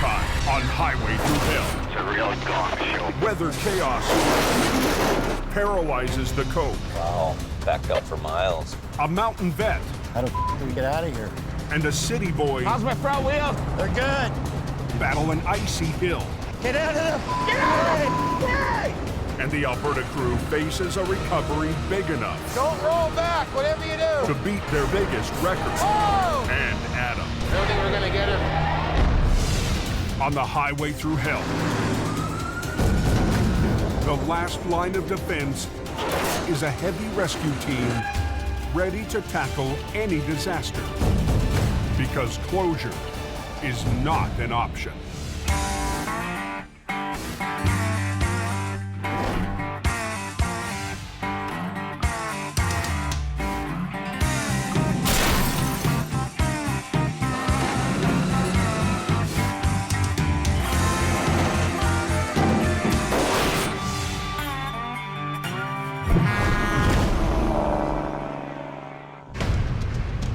time on Highway Thru Hell. It's a real gong show. Weather chaos paralyzes the coach. Wow, backed up for miles. A mountain vet. How the do we get out of here? And a city boy. How's my front wheel? They're good. Battle an icy hill. Get out of there! Get out of it! And the Alberta crew faces a recovery big enough Don't roll back, whatever you do. to beat their biggest record. Oh! And Adam. I don't think we're gonna get him. On the Highway Thru Hell. The last line of defense is a heavy rescue team ready to tackle any disaster. Because closure is not an option.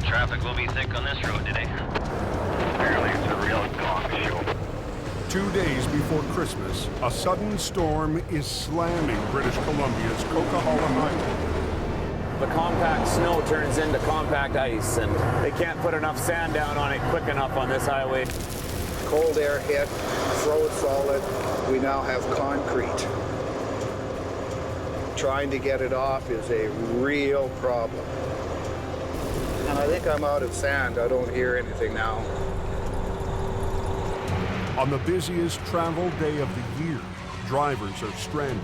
Traffic will be thick on this road today. Apparently it's a real gong show. 2 days before Christmas, a sudden storm is slamming British Columbia's Coquihalla Highway. The compact snow turns into compact ice, and they can't put enough sand down on it quick enough on this highway. Cold air hit, froze solid. We now have concrete. Trying to get it off is a real problem. And I think I'm out of sand. I don't hear anything now. On the busiest travel day of the year, drivers are stranded.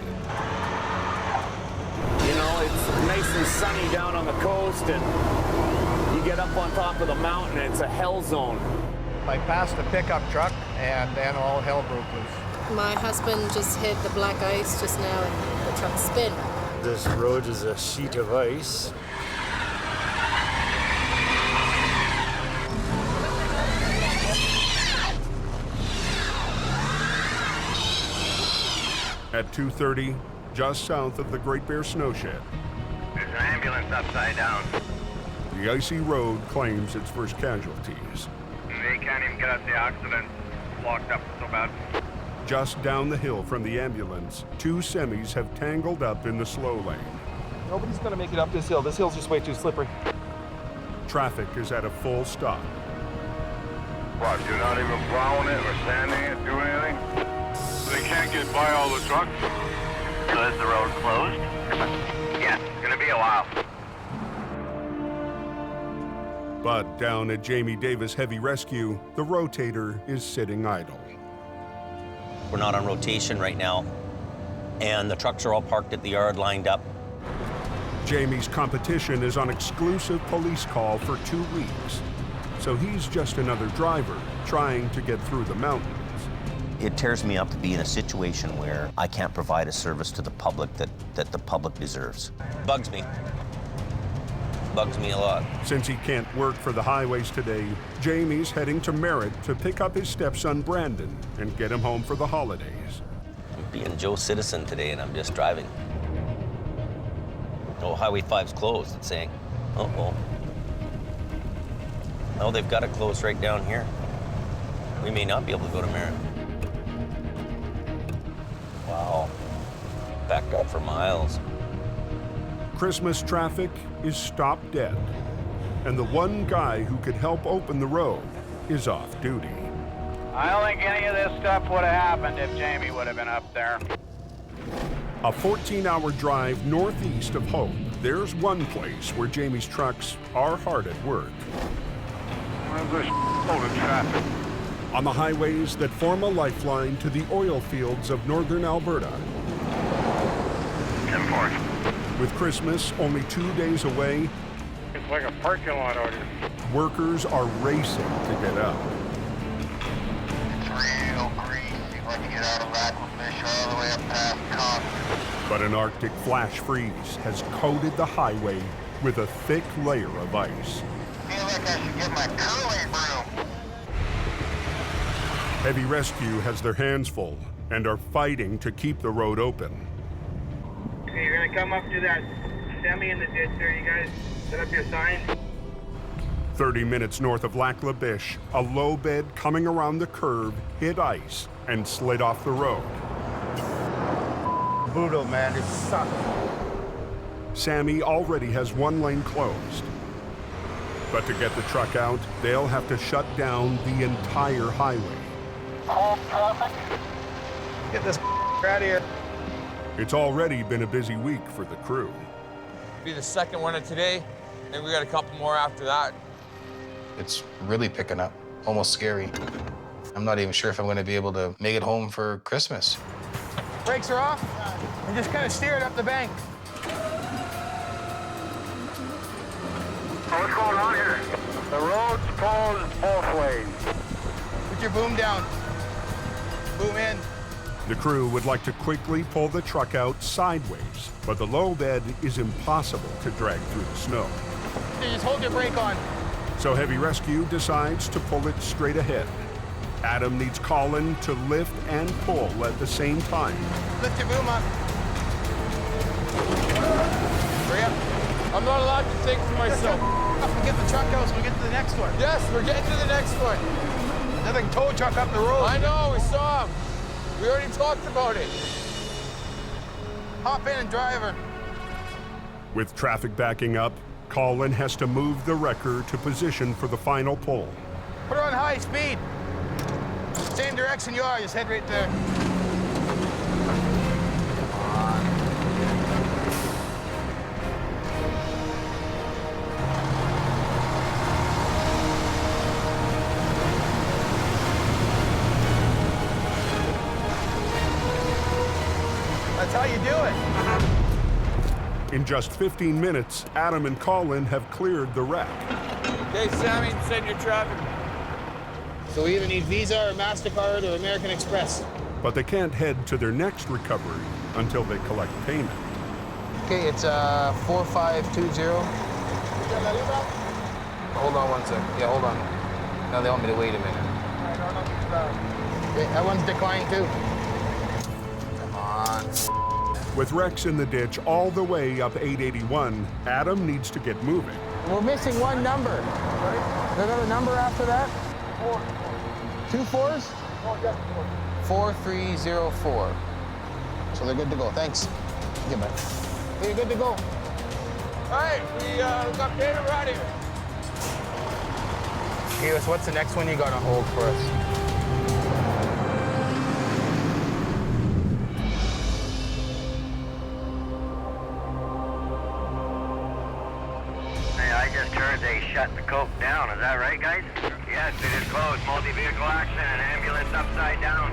You know, it's nice and sunny down on the coast, and you get up on top of the mountain, and it's a hell zone. I passed a pickup truck, and then all hell broke loose. My husband just hit the black ice just now, and the truck spin. This road is a sheet of ice. At 2:30, just south of the Great Bear Snowshed, There's an ambulance upside down. the icy road claims its first casualties. They can't even get out the accident. Blocked up so bad. Just down the hill from the ambulance, two semis have tangled up in the slow lane. Nobody's gonna make it up this hill. This hill's just way too slippery. Traffic is at a full stop. What, you're not even plowing it or sanding it, doing anything? They can't get by all the trucks. So is the road closed? Yeah, it's gonna be a while. But down at Jamie Davis Heavy Rescue, the rotator is sitting idle. We're not on rotation right now, and the trucks are all parked at the yard lined up. Jamie's competition is on exclusive police call for 2 weeks. So he's just another driver trying to get through the mountains. It tears me up to be in a situation where I can't provide a service to the public that the public deserves. Bugs me. Bugs me a lot. Since he can't work for the highways today, Jamie's heading to Merritt to pick up his stepson Brandon and get him home for the holidays. I'm being Joe Citizen today, and I'm just driving. Oh, Highway 5's closed, it's saying. Uh-oh. Oh, they've got it closed right down here. We may not be able to go to Merritt. Wow. Backed up for miles. Christmas traffic is stopped dead, and the one guy who could help open the road is off duty. I don't think any of this stuff would have happened if Jamie would have been up there. A 14-hour drive northeast of Hope, there's one place where Jamie's trucks are hard at work. Where's this load of traffic? On the highways that form a lifeline to the oil fields of northern Alberta. 10-4. With Christmas only 2 days away, It's like a parking lot out here. workers are racing to get out. It's real greasy when you get out of Aquafish all the way up past Concord. But an Arctic flash freeze has coated the highway with a thick layer of ice. Feel like I should get my curling broom. Heavy Rescue has their hands full and are fighting to keep the road open. Okay, you're gonna come up to that semi in the ditch there, you guys. Set up your sign. 30 minutes north of Lac La Biche, a low bed coming around the curve hit ice and slid off the road. Brutal, man. It sucks. Sammy already has one lane closed. But to get the truck out, they'll have to shut down the entire highway. Get this out of here. It's already been a busy week for the crew. Be the second one of today, and we got a couple more after that. It's really picking up, almost scary. I'm not even sure if I'm going to be able to make it home for Christmas. Brakes are off, and just kind of steer it up the bank. What's going on here? The road's closed both ways. Put your boom down. Boom in. The crew would like to quickly pull the truck out sideways, but the low bed is impossible to drag through the snow. Just hold your brake on. So Heavy Rescue decides to pull it straight ahead. Adam needs Colin to lift and pull at the same time. Lift your boom up. Hurry up. I'm not allowed to think for myself. We get the truck out so we get to the next one. Yes, we're getting to the next one. Nothing tow truck up the road. I know, we saw him. We already talked about it. Hop in and drive her. With traffic backing up, Colin has to move the wrecker to position for the final pull. Put her on high speed. Same direction you are, just head right there. That's how you do it. In just 15 minutes, Adam and Colin have cleared the wreck. Okay, Sammy, send your traffic. So we either need Visa or MasterCard or American Express. But they can't head to their next recovery until they collect payment. Okay, it's 4520. Hold on one sec. Yeah, hold on. Now they want me to wait a minute. Okay, that one's declined too. Come on. With wrecks in the ditch all the way up 881, Adam needs to get moving. We're missing one number. Is there another number after that? 4. 2 4s? No, just 4. 4304. So they're good to go. Thanks. Get back. You're good to go. All right, we got payment right here. Okay, so what's the next one you got on hold for us? I just heard they shut the Coke down. Is that right, guys? Yes, it is closed. Multi-vehicle accident, ambulance upside down.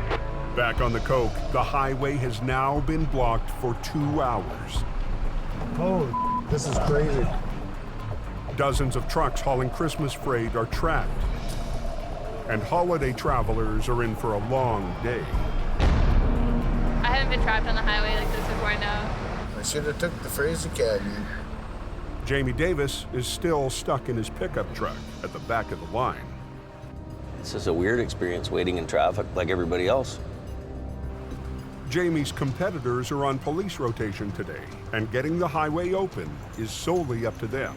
Back on the Coke, the highway has now been blocked for 2 hours. Oh, this is crazy. Dozens of trucks hauling Christmas freight are trapped. And holiday travelers are in for a long day. I haven't been trapped on the highway like this before, no. I should have took the Fraser Academy. Jamie Davis is still stuck in his pickup truck at the back of the line. This is a weird experience waiting in traffic like everybody else. Jamie's competitors are on police rotation today, and getting the highway open is solely up to them.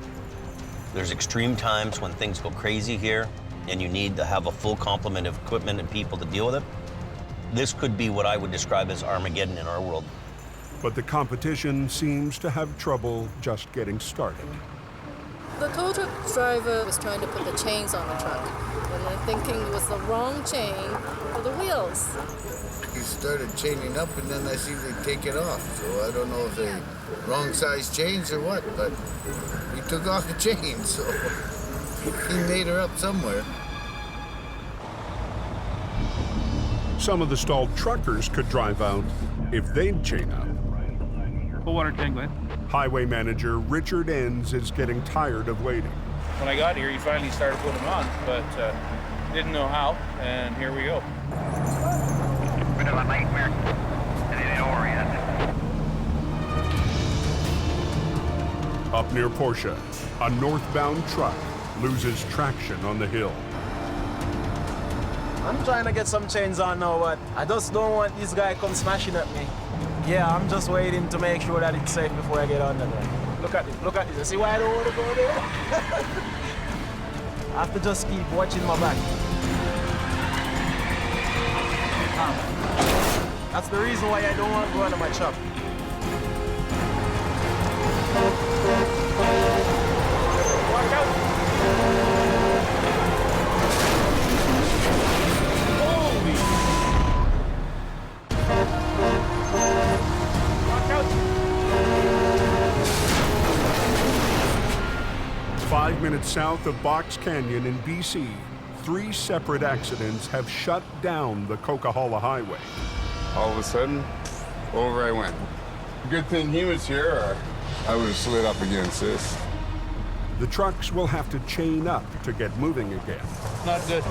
There's extreme times when things go crazy here, and you need to have a full complement of equipment and people to deal with it. This could be what I would describe as Armageddon in our world. But the competition seems to have trouble just getting started. The tow truck driver was trying to put the chains on the truck, and I'm thinking it was the wrong chain for the wheels. He started chaining up, and then I see they take it off. So I don't know if they wrong size chains or what, but he took off the chain, so he made her up somewhere. Some of the stalled truckers could drive out if they'd chain up. Full water tank, man. Highway manager Richard Enns is getting tired of waiting. When I got here, he finally started putting them on, but didn't know how, and here we go. Bit of a nightmare. And it ain't over yet. Up near Porsche, a northbound truck loses traction on the hill. I'm trying to get some chains on now, but I just don't want this guy come smashing at me. Yeah, I'm just waiting to make sure that it's safe before I get on there. Look at this, look at this. You see why I don't want to go there? I have to just keep watching my back. That's the reason why I don't want to go into my shop. Watch out! Holy! Watch out! 5 minutes south of Box Canyon in BC, 3 separate accidents have shut down the Coquihalla Highway. All of a sudden, over I went. Good thing he was here, or I would have slid up against this. The trucks will have to chain up to get moving again. Not good.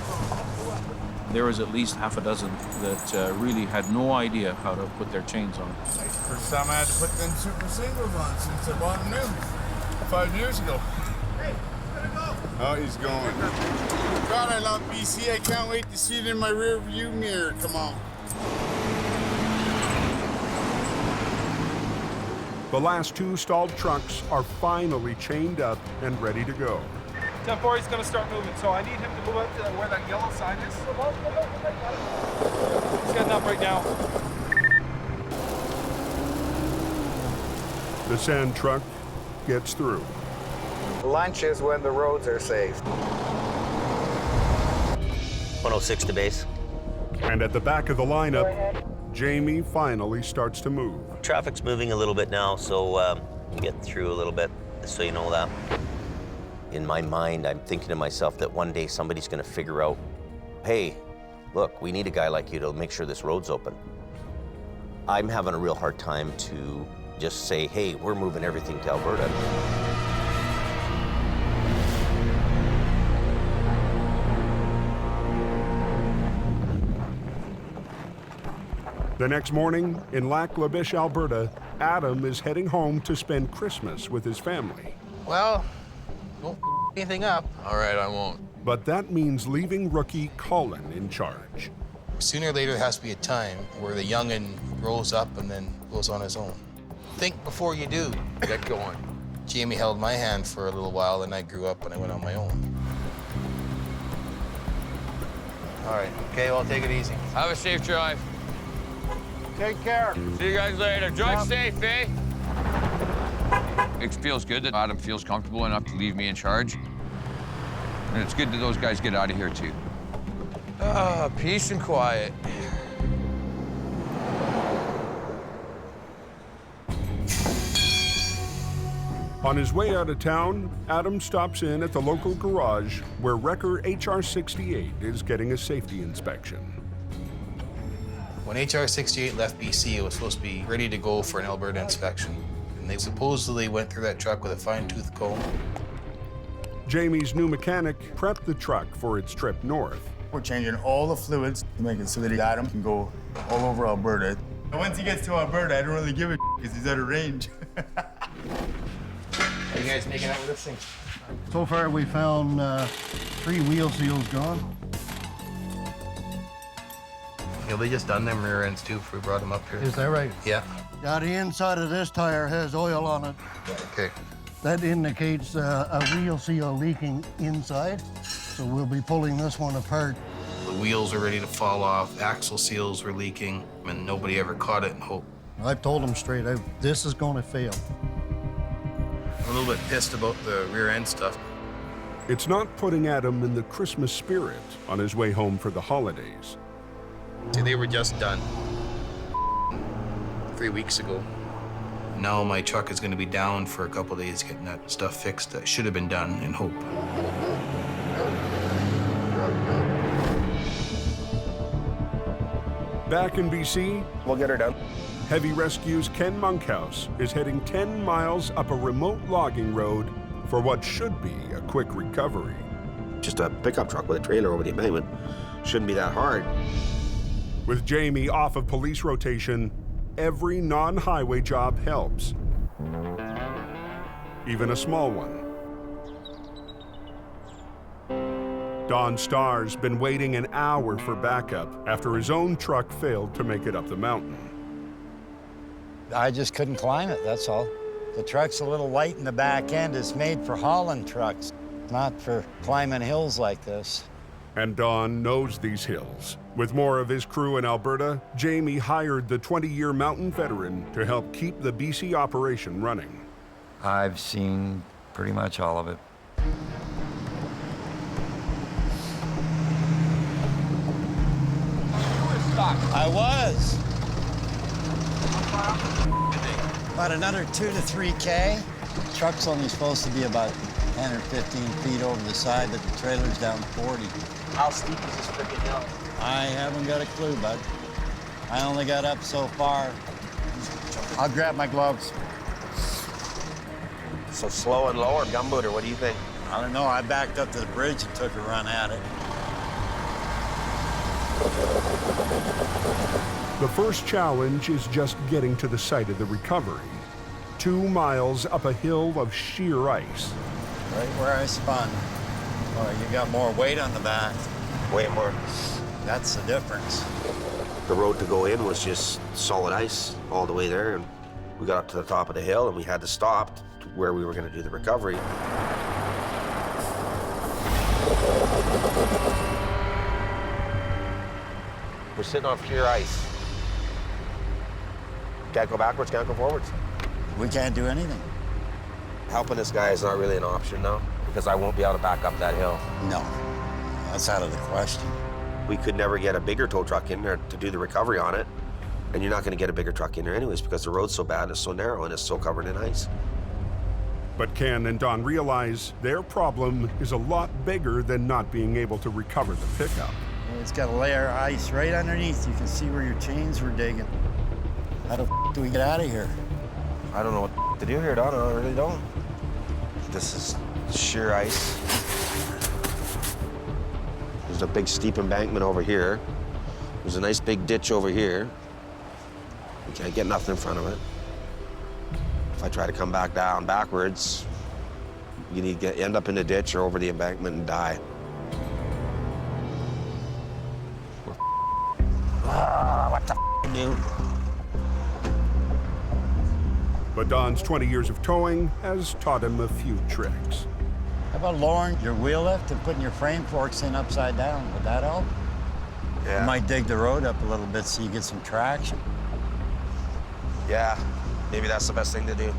There was at least half a dozen that really had no idea how to put their chains on. First time I had to put them super singles on since I bought them new 5 years ago. Hey, he's gonna go. Oh, he's going. God, I love BC. I can't wait to see it in my rear view mirror. Come on. The last 2 stalled trucks are finally chained up and ready to go. 10-4, he's gonna start moving, so I need him to move up to where that yellow sign is. He's getting up right now. The sand truck gets through. Lunch is when the roads are safe. 106 to base. And at the back of the lineup, Jamie finally starts to move. Traffic's moving a little bit now, so get through a little bit, so you know that. In my mind, I'm thinking to myself that one day somebody's gonna figure out, hey, look, we need a guy like you to make sure this road's open. I'm having a real hard time to just say, hey, we're moving everything to Alberta. The next morning, in Lac La Biche, Alberta, Adam is heading home to spend Christmas with his family. Well, don't anything up. All right, I won't. But that means leaving rookie Colin in charge. Sooner or later, there has to be a time where the young'un grows up and then goes on his own. Think before you do. Get going. Jamie held my hand for a little while, and I grew up and I went on my own. All right, okay, well, take it easy. Have a safe drive. Take care. See you guys later. Drive safe, eh? It feels good that Adam feels comfortable enough to leave me in charge. And it's good that those guys get out of here, too. Peace and quiet. On his way out of town, Adam stops in at the local garage where Wrecker HR-68 is getting a safety inspection. When HR-68 left BC, it was supposed to be ready to go for an Alberta inspection. And they supposedly went through that truck with a fine-tooth comb. Jamie's new mechanic prepped the truck for its trip north. We're changing all the fluids to make it so that Adam can go all over Alberta. And once he gets to Alberta, I don't really give a because he's out of range. Are you guys making out with this thing? So far, we found 3 wheel seals gone. Yeah, they just done them rear ends too before we brought them up here. Is that right? Yeah. Yeah, the inside of this tire has oil on it. Okay. That indicates a wheel seal leaking inside. So we'll be pulling this one apart. The wheels are ready to fall off, axle seals were leaking, and nobody ever caught it and hope. I've told them straight out, this is going to fail. I'm a little bit pissed about the rear end stuff. It's not putting Adam in the Christmas spirit on his way home for the holidays. See, they were just done 3 weeks ago. Now my truck is going to be down for a couple of days getting that stuff fixed that should have been done in hope. Back in BC, we'll get her done. Heavy Rescue's Ken Monkhouse is heading 10 miles up a remote logging road for what should be a quick recovery. Just a pickup truck with a trailer over the embankment. Shouldn't be that hard. With Jamie off of police rotation, every non-highway job helps. Even a small one. Don Starr's been waiting an hour for backup after his own truck failed to make it up the mountain. I just couldn't climb it, that's all. The truck's a little light in the back end. It's made for hauling trucks. Not for climbing hills like this. And Don knows these hills. With more of his crew in Alberta, Jamie hired the 20-year mountain veteran to help keep the BC operation running. I've seen pretty much all of it. I was. About another 2 to 3K. The truck's only supposed to be about 10 or 15 feet over the side, but the trailer's down 40. How steep is this freaking hill? I haven't got a clue, bud. I only got up so far. I'll grab my gloves. So slow and low or gumboot, or what do you think? I don't know. I backed up to the bridge and took a run at it. The first challenge is just getting to the site of the recovery. 2 miles up a hill of sheer ice. Right where I spun. Oh, you got more weight on the back. Way more. That's the difference. The road to go in was just solid ice all the way there, and we got up to the top of the hill and we had to stop to where we were going to do the recovery. We're sitting on sheer ice. Can't go backwards, can't go forwards. We can't do anything. Helping this guy is not really an option now, because I won't be able to back up that hill. No, that's out of the question. We could never get a bigger tow truck in there to do the recovery on it, and you're not going to get a bigger truck in there anyways because the road's so bad, it's so narrow, and it's so covered in ice. But Ken and Don realize their problem is a lot bigger than not being able to recover the pickup. It's got a layer of ice right underneath. You can see where your chains were digging. How the f do we get out of here? I don't know what to do here, Don. I really don't. This is sheer ice. There's a big steep embankment over here. There's a nice big ditch over here. We can't get nothing in front of it. If I try to come back down backwards, you need to end up in the ditch or over the embankment and die. What the f do? But Don's 20 years of towing has taught him a few tricks. How about lowering your wheel lift and putting your frame forks in upside down? Would that help? Yeah. You might dig the road up a little bit so you get some traction. Yeah, maybe that's the best thing to do.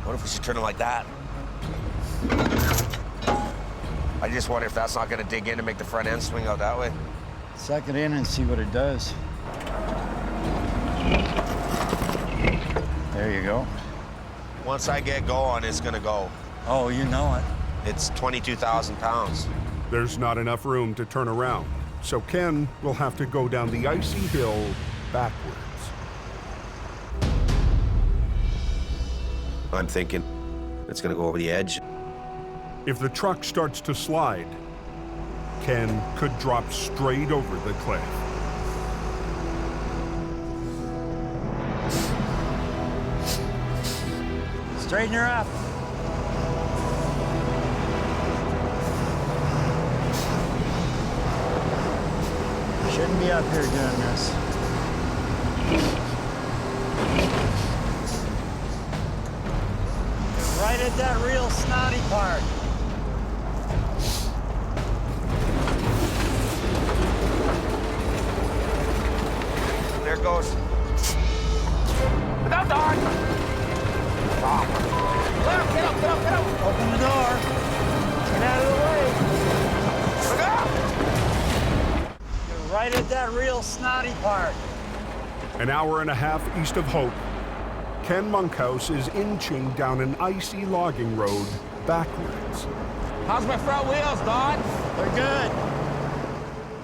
What if we should turn it like that? I just wonder if that's not gonna dig in and make the front end swing out that way. Suck it in and see what it does. There you go. Once I get going, it's gonna go. Oh, you know it. It's 22,000 pounds. There's not enough room to turn around, so Ken will have to go down the icy hill backwards. I'm thinking it's gonna go over the edge. If the truck starts to slide, Ken could drop straight over the cliff. Straighten her up. Shouldn't be up here doing this. Right at that real snotty part. There it goes. Look out, Don! Get up, get up, get up, get up! Open the door. Get out of the way. Look out! You're right at that real snotty part. An hour and a half east of Hope, Ken Monkhouse is inching down an icy logging road backwards. How's my front wheels, Don? They're good.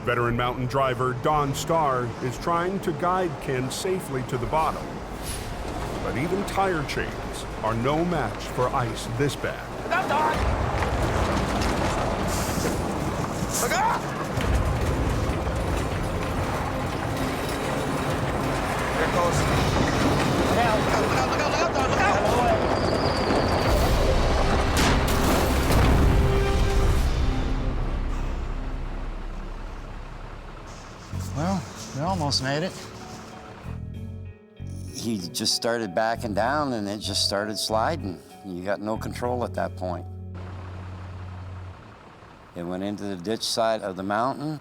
Veteran mountain driver Don Starr is trying to guide Ken safely to the bottom. But even tire chains are no match for ice this bad. Look out, Don! Look out! There it goes. Look out, look out, look out, look out, Don, look out! Well, we almost made it. He just started backing down and it just started sliding. You got no control at that point. It went into the ditch side of the mountain.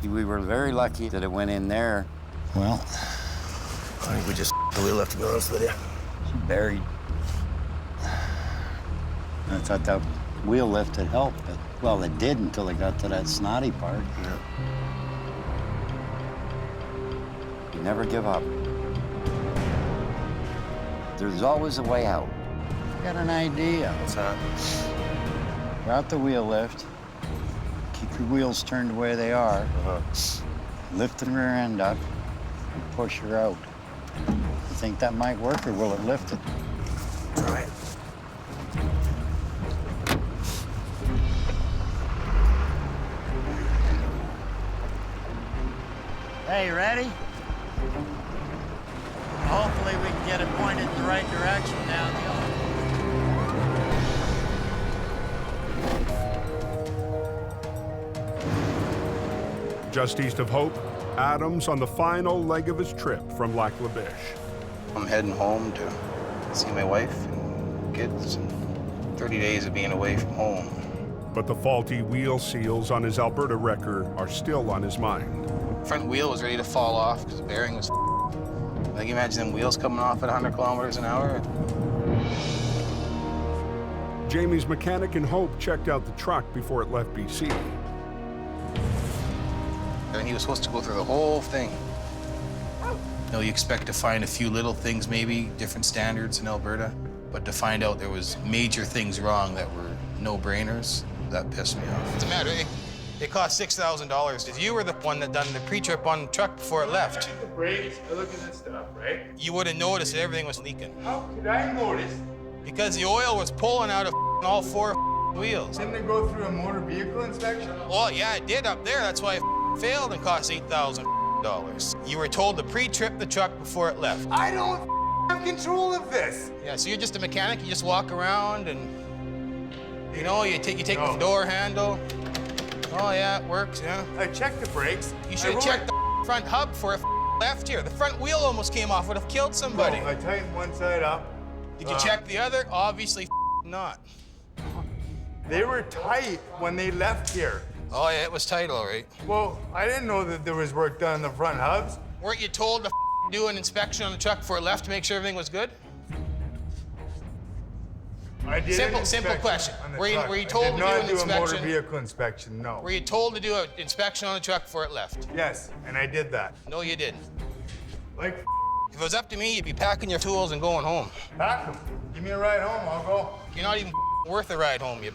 We were very lucky that it went in there. Well, I think we just the wheel left, to be honest with you. Buried. I thought that wheel lift had helped, but, well, it did until it got to that snotty part. Yeah. You never give up. There's always a way out. I got an idea. What's that? Route the wheel lift. Keep your wheels turned the way they are. Lift the rear end up and push her out. You think that might work, or will it lift it? Try it. Hey, you ready? Hopefully we can get it pointed in the right direction down the hill. Just east of Hope, Adam's on the final leg of his trip from Lac La Biche. I'm heading home to see my wife and kids, and 30 days of being away from home. But the faulty wheel seals on his Alberta wrecker are still on his mind. Front wheel was ready to fall off because the bearing was like, imagine them wheels coming off at 100 kilometers an hour. Jamie's mechanic in Hope checked out the truck before it left BC. And he was supposed to go through the whole thing. You know, you expect to find a few little things, maybe different standards in Alberta, but to find out there was major things wrong that were no-brainers, that pissed me off. What's the matter? It cost $6,000. If you were the one that done the pre-trip on the truck before it left, The brakes, I look at this stuff, right? you would have noticed that everything was leaking. How could I notice? Because the oil was pulling out of all four wheels. Didn't it go through a motor vehicle inspection? Well, yeah, it did up there. That's why it failed and cost $8,000. You were told to pre-trip the truck before it left. I don't have control of this. Yeah, so you're just a mechanic. You just walk around and, you know, you take the door handle. Oh, yeah, it works, yeah. I checked the brakes. You should have checked the front hub before it left here. The front wheel almost came off. Would have killed somebody. No, I tightened one side up. Did you check the other? Obviously not. They were tight when they left here. Oh, yeah, it was tight, all right. Well, I didn't know that there was work done on the front hubs. Weren't you told to do an inspection on the truck before it left to make sure everything was good? I did Simple question. Were you told to do an inspection? I did not do a motor inspection? vehicle inspection, no. Were you told to do an inspection on the truck before it left? Yes, and I did that. No, you didn't. Like, if it was up to me, you'd be packing your tools and going home. pack them. Give me a ride home, I'll go. You're not even worth a ride home, you.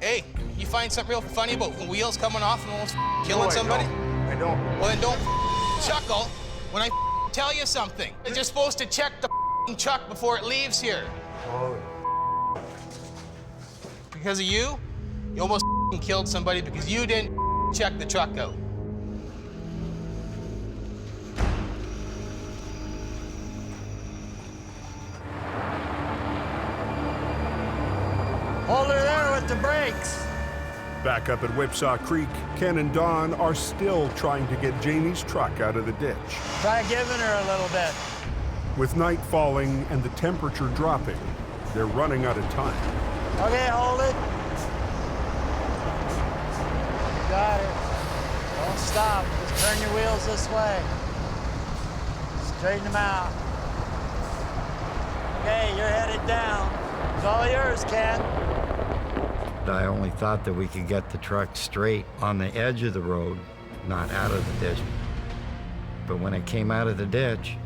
Hey, you find something real funny about wheels coming off and almost killing somebody? I don't. Well, then don't chuckle when I tell you something. You're supposed to check the truck before it leaves here. Holy. Because of you almost killed somebody because you didn't check the truck out. Hold her there with the brakes. Back up at Whipsaw Creek, Ken and Don are still trying to get Jamie's truck out of the ditch. Try giving her a little bit. With night falling and the temperature dropping, they're running out of time. Okay, hold it. You got it. Don't stop. Just turn your wheels this way. Straighten them out. Okay, you're headed down. It's all yours, Ken. I only thought that we could get the truck straight on the edge of the road, not out of the ditch. But when it came out of the ditch,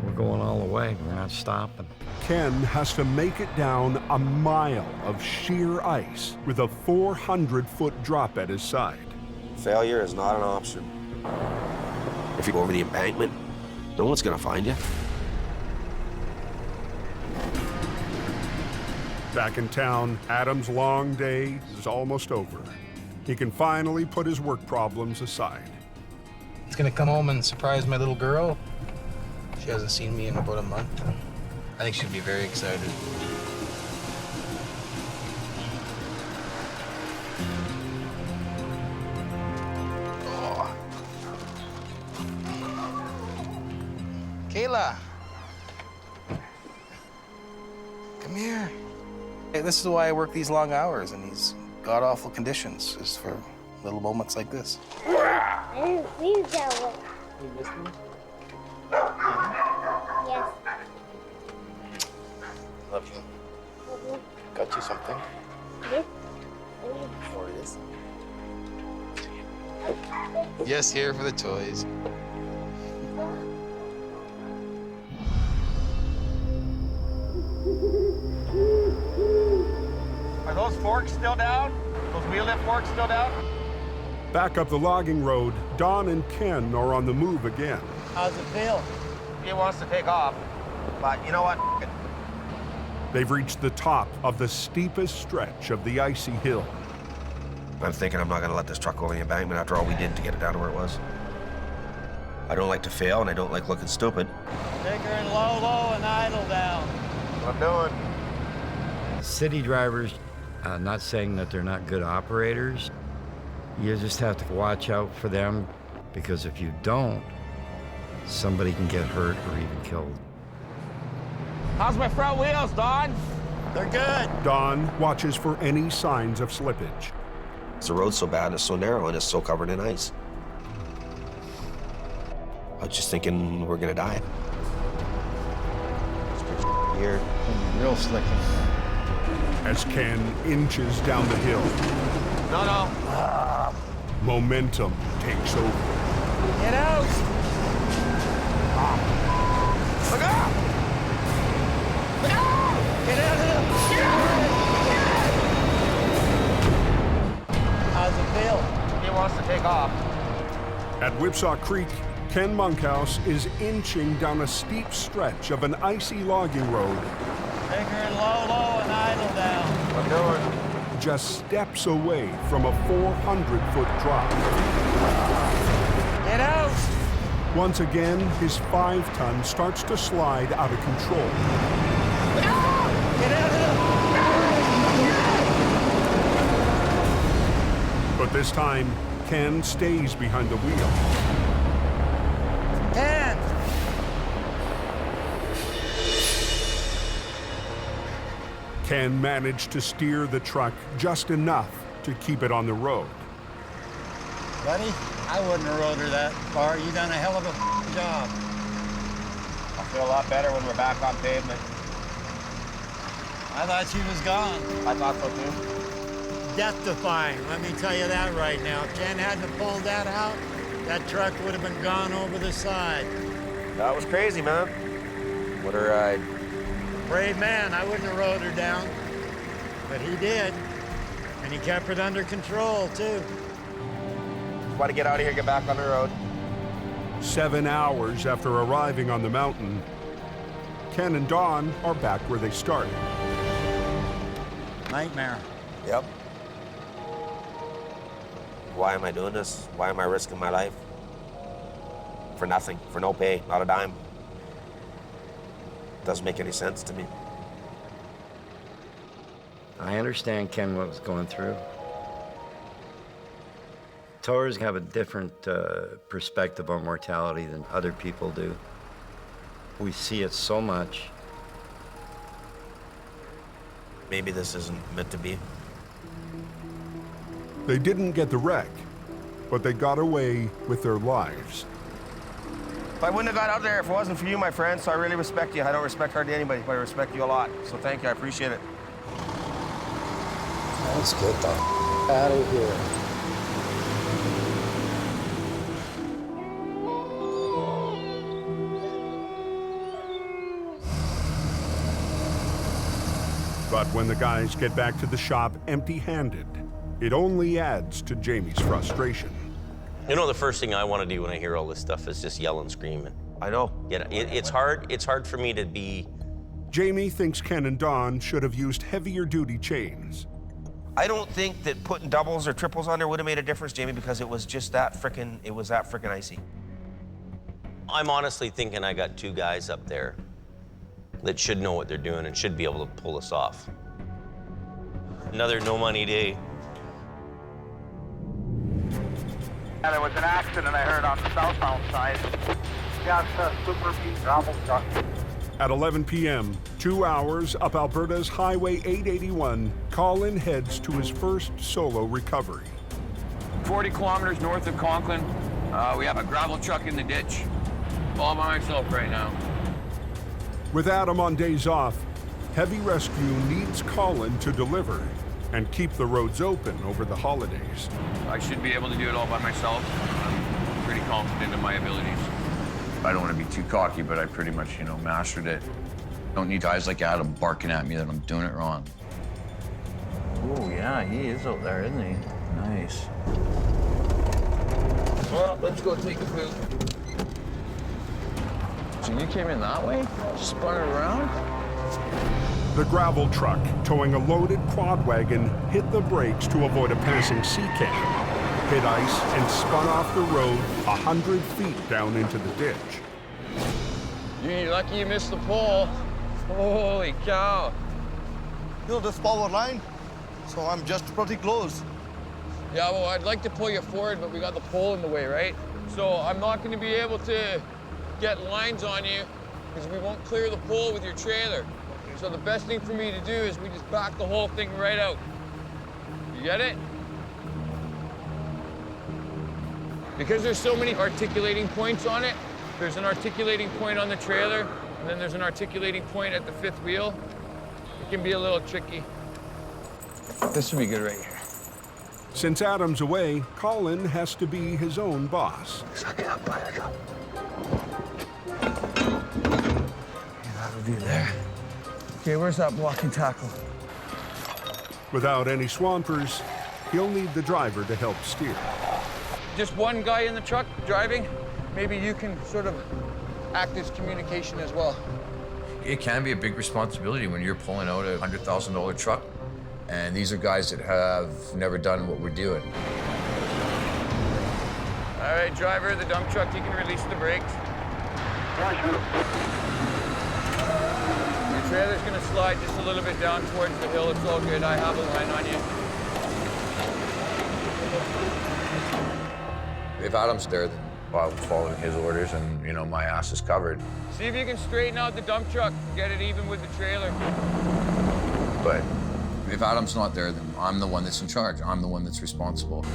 we're going all the way. We're not stopping. Ken has to make it down a mile of sheer ice with a 400-foot drop at his side. Failure is not an option. If you go over the embankment, no one's gonna find you. Back in town, Adam's long day is almost over. He can finally put his work problems aside. He's gonna come home and surprise my little girl. She hasn't seen me in about a month. I think she'll be very excited. Oh. Kayla, Come here. Hey, this is why I work these long hours in these god-awful conditions, is for little moments like this. I didn't see that one. You missed me? Yes. Love you. Got you something? Yes. For this. Yes, here for the toys. Are those forks still down? Those wheel lift forks still down? Back up the logging road, Don and Ken are on the move again. How's it feel? He wants to take off, but you know what? They've reached the top of the steepest stretch of the icy hill. I'm thinking I'm not gonna let this truck go over the embankment after all we did to get it down to where it was. I don't like to fail, and I don't like looking stupid. Take her in low, low, and idle down. What I'm doing. City drivers, not saying that they're not good operators. You just have to watch out for them, because if you don't, somebody can get hurt or even killed. How's my front wheels, Don? They're good. Don watches for any signs of slippage. The road's so bad, it's so narrow, and it's so covered in ice. I was just thinking we're gonna die. It's pretty here. Real slick. As Ken inches down the hill, No. momentum takes over. Get out! Look out! Look out! Get out of the... Get out! How's it feel? He wants to take off. At Whipsaw Creek, Ken Monkhouse is inching down a steep stretch of an icy logging road. Take her in low, low, and idle down. I'm doing. Just steps away from a 400-foot drop. Get out! Once again, his 5-ton starts to slide out of control. Get out of the... But this time, Ken stays behind the wheel. Ken! Ken managed to steer the truck just enough to keep it on the road. Buddy, I wouldn't have rode her that far. You done a hell of a job. I feel a lot better when we're back on pavement. I thought she was gone. I thought so too. Death-defying, let me tell you that right now. If Ken hadn't pulled that out, that truck would have been gone over the side. That was crazy, man. What a ride. Brave man, I wouldn't have rode her down. But he did. And he kept it under control, too. Just want to get out of here, get back on the road. 7 hours after arriving on the mountain, Ken and Don are back where they started. Nightmare. Yep. Why am I doing this? Why am I risking my life? For nothing, for no pay, not a dime. Doesn't make any sense to me. I understand, Ken, what was going through. Towers have a different perspective on mortality than other people do. We see it so much. Maybe this isn't meant to be. They didn't get the wreck, but they got away with their lives. I wouldn't have got out there if it wasn't for you, my friend, so I really respect you. I don't respect hardly anybody, but I respect you a lot. So thank you, I appreciate it. Let's get the out of here. But when the guys get back to the shop empty-handed, it only adds to Jamie's frustration. You know, the first thing I want to do when I hear all this stuff is just yell and scream. I know. Yeah, it's hard for me to be... Jamie thinks Ken and Don should have used heavier duty chains. I don't think that putting doubles or triples on there would have made a difference, Jamie, because it was just that frickin' icy. I'm honestly thinking I got 2 guys up there that should know what they're doing and should be able to pull us off. Another no-money day. Yeah, there was an accident I heard on the southbound side. Yeah, it's a super beat gravel truck. At 11 p.m., 2 hours up Alberta's Highway 881, Colin heads to his first solo recovery. 40 kilometers north of Conklin, we have a gravel truck in the ditch. All by myself right now. With Adam on days off, heavy rescue needs Colin to deliver and keep the roads open over the holidays. I should be able to do it all by myself. I'm pretty confident in my abilities. I don't want to be too cocky, but I pretty much, mastered it. Don't need guys like Adam barking at me that I'm doing it wrong. Oh, yeah, he is out there, isn't he? Nice. Well, let's go take a poop. So you came in that way? Spun it around? The gravel truck, towing a loaded quad wagon, hit the brakes to avoid a passing sea can, hit ice, and spun off the road 100 feet down into the ditch. You're lucky you missed the pole. Holy cow. This power line, so I'm just pretty close. Yeah, well, I'd like to pull you forward, but we got the pole in the way, right? So I'm not going to be able to get lines on you because we won't clear the pole with your trailer. So the best thing for me to do is we just back the whole thing right out. You get it? Because there's so many articulating points on it, there's an articulating point on the trailer, and then there's an articulating point at the fifth wheel. It can be a little tricky. This would be good right here. Since Adam's away, Colin has to be his own boss. That'll be there. Okay, where's that blocking tackle? Without any swampers, he'll need the driver to help steer. Just one guy in the truck driving, maybe you can sort of act as communication as well. It can be a big responsibility when you're pulling out a $100,000 truck, and these are guys that have never done what we're doing. All right, driver of the dump truck, you can release the brakes. Your trailer's gonna slide just a little bit down towards the hill. It's all good, I have a line on you. If Adam's there, then I'm following his orders and, my ass is covered. See if you can straighten out the dump truck, get it even with the trailer. But if Adam's not there, then I'm the one that's in charge. I'm the one that's responsible. Oh,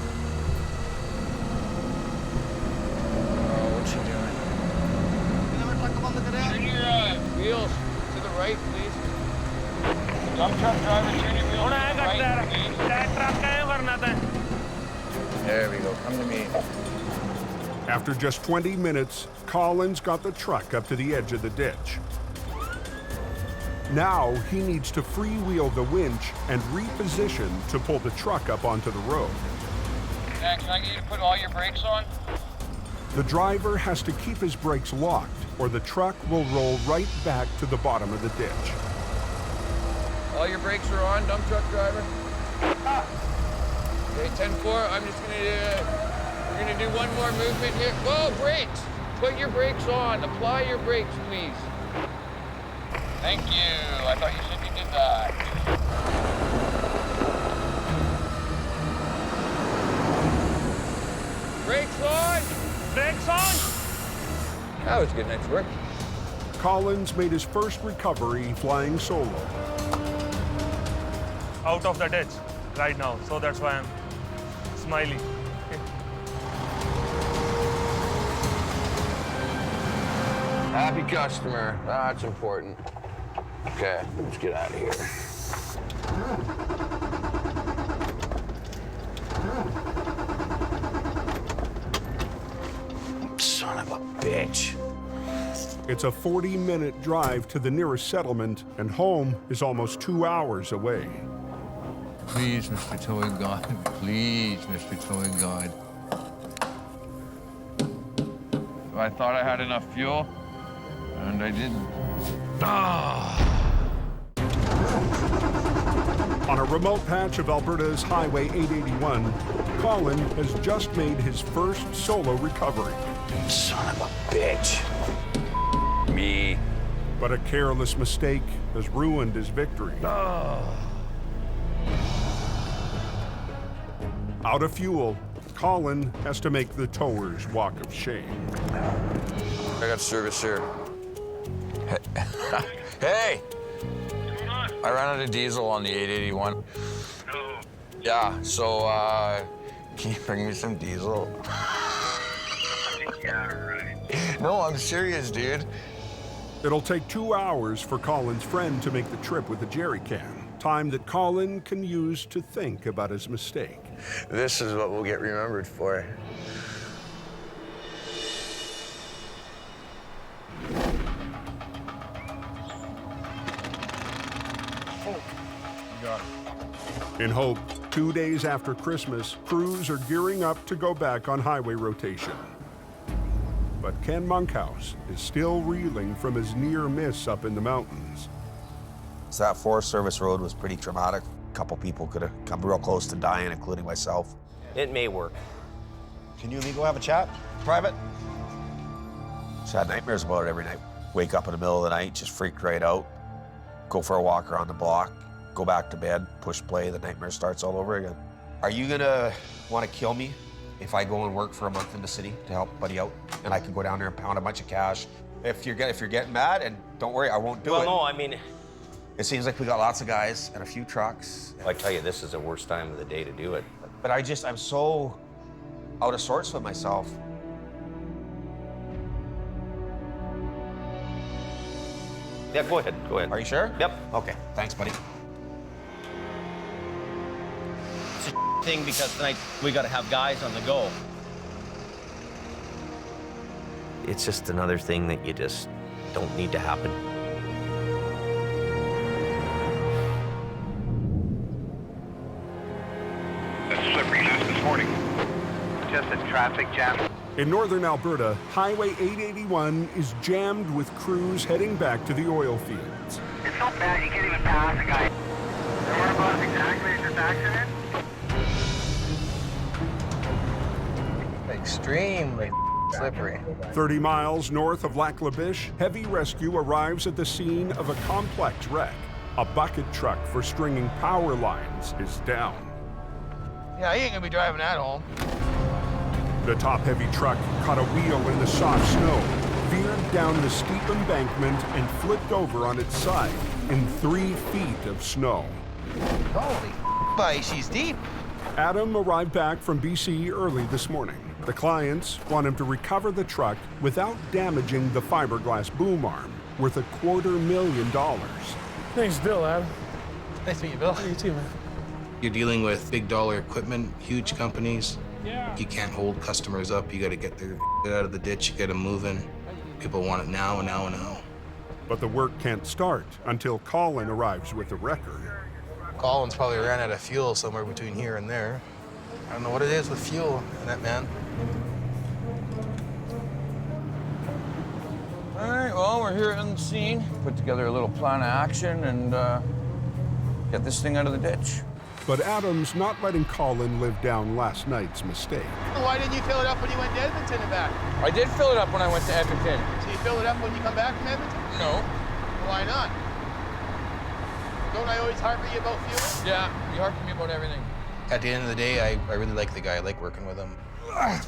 what's he doing? Turn your wheels to the right, please. The dump truck driver, turn your wheels to the right, please. There we go, come to me. After just 20 minutes, Colin's got the truck up to the edge of the ditch. Now he needs to freewheel the winch and reposition to pull the truck up onto the road. Can I get you to put all your brakes on? The driver has to keep his brakes locked, or the truck will roll right back to the bottom of the ditch. All your brakes are on, dump truck driver? Okay, 10-4, I'm just we're gonna do one more movement here. Whoa, brakes! Put your brakes on, apply your brakes, please. Thank you, I thought you said you did that. Brakes on! Brakes on! That was a good night's work. Colin's made his first recovery flying solo. Out of the ditch right now, so that's why I'm smiling. Happy customer, that's important. Okay, let's get out of here. Son of a bitch. It's a 40-minute drive to the nearest settlement, and home is almost 2 hours away. Please, Mr. Towing God, please, Mr. Towing God. I thought I had enough fuel, and I didn't. On a remote patch of Alberta's Highway 881, Colin has just made his first solo recovery. Son of a bitch. Me. But a careless mistake has ruined his victory. Out of fuel, Colin has to make the tower's walk of shame. I got service here. Hey! I ran out of diesel on the 881. No. Yeah, so, can you bring me some diesel? Yeah, right. No, I'm serious, dude. It'll take 2 hours for Colin's friend to make the trip with the jerry can. Time that Colin can use to think about his mistake. This is what we'll get remembered for. In Hope, 2 days after Christmas, crews are gearing up to go back on highway rotation. But Ken Monkhouse is still reeling from his near miss up in the mountains. So that Forest Service road was pretty traumatic. A couple people could have come real close to dying, including myself. It may work. Can you and me go have a chat? Private? Just had nightmares about it every night. Wake up in the middle of the night, just freak right out. Go for a walk around the block, go back to bed, push play, the nightmare starts all over again. Are you gonna wanna kill me if I go and work for a month in the city to help buddy out? And I can go down there and pound a bunch of cash. If you're getting mad, and don't worry, I won't do it. Well, no, I mean, it seems like we got lots of guys and a few trucks. I tell you, this is the worst time of the day to do it. But I'm so out of sorts with myself. Yeah, go ahead, go ahead. Are you sure? Yep. Okay, thanks, buddy. It's a thing because tonight we gotta have guys on the go. It's just another thing that you just don't need to happen. That's slippery news this morning. Just a traffic jam. In northern Alberta, Highway 881 is jammed with crews heading back to the oil fields. It's so bad you can't even pass a guy. Whereabouts exactly is this accident? Extremely slippery. 30 miles north of Lac La Biche, heavy rescue arrives at the scene of a complex wreck. A bucket truck for stringing power lines is down. Yeah, he ain't gonna be driving that home. The top-heavy truck caught a wheel in the soft snow, veered down the steep embankment, and flipped over on its side in 3 feet of snow. Holy buddy, she's deep. Adam arrived back from BC early this morning. The clients want him to recover the truck without damaging the fiberglass boom arm, worth $250,000. Thanks, Bill, Adam. Nice to meet you, Bill. You too, man. You're dealing with big dollar equipment, huge companies. You can't hold customers up. You got to get their out of the ditch. You got to move in. People want it now and now and now. But the work can't start until Colin arrives with the wrecker. Colin's probably ran out of fuel somewhere between here and there. I don't know what it is with fuel in that man. All right, well, we're here on the scene. Put together a little plan of action and get this thing out of the ditch. But Adam's not letting Colin live down last night's mistake. Why didn't you fill it up when you went to Edmonton and back? I did fill it up when I went to Edmonton. So you fill it up when you come back from Edmonton? No. Why not? Don't I always harp at you about fuel? Yeah, you harp at me about everything. At the end of the day, I really like the guy. I like working with him. I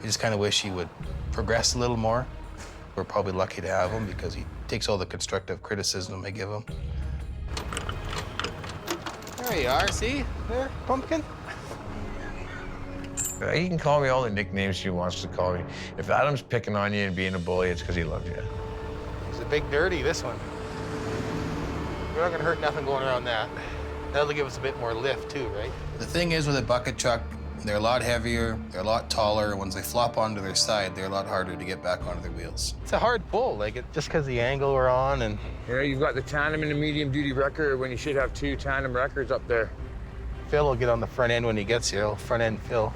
just kind of wish he would progress a little more. We're probably lucky to have him because he takes all the constructive criticism I give him. There you are, see? There, pumpkin. He can call me all the nicknames he wants to call me. If Adam's picking on you and being a bully, it's because he loves you. He's a big dirty, this one. We're not gonna hurt nothing going around that. That'll give us a bit more lift too, right? The thing is with a bucket truck, they're a lot heavier, they're a lot taller. Once they flop onto their side, they're a lot harder to get back onto their wheels. It's a hard pull, just because the angle we're on and... Yeah, you've got the tandem and the medium-duty wrecker when you should have 2 tandem wreckers up there. Phil will get on the front end when he gets here. Front end Phil.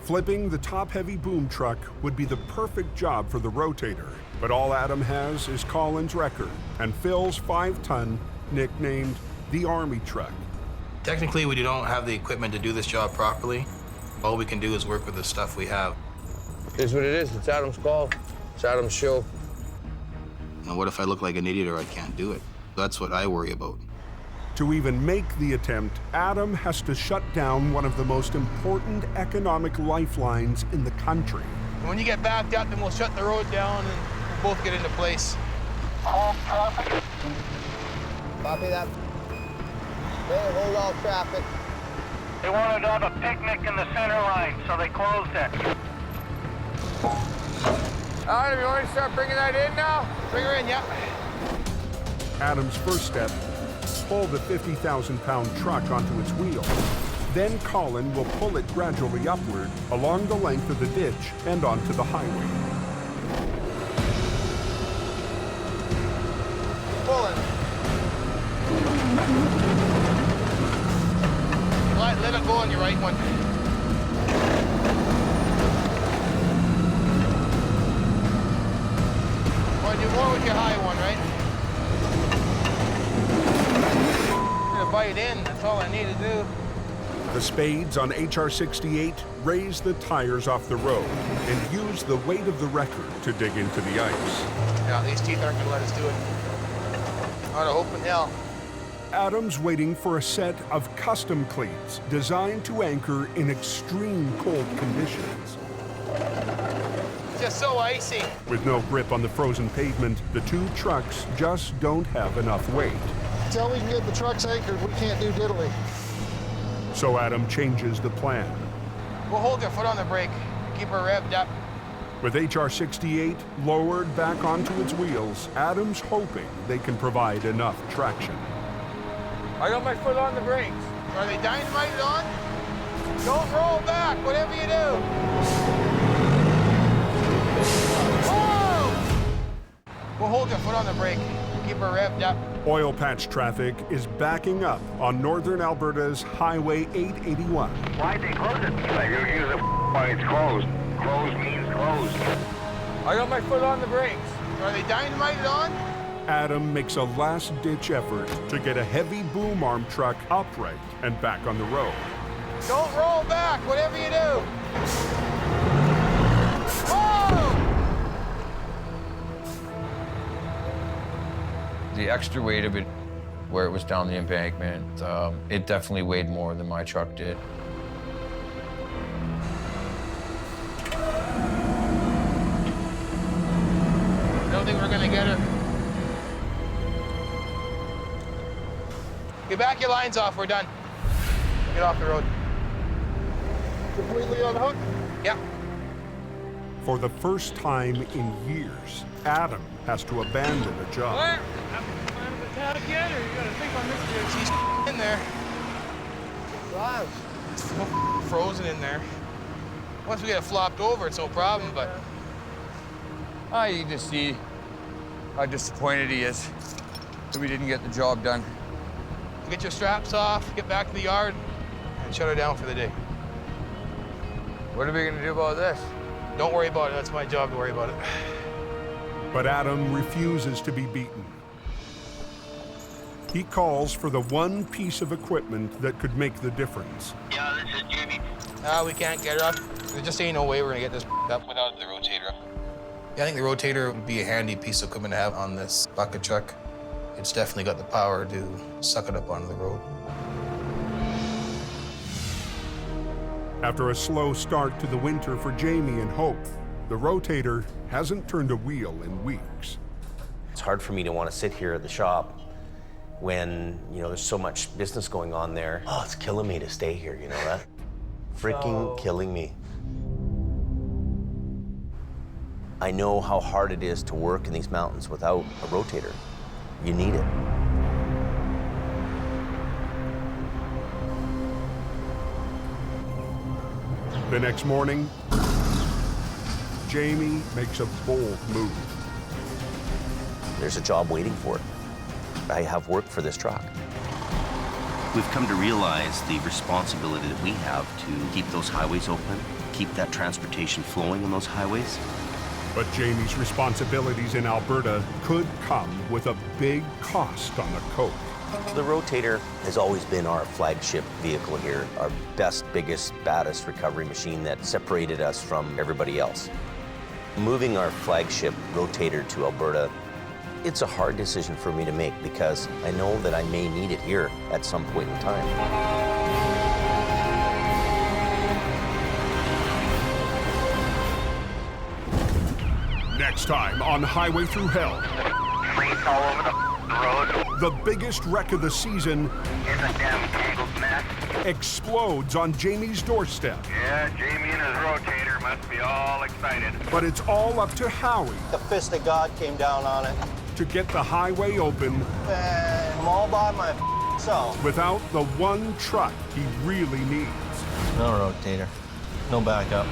Flipping the top-heavy boom truck would be the perfect job for the rotator. But all Adam has is Colin's wrecker and Phil's 5-ton, nicknamed the Army truck. Technically, we don't have the equipment to do this job properly. All we can do is work with the stuff we have. It is what it is. It's Adam's call. It's Adam's show. And what if I look like an idiot or I can't do it? That's what I worry about. To even make the attempt, Adam has to shut down one of the most important economic lifelines in the country. When you get backed up, then we'll shut the road down and we'll both get into place. Copy that. Okay, hold all traffic. They wanted to have a picnic in the center line, so they closed it. Adam, you want to start bringing that in now? Bring her in, yeah. Adam's first step, pull the 50,000-pound truck onto its wheel. Then Colin will pull it gradually upward along the length of the ditch and onto the highway. Pulling. Let it go on your right one. Well, you're more with your high one, right? I'm gonna bite in, that's all I need to do. The spades on HR-68 raise the tires off the road and use the weight of the wrecker to dig into the ice. Yeah, these teeth aren't gonna let us do it. On a hope in hell. Adam's waiting for a set of custom cleats designed to anchor in extreme cold conditions. Just so icy. With no grip on the frozen pavement, the two trucks just don't have enough weight. Until we can get the trucks anchored, we can't do diddly. So Adam changes the plan. We'll hold your foot on the brake. Keep her revved up. With HR-68 lowered back onto its wheels, Adam's hoping they can provide enough traction. I got my foot on the brakes. Are they dynamited on? Don't roll back, whatever you do. Whoa! We'll hold your foot on the brake. Keep her revved up. Oil patch traffic is backing up on northern Alberta's Highway 881. Why'd they close it? Like, you use it when it's closed. Closed means closed. I got my foot on the brakes. Are they dynamited on? Adam makes a last-ditch effort to get a heavy boom arm truck upright and back on the road. Don't roll back, whatever you do. Whoa! The extra weight of it, where it was down the embankment, it definitely weighed more than my truck did. I don't think we're gonna get her. Get back your lines off, we're done. Get off the road. Completely unhooked? Yeah. For the first time in years, Adam has to abandon a job. What? I'm the tag yet, or you gotta think on this dude? She's in there. Wow. It's frozen in there. Once we get it flopped over, it's no problem, but... You can just see how disappointed he is that we didn't get the job done. Get your straps off, get back to the yard, and shut her down for the day. What are we gonna do about this? Don't worry about it, that's my job to worry about it. But Adam refuses to be beaten. He calls for the one piece of equipment that could make the difference. Yeah, this is Jimmy. We can't get her up. There just ain't no way we're gonna get this up without the rotator. Yeah, I think the rotator would be a handy piece of equipment to have on this bucket truck. It's definitely got the power to suck it up onto the road. After a slow start to the winter for Jamie and Hope, the rotator hasn't turned a wheel in weeks. It's hard for me to want to sit here at the shop when, there's so much business going on there. Oh, it's killing me to stay here, you know that? Freaking killing me. I know how hard it is to work in these mountains without a rotator. You need it. The next morning, Jamie makes a bold move. There's a job waiting for it. I have worked for this truck. We've come to realize the responsibility that we have to keep those highways open, keep that transportation flowing on those highways. But Jamie's responsibilities in Alberta could come with a big cost on the coke. The rotator has always been our flagship vehicle here, our best, biggest, baddest recovery machine that separated us from everybody else. Moving our flagship rotator to Alberta, it's a hard decision for me to make because I know that I may need it here at some point in time. Next time on Highway Thru Hell. crates all over the road. The biggest wreck of the season In a damn tangled mess. explodes on Jamie's doorstep. Yeah, Jamie and his rotator must be all excited. But it's all up to Howie The fist of God came down on it. to get the highway open And I'm all by myself. without the one truck he really needs. No rotator. No backup.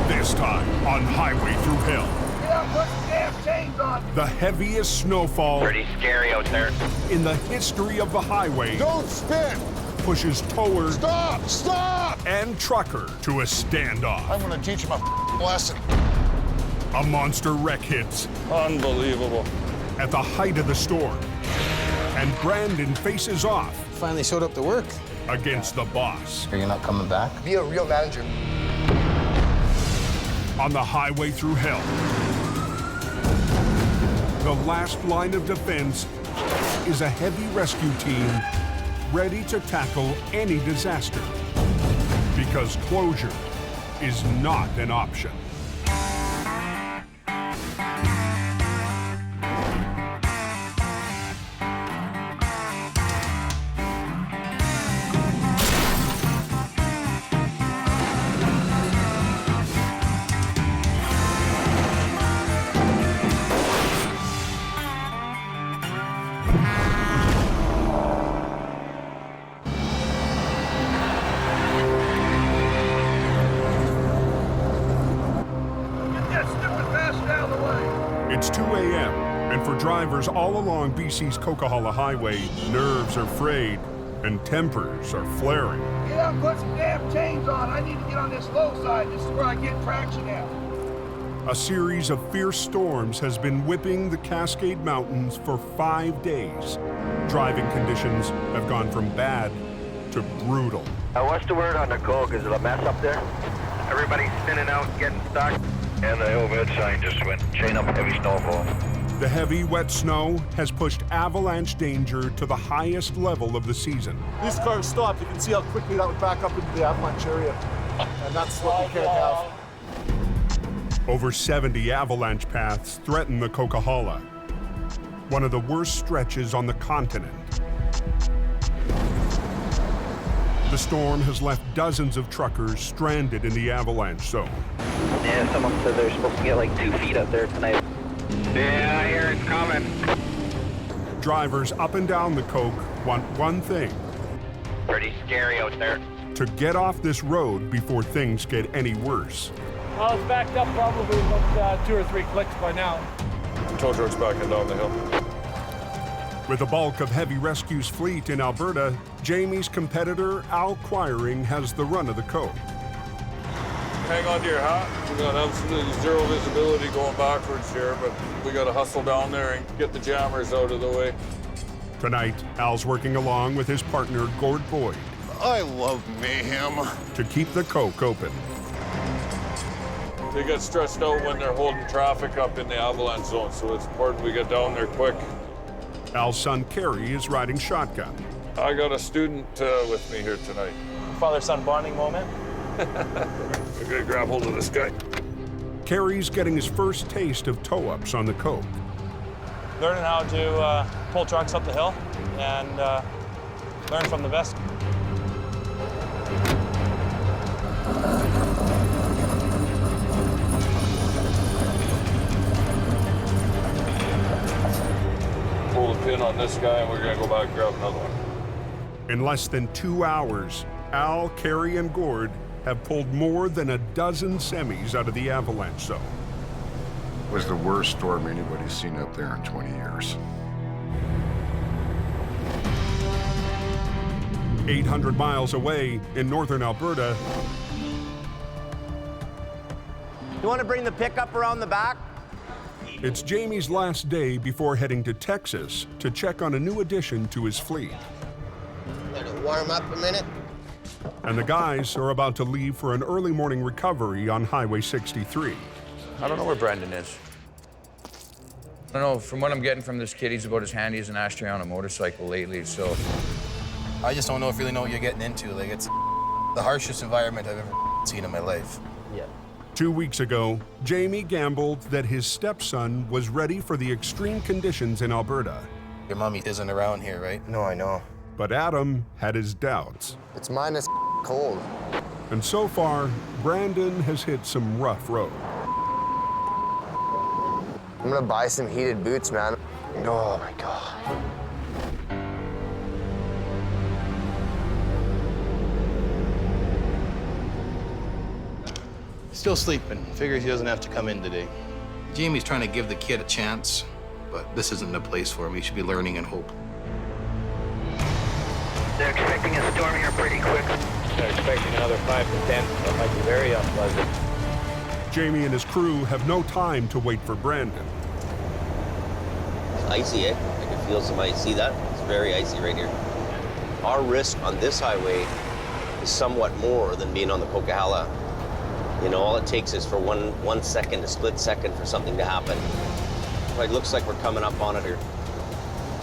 This time on Highway Thru Hell, Put the damn chains on. the heaviest snowfall Pretty scary out there. in the history of the highway Don't spin! pushes tower Stop! and trucker to a standoff. I'm gonna teach him a lesson. A monster wreck hits Unbelievable. at the height of the storm, and Brandon faces off Finally showed up to work. against the boss Are you not coming back? Be a real manager. on the Highway Thru Hell. The last line of defense is a heavy rescue team ready to tackle any disaster, because closure is not an option. It's 2 a.m., and for drivers all along BC's Coquihalla Highway, nerves are frayed and tempers are flaring. Get out and put some damn chains on. I need to get on this low side. This is where I get traction at. A series of fierce storms has been whipping the Cascade Mountains for 5 days. Driving conditions have gone from bad to brutal. What's the word on the Coke? Is it a mess up there? Everybody's spinning out, getting stuck. And the overhead sign just went chain up heavy snowfall. The heavy, wet snow has pushed avalanche danger to the highest level of the season. These cars stopped. You can see how quickly that would back up into the avalanche area. And that's what we can't have. Over 70 avalanche paths threaten the Coquihalla, one of the worst stretches on the continent. The storm has left dozens of truckers stranded in the avalanche zone. Yeah, someone said they're supposed to get like 2 feet up there tonight. Yeah, I hear it's coming. Drivers up and down the Coke want one thing: Pretty scary out there. to get off this road before things get any worse. Well, it's backed up probably about 2 or 3 clicks by now. Tow truck's backing down the hill. With the bulk of Heavy Rescue's fleet in Alberta, Jamie's competitor, Al Quiring, has the run of the Coke. Hang on to your hat. We got absolutely zero visibility going backwards here, but we got to hustle down there and get the jammers out of the way. Tonight, Al's working along with his partner, Gord Boyd, I love mayhem. to keep the Coke open. They get stressed out when they're holding traffic up in the avalanche zone, so it's important we get down there quick. Al's son, Kerry, is riding shotgun. I got a student with me here tonight. Father-son bonding moment. We're gonna grab hold of this guy. Kerry's getting his first taste of tow-ups on the Coke. Learning how to pull trucks up the hill and learn from the best. Pull the pin on this guy and we're gonna go back and grab another one. In less than 2 hours, Al, Kerry, and Gord have pulled more than a dozen semis out of the avalanche zone. Was the worst storm anybody's seen up there in 20 years. 800 miles away in northern Alberta. You want to bring the pickup around the back? It's Jamie's last day before heading to Texas to check on a new addition to his fleet. Let it warm up a minute. And the guys are about to leave for an early morning recovery on Highway 63. I don't know where Brandon is. I don't know, from what I'm getting from this kid, he's about as handy as an ashtray on a motorcycle lately, so. I just don't really know what you're getting into. Like, it's the harshest environment I've ever seen in my life. Yeah. 2 weeks ago, Jamie gambled that his stepson was ready for the extreme conditions in Alberta. Your mommy isn't around here, right? No, I know. But Adam had his doubts. It's minus cold. And so far, Brandon has hit some rough road. I'm gonna buy some heated boots, man. Oh my God. Still sleeping. Figures he doesn't have to come in today. Jamie's trying to give the kid a chance, but this isn't the place for him. He should be learning and hope. They're expecting a storm here pretty quick. They're expecting another 5 to 10. That might be very unpleasant. Jamie and his crew have no time to wait for Brandon. It's icy, eh? I can feel some ice. See that? It's very icy right here. Our risk on this highway is somewhat more than being on the Coquihalla. You know, all it takes is for one second, a split second, for something to happen. It looks like we're coming up on it here.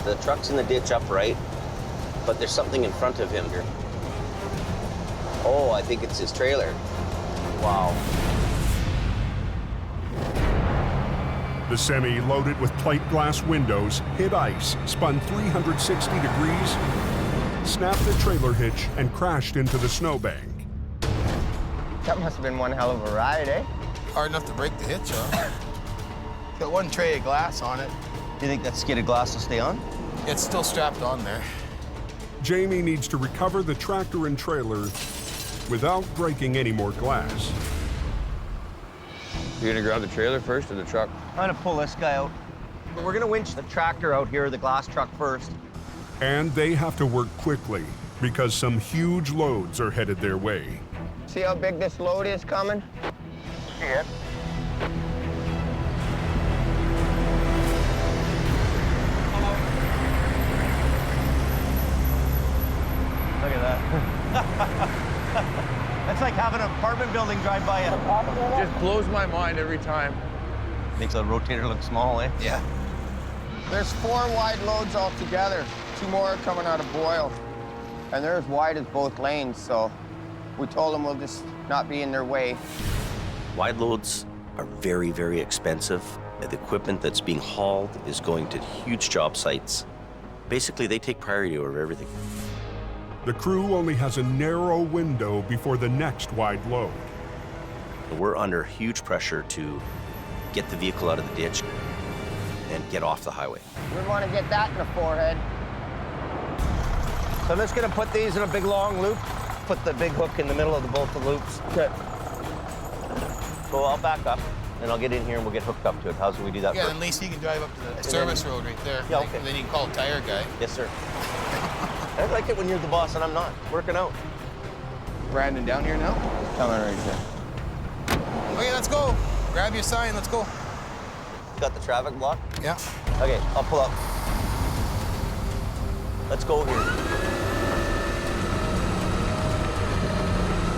The truck's in the ditch upright, but there's something in front of him here. Oh, I think it's his trailer. Wow. The semi, loaded with plate glass windows, hit ice, spun 360 degrees, snapped the trailer hitch, and crashed into the snowbank. That must have been one hell of a ride, eh? Hard enough to break the hitch on. Got one tray of glass on it. Do you think that skid of glass will stay on? It's still strapped on there. Jamie needs to recover the tractor and trailer without breaking any more glass. You gonna grab the trailer first or the truck? I'm gonna pull this guy out. But we're gonna winch the tractor out here, the glass truck first. And they have to work quickly because some huge loads are headed their way. See how big this load is coming? Yeah. Look at that. That's like having an apartment building drive by you. It just blows my mind every time. Makes the rotator look small, eh? Yeah. There's 4 wide loads altogether. 2 more are coming out of Boyle. And they're as wide as both lanes, so we told them we'll just not be in their way. Wide loads are very, very expensive. The equipment that's being hauled is going to huge job sites. Basically, they take priority over everything. The crew only has a narrow window before the next wide load. We're under huge pressure to get the vehicle out of the ditch and get off the highway. We want to get that in the forehead. So I'm just going to put these in a big long loop. Put the big hook in the middle of both the loops. Okay. So I'll back up, and I'll get in here, and we'll get hooked up to it. How's we do that Yeah, first? then at least he can drive up to the service road right there. Yeah, okay. And then you can call a tire guy. Yes, sir. I like it when you're the boss and I'm not. Working out. Brandon down here now? Coming right here. Okay, let's go. Grab your sign, let's go. Got the traffic block? Yeah. Okay, I'll pull up. Let's go here.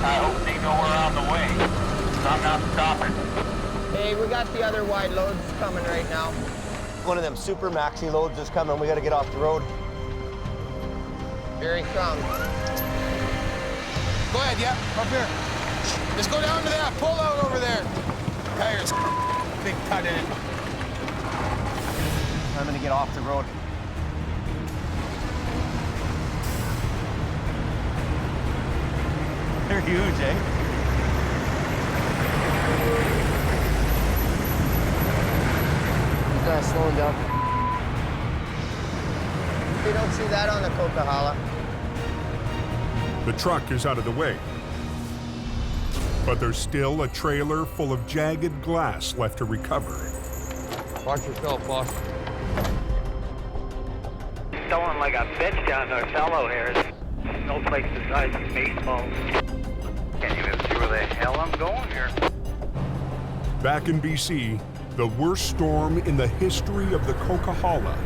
I hope they know we're on the way. I'm not stopping. Hey, we got the other wide loads coming right now. One of them super maxi loads is coming. We got to get off the road. Here he comes. Go ahead, yeah, up here. Just go down to that, pull out over there. Tires, big cut in it. I'm gonna get off the road. They're huge, eh? He's kind of slowing down. You don't see that on the Coquihalla. The truck is out of the way. But there's still a trailer full of jagged glass left to recover. Watch yourself, boss. Someone like a bitch down there, fellow here. Snowflakes the size of baseballs. Can't even see where the hell I'm going here. Back in BC, the worst storm in the history of the Coquihalla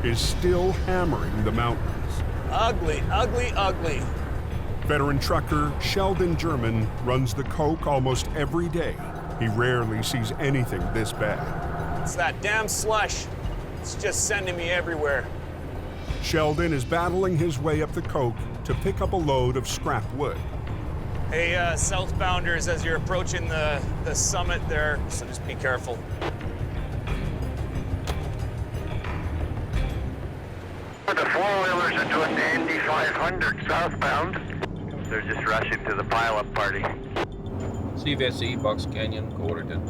is still hammering the mountains. Ugly, ugly, ugly. Veteran trucker Sheldon German runs the Coke almost every day. He rarely sees anything this bad. It's that damn slush. It's just sending me everywhere. Sheldon is battling his way up the Coke to pick up a load of scrap wood. Hey, southbounders, as you're approaching the summit there, so just be careful. The four-wheelers are doing the Indy 500 southbound. They're just rushing to the pile-up party. CVSE, Bucks Canyon, Coderton.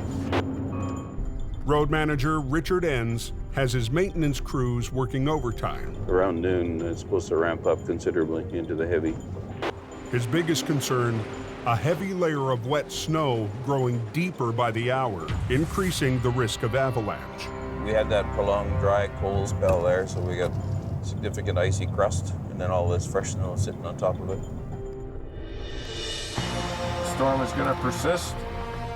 Road manager Richard Enns has his maintenance crews working overtime. Around noon, it's supposed to ramp up considerably into the heavy. His biggest concern, a heavy layer of wet snow growing deeper by the hour, increasing the risk of avalanche. We had that prolonged dry, cold spell there, so we got significant icy crust, and then all this fresh snow sitting on top of it. Storm is going to persist.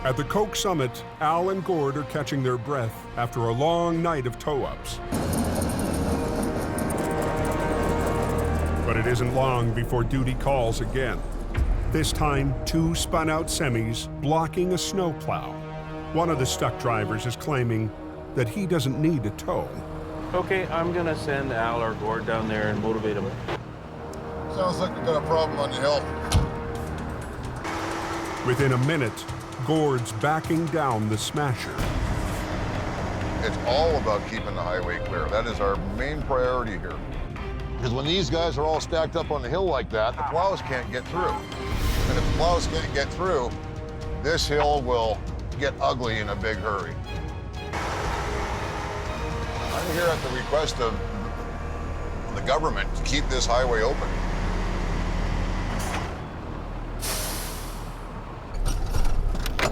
At the Coke summit, Al and Gord are catching their breath after a long night of tow-ups. But it isn't long before duty calls again. This time, 2 spun-out semis blocking a snowplow. One of the stuck drivers is claiming that he doesn't need a tow. Okay, I'm gonna send Al or Gord down there and motivate him. Sounds like we got a problem on the hill. Within a minute, Gord's backing down the Smasher. It's all about keeping the highway clear. That is our main priority here. Because when these guys are all stacked up on the hill like that, the plows can't get through. And if the plows can't get through, this hill will get ugly in a big hurry. I'm here at the request of the government to keep this highway open.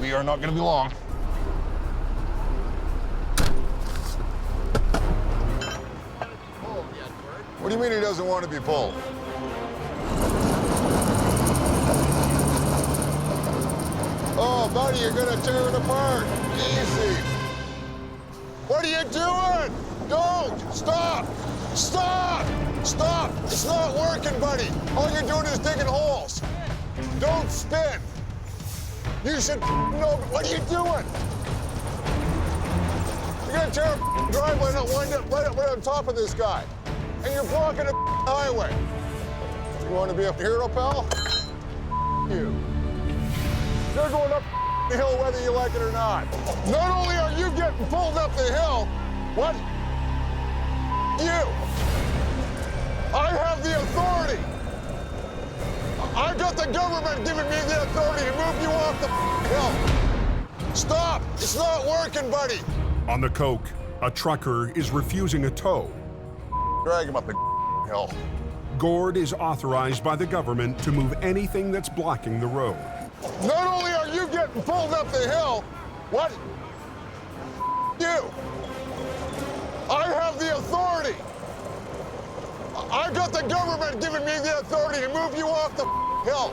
We are not going to be long. What do you mean he doesn't want to be pulled? Oh, buddy, you're going to tear it apart. Easy. What are you doing? Don't! Stop! Stop! Stop! It's not working, buddy. All you're doing is digging holes. Don't spin. You should know. What are you doing? You're gonna tear a driveway and wind up right on top of this guy. And you're blocking a highway. You want to be a hero, pal? You. You're going up the hill whether you like it or not. Not only are you getting pulled up the hill, what? You. I have the authority. I've got the government giving me the authority to move you off the hill. Stop! It's not working, buddy. On the Coke, a trucker is refusing a tow. Drag him up the hill. Gord is authorized by the government to move anything that's blocking the road. Not only are you getting pulled up the hill, what? You. I have the authority. I've got the government giving me the authority to move you off the hill.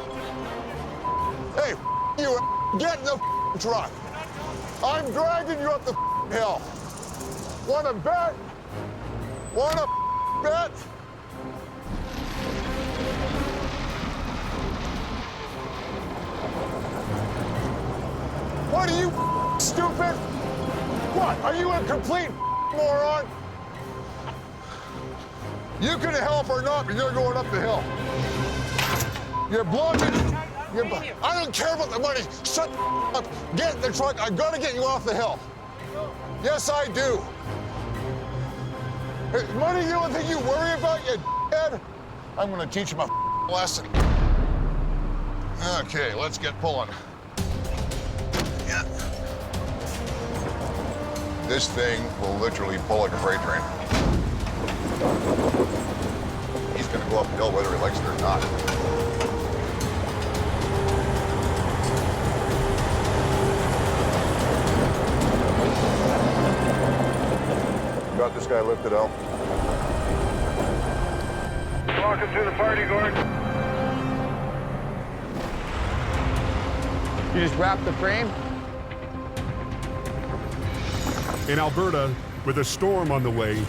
Hey, you, get in the truck. I'm dragging you up the hill. Want to bet? Want to bet? What are you, stupid? What, are you a complete moron? You can help or not, but you're going up the hill. You're blocking. I don't care about the money. Shut up. Get in the truck. I gotta get you off the hill. Yes, I do. Is money the only thing you worry about, you head? I'm gonna teach him a lesson. Okay, let's get pulling. Yeah. This thing will literally pull like a freight train. He's gonna go up the hill whether he likes it or not. Got this guy lifted out. Welcome to the party, Gord. You just wrap the frame? In Alberta, with a storm on the way,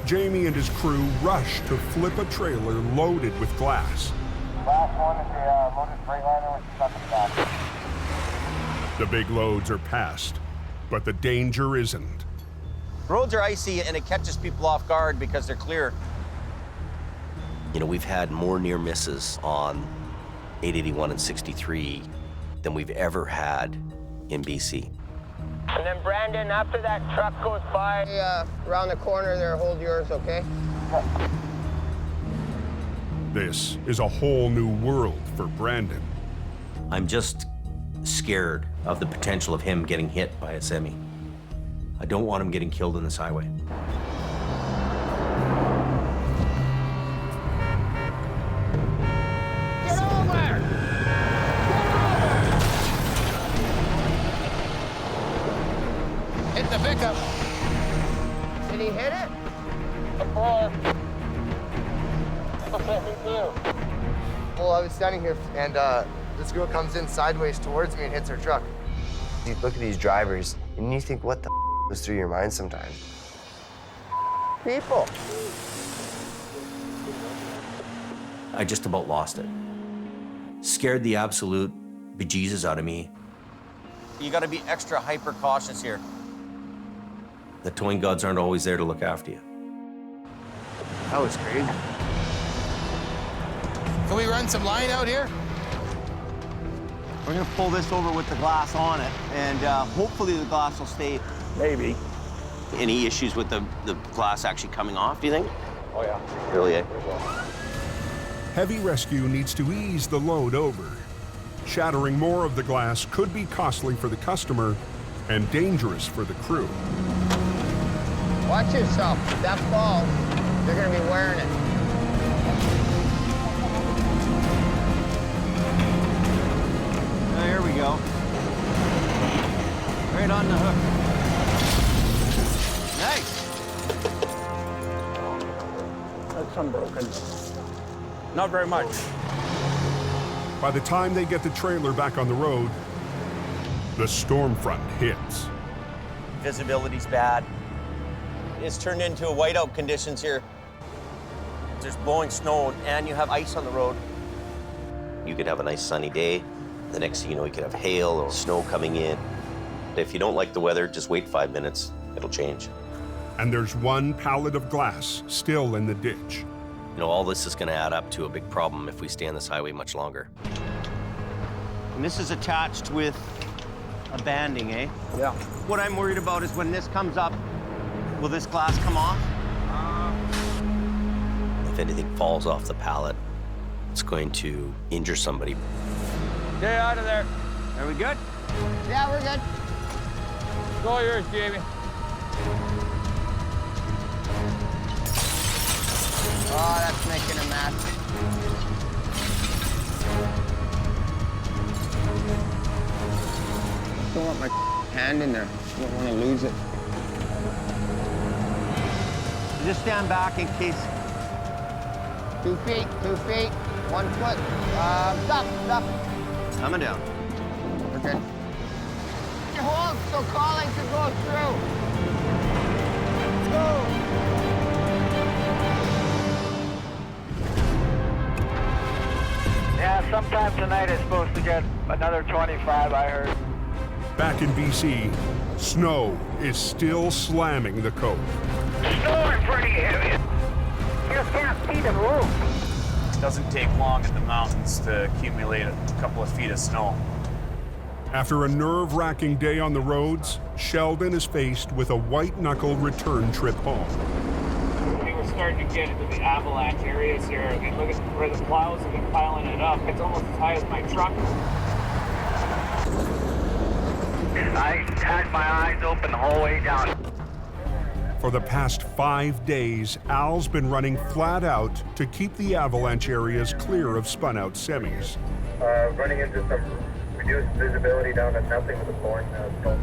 Jamie and his crew rush to flip a trailer loaded with glass. Last one is the loaded Freightliner with stuck in the back. The big loads are passed, but the danger isn't. Roads are icy and it catches people off guard because they're clear. You know, we've had more near misses on 881 and 63 than we've ever had in BC. And then Brandon, after that truck goes by around the corner there, hold yours, okay? This is a whole new world for Brandon. I'm just scared of the potential of him getting hit by a semi. I don't want him getting killed on this highway. Get over! Hit the pickup. Did he hit it? Well, I was standing here and this girl comes in sideways towards me and hits her truck. You look at these drivers and you think, what the goes through your mind sometimes? People. I just about lost it. Scared the absolute bejesus out of me. You gotta be extra hyper cautious here. The towing gods aren't always there to look after you. That was crazy. Can we run some line out here? We're gonna pull this over with the glass on it, and hopefully the glass will stay. Maybe. Any issues with the glass actually coming off, do you think? Oh, yeah. Really, eh? Heavy rescue needs to ease the load over. Shattering more of the glass could be costly for the customer and dangerous for the crew. Watch yourself. If that falls, you're gonna be wearing it. Oh, here we go. Right on the hook. Nice. That's unbroken. Not very much. By the time they get the trailer back on the road, the storm front hits. Visibility's bad. It's turned into a whiteout conditions here. There's blowing snow and you have ice on the road. You could have a nice sunny day. The next thing you know, you could have hail or snow coming in. If you don't like the weather, just wait 5 minutes. It'll change. And there's one pallet of glass still in the ditch. You know, all this is going to add up to a big problem if we stay on this highway much longer. And this is attached with a banding, eh? Yeah. What I'm worried about is when this comes up, will this glass come off? If anything falls off the pallet, it's going to injure somebody. Stay out of there. Are we good? Yeah, we're good. It's all yours, Jamie. Oh, that's making a mess. Don't want my hand in there. Don't want to lose it. Just stand back in case. 2 feet, 2 feet, 1 foot. Stop. Coming down. Okay. Hold so calling can go through. Let's go. Yeah, sometime tonight it's supposed to get another 25, I heard. Back in BC, snow is still slamming the coast. Snowing pretty heavy. You just can't see the roof. It doesn't take long in the mountains to accumulate a couple of feet of snow. After a nerve-wracking day on the roads, Sheldon is faced with a white-knuckle return trip home. We were starting to get into the avalanche areas here, and look at where the plows have been piling it up. It's almost as high as my truck. I had my eyes open the whole way down. For the past 5 days, Al's been running flat out to keep the avalanche areas clear of spun-out semis. Running into some reduced visibility down to nothing with the blowing snow.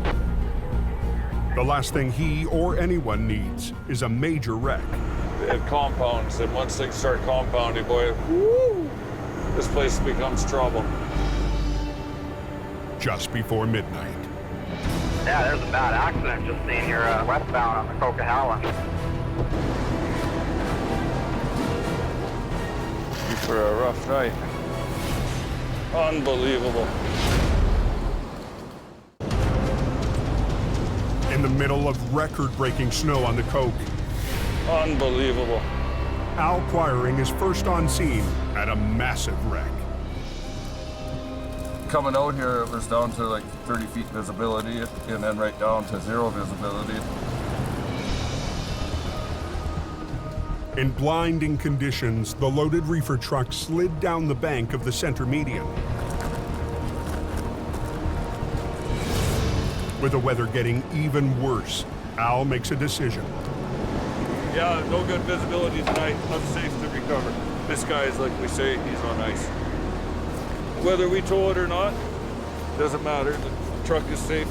The last thing he or anyone needs is a major wreck. It compounds, and once things start compounding, boy, woo, this place becomes trouble. just before midnight. Yeah, there's a bad accident just seen here westbound on the Coquihalla. You for a rough night. Unbelievable. In the middle of record-breaking snow on the Coke, Unbelievable. Al Quiring is first on scene at a massive wreck. Coming out here, it was down to like 30 feet visibility and then right down to 0 visibility. In blinding conditions, the loaded reefer truck slid down the bank of the center median. With the weather getting even worse, Al makes a decision. Yeah, no good visibility tonight. Unsafe to recover. This guy is, like we say, he's on ice. Whether we tow it or not, doesn't matter. The truck is safe.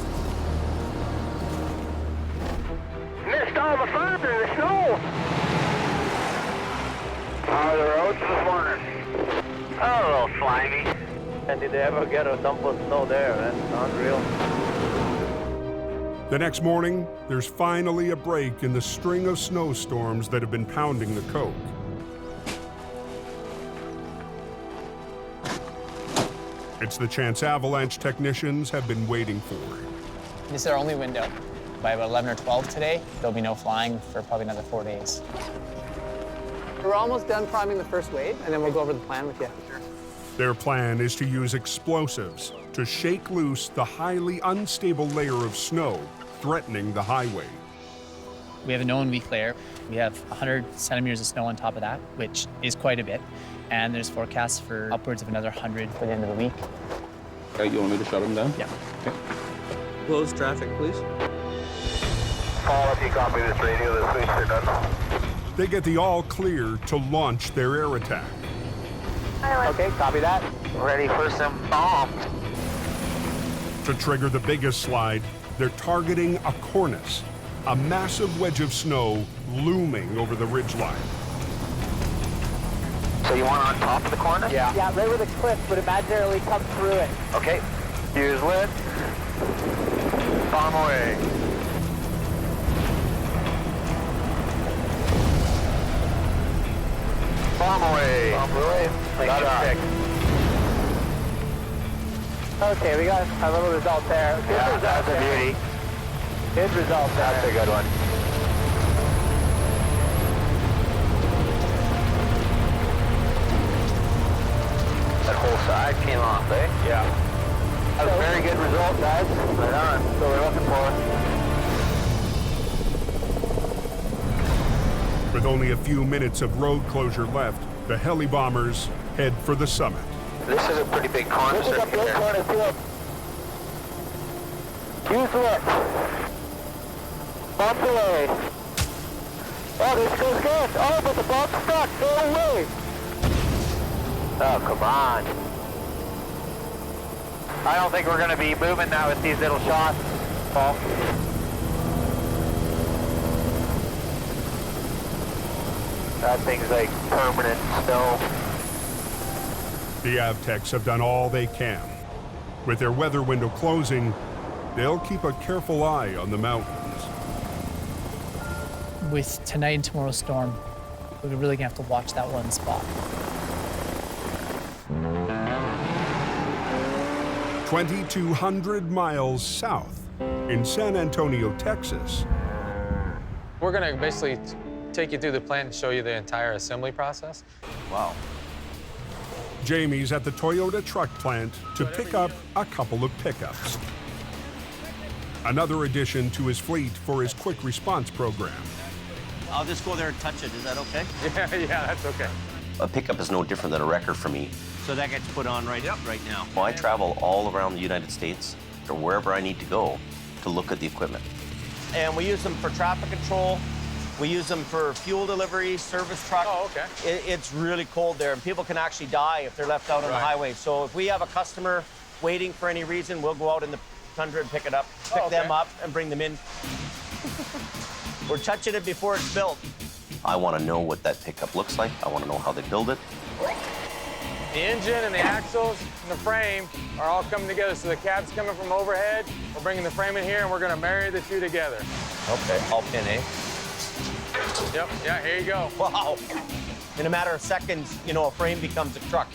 Missed all the fun in the snow. How are the roads this morning? Oh, a little slimy. And did they ever get a dump of snow there? That's unreal. The next morning, there's finally a break in the string of snowstorms that have been pounding the Coke. It's the chance avalanche technicians have been waiting for. This is our only window. By about 11 or 12 today, there'll be no flying for probably another 4 days. We're almost done priming the first wave, and then we'll go over the plan with you. Sure. Their plan is to use explosives to shake loose the highly unstable layer of snow threatening the highway. We have a known weak layer. We have 100 centimeters of snow on top of that, which is quite a bit. And there's forecasts for upwards of another 100 by the end of the week. Okay, you want me to shut them down? Yeah. Okay. Close traffic, please. Paul, if you copy this radio, this week you're done. They get the all clear to launch their air attack. Okay, copy that. Ready for some bombs. To trigger the biggest slide, they're targeting a cornice, a massive wedge of snow looming over the ridgeline. So you want on top of the corner? Yeah, right where the cliff would imaginarily come through it. Okay. Here's lit. Bomb away. Bomb away. Bomb away. Got it. Okay, we got a little result there. Good result that's there. a beauty. Good result there. That's a good one. That whole side came off, eh? Yeah. That was a very good result, guys. Right on. So we're looking for. With only a few minutes of road closure left, the heli bombers head for the summit. This is a pretty big cornice here. Use it. Bump away. Oh, this goes good. Oh, but the bump's stuck. Go away. Oh, come on. I don't think we're going to be moving now with these little shots, Paul. That thing's like permanent snow. The Avtechs have done all they can. With their weather window closing, they'll keep a careful eye on the mountains. With tonight and tomorrow's storm, we're really gonna have to watch that one spot. 2,200 miles south in San Antonio, Texas. We're gonna basically take you through the plant and show you the entire assembly process. Wow. Jamie's at the Toyota truck plant to pick up a couple of pickups. Another addition to his fleet for his quick response program. I'll just go there and touch it. Is that okay? Yeah, that's okay. A pickup is no different than a wrecker for me. So that gets put on right now. Well, I travel all around the United States or wherever I need to go to look at the equipment. And we use them for traffic control. We use them for fuel delivery, service truck. Oh, okay. It's really cold there, and people can actually die if they're left out on the highway. So if we have a customer waiting for any reason, we'll go out in the tundra and pick them up, and bring them in. We're touching it before it's built. I want to know what that pickup looks like. I want to know how they build it. The engine and the axles and the frame are all coming together. So the cab's coming from overhead. We're bringing the frame in here, and we're going to marry the two together. Okay, all pin, eh? Yep, yeah, here you go. Wow. In a matter of seconds, you know, a frame becomes a truck.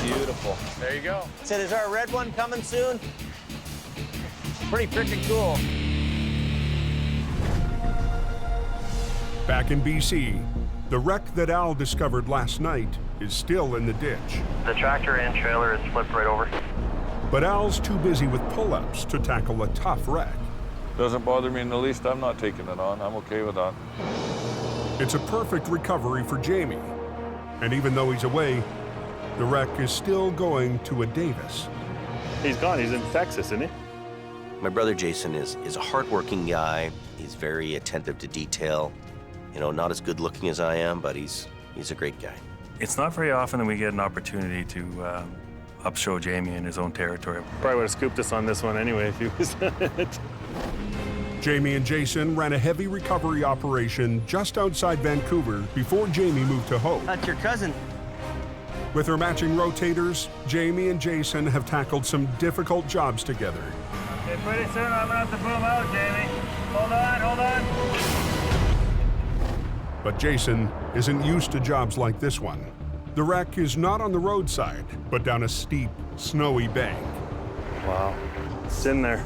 Beautiful. There you go. So is our red one coming soon? Pretty freaking cool. Back in BC, the wreck that Al discovered last night is still in the ditch. The tractor and trailer is flipped right over. But Al's too busy with pull-ups to tackle a tough wreck. Doesn't bother me in the least. I'm not taking it on. I'm okay with that. It's a perfect recovery for Jamie. And even though he's away, the wreck is still going to a Davis. He's gone. He's in Texas, isn't he? My brother Jason is a hardworking guy. He's very attentive to detail. You know, not as good looking as I am, but he's a great guy. It's not very often that we get an opportunity to upshow Jamie in his own territory. Probably would have scooped us on this one anyway if he was on it. Jamie and Jason ran a heavy recovery operation just outside Vancouver before Jamie moved to Hope. That's your cousin. With her matching rotators, Jamie and Jason have tackled some difficult jobs together. Okay, pretty soon I'm gonna have to boom out, Jamie. Hold on. But Jason isn't used to jobs like this one. The wreck is not on the roadside, but down a steep, snowy bank. Wow, it's in there.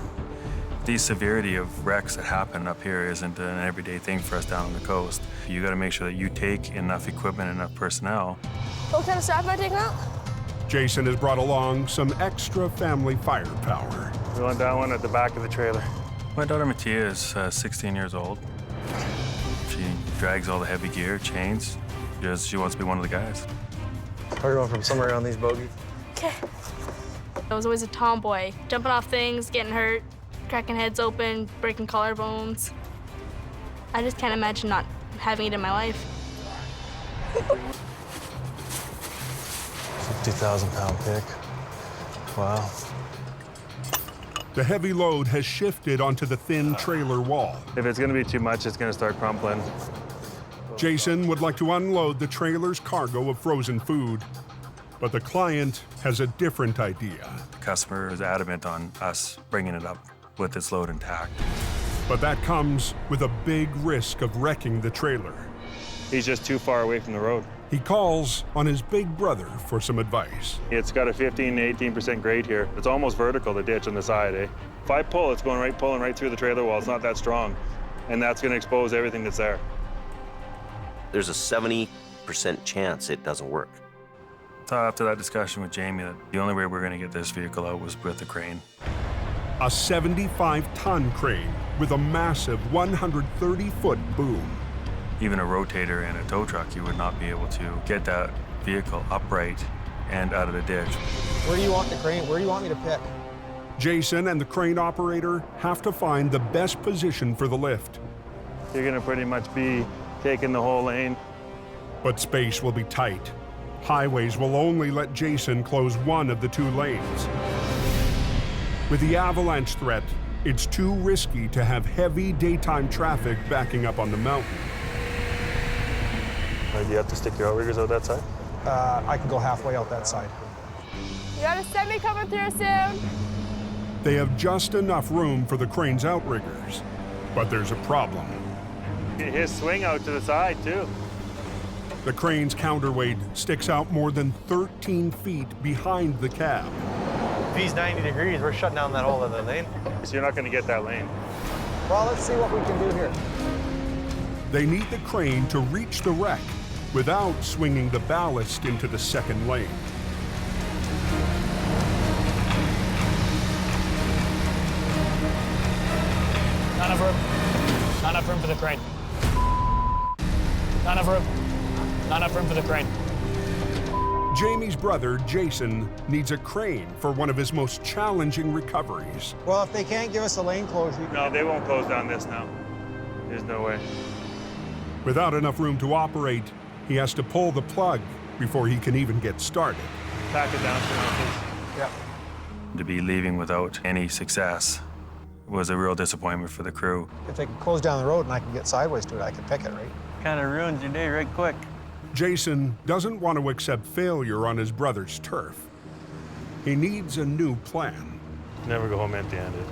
The severity of wrecks that happen up here isn't an everyday thing for us down on the coast. You gotta make sure that you take enough equipment, enough personnel. What kind of stuff am I taking out? Jason has brought along some extra family firepower. We want that one at the back of the trailer. My daughter Mattia is 16 years old. She drags all the heavy gear, chains, because she wants to be one of the guys. We're going from somewhere around these bogies. Okay. I was always a tomboy, jumping off things, getting hurt, cracking heads open, breaking collarbones. I just can't imagine not having it in my life. 50,000-pound pick. Wow. The heavy load has shifted onto the thin trailer wall. If it's gonna be too much, it's gonna start crumpling. Jason would like to unload the trailer's cargo of frozen food, but the client has a different idea. The customer is adamant on us bringing it up with its load intact. But that comes with a big risk of wrecking the trailer. He's just too far away from the road. He calls on his big brother for some advice. It's got a 15 to 18% grade here. It's almost vertical, the ditch on the side, eh? If I pull, it's pulling right through the trailer wall. It's not that strong. And that's gonna expose everything that's there. There's a 70% chance it doesn't work. So after that discussion with Jamie, that the only way we're gonna get this vehicle out was with the crane. A 75-ton crane with a massive 130-foot boom. Even a rotator and a tow truck, you would not be able to get that vehicle upright and out of the ditch. Where do you want the crane? Where do you want me to pick? Jason and the crane operator have to find the best position for the lift. You're gonna pretty much be taking the whole lane. But space will be tight. Highways will only let Jason close one of the two lanes. With the avalanche threat, it's too risky to have heavy daytime traffic backing up on the mountain. Do you have to stick your outriggers out that side? I can go halfway out that side. You got a semi coming through soon. They have just enough room for the crane's outriggers, but there's a problem. His swing out to the side, too. The crane's counterweight sticks out more than 13 feet behind the cab. If he's 90 degrees, we're shutting down that whole other lane. So you're not gonna get that lane. Well, let's see what we can do here. They need the crane to reach the wreck without swinging the ballast into the second lane. Not enough room. Not enough room for the crane. Not enough room. Not enough room for the crane. Jamie's brother, Jason, needs a crane for one of his most challenging recoveries. Well, if they can't give us a lane closure. No, they won't close down this now. There's no way. Without enough room to operate, he has to pull the plug before he can even get started. Pack it down for now, please. Yeah. To be leaving without any success was a real disappointment for the crew. If they could close down the road and I could get sideways to it, I could pick it, right? Kind of ruins your day right quick. Jason doesn't want to accept failure on his brother's turf. He needs a new plan. Never go home empty-handed.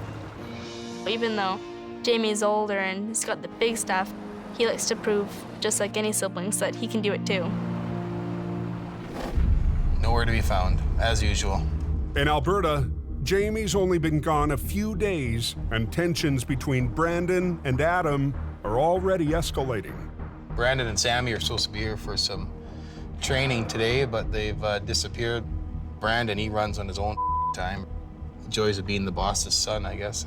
Even though Jamie's older and he's got the big stuff, he likes to prove, just like any siblings, that he can do it too. Nowhere to be found, as usual. In Alberta, Jamie's only been gone a few days, and tensions between Brandon and Adam are already escalating. Brandon and Sammy are supposed to be here for some training today, but they've disappeared. Brandon, he runs on his own time. The joys of being the boss's son, I guess.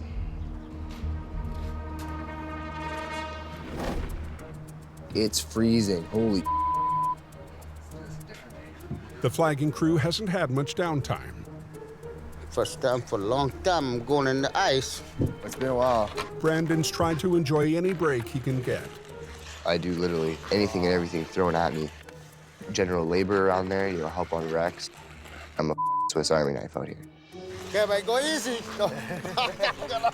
It's freezing, holy. The flagging crew hasn't had much downtime. First time for a long time, I'm going in the ice. It's been a while. Brandon's tried to enjoy any break he can get. I do literally anything and everything thrown at me. General labor around there, help on wrecks. I'm a Swiss Army knife out here. Okay, but go easy.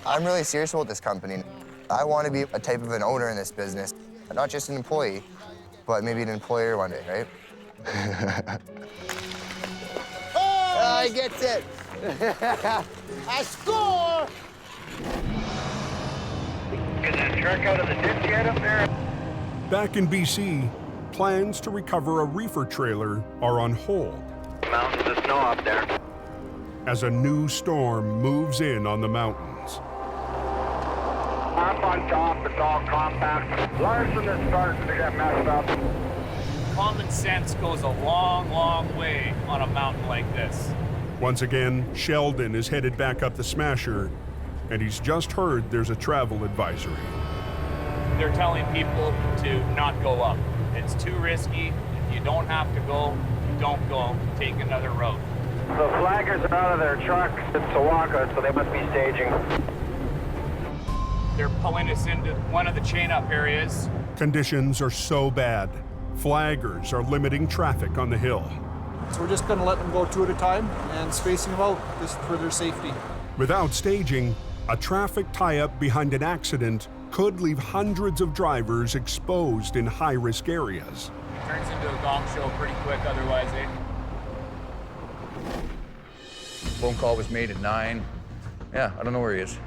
I'm really serious about this company. I want to be a type of an owner in this business. Not just an employee, but maybe an employer one day, right? Oh, he gets it. I score! Get that truck out of the ditch yet up there? Back in BC, plans to recover a reefer trailer are on hold. Mountains of snow up there. As a new storm moves in on the mountains. Up on top, it's all compact. Larson is starting to get messed up. Common sense goes a long, long way on a mountain like this. Once again, Sheldon is headed back up the Smasher, and he's just heard there's a travel advisory. They're telling people to not go up. It's too risky. If you don't have to go, don't go. Take another route. The flaggers are out of their trucks in Sawaka, so they must be staging. They're pulling us into one of the chain-up areas. Conditions are so bad, flaggers are limiting traffic on the hill. So we're just gonna let them go two at a time and spacing them out just for their safety. Without staging, a traffic tie-up behind an accident could leave hundreds of drivers exposed in high-risk areas. Turns into a gong show pretty quick otherwise, eh? Phone call was made at 9. Yeah, I don't know where he is.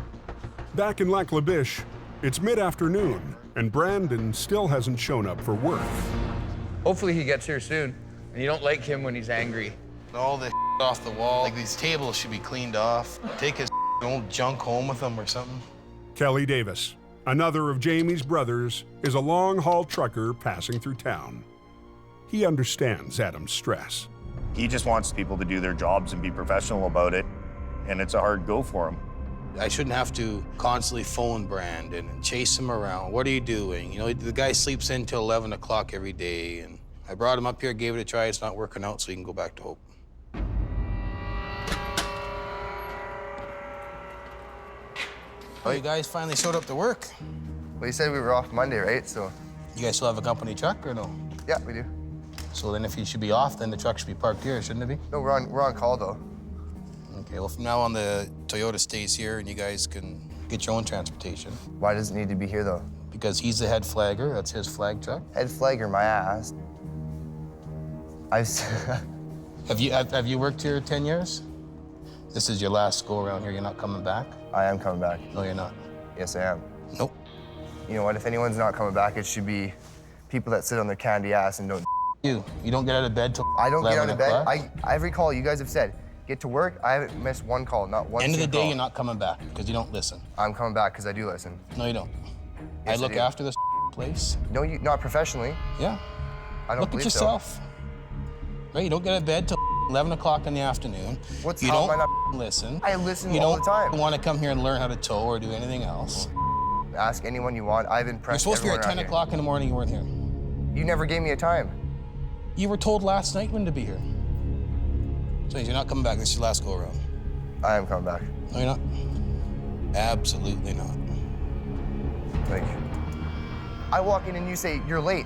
Back in Lac La Biche, it's mid-afternoon, and Brandon still hasn't shown up for work. Hopefully he gets here soon. And you don't like him when he's angry. All the off the wall. Like, these tables should be cleaned off. Take his old junk home with him or something. Kelly Davis, another of Jamie's brothers, is a long-haul trucker passing through town. He understands Adam's stress. He just wants people to do their jobs and be professional about it, and it's a hard go for him. I shouldn't have to constantly phone Brandon and chase him around. What are you doing? The guy sleeps in till 11 o'clock every day, and I brought him up here, gave it a try. It's not working out, so he can go back to Hope. Oh, you guys finally showed up to work. Well, you said we were off Monday, right? So. You guys still have a company truck or no? Yeah, we do. So then if you should be off, then the truck should be parked here, shouldn't it be? No, we're on call, though. Okay, well, from now on, the Toyota stays here, and you guys can get your own transportation. Why does it need to be here, though? Because he's the head flagger. That's his flag truck. Head flagger, my ass. Have you worked here 10 years? This is your last go around here. You're not coming back? I am coming back. No, you're not. Yes, I am. Nope. You know what? If anyone's not coming back, it should be people that sit on their candy ass and don't. You don't get out of bed till I don't get out of bed. o'clock? Every call you guys have said, get to work. I haven't missed one call, not one. End of the day, call. you're not coming back because you don't listen. I'm coming back because I do listen. No, you don't. Yes, I look do. after this place. No, you not professionally. Yeah. I don't Look at believe yourself. Right? You don't get out of bed till 11 o'clock in the afternoon. You how don't am I not listen. I listen you all don't the time. want to come here and learn how to tow or do anything else. Ask anyone you want. I've You're impressed supposed to be here at everyone 10 around o'clock in the morning. You weren't here. You never gave me a time. You were told last night when to be here. So you're not coming back. This is your last go around. I am coming back. No, you're not. Absolutely not. Like, I walk in and you say, you're late.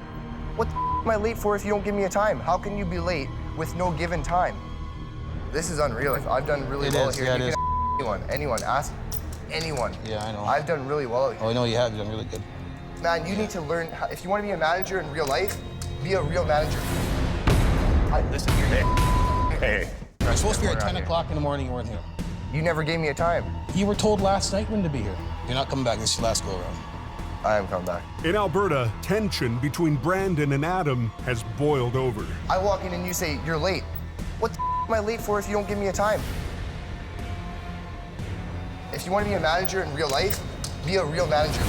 What the am I late for if you don't give me a time? How can you be late with no given time? This is unreal. I've done really well here. Yeah, You it is. can anyone, ask anyone. Yeah, I know. I've done really well here. Oh, I know you have. You've done really good. Man, you need to learn, if you want to be a manager in real life, Be a real manager. Listen here. Hey. You're supposed to be here at 10 o'clock in the morning. You weren't here. You never gave me a time. You were told last night when to be here. You're not coming back. This is your last go around. I am coming back. In Alberta, tension between Brandon and Adam has boiled over. I walk in and you say, you're late. What the am I late for if you don't give me a time? If you want to be a manager in real life, be a real manager.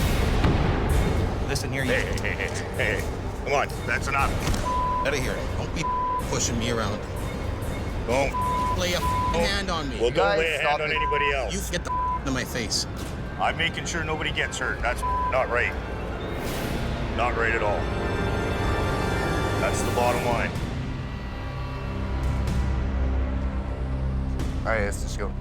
Listen here. Hey. Come on, that's enough. Out of here. Don't be pushing me around. Don't lay a hand on me. Well, don't lay a hand on anybody else. You get the out of my face. I'm making sure nobody gets hurt. That's not right. Not right at all. That's the bottom line. All right, let's just go.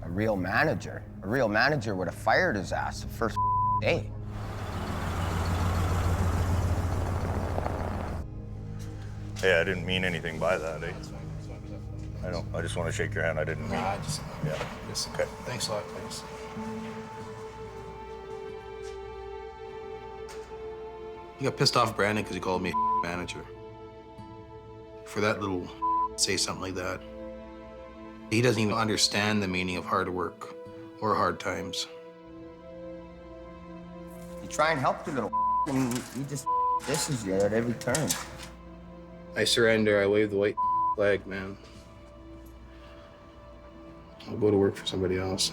A real manager? A real manager would have fired his ass the first day. Hey, I didn't mean anything by that, eh? I don't. I just want to shake your hand. I didn't mean. Yeah. It's okay. Thanks a lot. Thanks. You got pissed off Brandon because he called me a manager. For that little say something like that. He doesn't even understand the meaning of hard work or hard times. You try and help the little and he just disses you at every turn. I surrender. I wave the white flag, man. I'll go to work for somebody else.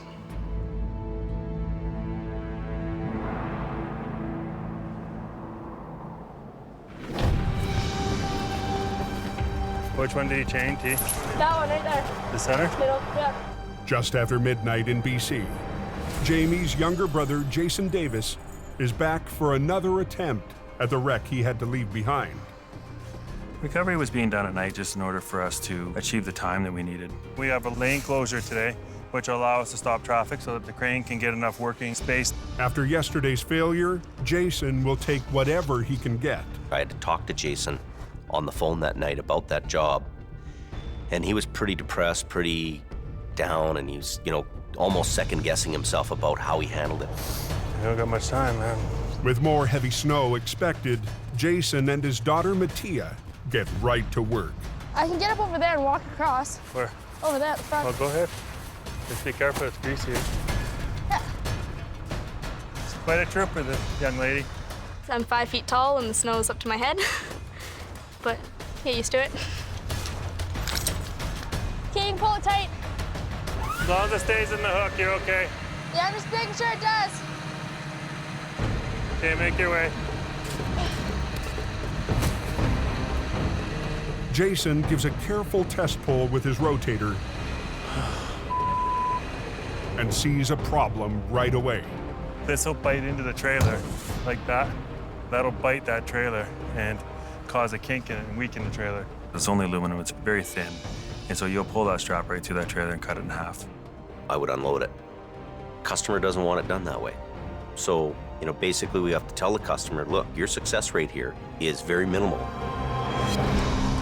Which one did he chain, T? That one right there. The center? Middle, yeah. Just after midnight in BC, Jamie's younger brother, Jason Davis, is back for another attempt at the wreck he had to leave behind. Recovery was being done at night just in order for us to achieve the time that we needed. We have a lane closure today, which will allow us to stop traffic so that the crane can get enough working space. After yesterday's failure, Jason will take whatever he can get. I had to talk to Jason on the phone that night about that job, and he was pretty depressed, pretty down, and he was, almost second-guessing himself about how he handled it. I don't got much time, man. With more heavy snow expected, Jason and his daughter Mattia get right to work. I can get up over there and walk across. Where? Over there at the front. Well, go ahead. Just be careful, it's greasy. Yeah. It's quite a trooper, this young lady. I'm 5 feet tall and the snow is up to my head. But get used to it. Okay, you can pull it tight. As long as it stays in the hook, you're okay. Yeah, I'm just making sure it does. Okay, make your way. Jason gives a careful test pull with his rotator and sees a problem right away. This will bite into the trailer like that. That'll bite that trailer and cause a kink in it and weaken the trailer. It's only aluminum, it's very thin. And so you'll pull that strap right through that trailer and cut it in half. I would unload it. Customer doesn't want it done that way. So, basically we have to tell the customer, look, your success rate here is very minimal.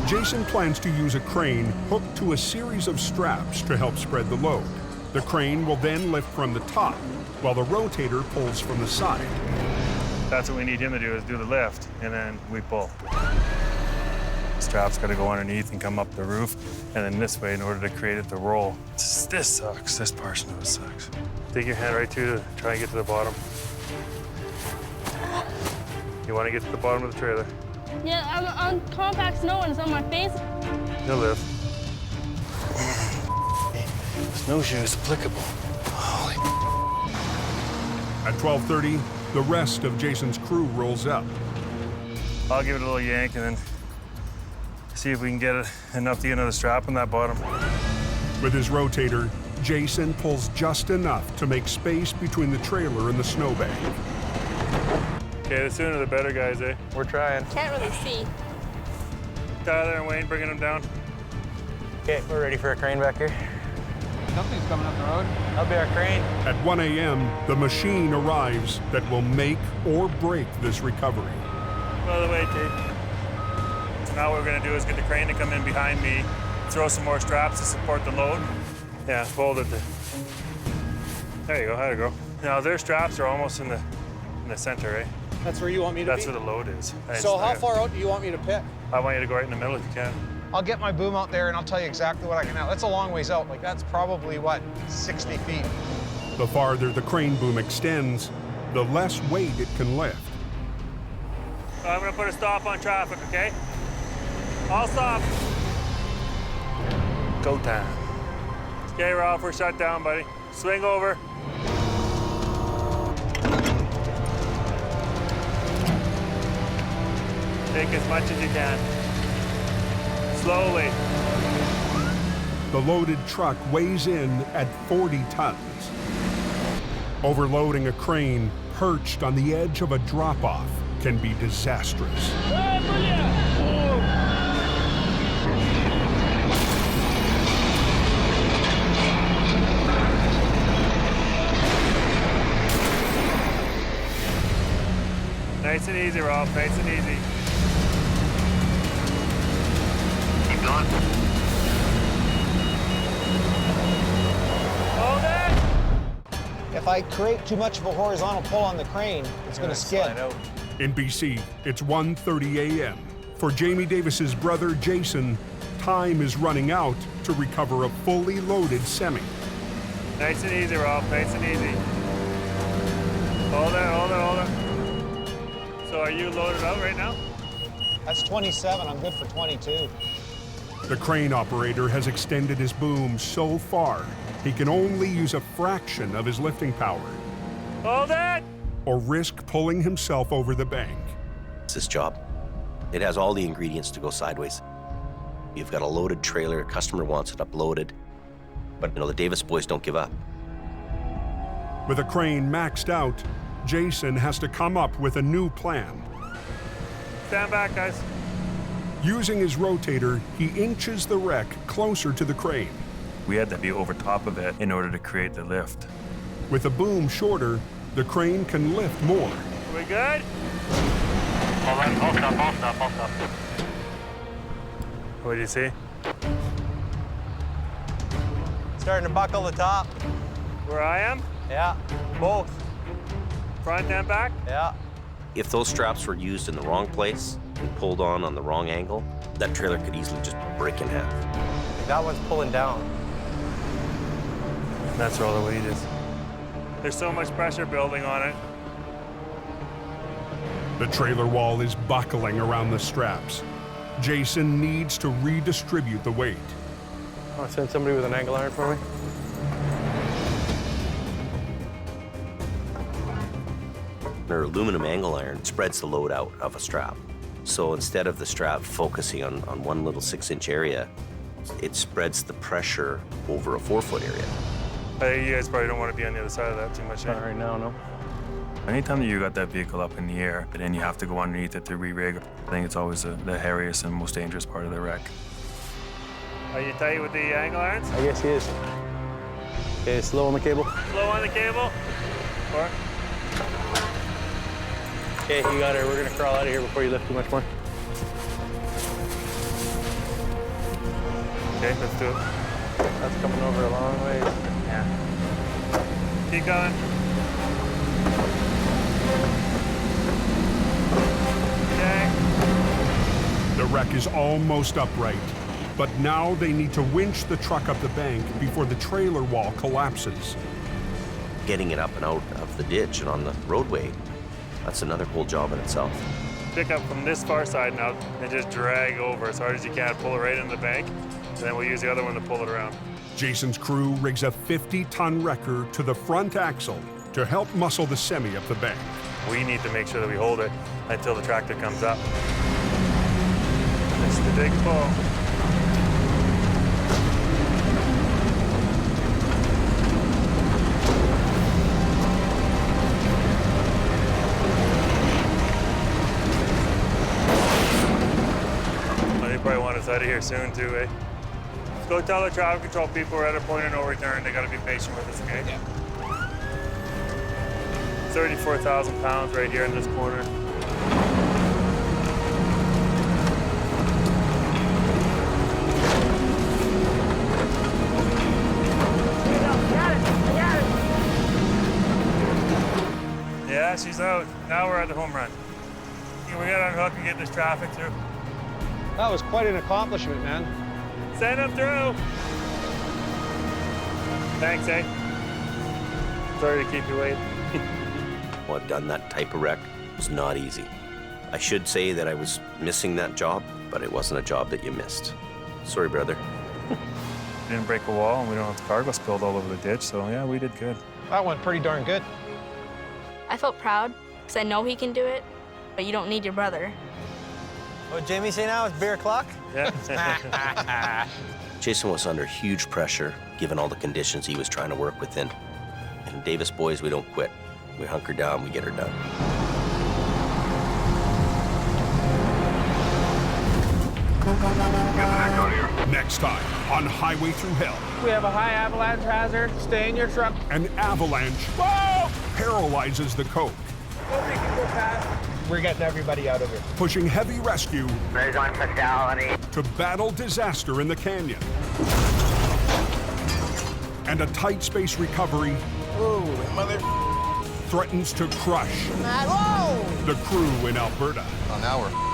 Jason plans to use a crane hooked to a series of straps to help spread the load. The crane will then lift from the top, while the rotator pulls from the side. That's what we need him to do, is do the lift, and then we pull. The strap's gotta go underneath and come up the roof, and then this way in order to create it to roll. This sucks, this portion of it sucks. Dig your hand right through to try and get to the bottom. You wanna get to the bottom of the trailer. Yeah, I'm on compact snow and it's on my face. You'll live. Snowshoes applicable. Holy. At 12:30, the rest of Jason's crew rolls up. I'll give it a little yank and then see if we can get enough to get another strap on that bottom. With his rotator, Jason pulls just enough to make space between the trailer and the snowbank. Okay, the sooner the better, guys, eh? We're trying. Can't really see. Tyler and Wayne bringing them down. Okay, we're ready for a crane back here. Something's coming up the road. That'll be our crane. At 1 a.m., the machine arrives that will make or break this recovery. By the way, Tate. Now what we're gonna do is get the crane to come in behind me, throw some more straps to support the load. Yeah, fold it. There you go, how'd it go? Now their straps are almost in the center, eh? That's where you want me to That's be? where the load is. So how far out do you want me to pick? I want you to go right in the middle if you can. I'll get my boom out there and I'll tell you exactly what I can. That's a long ways out. Like that's probably what, 60 feet. The farther the crane boom extends, the less weight it can lift. I'm gonna put a stop on traffic, okay? I'll stop. Go time. Okay, Ralph, we're shut down, buddy. Swing over. Take as much as you can. Slowly. The loaded truck weighs in at 40 tons. Overloading a crane perched on the edge of a drop-off can be disastrous. Nice and easy, Ralph, nice and easy. Keep going. Hold it! If I create too much of a horizontal pull on the crane, it's going to skid. In BC, it's 1:30 a.m. For Jamie Davis's brother, Jason, time is running out to recover a fully loaded semi. Nice and easy, Ralph, nice and easy. Hold it, hold it, hold it. So are you loaded out right now? That's 27. I'm good for 22. The crane operator has extended his boom so far, he can only use a fraction of his lifting power. Hold it! Or risk pulling himself over the bank. It's this job. It has all the ingredients to go sideways. You've got a loaded trailer, a customer wants it uploaded, but the Davis boys don't give up. With a crane maxed out, Jason has to come up with a new plan. Stand back, guys. Using his rotator, he inches the wreck closer to the crane. We had to be over top of it in order to create the lift. With the boom shorter, the crane can lift more. Are we good? I'll stop. What do you see? Starting to buckle the top. Where I am? Yeah, both. Front and back? Yeah. If those straps were used in the wrong place and pulled on the wrong angle, that trailer could easily just break in half. That one's pulling down. That's where all the weight is. There's so much pressure building on it. The trailer wall is buckling around the straps. Jason needs to redistribute the weight. I'll send somebody with an angle iron for me. Our aluminum angle iron spreads the load out of a strap. So instead of the strap focusing on one little 6-inch area, it spreads the pressure over a 4-foot area. I think you guys probably don't want to be on the other side of that too much. Not right now, no. Anytime that you got that vehicle up in the air, and then you have to go underneath it to re-rig, I think it's always the hairiest and most dangerous part of the wreck. Are you tight with the angle irons? I guess he is. Okay, slow on the cable. Slow on the cable. Or? Okay, you got it. We're gonna crawl out of here before you lift too much more. Okay, let's do it. That's coming over a long ways. Yeah. Keep going. Okay. The wreck is almost upright, but now they need to winch the truck up the bank before the trailer wall collapses. Getting it up and out of the ditch and on the roadway, that's another whole job in itself. Pick up from this far side now and just drag over as hard as you can, pull it right into the bank, and then we'll use the other one to pull it around. Jason's crew rigs a 50-ton wrecker to the front axle to help muscle the semi up the bank. We need to make sure that we hold it until the tractor comes up. It's the big pull. Out of here soon too, eh? Go tell the traffic control people we're at a point of no return. They gotta be patient with us, okay? Yeah. 34,000 pounds right here in this corner. Yeah, she's out. Now we're at the home run. We gotta unhook and get this traffic through. That was quite an accomplishment, man. Send them through. Thanks, eh? Sorry to keep you waiting. Well, I've done that type of wreck. It was not easy. I should say that I was missing that job, but it wasn't a job that you missed. Sorry, brother. Didn't break a wall, and we don't have the cargo spilled all over the ditch, so yeah, we did good. That went pretty darn good. I felt proud because I know he can do it, but you don't need your brother. What Jamie say now? It's beer o'clock? Yeah. Jason was under huge pressure, given all the conditions he was trying to work within. And Davis boys, we don't quit. We hunker down, we get her done. Next time on Highway Thru Hell. We have a high avalanche hazard. Stay in your truck. An avalanche paralyzes the Coke, Nobody can go past. We're getting everybody out of here. pushing heavy rescue There's one fatality. to battle disaster in the canyon. And a tight space recovery Ooh, mother. threatens to crush Whoa! the crew in Alberta. Oh, now we're...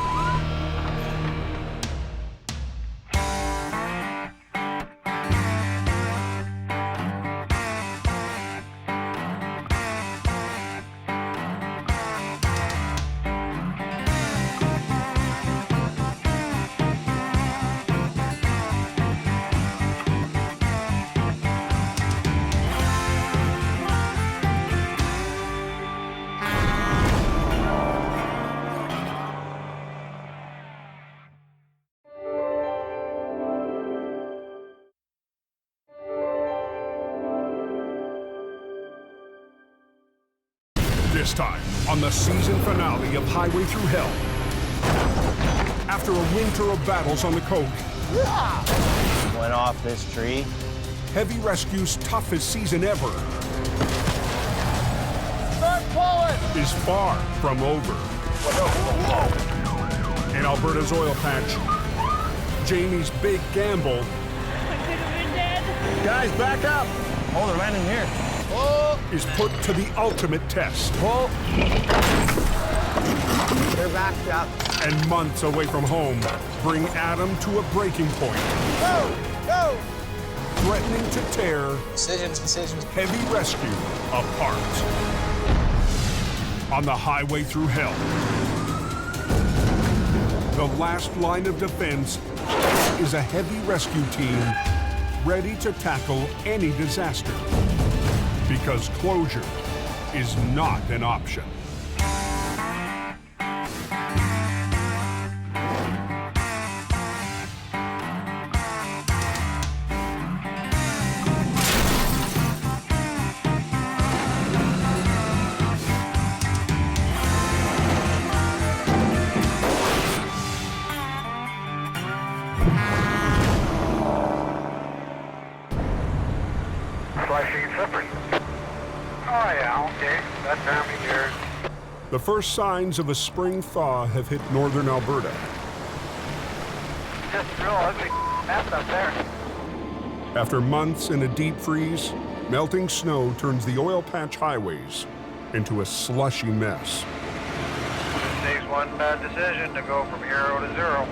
This time on the season finale of Highway Thru Hell. After a winter of battles on the Coke, Went off this tree. heavy rescue's toughest season ever Start pulling! is far from over. In Alberta's oil patch, Jamie's big gamble Guys, back up! Oh, they're landing here. is put to the ultimate test. They're backed up. And months away from home bring Adam to a breaking point, Go! Go! threatening to tear Decisions. heavy rescue apart. On the Highway Thru Hell, the last line of defense is a heavy rescue team ready to tackle any disaster, because closure is not an option. Flashing zippers. Oh yeah, okay. That time of year. The first signs of a spring thaw have hit northern Alberta. Just real ugly mess up there. After months in a deep freeze, melting snow turns the oil patch highways into a slushy mess. It takes one bad decision to go from hero to zero.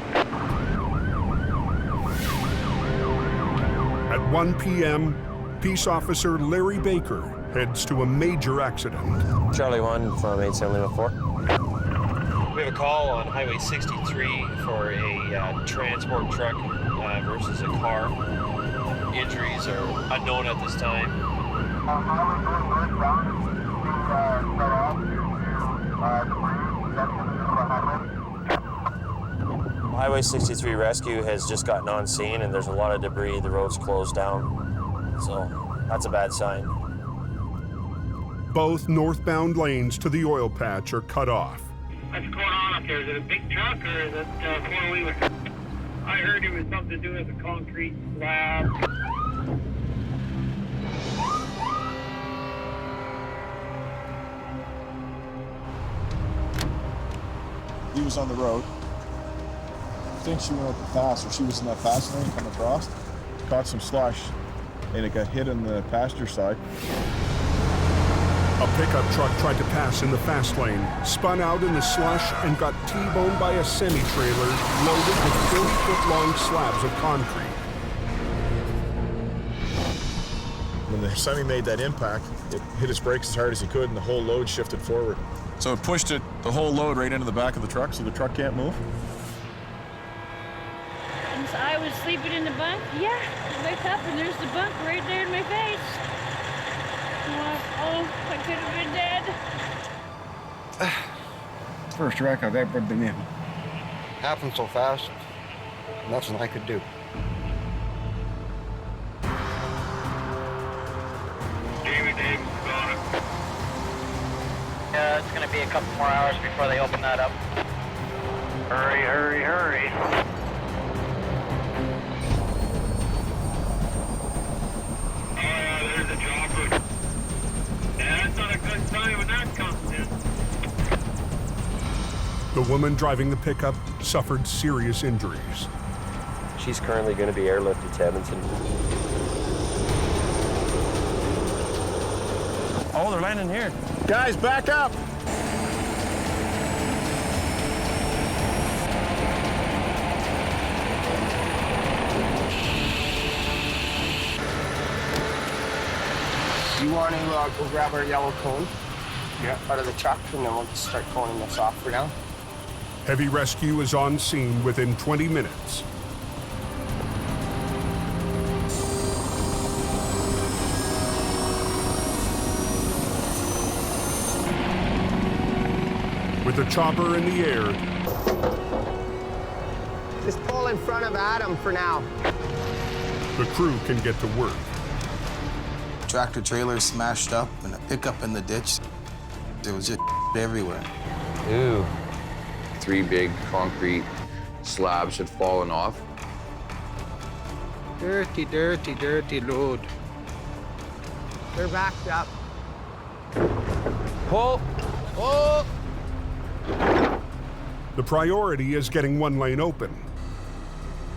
At 1 p.m., Peace Officer Larry Baker heads to a major accident. Charlie 1 from 8704. We have a call on Highway 63 for a transport truck versus a car. Injuries are unknown at this time. Highway 63 rescue has just gotten on scene and there's a lot of debris. The road's closed down. So that's a bad sign. Both northbound lanes to the oil patch are cut off. What's going on up there? Is it a big truck or is it four-wheeler? I heard it was something to do with a concrete slab. He was on the road. I think she went up the pass, or she was in that fast lane coming across. Caught some slush, and it got hit on the passenger side. A pickup truck tried to pass in the fast lane, spun out in the slush, and got T-boned by a semi-trailer loaded with 40-foot-long slabs of concrete. When the semi made that impact, it hit its brakes as hard as he could, and the whole load shifted forward. So it pushed the whole load right into the back of the truck, so the truck can't move? And so I was sleeping in the bunk. Yeah, I wake up and there's the bunk right there in my face. Oh, I could have been dead. First wreck I've ever been in. Happened so fast, nothing I could do. Yeah, it's gonna be a couple more hours before they open that up. Hurry, hurry, hurry. Oh, yeah, there's a chopper. Yeah, that's not a good sign when that comes in. The woman driving the pickup suffered serious injuries. She's currently going to be airlifted to Edmonton. Oh, they're landing here. Guys, back up! You want to go grab our yellow cone out of the truck, and then we'll just start coning this off for now. Heavy rescue is on scene within 20 minutes. With the chopper in the air, Just pull in front of Adam for now. the crew can get to work. Tractor trailer smashed up and a pickup in the ditch. There was just everywhere. Ew. 3 big concrete slabs had fallen off. Dirty, dirty, dirty load. They're backed up. Pull. Oh! The priority is getting one lane open.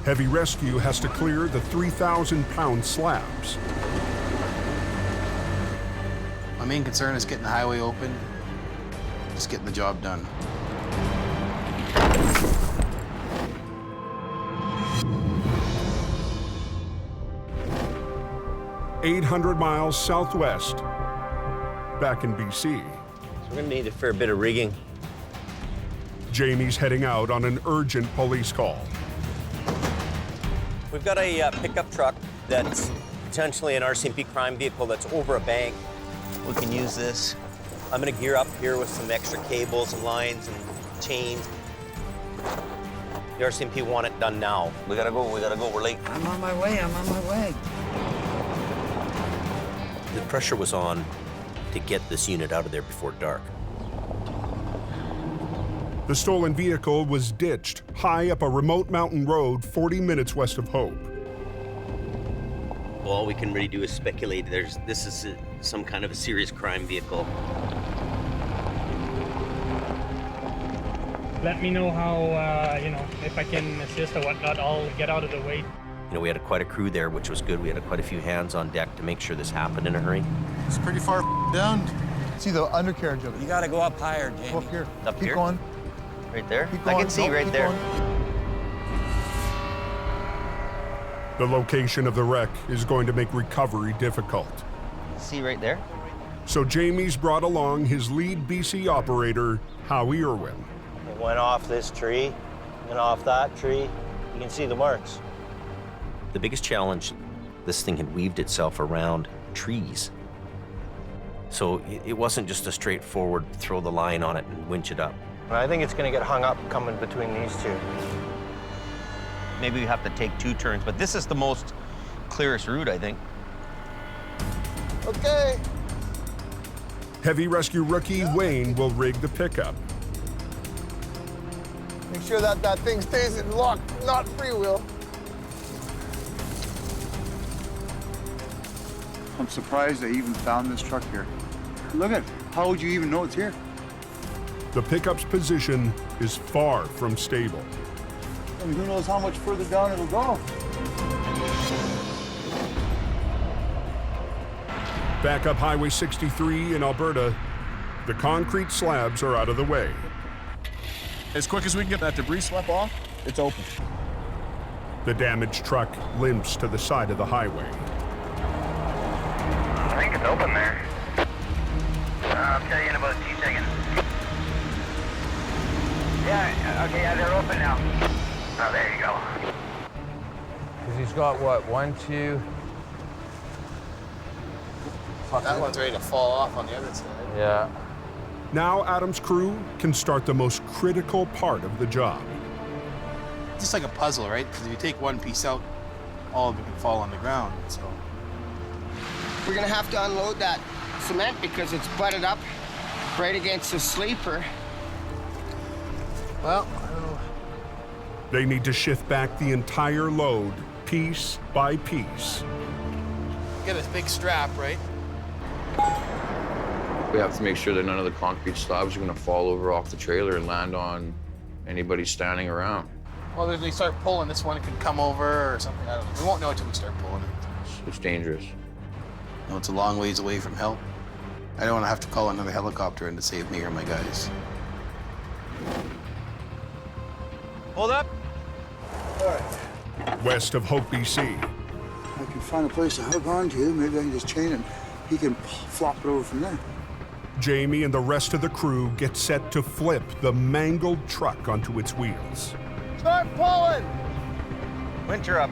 Heavy rescue has to clear the 3,000-pound slabs. My main concern is getting the highway open, just getting the job done. "800 miles southwest, back in BC. So we're gonna need a fair bit of rigging. Jamie's heading out on an urgent police call. We've got a pickup truck that's potentially an RCMP crime vehicle that's over a bank. We can use this. I'm gonna gear up here with some extra cables and lines and chains. The RCMP want it done now. We gotta go, we're late. I'm on my way, I'm on my way. The pressure was on to get this unit out of there before dark. The stolen vehicle was ditched high up a remote mountain road 40 minutes west of Hope. Well, all we can really do is speculate. This is some kind of a serious crime vehicle. Let me know how, if I can assist or whatnot, I'll get out of the way. You know, we had quite a crew there, which was good. We had quite a few hands on deck to make sure this happened in a hurry. It's pretty far down. See the undercarriage of it. You got to go up higher, Jamie. Go up here. Up Keep here? going. Right there? Keep I going. can see Nope, right keep there. going. The location of the wreck is going to make recovery difficult. See right there? So Jamie's brought along his lead BC operator, Howie Irwin. It went off this tree, went off that tree. You can see the marks. The biggest challenge, this thing had weaved itself around trees. So it wasn't just a straightforward throw the line on it and winch it up. I think it's gonna get hung up coming between these two. Maybe we have to take 2 turns, but this is the most clearest route, I think. Okay. Heavy rescue rookie Wayne will rig the pickup. Make sure that thing stays in lock, not freewheel. I'm surprised they even found this truck here. Look at, how would you even know it's here? The pickup's position is far from stable. And who knows how much further down it'll go. Back up Highway 63 in Alberta, the concrete slabs are out of the way. As quick as we can get that debris swept off, it's open. The damaged truck limps to the side of the highway. I think it's open there. I'll tell you in about 2 seconds. Yeah, okay, yeah, they're open now. Oh, there you go. Because he's got what, 1, 2. That one's ready to fall off on the other side. Yeah. Now Adam's crew can start the most critical part of the job. It's just like a puzzle, right? Because if you take one piece out, all of it can fall on the ground, so. We're gonna have to unload that cement because it's butted up right against the sleeper. Well, I don't know. They need to shift back the entire load, piece by piece. Get this big strap, right? We have to make sure that none of the concrete slabs are going to fall over off the trailer and land on anybody standing around. Well, if they start pulling, this one could come over or something. I don't know. We won't know until we start pulling it. It's dangerous. No, it's a long ways away from help. I don't want to have to call another helicopter in to save me or my guys. Hold up. All right. West of Hope, BC. I can find a place to hook onto. Maybe I can just chain him. He can flop it over from there. Jamie and the rest of the crew get set to flip the mangled truck onto its wheels. Start pulling! Winter up.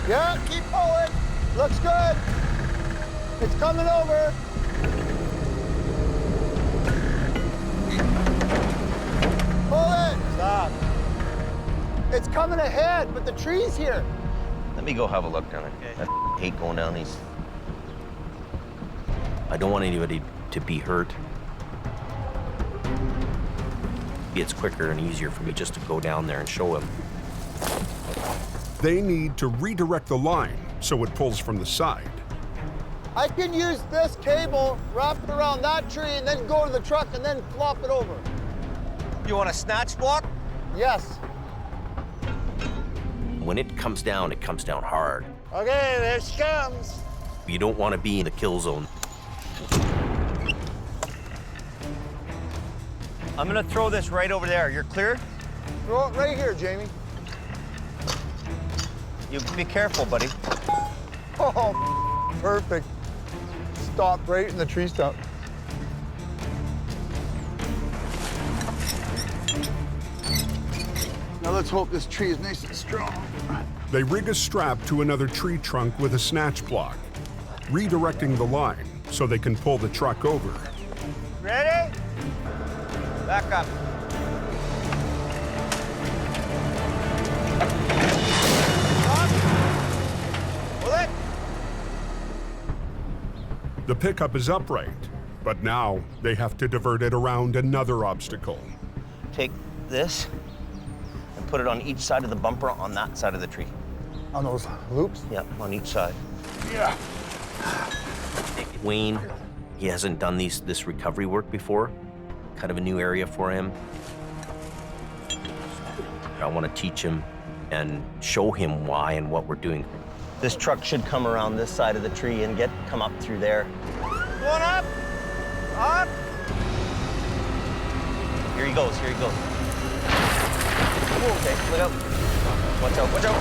Yeah, keep pulling. Looks good. It's coming over. Pull it. Stop. It's coming ahead, but the tree's here. Let me go have a look down there. Okay. I hate going down these. I don't want anybody to be hurt. It's quicker and easier for me just to go down there and show him. They need to redirect the line so it pulls from the side. I can use this cable, wrap it around that tree, and then go to the truck and then flop it over. You want a snatch block? Yes. When it comes down hard. Okay, there she comes. You don't want to be in the kill zone. I'm gonna throw this right over there. You're clear? Throw it right here, Jamie. You be careful, buddy. Oh, perfect. Stop right in the tree stump. Now let's hope this tree is nice and strong. They rig a strap to another tree trunk with a snatch block, redirecting the line so they can pull the truck over. Ready? Back up. Pull it. The pickup is upright, but now they have to divert it around another obstacle. Take this and put it on each side of the bumper on that side of the tree. On those loops? Yep, on each side. Yeah. Wayne, he hasn't done this recovery work before. Kind of a new area for him. I want to teach him and show him why and what we're doing. This truck should come around this side of the tree and come up through there. Going up. Up. Here he goes, here he goes. Ooh, okay, look out. Watch out, watch out.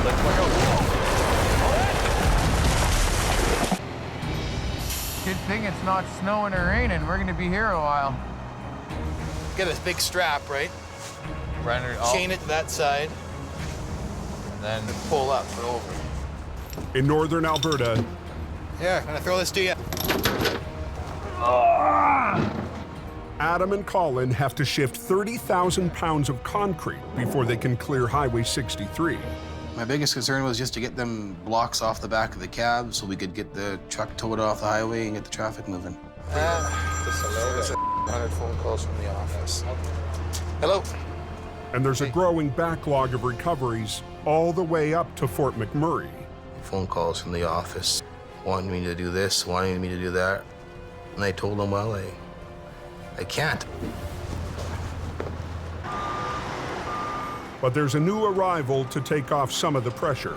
Watch out. Good thing it's not snowing or raining. We're gonna be here a while. Get this big strap, right? Run it off. Chain it to that side. And then pull up and over. In northern Alberta. Here, I'm gonna throw this to you. Adam and Colin have to shift 30,000 pounds of concrete before they can clear Highway 63. My biggest concern was just to get them blocks off the back of the cab so we could get the truck towed off the highway and get the traffic moving. There's 100 phone calls from the office. Hello. And there's a growing backlog of recoveries all the way up to Fort McMurray. Phone calls from the office wanting me to do this, wanting me to do that. And I told them, well, I can't. But there's a new arrival to take off some of the pressure.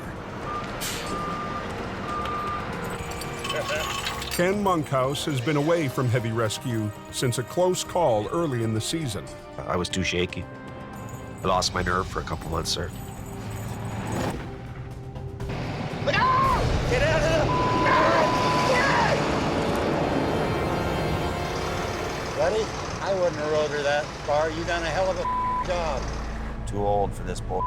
Ken Monkhouse has been away from heavy rescue since a close call early in the season. I was too shaky. I lost my nerve for a couple months, sir. Look out! Get out of the... Buddy, I wouldn't have rode her that far. You done a hell of a job. Too old for this boy.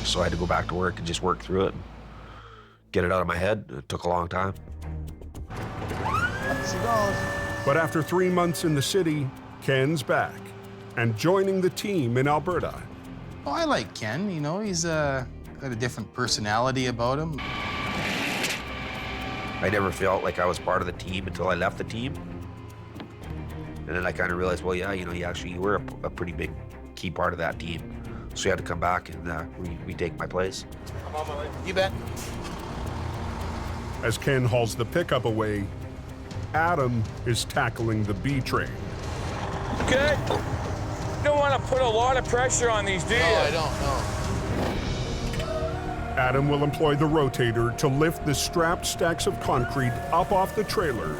So I had to go back to work and just work through it and get it out of my head. It took a long time. Up she goes. But after 3 months in the city, Ken's back and joining the team in Alberta. Oh, I like Ken, you know, he's got a different personality about him. I never felt like I was part of the team until I left the team. And then I kind of realized, well, yeah, you know, you were a pretty big key part of that team. So you had to come back and retake my place. I'm on my way. You bet. As Ken hauls the pickup away, Adam is tackling the B train. Good. Don't want to put a lot of pressure on these, do you? No, I don't, no. Adam will employ the rotator to lift the strapped stacks of concrete up off the trailer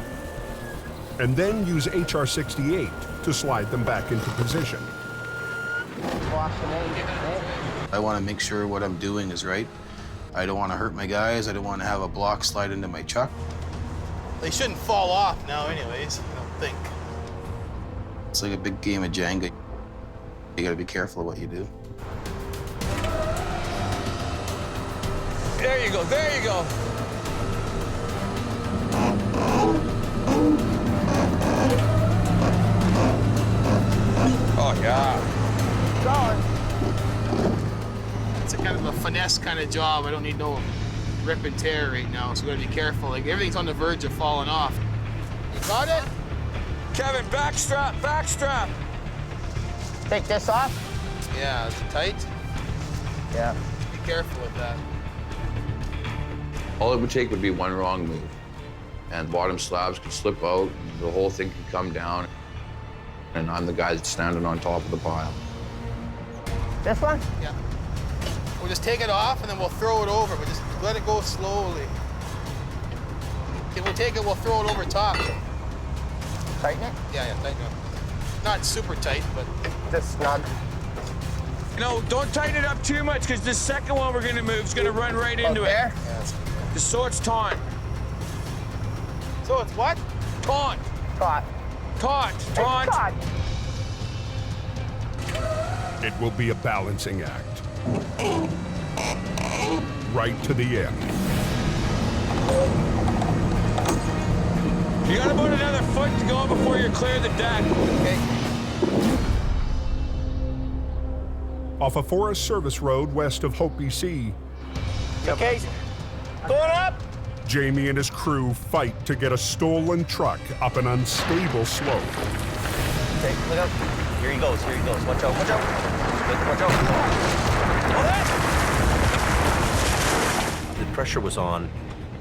and then use HR-68 to slide them back into position. I want to make sure what I'm doing is right. I don't want to hurt my guys. I don't want to have a block slide into my chuck. They shouldn't fall off now anyways, I don't think. It's like a big game of Jenga. You got to be careful of what you do. There you go, there you go. Oh, yeah. It's a kind of a finesse kind of job. I don't need no rip and tear right now, so we gotta be careful. Like, everything's on the verge of falling off. You got it? Kevin, backstrap, backstrap. Take this off? Yeah, is it tight? Yeah. Be careful with that. All it would take would be one wrong move, and bottom slabs could slip out, and the whole thing could come down, and I'm the guy that's standing on top of the pile. This one? Yeah. We'll just take it off, and then we'll throw it over, but just let it go slowly. Okay, we'll take it, we'll throw it over top. Tighten it? Yeah, tighten it. Not super tight, but... Just snug. No, don't tighten it up too much, because the second one we're going to move is going to run right into it. Yeah, Just so it's taut. So it's what? Taut. Taut. Taut. Taut. Taut. It will be a balancing act. Right to the end. You got about another foot to go before you clear the deck. Okay. Off a Forest Service road west of Hope, BC, Okay. Going up. Jamie and his crew fight to get a stolen truck up an unstable slope. Okay, look out. Here he goes, here he goes. Watch out, watch out. Watch out. The pressure was on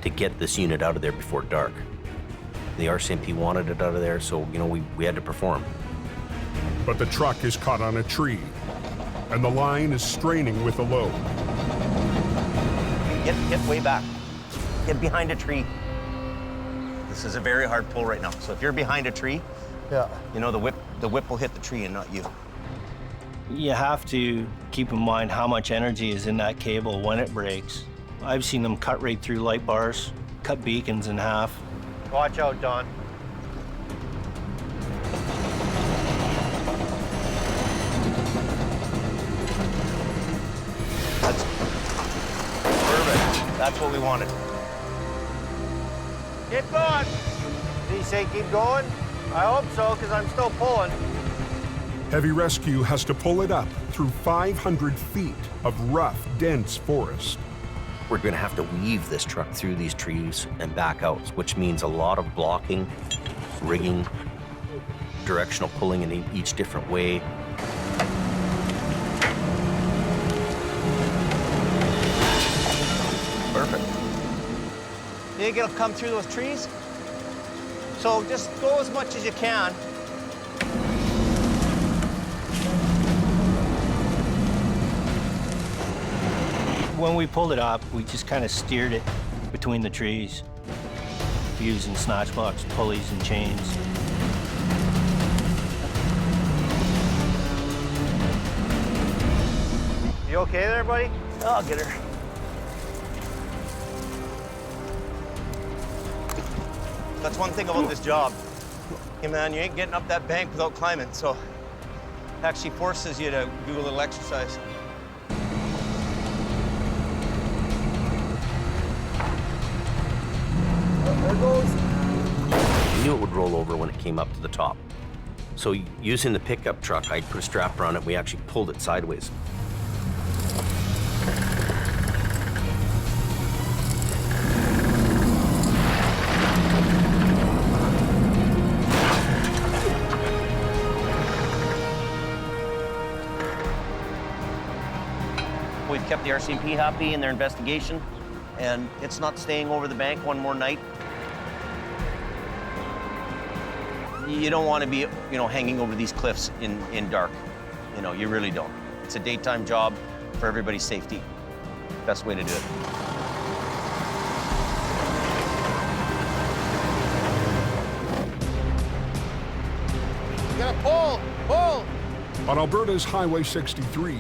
to get this unit out of there before dark. The RCMP wanted it out of there, so, you know, we had to perform. But the truck is caught on a tree, and the line is straining with the load. Get way back. Get behind a tree. This is a very hard pull right now. So if you're behind a tree, yeah, you know, the whip will hit the tree and not you. You have to keep in mind how much energy is in that cable when it breaks. I've seen them cut right through light bars, cut beacons in half. Watch out, Don. That's perfect. That's what we wanted. Keep going. Did he say keep going? I hope so, because I'm still pulling. Heavy rescue has to pull it up through 500 feet of rough, dense forest. We're going to have to weave this truck through these trees and back out, which means a lot of blocking, rigging, directional pulling in each different way. Perfect. You think it'll come through those trees? So just go as much as you can. When we pulled it up, we just kind of steered it between the trees using snatch box pulleys and chains. You okay there, buddy? I'll get her. That's one thing about this job. Hey man, you ain't getting up that bank without climbing, so it actually forces you to do a little exercise. There goes. I knew it would roll over when it came up to the top. So using the pickup truck, I put a strap around it. We actually pulled it sideways. We've kept the RCMP happy in their investigation, and it's not staying over the bank one more night. You don't want to be, hanging over these cliffs in dark. You really don't. It's a daytime job for everybody's safety. Best way to do it. You gotta pull, pull! On Alberta's Highway 63,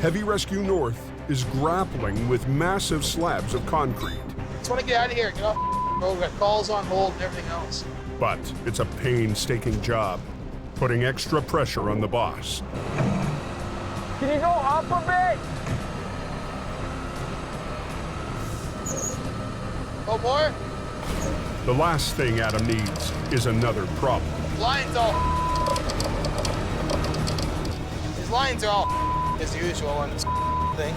Heavy Rescue North is grappling with massive slabs of concrete. Just want to get out of here. Get off the road. We've got calls on hold and everything else. But it's a painstaking job, putting extra pressure on the boss. Can you go up a bit? Oh, more? The last thing Adam needs is another problem. Lines all. These lines are all as usual on this thing.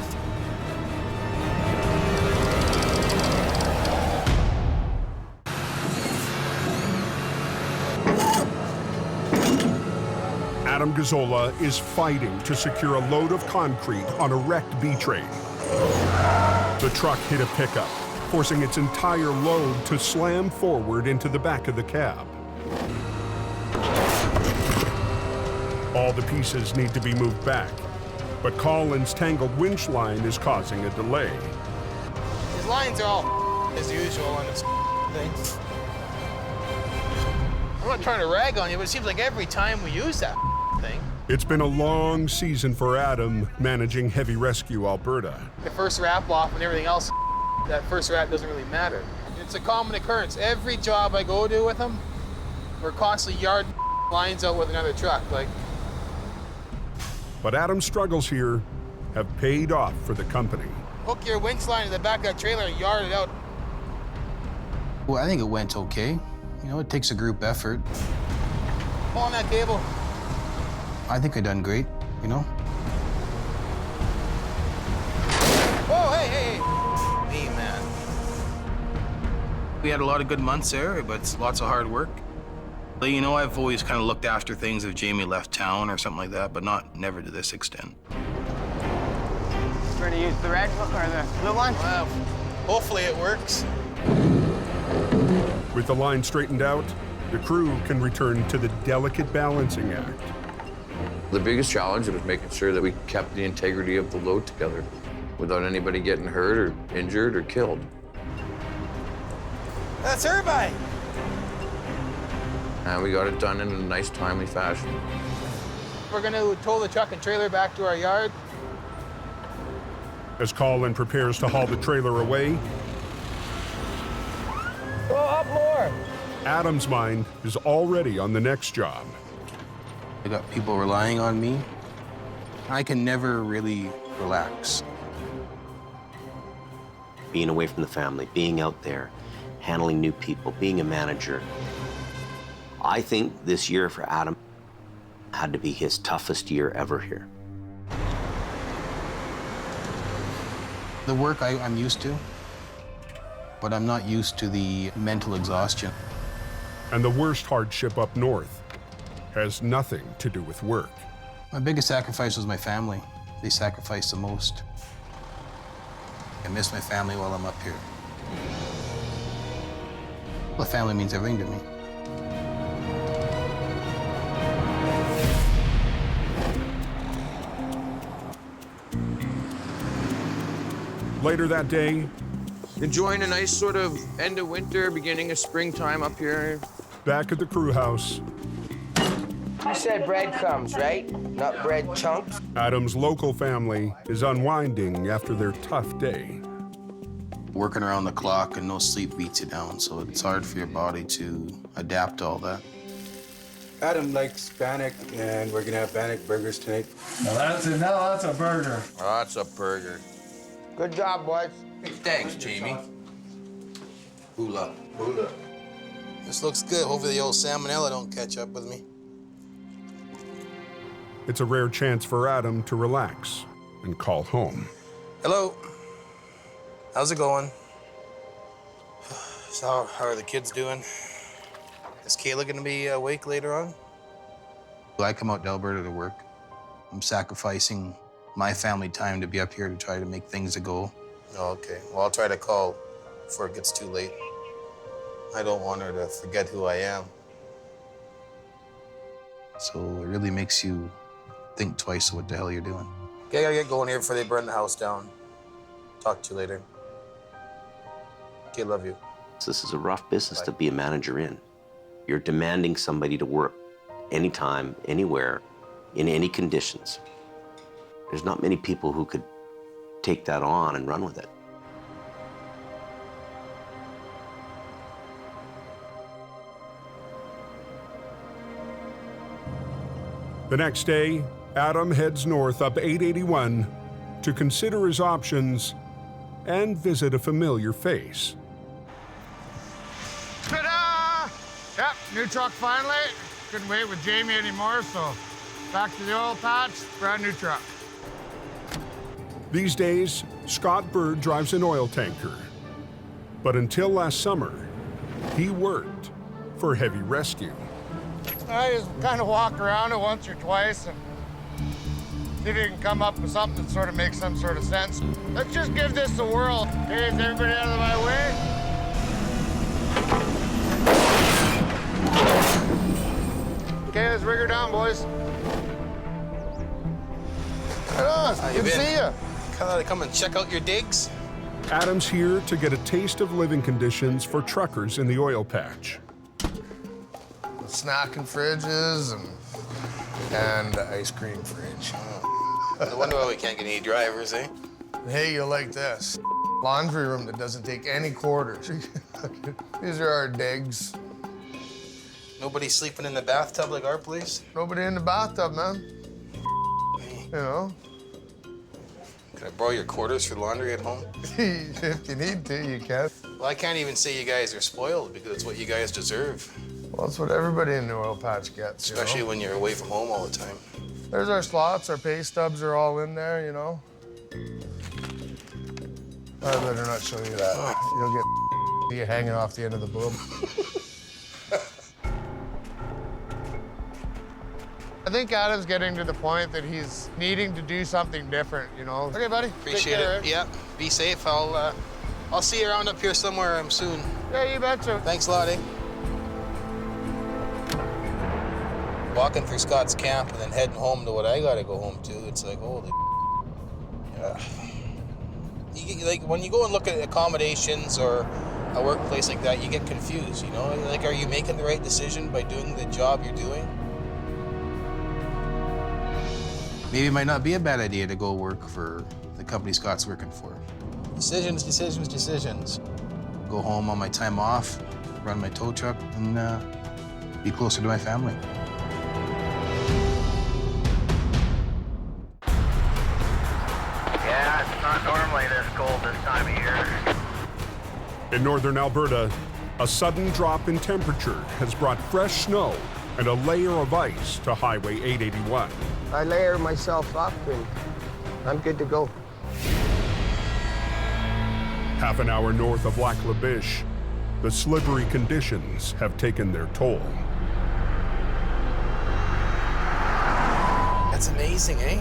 Adam Gazzola is fighting to secure a load of concrete on a wrecked B-train. The truck hit a pickup, forcing its entire load to slam forward into the back of the cab. All the pieces need to be moved back, but Colin's tangled winch line is causing a delay. These lines are all as usual on this thing. I'm not trying to rag on you, but it seems like every time we use that thing. It's been a long season for Adam managing Heavy Rescue Alberta. The first wrap off and everything else, that first wrap doesn't really matter. It's a common occurrence. Every job I go to with them, we're constantly yarding lines out with another truck. But Adam's struggles here have paid off for the company. Hook your winch line to the back of that trailer and yard it out. Well, I think it went okay. It takes a group effort. Pull on that cable. I think I done great, Whoa, hey. Me, man. We had a lot of good months there, but it's lots of hard work. I've always kind of looked after things if Jamie left town or something like that, but never to this extent. We're gonna use the red or the blue one? Well, hopefully it works. With the line straightened out, the crew can return to the delicate balancing act. The biggest challenge was making sure that we kept the integrity of the load together without anybody getting hurt or injured or killed. That's everybody. And we got it done in a nice, timely fashion. We're gonna tow the truck and trailer back to our yard. As Colin prepares to haul the trailer away, Go up more. Adam's mind is already on the next job. I got people relying on me. I can never really relax. Being away from the family, being out there, handling new people, being a manager. I think this year for Adam had to be his toughest year ever here. The work I'm used to, but I'm not used to the mental exhaustion. And the worst hardship up north has nothing to do with work. My biggest sacrifice was my family. They sacrificed the most. I miss my family while I'm up here. Well, family means everything to me. Later that day, Enjoying a nice sort of end of winter, beginning of springtime up here. back at the crew house, You said breadcrumbs, right? Not bread chunks? Adam's local family is unwinding after their tough day. Working around the clock and no sleep beats you down, so it's hard for your body to adapt to all that. Adam likes Bannock, and we're gonna have Bannock burgers tonight. Now that's a burger. Oh, that's a burger. Good job, boys. Thanks, Jamie. Hula. Hula. This looks good. Hopefully the old salmonella don't catch up with me. It's a rare chance for Adam to relax and call home. Hello. How's it going? So how are the kids doing? Is Kayla gonna be awake later on? I come out to Alberta to work. I'm sacrificing my family time to be up here to try to make things a go. Oh, okay. Well, I'll try to call before it gets too late. I don't want her to forget who I am. So it really makes you think twice of what the hell you're doing. Okay, I gotta get going here before they burn the house down. Talk to you later. Okay, love you. This is a rough business to be a manager in. You're demanding somebody to work anytime, anywhere, in any conditions. There's not many people who could take that on and run with it. The next day, Adam heads north up 881 to consider his options and visit a familiar face. Ta-da! Yep, new truck finally. Couldn't wait with Jamie anymore, so back to the oil patch, brand new truck. These days, Scott Bird drives an oil tanker. But until last summer, he worked for Heavy Rescue. I just kind of walk around it once or twice and see if you can come up with something that sort of makes some sort of sense. Let's just give this a whirl. Hey, is everybody out of my way? Okay, let's rig her down, boys. Right on. Good to see you. Come and check out your digs. Adam's here to get a taste of living conditions for truckers in the oil patch. Snacking fridges and the ice cream fridge. No wonder why we can't get any drivers, eh? Hey, you'll like this. Laundry room that doesn't take any quarters. These are our digs. Nobody sleeping in the bathtub like our place? Nobody in the bathtub, man. You know? Can I borrow your quarters for laundry at home? If you need to, you can. Well, I can't even say you guys are spoiled because it's what you guys deserve. Well, that's what everybody in the oil patch gets, Especially when you're away from home all the time. There's our slots, our pay stubs are all in there, you know? I better not show you that. You'll get you hanging off the end of the boob. I think Adam's getting to the point that he's needing to do something different, you know? Okay, buddy. Appreciate it. Yeah, be safe. I'll see you around up here somewhere soon. Yeah, you betcha. Thanks a lot, eh? Walking through Scott's camp and then heading home to what I gotta go home to, it's like, holy yeah. Like, when you go and look at accommodations or a workplace like that, you get confused, you know? Like, are you making the right decision by doing the job you're doing? Maybe it might not be a bad idea to go work for the company Scott's working for. Decisions, decisions, decisions. Go home on my time off, run my tow truck, and be closer to my family. Yeah, it's not normally this cold this time of year. In northern Alberta, a sudden drop in temperature has brought fresh snow and a layer of ice to Highway 881. I layer myself up and I'm good to go. Half an hour north of Lac La Biche, the slippery conditions have taken their toll. That's amazing, eh?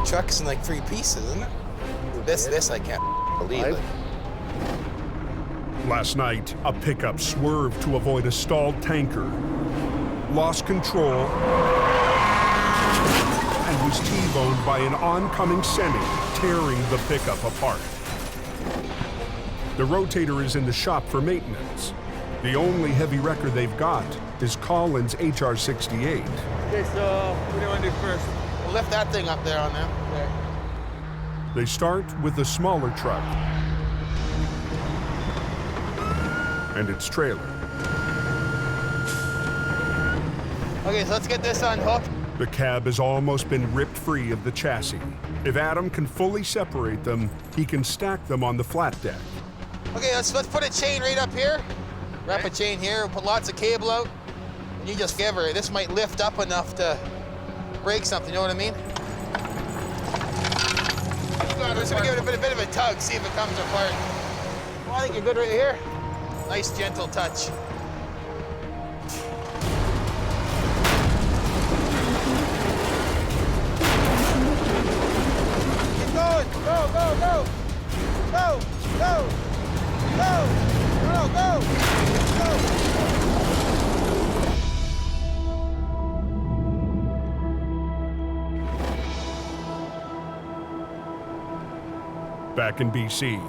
Truck's in like 3 pieces, isn't it? This I can't believe it. Last night, a pickup swerved to avoid a stalled tanker, lost control, and was T-boned by an oncoming semi, tearing the pickup apart. The rotator is in the shop for maintenance. The only heavy wrecker they've got is Collins' HR-68. Okay, so what do you want to do first? We'll lift that thing up there on them. There. They start with the smaller truck and its trailer. Okay, so let's get this unhooked. The cab has almost been ripped free of the chassis. If Adam can fully separate them, he can stack them on the flat deck. Okay, let's put a chain right up here. Wrap a chain here, we'll put lots of cable out. And you just give her, this might lift up enough to break something, you know what I mean? I'm just gonna give it a bit of a tug, see if it comes apart. Well, I think you're good right here. Nice, gentle touch. Keep going, go, go, go. Go, go, go, go, go, go. Back in BC,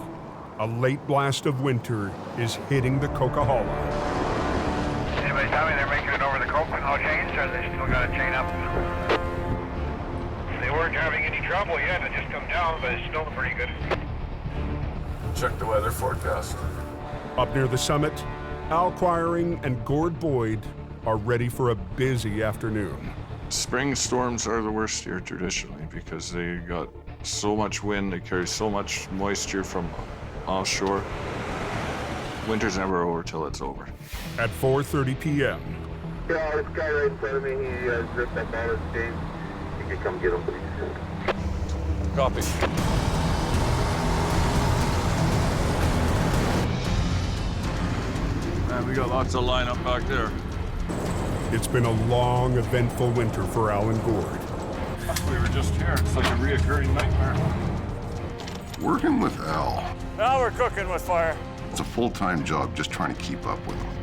a late blast of winter is hitting the Coquihalla. Anybody tell me they're making it over the Coquihalla chains, or they still got a chain up? They weren't having any trouble yet. It just come down, but it's still pretty good. Check the weather forecast. Up near the summit, Al Quiring and Gord Boyd are ready for a busy afternoon. Spring storms are the worst here traditionally because they got so much wind, they carry so much moisture from offshore. Winter's never over till it's over. At 4:30 p.m. Yeah, this guy right in front of me, he ripped up all his chains. You can come get him, please. Copy. Man, we got lots of lineup back there. It's been a long, eventful winter for Al and Gord. We were just here. It's like a reoccurring nightmare. Working with Al, Now we're cooking with fire. it's a full-time job just trying to keep up with him.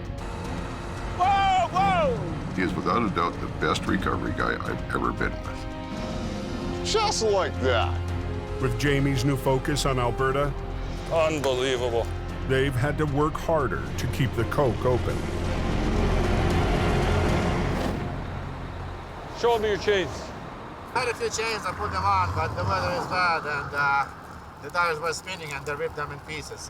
Whoa, whoa! He is without a doubt the best recovery guy I've ever been with. Just like that. With Jamie's new focus on Alberta, Unbelievable. they've had to work harder to keep the Coke open. Show me your chains. I had a few chains, I put them on, but the weather is bad and the tires were spinning and they ripped them in pieces.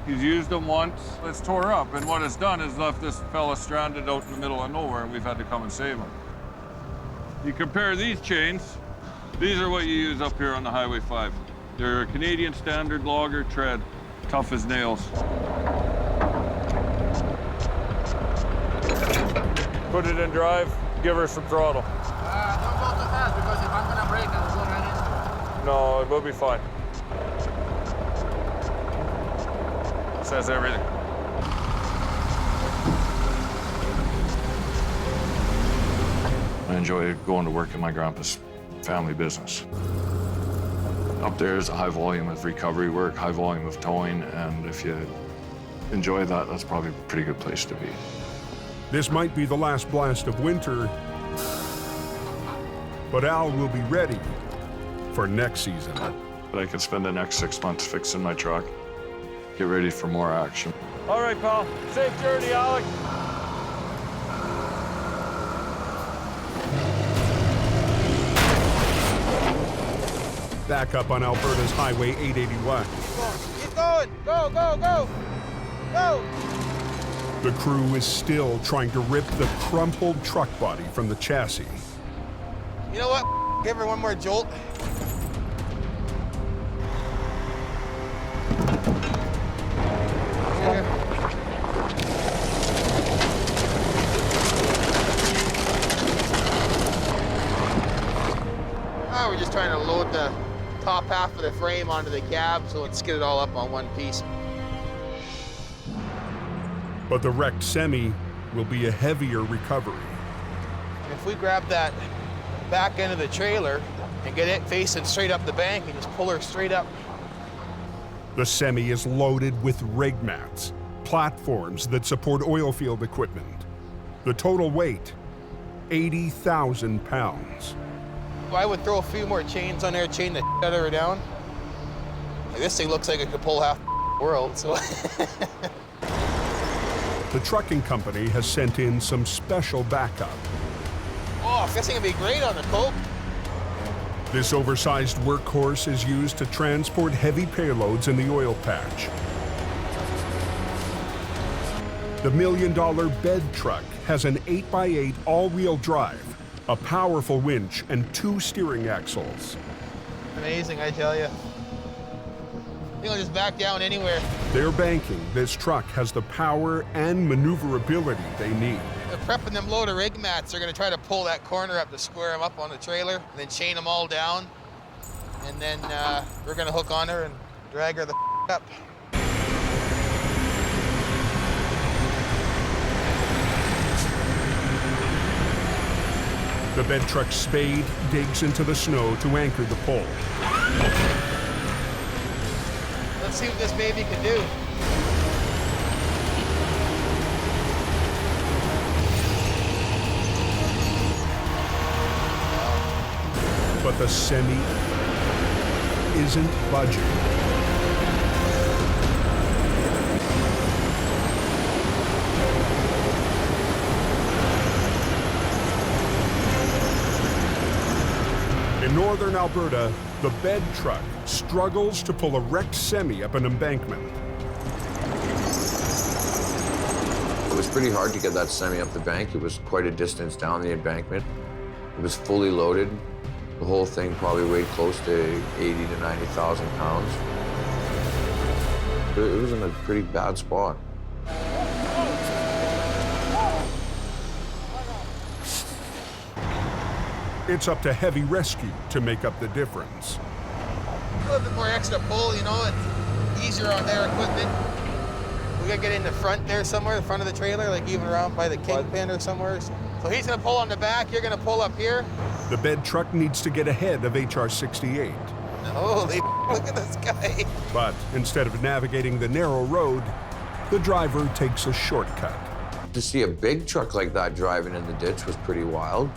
He's used them once, it's tore up, and what it's done is left this fella stranded out in the middle of nowhere, and we've had to come and save him. You compare these chains, these are what you use up here on the Highway 5. They're a Canadian standard logger tread, tough as nails. Put it in drive, give her some throttle. Don't go too fast because if I'm gonna brake, I'll go right into it. No, it will be fine. Says everything. I enjoy going to work in my grandpa's family business. Up there is a high volume of recovery work, high volume of towing, and if you enjoy that, that's probably a pretty good place to be. This might be the last blast of winter, but Al will be ready for next season. But I could spend the next 6 months fixing my truck, get ready for more action. All right, pal. Safe journey, Alec. Back up on Alberta's Highway 881. Keep going, go, go, go, go. The crew is still trying to rip the crumpled truck body from the chassis. You know what? Give her one more jolt. We're just trying to load the top half of the frame onto the cab so let's get it all up on one piece. But the wrecked semi will be a heavier recovery. If we grab that back end of the trailer and get it facing straight up the bank and just pull her straight up. The semi is loaded with rig mats, platforms that support oil field equipment. The total weight, 80,000 pounds. I would throw a few more chains on there, chain the out of her down. This thing looks like it could pull half the world, so. The trucking company has sent in some special backup. Oh, this thing would be great on the coke. This oversized workhorse is used to transport heavy payloads in the oil patch. The $1 million bed truck has an 8x8 all-wheel drive, a powerful winch, and 2 steering axles. Amazing, I tell you. You'll just back down anywhere. They're banking this truck has the power and maneuverability they need. They're prepping them load of rig mats. They're gonna try to pull that corner up to square them up on the trailer, and then chain them all down. And then we're gonna hook on her and drag her the up. The bed truck's spade digs into the snow to anchor the pole. Let's see what this baby can do. But the semi isn't budging. In northern Alberta, the bed truck struggles to pull a wrecked semi up an embankment. It was pretty hard to get that semi up the bank. It was quite a distance down the embankment. It was fully loaded. The whole thing probably weighed close to 80 to 90,000 pounds. It was in a pretty bad spot. It's up to heavy rescue to make up the difference. A little bit more extra pull, you know, it's easier on their equipment. We gotta get in the front there somewhere, the front of the trailer, like even around by the kingpin or somewhere. So he's gonna pull on the back, you're gonna pull up here. The bed truck needs to get ahead of HR 68. Holy, look at this guy. But instead of navigating the narrow road, the driver takes a shortcut. To see a big truck like that driving in the ditch was pretty wild.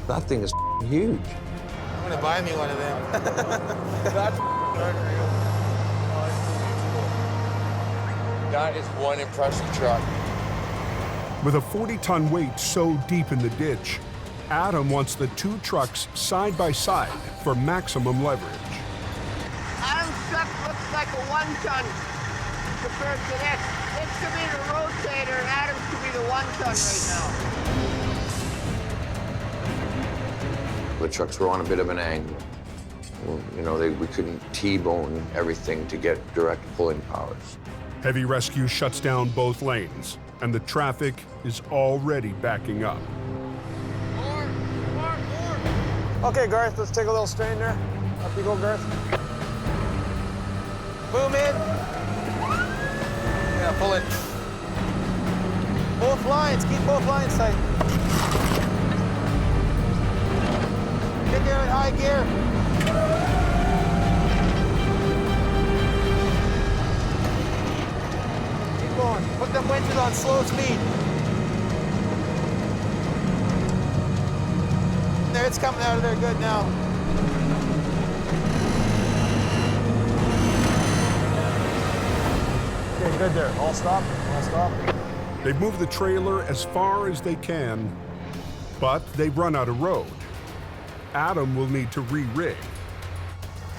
That thing is huge. I'm gonna buy me one of them. That is one impressive truck. With a 40-ton weight so deep in the ditch, Adam wants the 2 trucks side by side for maximum leverage. Adam's truck looks like a 1-ton compared to this. This could be the rotator, and Adam's could be the 1-ton right now. The trucks were on a bit of an angle. You know, we couldn't T-bone everything to get direct pulling powers. Heavy rescue shuts down both lanes, and the traffic is already backing up. Okay, Garth, let's take a little strain there. Up you go, Garth. Boom in. Yeah, pull it. Both lines, keep both lines tight. Get there in high gear. Keep going. Put them winches on slow speed. There, it's coming out of there good now. Okay, good there. All stop. All stop. They've moved the trailer as far as they can, but they've run out of road. Adam will need to re-rig.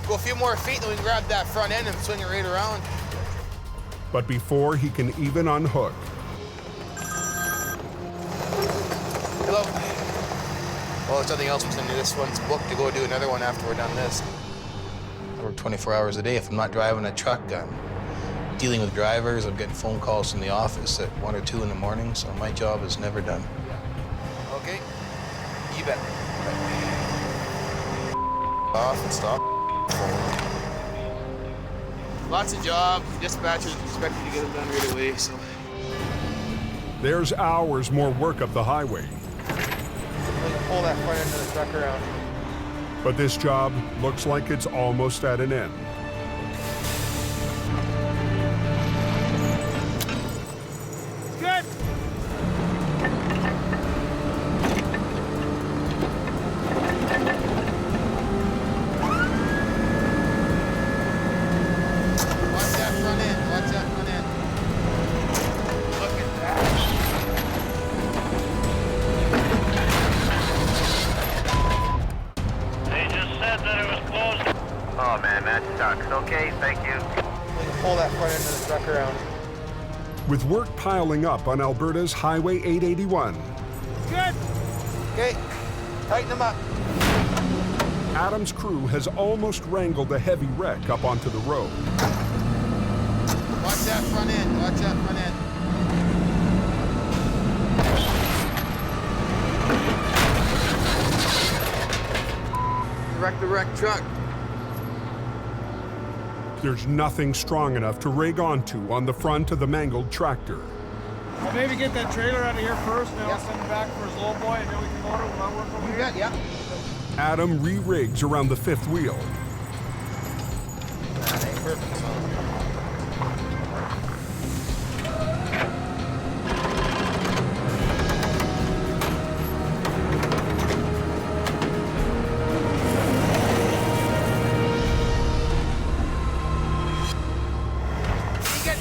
Go a few more feet, then we can grab that front end and swing it right around. But before he can even unhook, Hello. Well, there's nothing else we can do. This one's booked to go do another one after we're done this. I work 24 hours a day. If I'm not driving a truck, I'm dealing with drivers. I'm getting phone calls from the office at 1 or 2 in the morning, so my job is never done. Okay. You bet. Off and stop. Lots of jobs. Dispatchers expect you to get them done right away, so. there's hours more work up the highway. We can pull that front end of the truck around. But this job looks like it's almost at an end. Good. Ducks, okay, thank you. We can pull that front end of the truck around. With work piling up on Alberta's Highway 881, Good. Okay, tighten them up. Adam's crew has almost wrangled a heavy wreck up onto the road. Watch that front end, watch that front end. Wreck the wrecked truck. There's nothing strong enough to rig onto on the front of the mangled tractor. I'll maybe get that trailer out of here first, and then I'll send him back for his low boy, and then we can motor when I work over here. Yeah. Adam re-rigs around the fifth wheel. That ain't perfect.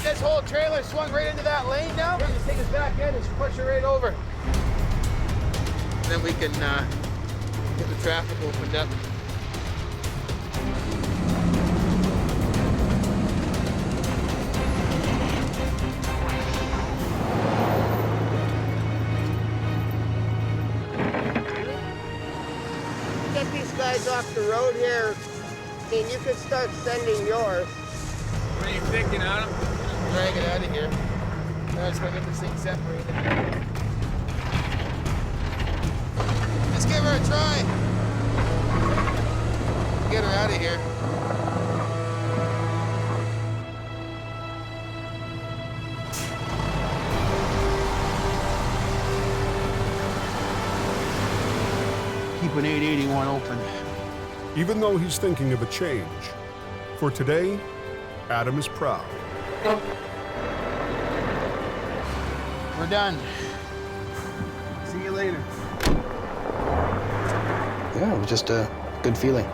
This whole trailer swung right into that lane now. We're gonna take this back end and push it right over. Then we can get the traffic opened up. Get these guys off the road here. I mean, you could start sending yours. What are you thinking, Adam? Drag it out of here. That's gonna get this thing separated. Let's give her a try. Get her out of here. Keep an 881 open. Even though he's thinking of a change, for today, Adam is proud. We're done. See you later. Yeah, it was just a good feeling.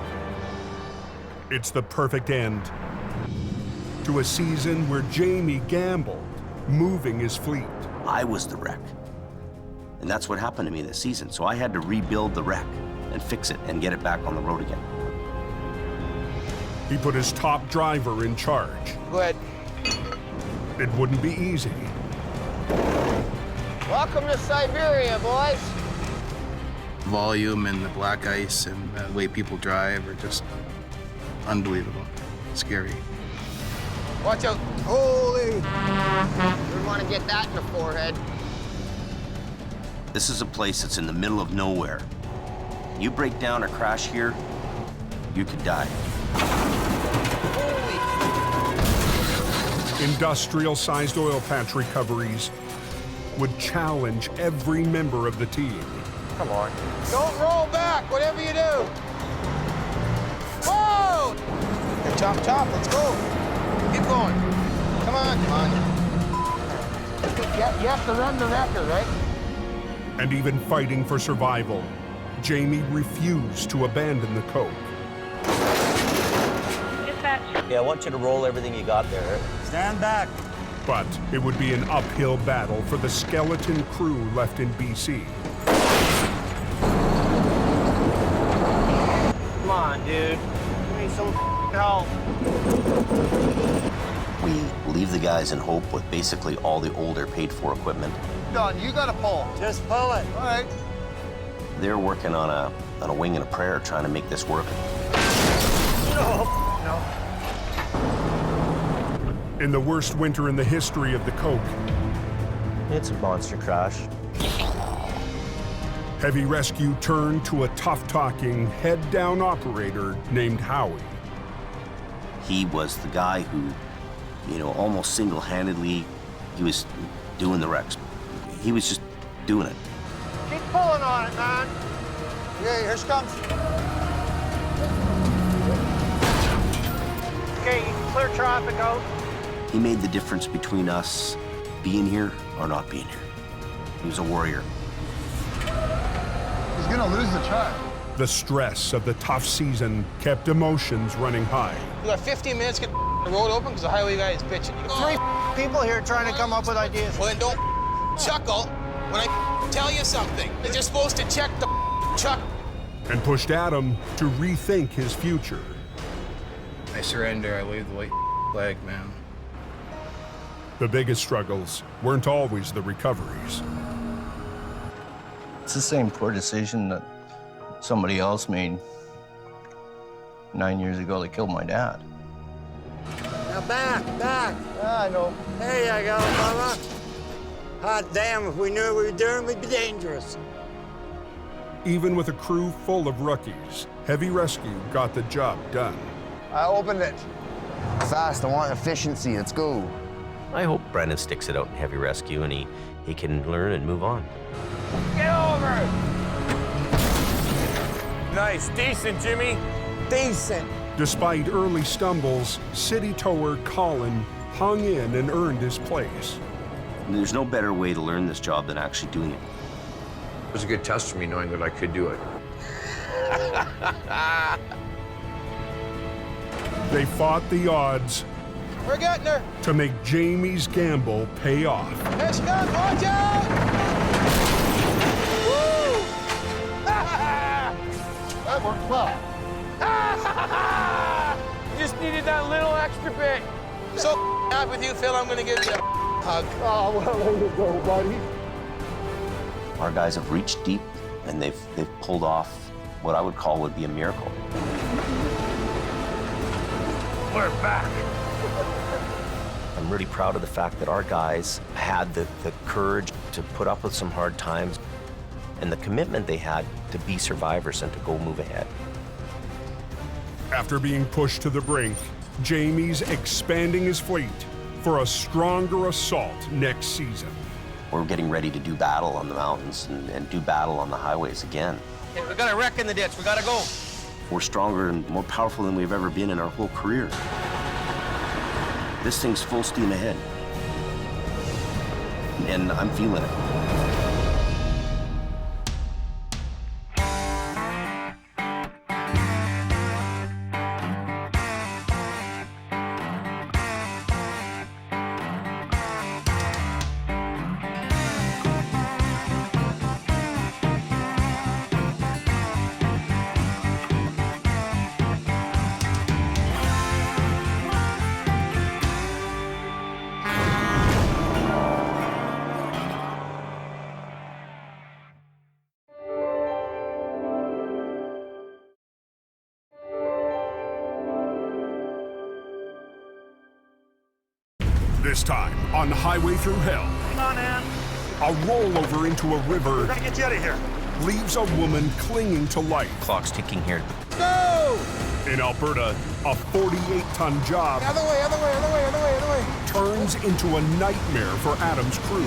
It's the perfect end to a season where Jamie gambled, moving his fleet. I was the wreck. And that's what happened to me this season. So I had to rebuild the wreck and fix it and get it back on the road again. He put his top driver in charge. Go ahead. It wouldn't be easy. Welcome to Siberia, boys. Volume and the black ice and the way people drive are just unbelievable. Scary. Watch out. Holy! We want to get that in the forehead. This is a place that's in the middle of nowhere. You break down or crash here, you could die. Industrial-sized oil patch recoveries would challenge every member of the team. Come on. Don't roll back, whatever you do. Whoa! Okay, chop, chop, let's go. Keep going. Come on, come on. You have to run the wrecker, right? And even fighting for survival, Jamie refused to abandon the Coke. Yeah, I want you to roll everything you got there. Stand back. But it would be an uphill battle for the skeleton crew left in BC. Come on, dude. We need some help. We leave the guys in Hope with basically all the older paid-for equipment. Don, you gotta pull. Just pull it. All right. They're working on a wing and a prayer trying to make this work. No. In the worst winter in the history of the Coke, It's a monster crash. heavy rescue turned to a tough-talking, head-down operator named Howie. He was the guy who, almost single-handedly, he was doing the wrecks. He was just doing it. Keep pulling on it, man. Yeah, here she comes. Okay, you can clear traffic out. He made the difference between us being here or not being here. He was a warrior. He's gonna lose the truck. The stress of the tough season kept emotions running high. You got 15 minutes to get the road open because the highway guy is bitching. You got 3 people here trying to come up with ideas. Well, then don't chuckle when I tell you something. You're supposed to check the truck. And pushed Adam to rethink his future. I surrender. I waved the white flag, man. The biggest struggles weren't always the recoveries. It's the same poor decision that somebody else made 9 years ago that killed my dad. Now back. I know. There you go, Bubba. Hot damn, if we knew what we were doing, we'd be dangerous. Even with a crew full of rookies, Heavy Rescue got the job done. I opened it. Fast, I want efficiency, let's go. I hope Brendan sticks it out in Heavy Rescue and he can learn and move on. Get over! Nice, decent, Jimmy. Decent. Despite early stumbles, city tower Colin hung in and earned his place. There's no better way to learn this job than actually doing it. It was a good test for me knowing that I could do it. They fought the odds We're getting her. to make Jamie's gamble pay off. Here she comes, watch out! Woo! That worked well. Just needed that little extra bit. So happy with you, Phil. I'm gonna give you a hug. Oh, well, there you go, buddy. Our guys have reached deep and they've pulled off what I would call would be a miracle. We're back. I'm really proud of the fact that our guys had the courage to put up with some hard times and the commitment they had to be survivors and to go move ahead. After being pushed to the brink, Jamie's expanding his fleet for a stronger assault next season. We're getting ready to do battle on the mountains and do battle on the highways again. Hey, we got a wreck in the ditch. We gotta go. We're stronger and more powerful than we've ever been in our whole career. This thing's full steam ahead. And I'm feeling it. This time on Highway Thru Hell, Come on, Ann. a rollover into a river We're gonna get you out of here. leaves a woman clinging to life. Clock's ticking here. Go! In Alberta, a 48-ton job Other way. turns into a nightmare for Adam's crew.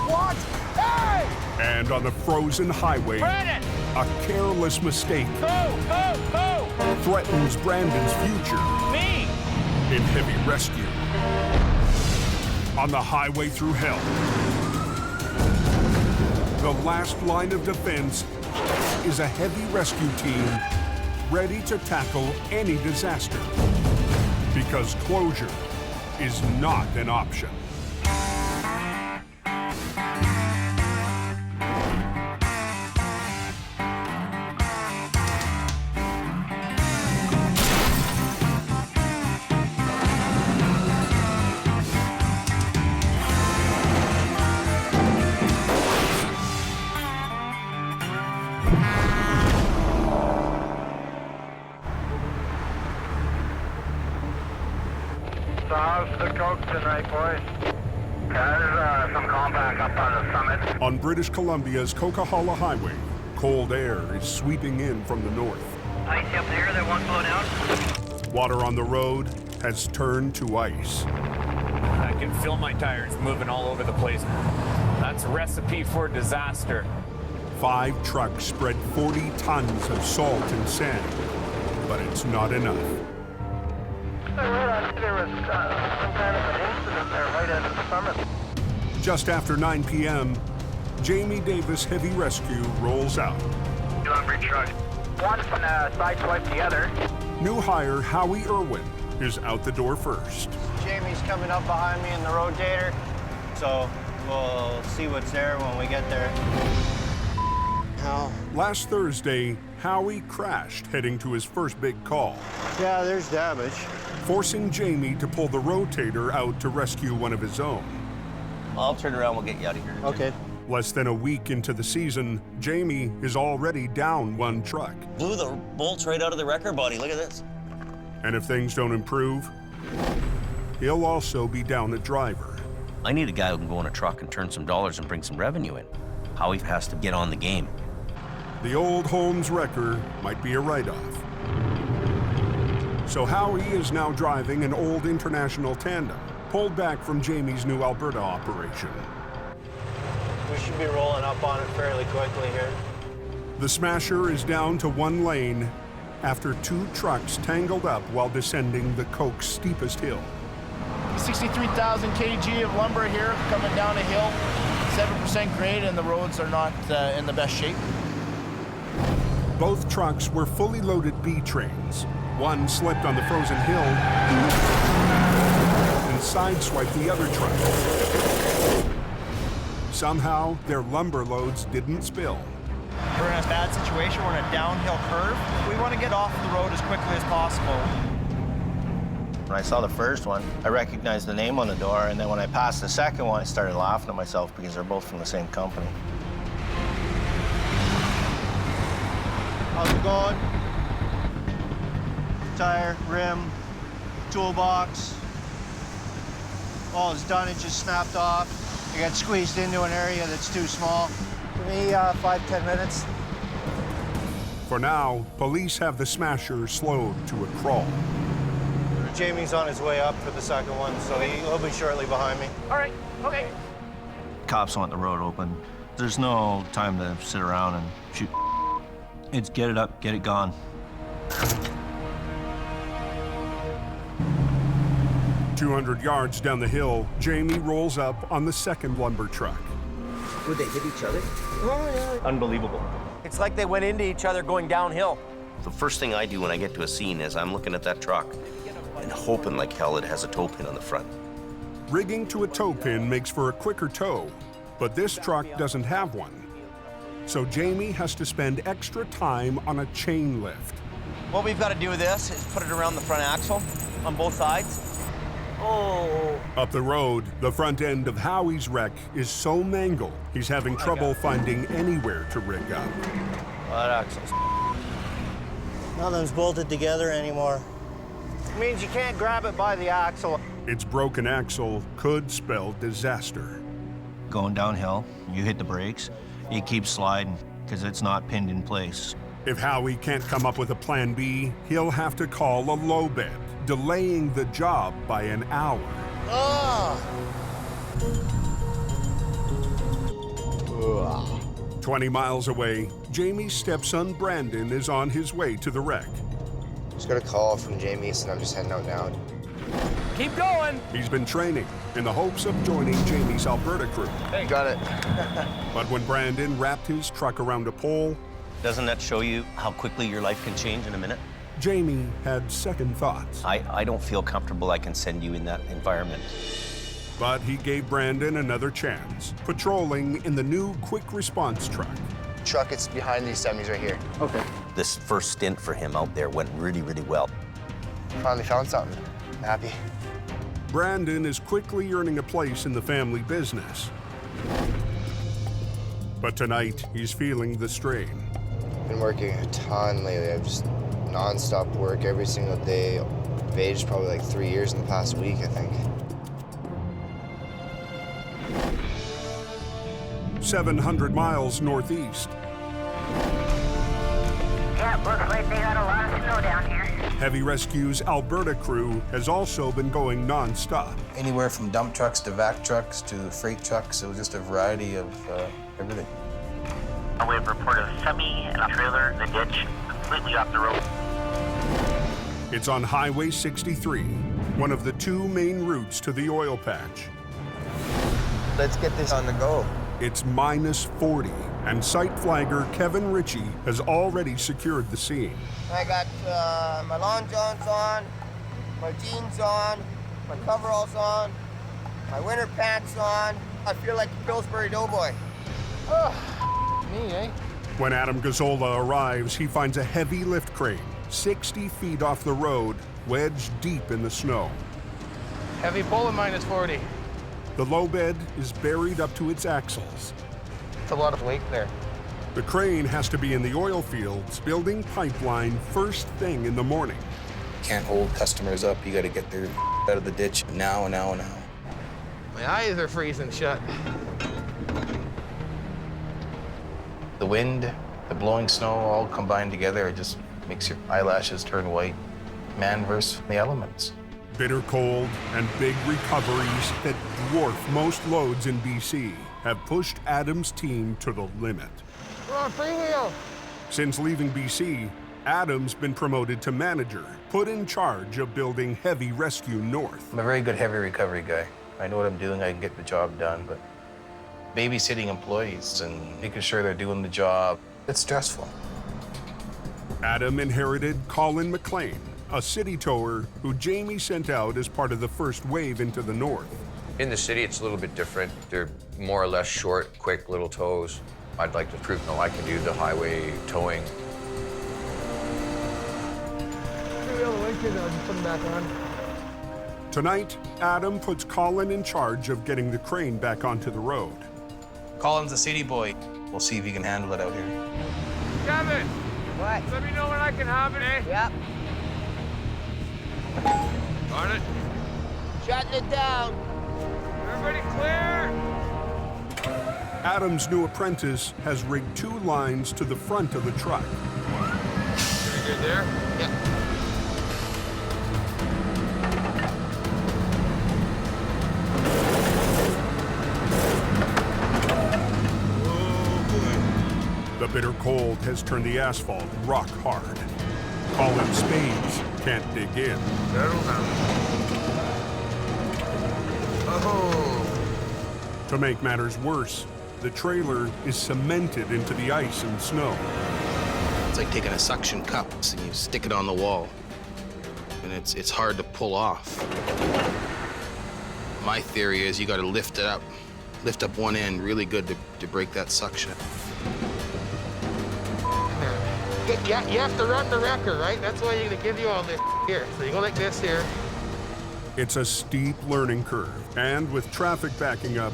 What? Hey! And on the frozen highway, Brandon! a careless mistake Go! threatens Brandon's future Me! in Heavy Rescue. On the Highway Thru Hell, the last line of defense is a heavy rescue team ready to tackle any disaster, because closure is not an option. So how's the coke tonight, boys? There's some compact up on the summit. On British Columbia's Coquihalla Highway, cold air is sweeping in from the north. Icy up there that won't slow down. Water on the road has turned to ice. I can feel my tires moving all over the place. That's a recipe for disaster. 5 trucks spread 40 tons of salt and sand, but it's not enough. I read there was some kind of an incident there right at the summit. Just after 9 p.m., Jamie Davis Heavy Rescue rolls out. Delivery truck. One from the sideswipe the other. New hire Howie Irwin is out the door first. Jamie's coming up behind me in the rotator, so we'll see what's there when we get there. Last Thursday, Howie crashed heading to his first big call. Yeah, there's damage. forcing Jamie to pull the rotator out to rescue one of his own. I'll turn around, we'll get you out of here. Okay. Less than a week into the season, Jamie is already down one truck. Blew the bolts right out of the wrecker body, look at this. And if things don't improve, he'll also be down a driver. I need a guy who can go in a truck and turn some dollars and bring some revenue in. Howie has to get on the game. The old Holmes wrecker might be a write-off. So Howie is now driving an old International tandem, pulled back from Jamie's new Alberta operation. We should be rolling up on it fairly quickly here. The Smasher is down to one lane after two trucks tangled up while descending the Coke's steepest hill. 63,000 kg of lumber here coming down a hill, 7% grade, and the roads are not in the best shape. Both trucks were fully loaded B trains. One slipped on the frozen hill and sideswiped the other truck. Somehow, their lumber loads didn't spill. We're in a bad situation. We're in a downhill curve. We want to get off the road as quickly as possible. When I saw the first one, I recognized the name on the door, and then when I passed the second one, I started laughing at myself because they're both from the same company. How's it going? Tire, rim, toolbox. All it's done, it just snapped off. I got squeezed into an area that's too small. Give me 5-10 minutes. For now, police have the Smasher slowed to a crawl. Jamie's on his way up for the second one, so he'll be shortly behind me. All right, okay. Cops want the road open. There's no time to sit around and shoot. It's get it up, get it gone. "200 yards down the hill, Jamie rolls up on the second lumber truck. Would they hit each other? Unbelievable. It's like they went into each other going downhill. The first thing I do when I get to a scene is I'm looking at that truck and hoping like hell it has a tow pin on the front. Rigging to a tow pin makes for a quicker tow, but this truck doesn't have one. So Jamie has to spend extra time on a chain lift. What we've got to do with this is put it around the front axle on both sides. Oh. Up the road, the front end of Howie's wreck is so mangled, he's having trouble finding anywhere to rig up. That axle's... Nothing's bolted together anymore. It means you can't grab it by the axle. Its broken axle could spell disaster. Going downhill, you hit the brakes, you keep sliding because it's not pinned in place. If Howie can't come up with a plan B, he'll have to call a low bed, delaying the job by an hour. 20 miles away, Jamie's stepson Brandon is on his way to the wreck. Just got a call from Jamie, so I'm just heading out now. Keep going. He's been training in the hopes of joining Jamie's Alberta crew. Hey, got it. But when Brandon wrapped his truck around a pole, doesn't that show you how quickly your life can change in a minute? Jamie had second thoughts. I don't feel comfortable I can send you in that environment. But he gave Brandon another chance, patrolling in the new quick response truck. Truck, it's behind these semis right here. Okay. This first stint for him out there went really, really well. Finally found something. I'm happy. Brandon is quickly earning a place in the family business. But tonight, he's feeling the strain. Been working a ton lately. I've just non-stop work every single day. I've aged probably like 3 years in the past week, I think. 700 miles northeast. Yeah, looks like they got a lot of snow down here. Heavy Rescue's Alberta crew has also been going non-stop. Anywhere from dump trucks to vac trucks to freight trucks. It was just a variety of everything. We have report of semi and a trailer in the ditch, completely off the road. It's on Highway 63, one of the two main routes to the oil patch. Let's get this on the go. It's minus 40, and site flagger Kevin Ritchie has already secured the scene. I got my long johns on, my jeans on, my coveralls on, my winter pants on. I feel like a Pillsbury Doughboy. Me, eh? When Adam Gazzola arrives, he finds a heavy lift crane 60 feet off the road, wedged deep in the snow. Heavy pull at -40. The low bed is buried up to its axles. It's a lot of weight there. The crane has to be in the oil fields, building pipeline first thing in the morning. Can't hold customers up. You got to get their out of the ditch now. My eyes are freezing shut. The wind, the blowing snow, all combined together, it just makes your eyelashes turn white. Man versus the elements. Bitter cold and big recoveries that dwarf most loads in BC have pushed Adam's team to the limit. Come on, freewheel. Since leaving BC, Adam's been promoted to manager, put in charge of building heavy rescue north. I'm a very good heavy recovery guy. I know what I'm doing, I can get the job done, but babysitting employees and making sure they're doing the job, it's stressful. Adam inherited Colin McLean, a city tower who Jamie sent out as part of the first wave into the north. In the city, it's a little bit different. They're more or less short, quick little tows. I'd like to prove, no, I can do the highway towing. Put them back on. Tonight, Adam puts Colin in charge of getting the crane back onto the road. Colin's a city boy. We'll see if he can handle it out here. Kevin! What? Let me know when I can have it, eh? Yep. On it. Shutting it down. Everybody clear? Adam's new apprentice has rigged 2 lines to the front of the truck. Pretty good there? Yep. The bitter cold has turned the asphalt rock hard. Colin's spades can't dig in. Settle down. Oh. To make matters worse, the trailer is cemented into the ice and snow. It's like taking a suction cup and you stick it on the wall. And it's hard to pull off. My theory is you got to lift it up. Lift up one end really good to break that suction. You have to run the wrecker, right? That's why you're gonna give you all this here. So you go like this here. It's a steep learning curve, and with traffic backing up,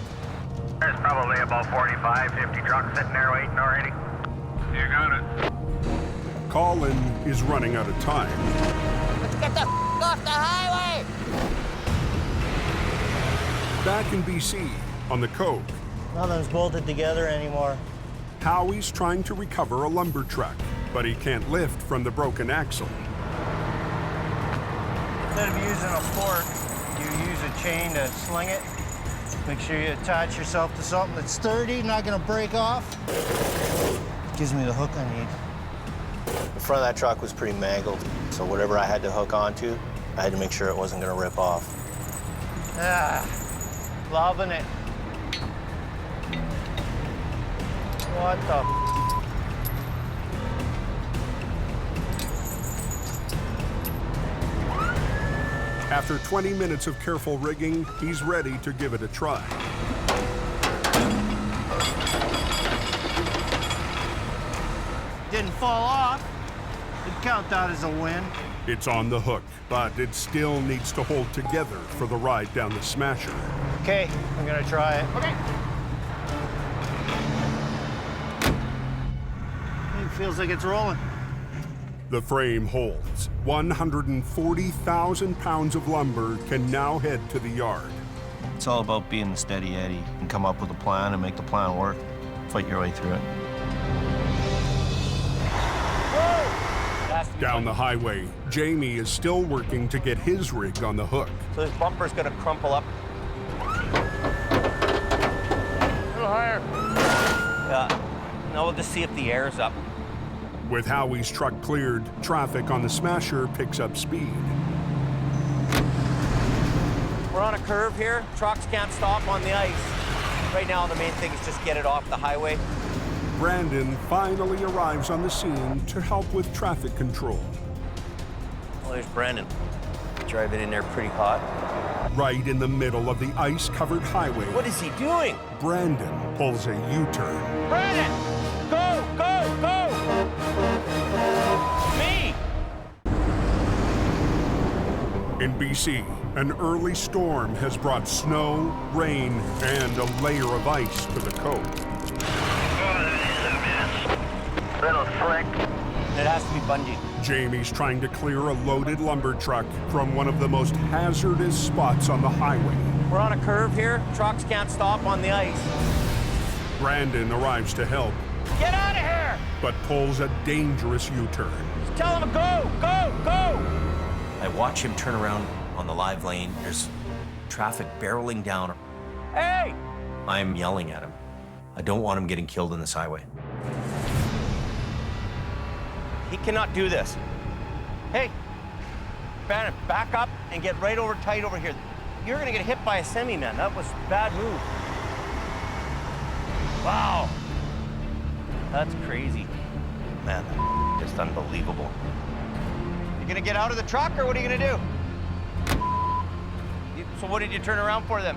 There's probably about 45, 50 trucks sitting there waiting already. You got it. Colin is running out of time. Let's get the off the highway! Back in BC, on the Coke, Nothing's bolted together anymore. Howie's trying to recover a lumber truck, but he can't lift from the broken axle. Instead of using a fork, you use a chain to sling it. Make sure you attach yourself to something that's sturdy, not gonna break off. Gives me the hook I need. The front of that truck was pretty mangled, so whatever I had to hook onto, I had to make sure it wasn't gonna rip off. Ah, loving it. What the? After 20 minutes of careful rigging, he's ready to give it a try. Didn't fall off. You'd count that as a win. It's on the hook, but it still needs to hold together for the ride down the Smasher. Okay, I'm gonna try it. Okay. It feels like it's rolling. The frame holds. 140,000 pounds of lumber can now head to the yard. It's all about being the steady Eddie and come up with a plan and make the plan work. Fight your way through it. Down the highway, Jamie is still working to get his rig on the hook. So this bumper's gonna crumple up. A little higher. Now we'll just see if the air's up. With Howie's truck cleared, traffic on the Smasher picks up speed. We're on a curve here. Trucks can't stop on the ice. Right now, the main thing is just get it off the highway. Brandon finally arrives on the scene to help with traffic control. Oh, there's Brandon. Driving in there pretty hot. Right in the middle of the ice-covered highway. What is he doing? Brandon pulls a U-turn. Brandon! Go, go, go! Me! In BC, an early storm has brought snow, rain, and a layer of ice to the cove. Little slick. It has to be bungee. Jamie's trying to clear a loaded lumber truck from one of the most hazardous spots on the highway. We're on a curve here. Trucks can't stop on the ice. Brandon arrives to help, Get out of here! but pulls a dangerous U-turn. Just tell him to go, go, go! I watch him turn around on the live lane. There's traffic barreling down. Hey! I'm yelling at him. I don't want him getting killed on this highway. He cannot do this. Hey, Brandon, back up and get right over tight over here. You're gonna get hit by a semi, man. That was a bad move. Wow. That's crazy. Man, that's just unbelievable. You gonna get out of the truck or what are you gonna do? So what did you turn around for then?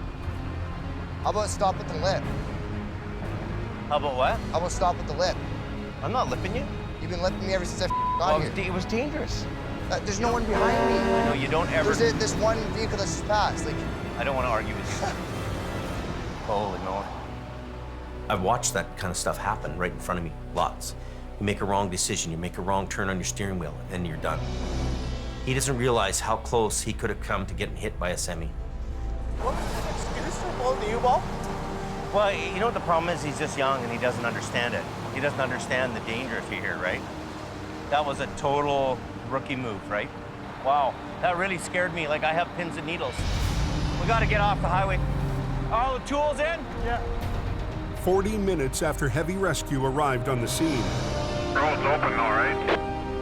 How about stop at the lip? How about what? How about stop at the lip? I'm not lipping you. You've been lipping me ever since I got here. It was dangerous. There's no one behind me. No, you don't ever. There's this one vehicle that's just passed. Like, I don't want to argue with you. Holy moly. I've watched that kind of stuff happen right in front of me, lots. You make a wrong decision, you make a wrong turn on your steering wheel, and you're done. He doesn't realize how close he could have come to getting hit by a semi. What was the excuse for blowing the U-ball? Well, you know what the problem is? He's just young and he doesn't understand it. He doesn't understand the danger if you're here, right? That was a total rookie move, right? Wow, that really scared me. Like I have pins and needles. We gotta get off the highway. All the tools in? Yeah. 40 minutes after heavy rescue arrived on the scene. Road's open all right?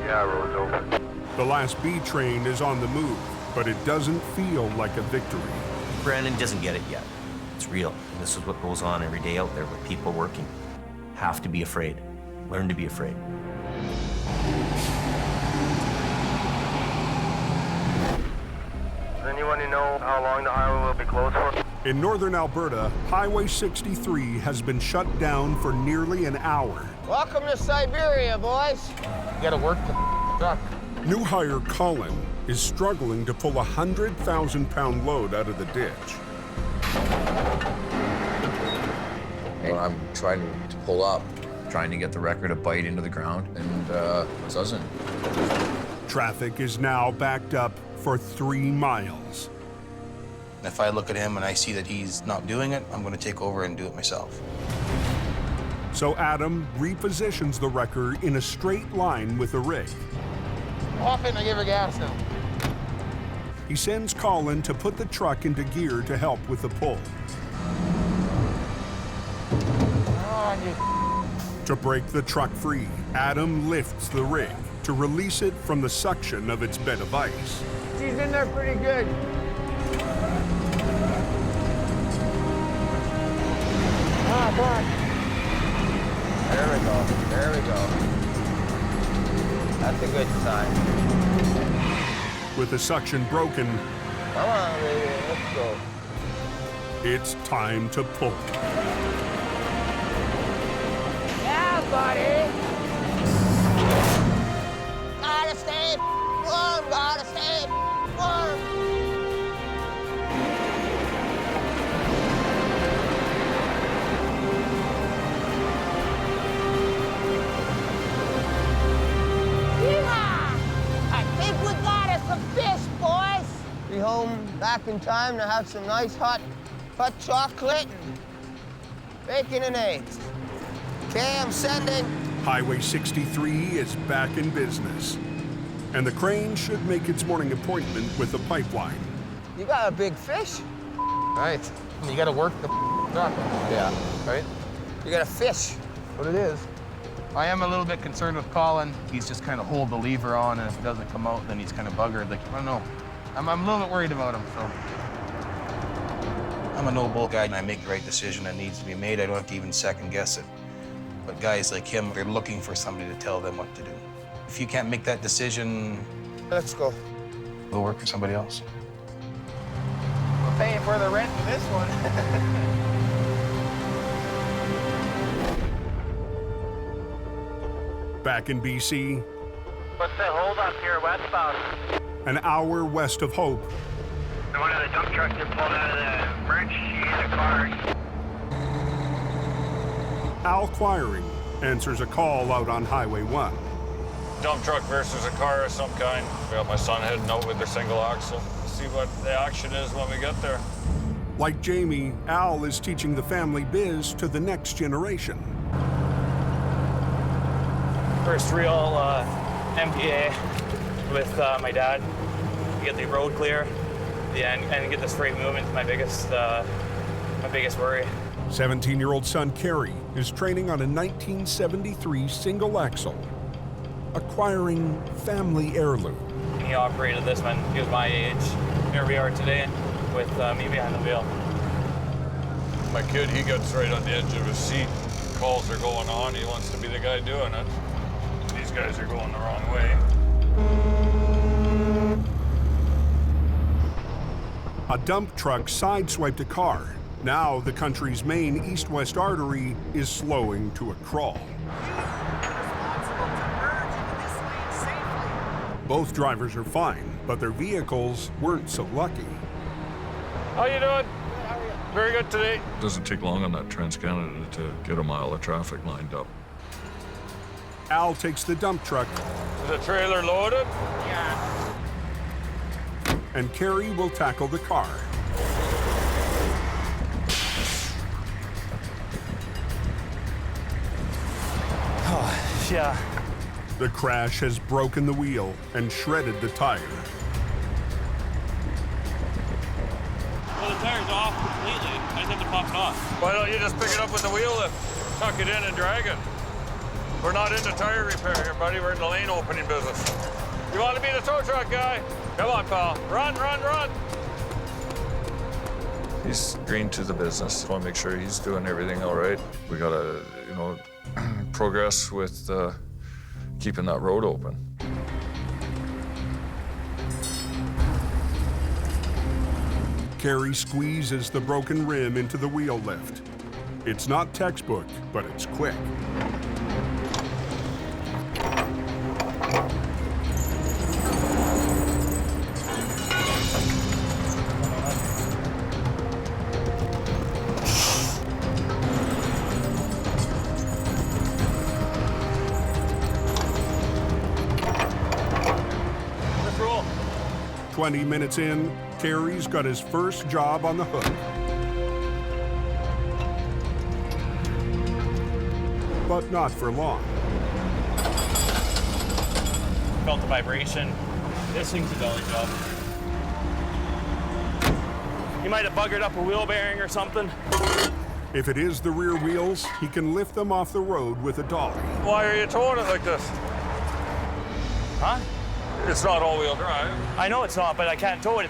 Yeah, road's open. The last B train is on the move, but it doesn't feel like a victory. Brandon doesn't get it yet. It's real. And this is what goes on every day out there with people working. Have to be afraid. Learn to be afraid. Does anyone know how long the highway will be closed for? In northern Alberta, Highway 63 has been shut down for nearly an hour. Welcome to Siberia, boys. You gotta work the truck. New hire Colin is struggling to pull a 100,000-pound load out of the ditch. I'm trying to pull up, trying to get the wrecker to bite into the ground, and it doesn't. Traffic is now backed up for 3 miles. If I look at him and I see that he's not doing it, I'm gonna take over and do it myself. So Adam repositions the wrecker in a straight line with the rig. Off it and I give her gas now. He sends Colin to put the truck into gear to help with the pull. To break the truck free, Adam lifts the rig to release it from the suction of its bed of ice. She's in there pretty good. Ah, come on. There we go. There we go. That's a good sign. With the suction broken, Come on, baby. Let's go. it's time to pull. Yeah, buddy. Gotta stay warm. Gotta stay warm. I think we got us some fish, boys. Be home back in time to have some nice hot chocolate and bacon and eggs. Okay, I'm sending. Highway 63 is back in business, and the crane should make its morning appointment with the pipeline. You got a big fish? Right. You gotta work the truck. Yeah. Right? You got a fish. What it is. I am a little bit concerned with Colin. He's just kind of hold the lever on, and if it doesn't come out, then he's kind of buggered. Like, I don't know. I'm a little bit worried about him, so. I'm a no-bull guy, and I make the right decision that needs to be made. I don't have to even second guess it. But guys like him, they're looking for somebody to tell them what to do. If you can't make that decision, let's go. We'll work for somebody else. We're paying for the rent for this one. Back in BC, What's the hold up here westbound? an hour west of Hope. One of the dump trucks that pulled out of the bridge, she hit a car. Al Quiring answers a call out on Highway 1. Dump truck versus a car of some kind. We got my son heading out with their single axle. See what the action is when we get there. Like Jamie, Al is teaching the family biz to the next generation. First real MPA with my dad. Get the road clear, and get this freight moving is my biggest worry. 17-year-old son Kerry is training on a 1973 single axle, acquiring family heirloom. He operated this when he was my age. Here we are today with me behind the wheel. My kid, he gets right on the edge of his seat. Calls are going on. He wants to be the guy doing it. These guys are going the wrong way. A dump truck sideswiped a car. Now the country's main east-west artery is slowing to a crawl. Both drivers are fine, but their vehicles weren't so lucky. How you doing? Very good today. Doesn't take long on that Trans-Canada to get a mile of traffic lined up. Al takes the dump truck. Is the trailer loaded? Yeah. And Kerry will tackle the car. Oh, yeah. The crash has broken the wheel and shredded the tire. Well, the tire's off completely. I just have to pop it off. Why don't you just pick it up with the wheel lift, tuck it in and drag it? We're not into tire repair here, buddy. We're in the lane opening business. You want to be the tow truck guy? Come on, pal. Run, run, run. He's green to the business. I want to make sure he's doing everything all right. We got to, progress with keeping that road open. Kerry squeezes the broken rim into the wheel lift. It's not textbook, but it's quick. Let's roll. 20 minutes in, Kerry's got his first job on the hook. But not for long. Felt the vibration. This thing's a dolly job. You might have buggered up a wheel bearing or something. If it is the rear wheels, he can lift them off the road with a dolly. Why are you towing it like this? Huh? It's not all-wheel drive. I know it's not, but I can't tow it.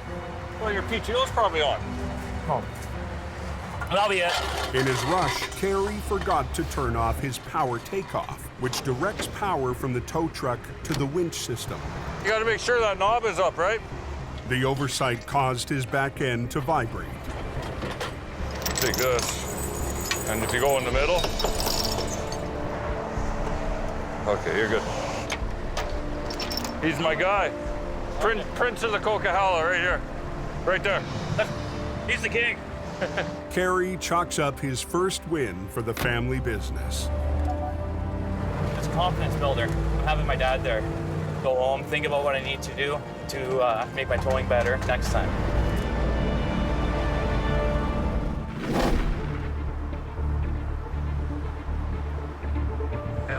Well, your PTO's probably on. Oh. That'll be it. In his rush, Kerry forgot to turn off his power takeoff, which directs power from the tow truck to the winch system. You got to make sure that knob is up, right? The oversight caused his back end to vibrate. Take this, and if you go in the middle, okay, you're good. He's my guy. Prince of the Coquihalla, right here. Right there. He's the king. Kerry chalks up his first win for the family business. It's a confidence builder. I'm having my dad there. Go home, think about what I need to do to make my towing better next time.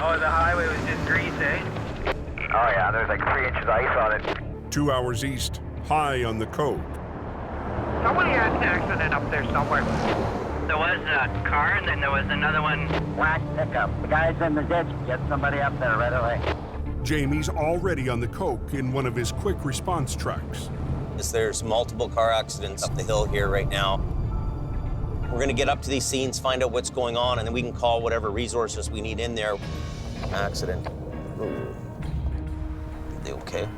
Oh, the highway was just grease, eh? Oh yeah, there's like 3 inches of ice on it. 2 hours east, high on the code. Somebody had an accident up there somewhere. There was a car, and then there was another one. Black pickup. The guy's in the ditch. Get somebody up there right away. Jamie's already on the coke in one of his quick response trucks. There's multiple car accidents up the hill here right now. We're gonna get up to these scenes, find out what's going on, and then we can call whatever resources we need in there. Accident. Ooh. Are they okay?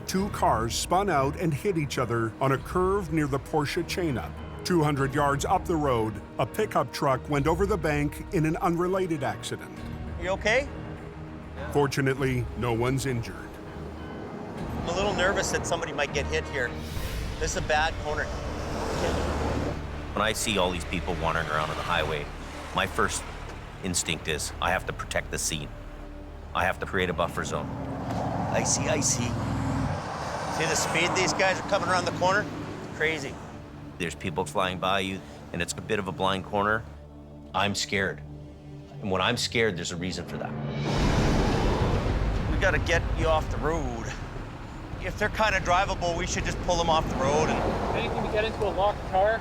2 cars spun out and hit each other on a curve near the Porsche chain-up. 200 yards up the road, a pickup truck went over the bank in an unrelated accident. You okay? Fortunately, no one's injured. I'm a little nervous that somebody might get hit here. This is a bad corner. When I see all these people wandering around on the highway, my first instinct is I have to protect the scene. I have to create a buffer zone. Icy, icy. See the speed these guys are coming around the corner? Crazy. There's people flying by you, and it's a bit of a blind corner. I'm scared. And when I'm scared, there's a reason for that. We gotta get you off the road. If they're kind of drivable, we should just pull them off the road. And Anything to get into a locked car?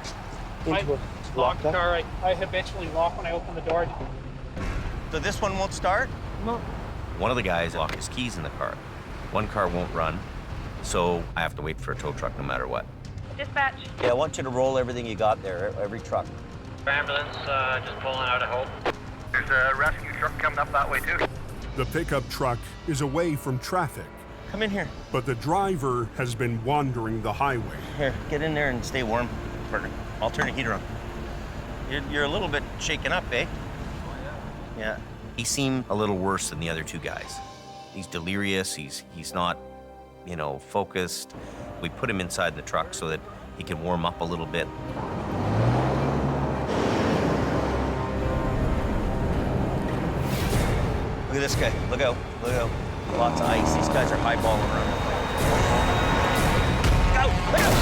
Locked car, I habitually lock when I open the door. So this one won't start? No. One of the guys locked his keys in the car. One car won't run, so I have to wait for a tow truck no matter what. Dispatch. Yeah, I want you to roll everything you got there, every truck. Ambulance, just pulling out of Hope. There's a rescue truck coming up that way too. The pickup truck is away from traffic, Come in here. but the driver has been wandering the highway. Here, get in there and stay warm, partner. I'll turn the heater on. You're a little bit shaken up, eh? Oh, yeah. Yeah. He seemed a little worse than the other two guys. He's delirious, he's not, you know, focused. We put him inside the truck so that he can warm up a little bit. Look at this guy. Look out. Look out. Lots of ice. These guys are highballing around. Look out. Look out.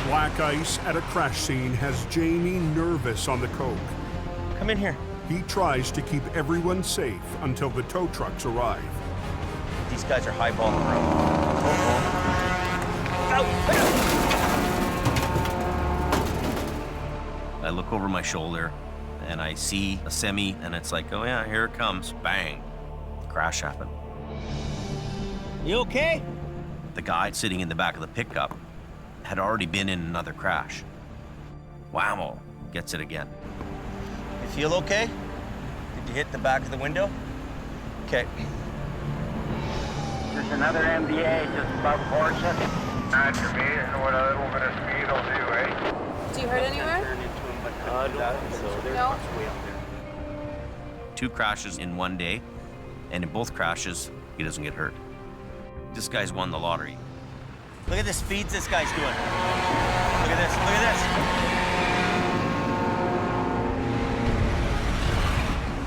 Black ice at a crash scene has Jamie nervous on the coke. Come in here. He tries to keep everyone safe until the tow trucks arrive. These guys are highballing around. Look out. I look over my shoulder and I see a semi, and it's like, oh yeah, here it comes. Bang. Crash happened. You okay? The guy sitting in the back of the pickup had already been in another crash. Whammo, gets it again. You feel okay? Did you hit the back of the window? Okay. There's another MBA just above Porsche. Not for me, what a little bit of speed will do, eh? Do you hurt anywhere? No. Two crashes in one day, and in both crashes, he doesn't get hurt. This guy's won the lottery. Look at the speeds this guy's doing. Look at this. Look at this.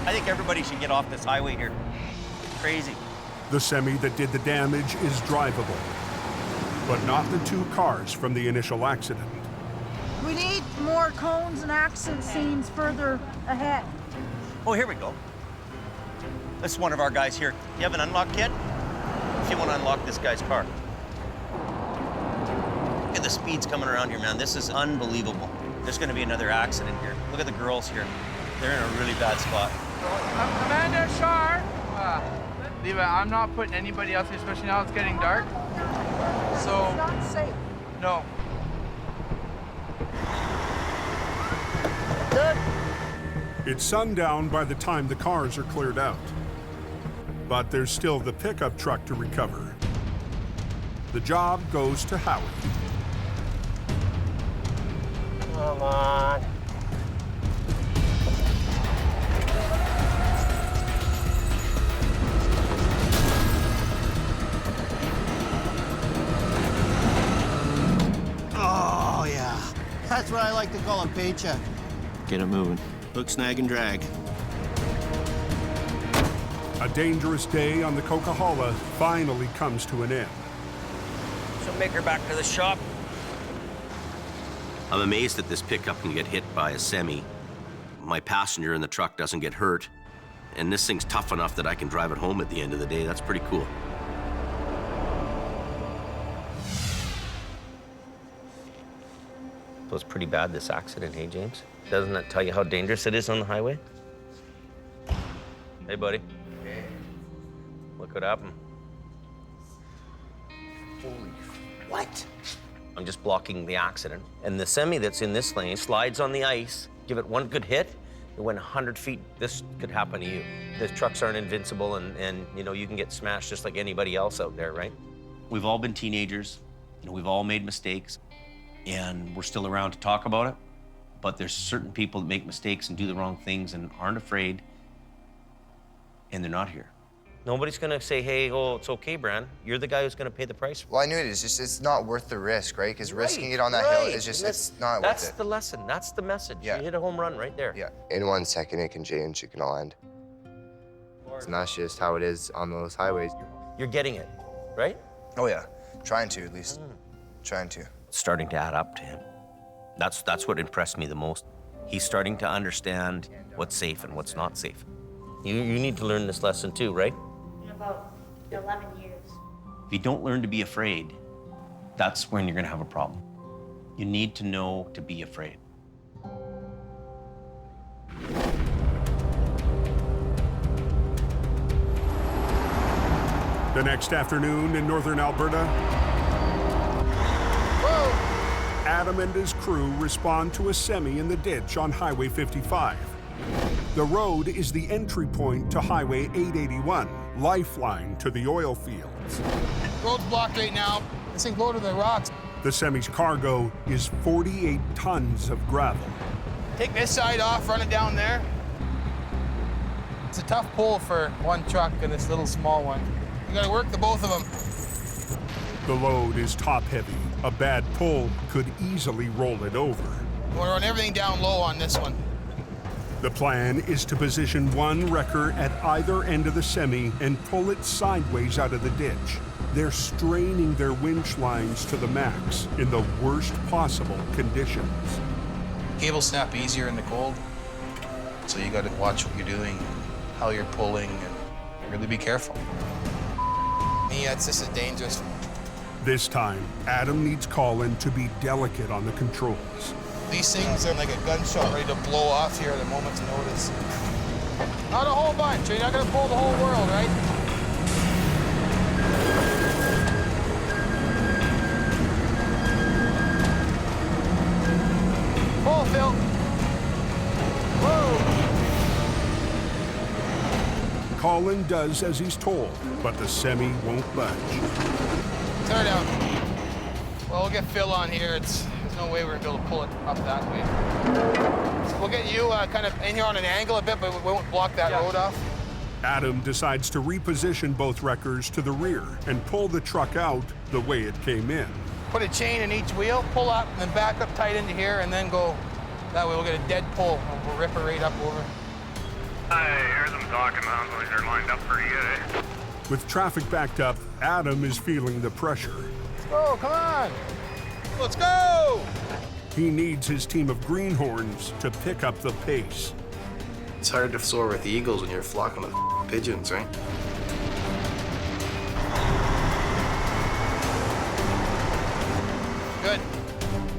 I think everybody should get off this highway here. Crazy. The semi that did the damage is drivable, but not the two cars from the initial accident. We need more cones and accident scenes further ahead. Oh, here we go. This is one of our guys here. You have an unlock kit? If you want to unlock this guy's car. Look at the speeds coming around here, man. This is unbelievable. There's going to be another accident here. Look at the girls here. They're in a really bad spot. Amanda Shar. Levi, I'm not putting anybody else, especially now it's getting dark. So. It's not safe. No. Good. It's sundown by the time the cars are cleared out. But there's still the pickup truck to recover. The job goes to Howie. Come on. Oh, yeah. That's what I like to call a paycheck. Get it moving. Hook, snag, and drag. A dangerous day on the Coquihalla finally comes to an end. So make her back to the shop. I'm amazed that this pickup can get hit by a semi. My passenger in the truck doesn't get hurt, and this thing's tough enough that I can drive it home at the end of the day. That's pretty cool. So it's pretty bad, this accident, hey, James? Doesn't that tell you how dangerous it is on the highway? Hey, buddy. Hey. Look what happened. Holy, what? I'm just blocking the accident. And the semi that's in this lane slides on the ice. Give it one good hit, it went 100 feet. This could happen to you. The trucks aren't invincible, and you know, you can get smashed just like anybody else out there, right? We've all been teenagers. You know, we've all made mistakes, and we're still around to talk about it. But there's certain people that make mistakes and do the wrong things and aren't afraid, and they're not here. Nobody's gonna say, hey, oh, it's okay, Bran. You're the guy who's gonna pay the price. Well, I knew it. It's not worth the risk, right? Because risking it on that hill is just, it's not worth it. That's the lesson. That's the message. Yeah. You hit a home run right there. Yeah. In 1 second, it can change. It can all end. And that's just how it is on those highways. You're getting it, right? Oh, yeah. Trying to, at least. Trying to. It's starting to add up to him. That's what impressed me the most. He's starting to understand what's safe and what's not safe. You need to learn this lesson too, right? In about 11 years. If you don't learn to be afraid, that's when you're gonna have a problem. You need to know to be afraid. The next afternoon in northern Alberta, Adam and his crew respond to a semi in the ditch on Highway 55. The road is the entry point to Highway 881, lifeline to the oil fields. Road's blocked right now. This thing's loaded with rocks. The semi's cargo is 48 tons of gravel. Take this side off, run it down there. It's a tough pull for one truck and this little small one. You gotta work the both of them. The load is top-heavy. A bad pull could easily roll it over. We're gonna run everything down low on this one. The plan is to position one wrecker at either end of the semi and pull it sideways out of the ditch. They're straining their winch lines to the max in the worst possible conditions. Cables snap easier in the cold, so you gotta watch what you're doing, how you're pulling, and really be careful. Yeah, it's just dangerous. This time, Adam needs Colin to be delicate on the controls. These things are like a gunshot ready to blow off here at a moment's notice. Not a whole bunch. You're not gonna pull the whole world, right? Pull, Phil. Whoa. Colin does as he's told, but the semi won't budge. Tear down. Well, we'll get Phil on here. There's no way we're gonna be able to pull it up that way. So we'll get you kind of in here on an angle a bit, but we won't block that road off. Adam decides to reposition both wreckers to the rear and pull the truck out the way it came in. Put a chain in each wheel, pull up, and then back up tight into here, and then go. That way we'll get a dead pull, and we'll rip it right up over. I hear them talking, man. They're lined up pretty good, eh? With traffic backed up, Adam is feeling the pressure. Let's go, come on. Let's go! He needs his team of greenhorns to pick up the pace. It's hard to soar with the eagles when you're flocking with pigeons, right? Good.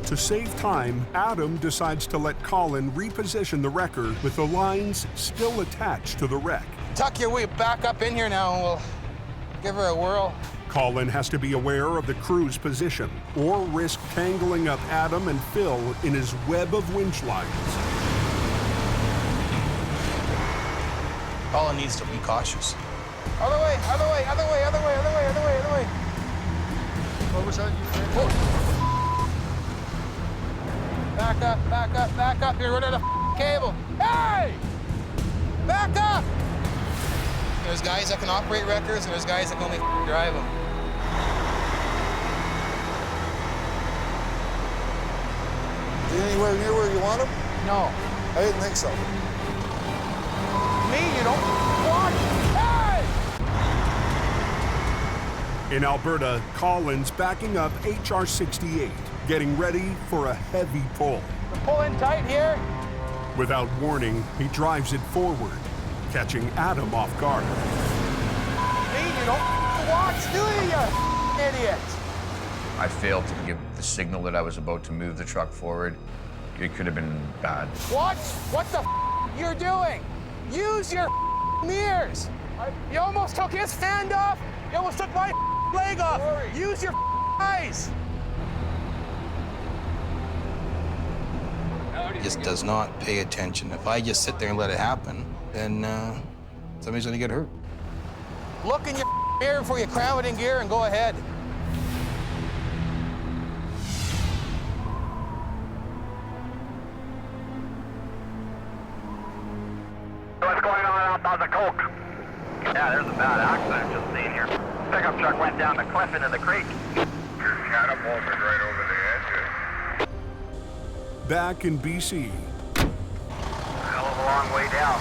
To save time, Adam decides to let Colin reposition the wrecker with the lines still attached to the wreck. Tuck your way back up in here now, and we'll give her a whirl. Colin has to be aware of the crew's position or risk tangling up Adam and Phil in his web of winch lines. Colin needs to be cautious. Other way, other way, other way, other way, other way, other way, other way. What was that? Back up, back up, back up. You're running a cable. Hey! Back up! There's guys that can operate wreckers, and there's guys that can only drive them. Is he anywhere near where you want him? No. I didn't think so. Me, you don't want. Hey! In Alberta, Colin's backing up HR 68, getting ready for a heavy pull. We're pulling tight here. Without warning, he drives it forward, catching Adam off guard. Me, you don't watch, do you idiot? I failed to give the signal that I was about to move the truck forward. It could have been bad. Watch what the you're doing. Use your mirrors. You almost took his hand off. You almost took my leg off. Use your eyes. He just does not pay attention. If I just sit there and let it happen, then somebody's gonna get hurt. Look in your mirror before you cram it in gear and go ahead. What's going on out by the Coke? Yeah, there's a bad accident just seen here. Pickup truck went down the cliff into the creek. Catapulted right over the edge. Back in BC. Hell of a long way down.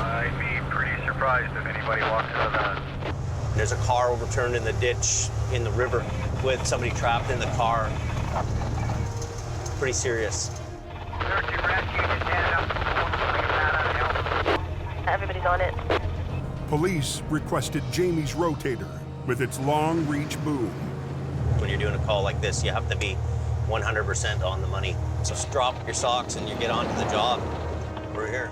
I'd be pretty surprised if anybody walks out of that. There's a car overturned in the ditch in the river with somebody trapped in the car. Pretty serious. Search and rescue, just headed up. Everybody's on it. Police requested Jamie's rotator with its long reach boom. When you're doing a call like this, you have to be 100% on the money. So just drop your socks and you get on to the job. We're here.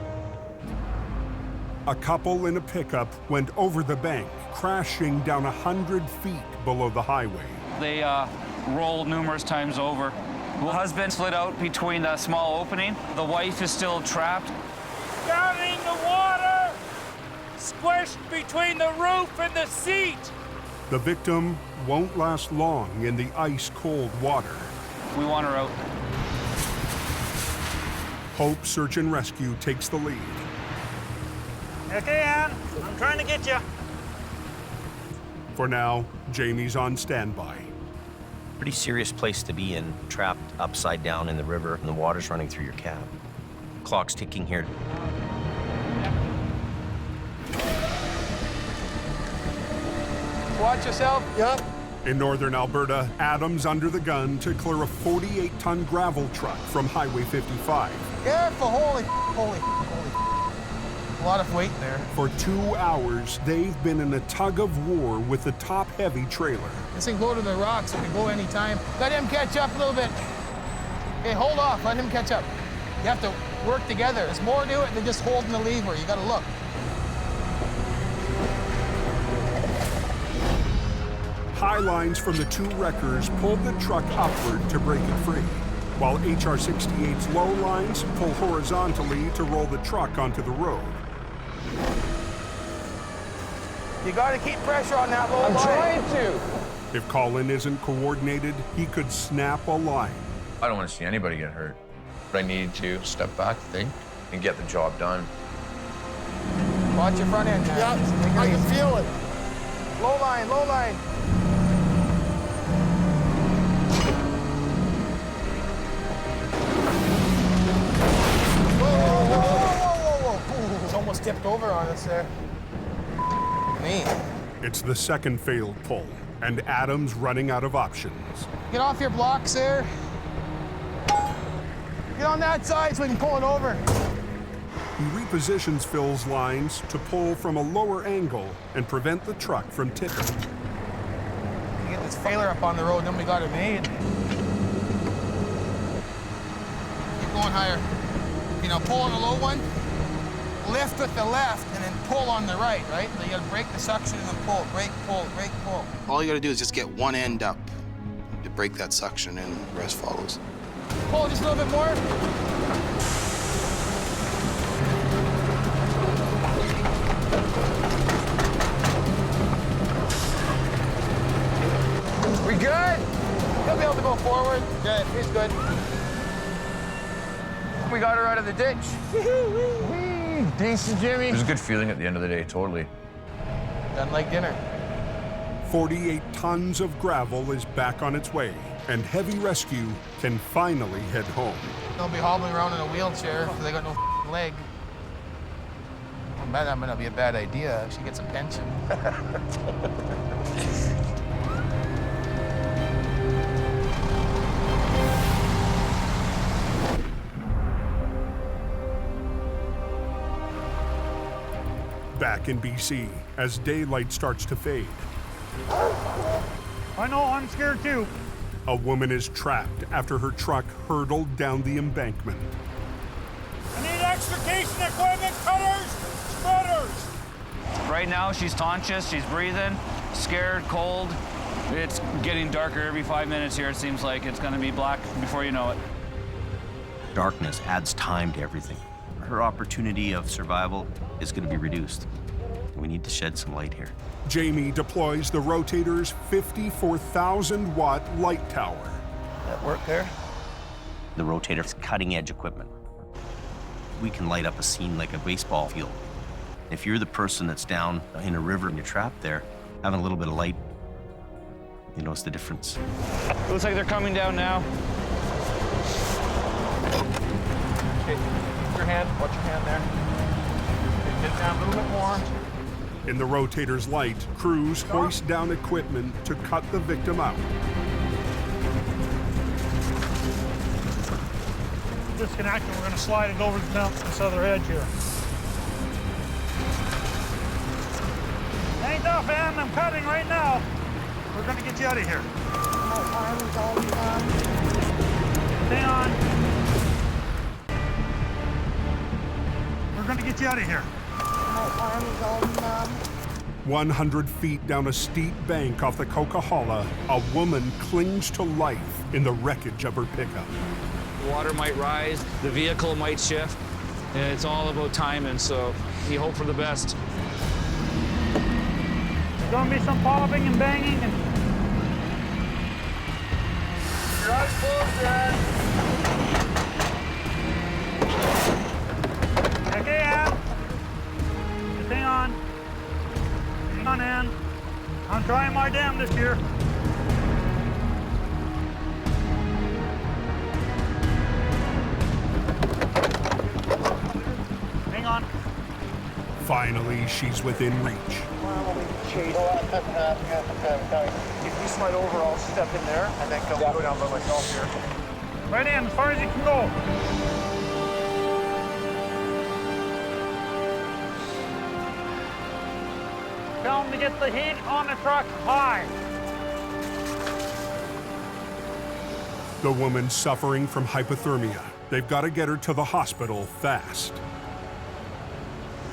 A couple in a pickup went over the bank, crashing down 100 feet below the highway. They rolled numerous times over. The husband slid out between the small opening. The wife is still trapped. Down in the water! Squished between the roof and the seat! The victim won't last long in the ice-cold water. We want her out. Hope Search and Rescue takes the lead. Okay, Ann, I'm trying to get you. For now, Jamie's on standby. Pretty serious place to be in, trapped upside down in the river and the water's running through your cab. Clock's ticking here. Watch yourself. Yep. In northern Alberta, Adam's under the gun to clear a 48-ton gravel truck from Highway 55. Careful, holy. A lot of weight there. For 2 hours, they've been in a tug of war with the top-heavy trailer. This thing go to the rocks, it can go anytime. Let him catch up a little bit. Okay, hold off, let him catch up. You have to work together. There's more to it than just holding the lever. You gotta look. High lines from the two wreckers pulled the truck upward to break it free, while HR-68's low lines pull horizontally to roll the truck onto the road. You gotta keep pressure on that low line. I'm trying to. If Colin isn't coordinated, he could snap a line. I don't want to see anybody get hurt. But I need to step back, think, and get the job done. Watch your front end, man. Yeah, I can feel it. Low line, low line. Whoa. It's almost tipped over on us there. Me. It's the second failed pull, and Adam's running out of options. Get off your blocks there. Get on that side so we can pull it over. He repositions Phil's lines to pull from a lower angle and prevent the truck from tipping. You get this failer up on the road, then we got it made. Keep going higher. You know, pull on the low one, lift with the left, and then pull on the right? So you gotta break the suction and then pull, break, pull, break, pull. All you gotta do is just get one end up to break that suction and the rest follows. Pull just a little bit more. We good? He'll be able to go forward. Good, he's good. We got her out of the ditch. Decent, Jimmy. It was a good feeling at the end of the day, totally. Done like dinner. 48 tons of gravel is back on its way, and heavy rescue can finally head home. They'll be hobbling around in a wheelchair because they got no leg. Well, that might not be a bad idea if she gets a pension. Back in BC, as daylight starts to fade. I know, I'm scared too. A woman is trapped after her truck hurtled down the embankment. I need extrication equipment, cutters, spreaders. Right now, she's conscious, she's breathing, scared, cold. It's getting darker every 5 minutes here, it seems like. It's gonna be black before you know it. Darkness adds time to everything. Her opportunity of survival is going to be reduced. We need to shed some light here. Jamie deploys the rotator's 54,000-watt light tower. That work there? The rotator's cutting-edge equipment. We can light up a scene like a baseball field. If you're the person that's down in a river and you're trapped there, having a little bit of light, you notice the difference. Looks like they're coming down now. Okay, your hand, watch your hand there. Okay, get down a little bit more. In the rotator's light, crews hoist down equipment to cut the victim out. Disconnect, and we're going to slide it over this other edge here. Ain't enough, Ann. I'm cutting right now. We're going to get you out of here. My arm is all numb. Hang on. We're going to get you out of here. My arm is all numb. 100 feet down a steep bank off the Coquihalla, a woman clings to life in the wreckage of her pickup. The water might rise, the vehicle might shift, and it's all about timing, so you hope for the best. There's going to be some popping and banging. And your eyes closed, Dad. Okay, Ann. Just hang on. Hang on, Ann. I'm trying my damnedest here. Hang on. Finally, she's within reach. If you slide over, I'll step in there and then go down by myself here. Right in, as far as you can go. Tell them to get the heat on the truck high. The woman's suffering from hypothermia. They've got to get her to the hospital fast.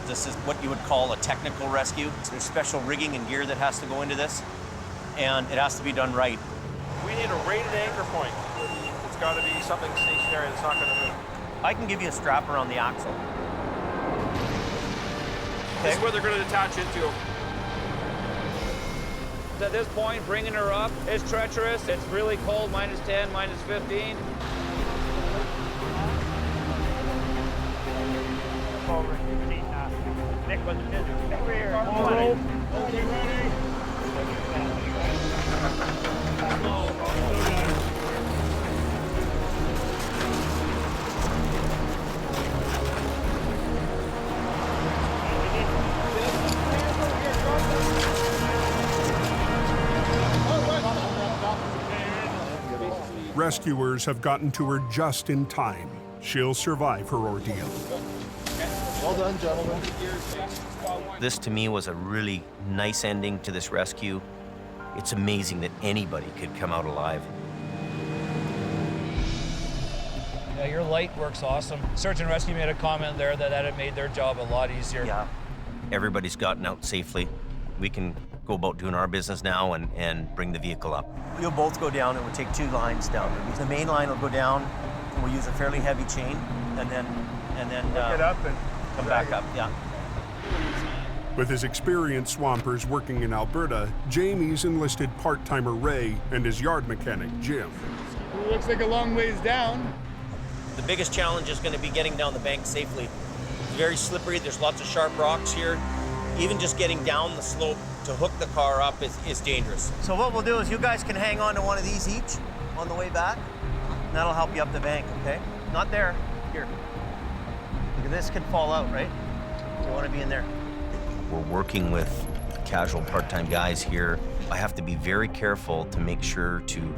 This is what you would call a technical rescue. There's special rigging and gear that has to go into this, and it has to be done right. We need a rated anchor point. It's got to be something stationary that's not going to move. I can give you a strap around the axle. This is where they're going to attach into. At this point, bringing her up is treacherous. It's really cold, -10, -15. Nick was busy. Over here. Okay, ready? Rescuers have gotten to her just in time. She'll survive her ordeal. Well done, gentlemen. This, to me, was a really nice ending to this rescue. It's amazing that anybody could come out alive. Yeah, your light works awesome. Search and Rescue made a comment there that it made their job a lot easier. Yeah. Everybody's gotten out safely. We can go about doing our business now and bring the vehicle up. You'll both go down. It would take 2 lines down. The main line will go down, and we'll use a fairly heavy chain, and then Pick it up and come back up. Yeah. With his experienced swampers working in Alberta, Jamie's enlisted part-timer Ray and his yard mechanic Jim. It looks like a long ways down. The biggest challenge is going to be getting down the bank safely. It's very slippery. There's lots of sharp rocks here. Even just getting down the slope to hook the car up is dangerous. So what we'll do is you guys can hang on to one of these each on the way back. And that'll help you up the bank, okay? Not there. Here. Look at this, could fall out, right? You want to be in there. We're working with casual part-time guys here. I have to be very careful to make sure to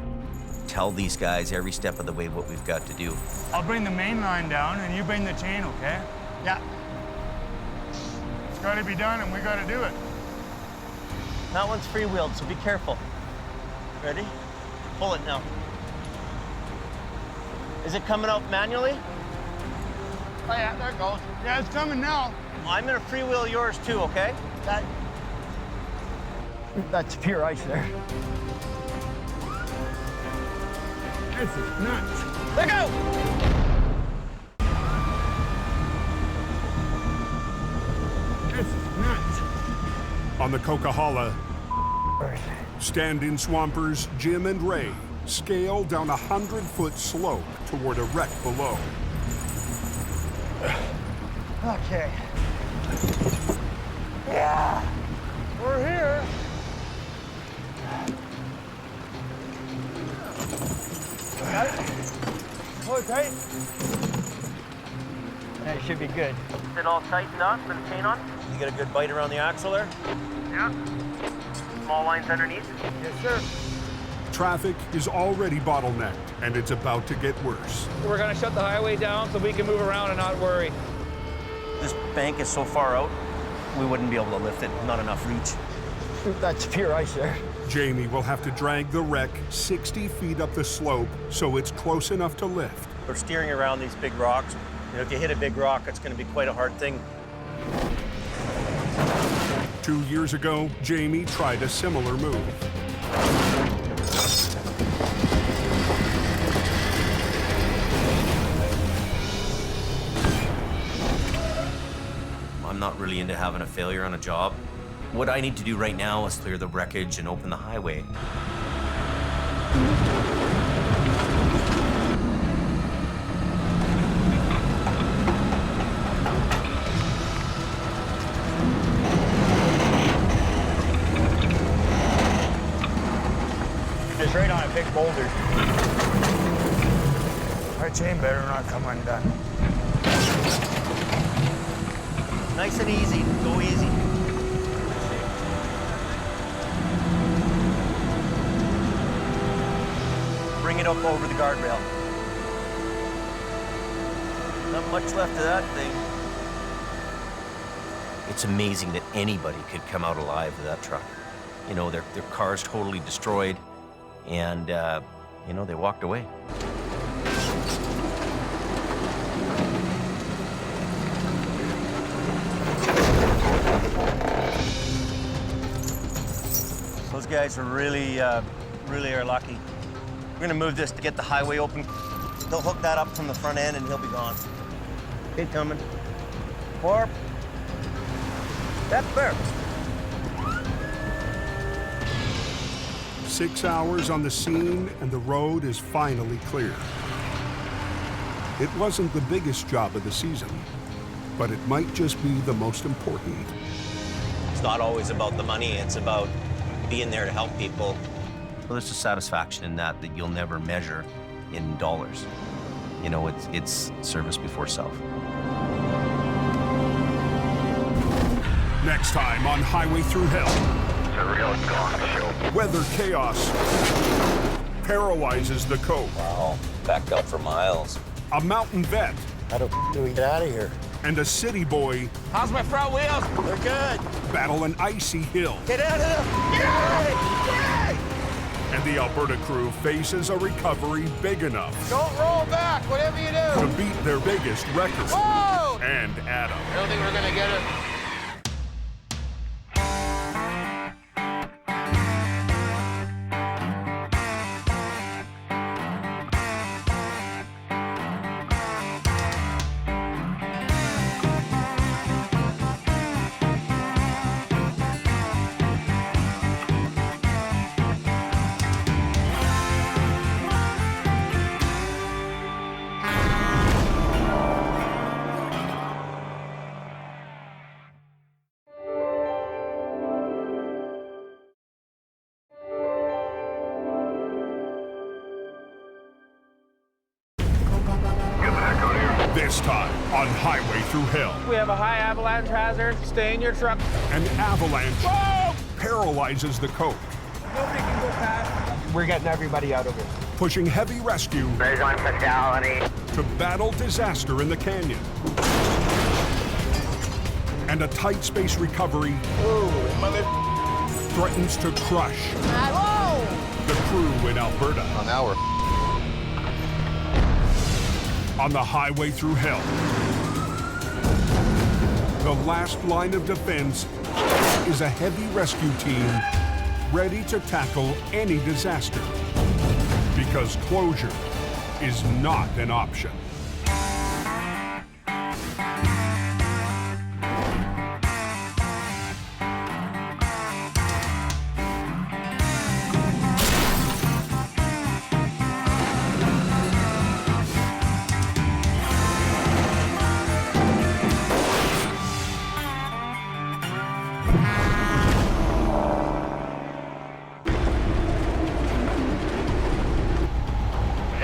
tell these guys every step of the way what we've got to do. I'll bring the main line down and you bring the chain, okay? Yeah. It's got to be done and we got to do it. That one's free-wheeled, so be careful. Ready? Pull it now. Is it coming out manually? Oh yeah, there it goes. Yeah, it's coming now. I'm gonna free-wheel yours too, okay? That's pure ice there. This is nuts. Let go! This is nuts. On the Coquihalla, stand-in swampers Jim and Ray scale down a 100-foot slope toward a wreck below. Okay. Yeah, we're here. Got it? Hold it tight. That should be good. Is it all tightened up and chain on? You get a good bite around the axle there? Yeah. Small lines underneath? Yes, sir. Traffic is already bottlenecked, and it's about to get worse. We're gonna shut the highway down so we can move around and not worry. This bank is so far out, we wouldn't be able to lift it. Not enough reach. That's pure ice there. Jamie will have to drag the wreck 60 feet up the slope so it's close enough to lift. We're steering around these big rocks. You know, if you hit a big rock, it's going to be quite a hard thing. 2 years ago, Jamie tried a similar move. I'm not really into having a failure on a job. What I need to do right now is clear the wreckage and open the highway. It's right on a big boulder. Our chain better not come undone. Nice and easy. Go easy. Bring it up over the guardrail. Not much left of that thing. It's amazing that anybody could come out alive of that truck. You know, their car's totally destroyed, and, you know, they walked away. Those guys are really are lucky. We're gonna move this to get the highway open. They'll hook that up from the front end and he'll be gone. Okay, coming. 4. That's fair. 6 hours on the scene, and the road is finally clear. It wasn't the biggest job of the season, but it might just be the most important. It's not always about the money, it's about being there to help people. Well, there's a satisfaction in that you'll never measure in dollars. You know, it's service before self. Next time on Highway Thru Hell. It's a real gong show. Weather chaos paralyzes the coast. Wow, backed up for miles. A mountain vet. How do we get out of here? And a city boy. How's my front wheels? They're good. Battle an icy hill. Get out of there! Get out! Get! And the Alberta crew faces a recovery big enough Don't roll back, whatever you do. to beat their biggest record. Whoa! And Adam. I don't think we're gonna get it. This time on Highway Thru Hell, We have a high avalanche hazard. Stay in your truck. an avalanche Whoa! paralyzes the coke, Nobody can go past. We're getting everybody out of here. pushing heavy rescue There's one fatality. to battle disaster in the canyon. And a tight space recovery threatens to crush the crew in Alberta. On our. On the Highway Thru Hell, the last line of defense is a heavy rescue team ready to tackle any disaster, because closure is not an option.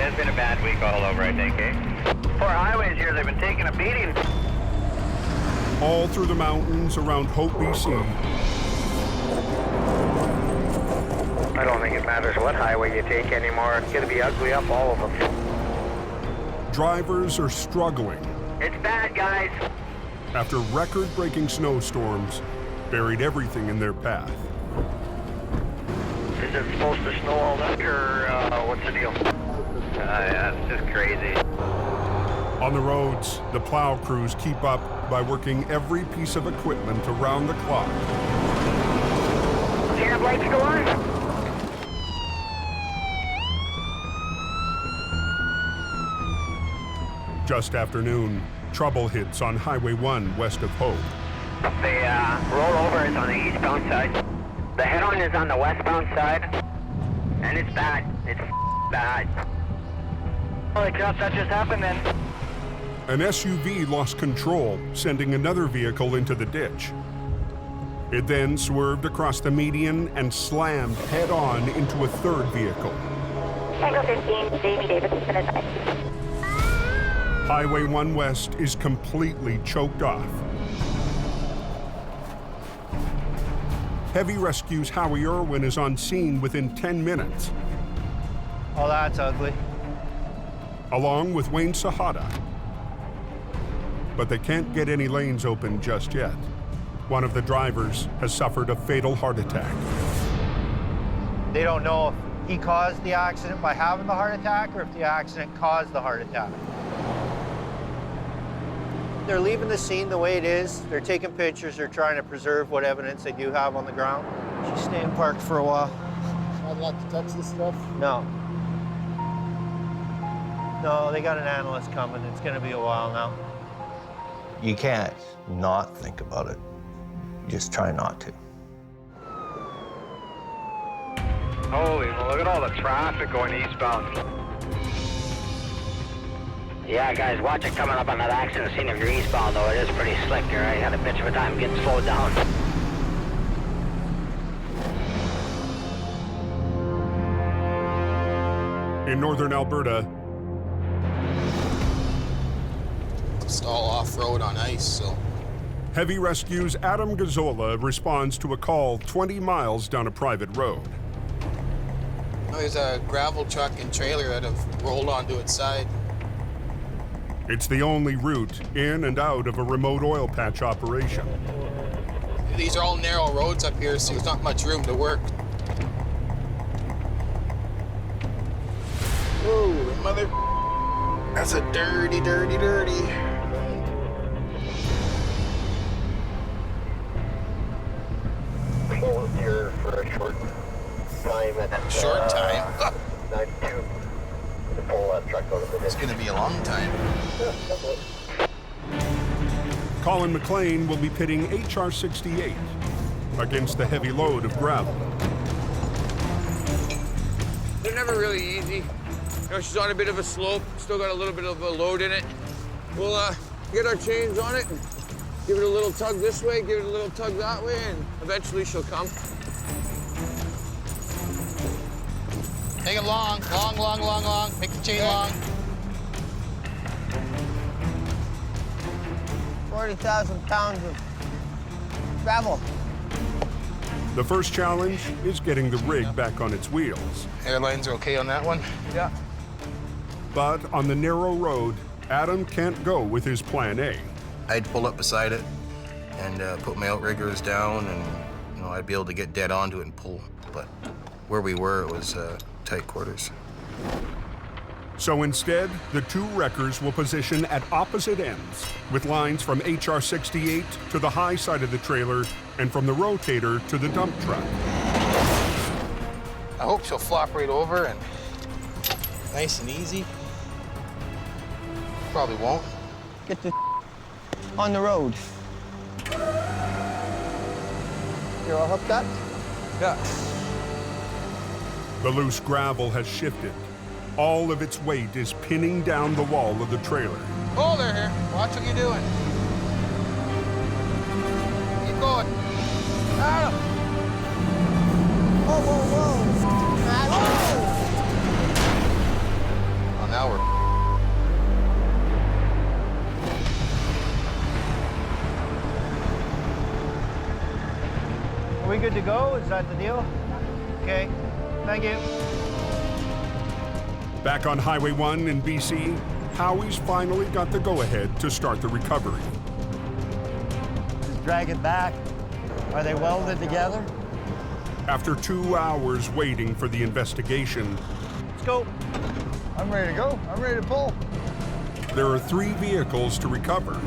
it's been a bad week all over, I think, eh? 4 highways here, they've been taking a beating. All through the mountains around Hope, BC. I don't think it matters what highway you take anymore. It's gonna be ugly up all of them. Drivers are struggling It's bad, guys. after record-breaking snowstorms buried everything in their path. Is it supposed to snow all night, or what's the deal? Yeah, it's just crazy. On the roads, the plow crews keep up by working every piece of equipment around the clock. Cab lights go on? Just after noon, trouble hits on Highway 1 west of Hope. The rollover is on the eastbound side. The head-on is on the westbound side. And it's bad. It's bad. Holy crap, that just happened then. An SUV lost control, sending another vehicle into the ditch. It then swerved across the median and slammed head-on into a third vehicle. Tango 15, Jamie Davis has been advised. Highway 1 West is completely choked off. Heavy Rescue's Howie Irwin is on scene within 10 minutes, Oh, that's ugly. along with Wayne Sahada. But they can't get any lanes open just yet. One of the drivers has suffered a fatal heart attack. They don't know if he caused the accident by having the heart attack or if the accident caused the heart attack. They're leaving the scene the way it is. They're taking pictures. They're trying to preserve what evidence they do have on the ground. She's staying parked for a while. I'd like to touch this stuff. No. No, they got an analyst coming. It's going to be a while now. You can't not think about it. You just try not to. Holy, look at all the traffic going eastbound. Yeah, guys, watch it coming up on that accident scene if you're eastbound, though. It is pretty slick here. I had a bitch of a time getting slowed down. In northern Alberta, It's all off-road on ice, so. Heavy Rescue's Adam Gazzola responds to a call 20 miles down a private road. There's a gravel truck and trailer that have rolled onto its side. It's the only route in and out of a remote oil patch operation. These are all narrow roads up here, so there's not much room to work. Oh, mother. That's a dirty, dirty, dirty. Closed here for a short time at that. Short time? 92. To pull that truck out of the ditch. It's gonna be a long time. Colin McLean will be pitting HR 68 against the heavy load of gravel. They're never really easy. You know, she's on a bit of a slope, still got a little bit of a load in it. We'll get our chains on it and give it a little tug this way, give it a little tug that way, and eventually she'll come. Make it long, long, long, long, long. Make the chain long. 40,000 pounds of gravel. The first challenge is getting the rig back on its wheels. Airlines are okay on that one? Yeah. But on the narrow road, Adam can't go with his plan A. I'd pull up beside it and put my outriggers down, and I'd be able to get dead onto it and pull. But where we were, it was tight quarters. So instead, the two wreckers will position at opposite ends, with lines from HR 68 to the high side of the trailer and from the rotator to the dump truck. I hope she'll flop right over and nice and easy. Probably won't. Get the on the road. You're all hooked up? Yeah. The loose gravel has shifted. All of its weight is pinning down the wall of the trailer. Hold her here. Watch what you're doing. Keep going. Adam! Whoa, whoa, whoa. Now we're... Are we good to go? Is that the deal? Okay, thank you. Back on Highway 1 in BC, Howie's finally got the go-ahead to start the recovery. Just drag it back. Are they welded together? After 2 hours waiting for the investigation, Let's go. I'm ready to go. I'm ready to pull. there are 3 vehicles to recover.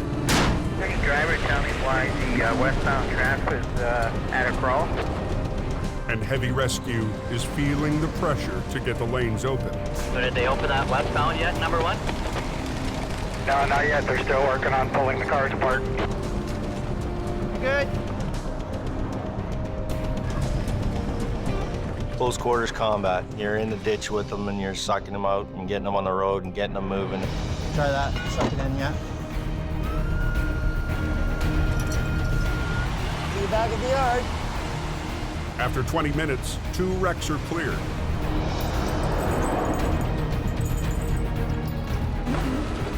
Next driver, tell me why the westbound traffic is at a crawl. And Heavy Rescue is feeling the pressure to get the lanes open. So did they open that westbound yet, number 1? No, not yet. They're still working on pulling the cars apart. Good. Close quarters combat. You're in the ditch with them and you're sucking them out and getting them on the road and getting them moving. Try that. Suck it in, yeah. See you back at the yard. After 20 minutes, 2 wrecks are cleared.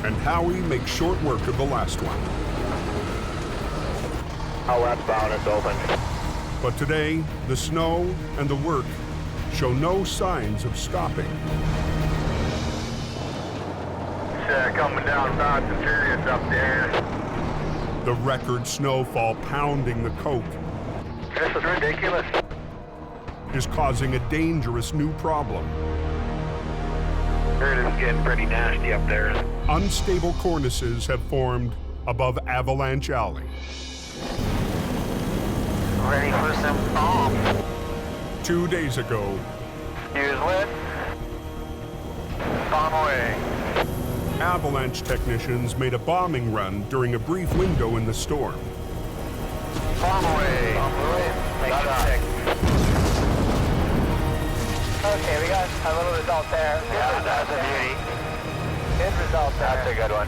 And Howie makes short work of the last one. All westbound is open. But today, the snow and the work show no signs of stopping. It's coming down fast and furious up there. The record snowfall pounding the coke This is ridiculous. is causing a dangerous new problem. It is getting pretty nasty up there. Unstable cornices have formed above Avalanche Alley. Ready for some bomb. 2 days ago, News lit. Bomb away. Avalanche technicians made a bombing run during a brief window in the storm. Bomb away. Bomb away. Make it sick. Okay, we got a little result there. Yeah, that's a beauty. Good result there. That's a good one.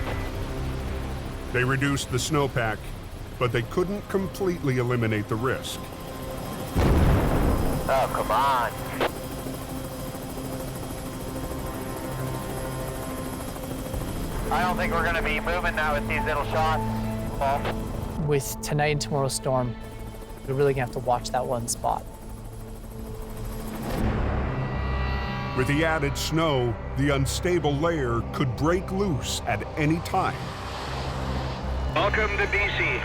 They reduced the snowpack, but they couldn't completely eliminate the risk. Oh, come on. I don't think we're going to be moving now with these little shots, Paul. With tonight and tomorrow's storm, we're really going to have to watch that one spot. With the added snow, the unstable layer could break loose at any time. Welcome to BC.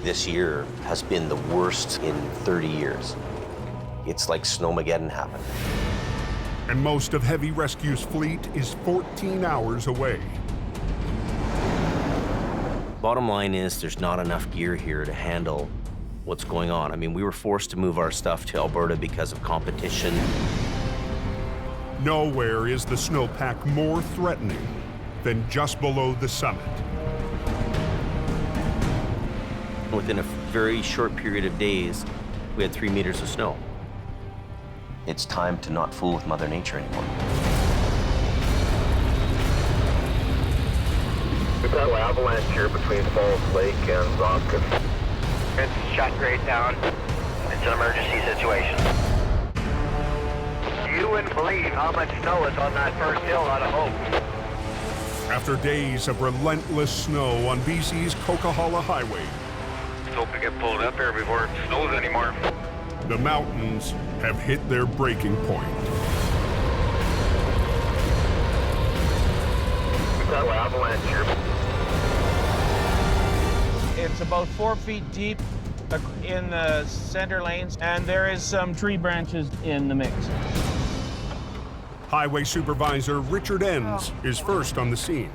This year has been the worst in 30 years. It's like Snowmageddon happened. And most of Heavy Rescue's fleet is 14 hours away. Bottom line is there's not enough gear here to handle what's going on. I mean, we were forced to move our stuff to Alberta because of competition. Nowhere is the snowpack more threatening than just below the summit. Within a very short period of days, we had 3 meters of snow. It's time to not fool with Mother Nature anymore. We've got an avalanche here between Falls Lake and Rocket. It's shut right down. It's an emergency situation. You wouldn't believe how much snow is on that first hill out of Hope. After days of relentless snow on BC's Coquihalla Highway, Hope to get pulled up here before it snows anymore. the mountains have hit their breaking point. We've got an avalanche here. It's about 4 feet deep in the center lanes, and there is some tree branches in the mix. Highway Supervisor Richard Enns is first on the scene.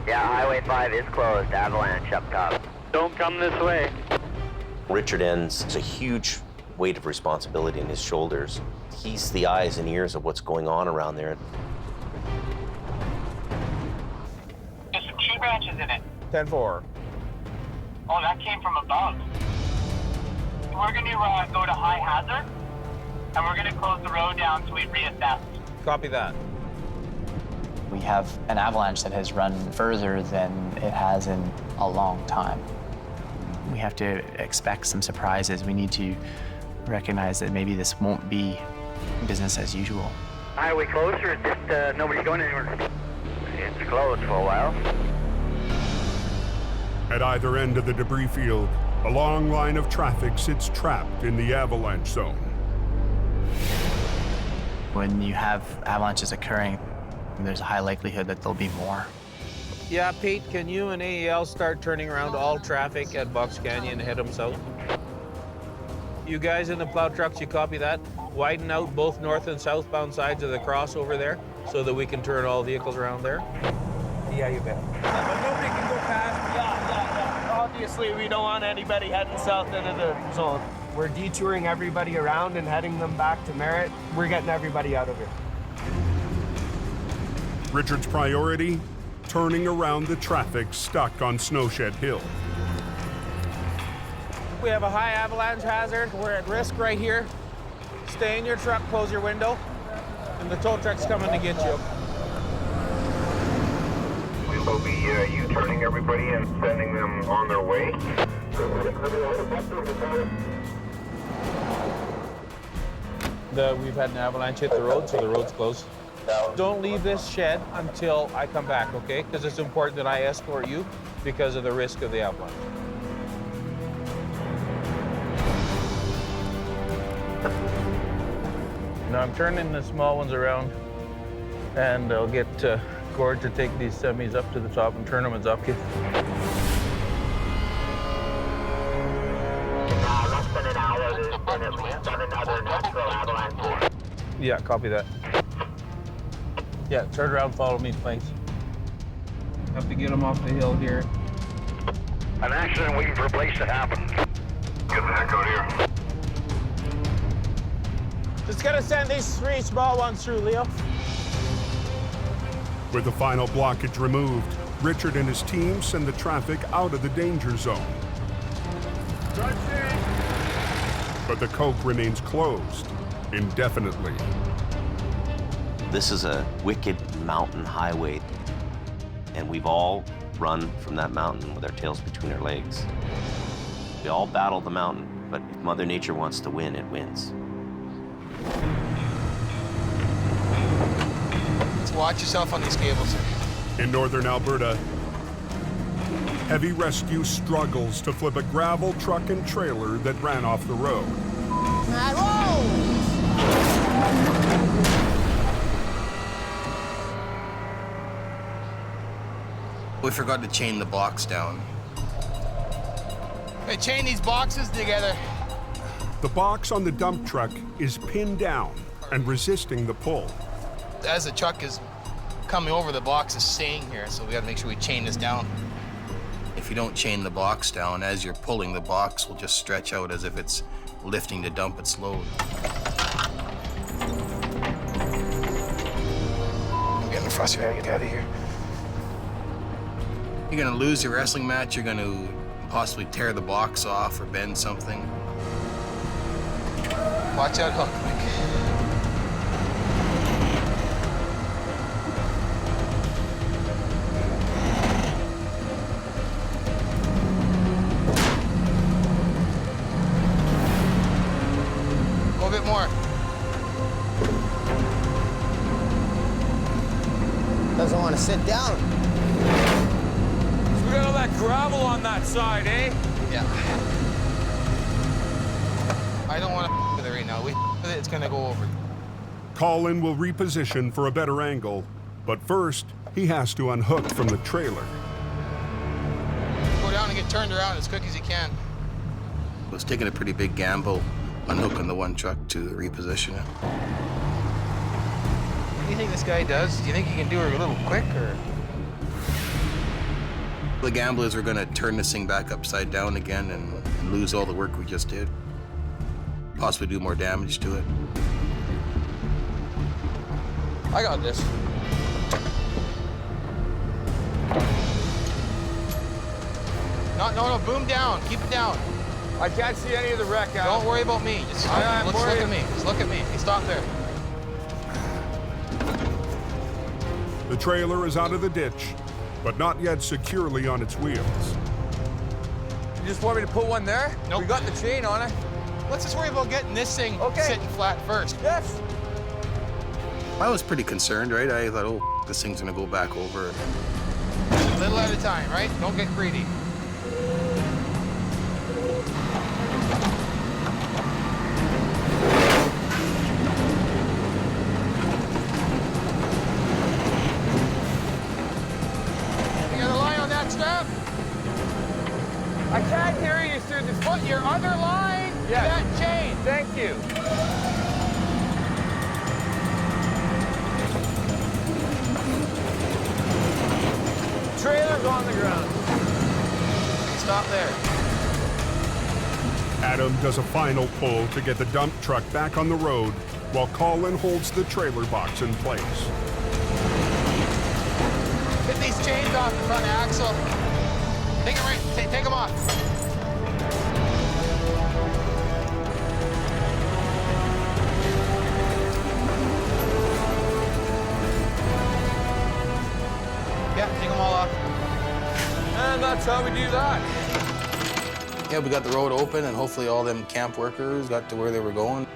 Yeah, Highway 5 is closed. Avalanche up top. Don't come this way. Richard Enns has a huge weight of responsibility on his shoulders. He's the eyes and ears of what's going on around there. There's some tree branches in it. 10-4. Oh, that came from above. We're going to go to high hazard, and we're going to close the road down till we reassess. Copy that. We have an avalanche that has run further than it has in a long time. We have to expect some surprises. We need to recognize that maybe this won't be business as usual. Highway closed, or is just nobody's going anywhere? It's closed for a while. At either end of the debris field, a long line of traffic sits trapped in the avalanche zone. When you have avalanches occurring, there's a high likelihood that there'll be more. Yeah, Pete, can you and AEL start turning around all traffic at Box Canyon and head them south? You guys in the plow trucks, you copy that? Widen out both north and southbound sides of the cross over there so that we can turn all vehicles around there? Yeah, you bet. But nobody can go past. Yeah. Obviously, we don't want anybody heading south into the zone. We're detouring everybody around and heading them back to Merritt. We're getting everybody out of here. Richard's priority? Turning around the traffic stuck on Snowshed Hill. We have a high avalanche hazard. We're at risk right here. Stay in your truck, close your window, and the tow truck's coming to get you. We will be U-turning everybody and sending them on their way. We've had an avalanche hit the road, so the road's closed. Don't leave this shed until I come back, okay? Because it's important that I escort you because of the risk of the avalanche. Now I'm turning the small ones around, and I'll get Gord to take these semis up to the top and turn them as up. Less than an hour, there's been at least 7 other natural avalanches. Yeah, copy that. Yeah, turn around, follow me, thanks. Have to get them off the hill here. An accident waiting for a place to happen. Get the heck out of here. Just gonna send these 3 small ones through, Leo. With the final blockage removed, Richard and his team send the traffic out of the danger zone. But the Coke remains closed indefinitely. This is a wicked mountain highway, and we've all run from that mountain with our tails between our legs. We all battle the mountain, but if Mother Nature wants to win, it wins. Watch yourself on these cables. In northern Alberta, heavy rescue struggles to flip a gravel truck and trailer that ran off the road. We forgot to chain the box down. Hey, chain these boxes together. The box on the dump truck is pinned down and resisting the pull. As the truck is coming over, the box is staying here, so we gotta make sure we chain this down. If you don't chain the box down, as you're pulling, the box will just stretch out as if it's lifting to dump its load. I'm getting frustrated. Get out of here. You're gonna lose your wrestling match, you're gonna possibly tear the box off or bend something. Watch out, hook, Mike. Go a bit more. Doesn't want to sit down. We got all that gravel on that side, eh? Yeah. I don't want to with it right now. We with it, it's gonna go over. Colin will reposition for a better angle, but first, he has to unhook from the trailer. Go down and get turned around as quick as you can. I was taking a pretty big gamble unhooking the one truck to reposition it. What do you think this guy does? Do you think he can do it a little quick, or? The gamble is we're gonna turn this thing back upside down again and lose all the work we just did. Possibly do more damage to it. I got this. No, boom down. Keep it down. I can't see any of the wreck out. Don't worry about me. Just look at me. Just look at me. Hey, stop there. The trailer is out of the ditch, but not yet securely on its wheels. You just want me to put one there? Nope. We got the chain on it. Let's just worry about getting this thing sitting flat first. Yes. I was pretty concerned, right? I thought, oh, this thing's gonna go back over. A little at a time, right? Don't get greedy. You got a line on that strap? I can't hear you through this. Put your other line to that chain. Thank you. Trailer's on the ground. Stop there. Adam does a final pull to get the dump truck back on the road while Colin holds the trailer box in place. Get these chains off the front axle. Take them right, take them off. Yeah, take them all off. And that's how we do that. Yeah, we got the road open, and hopefully all them camp workers got to where they were going.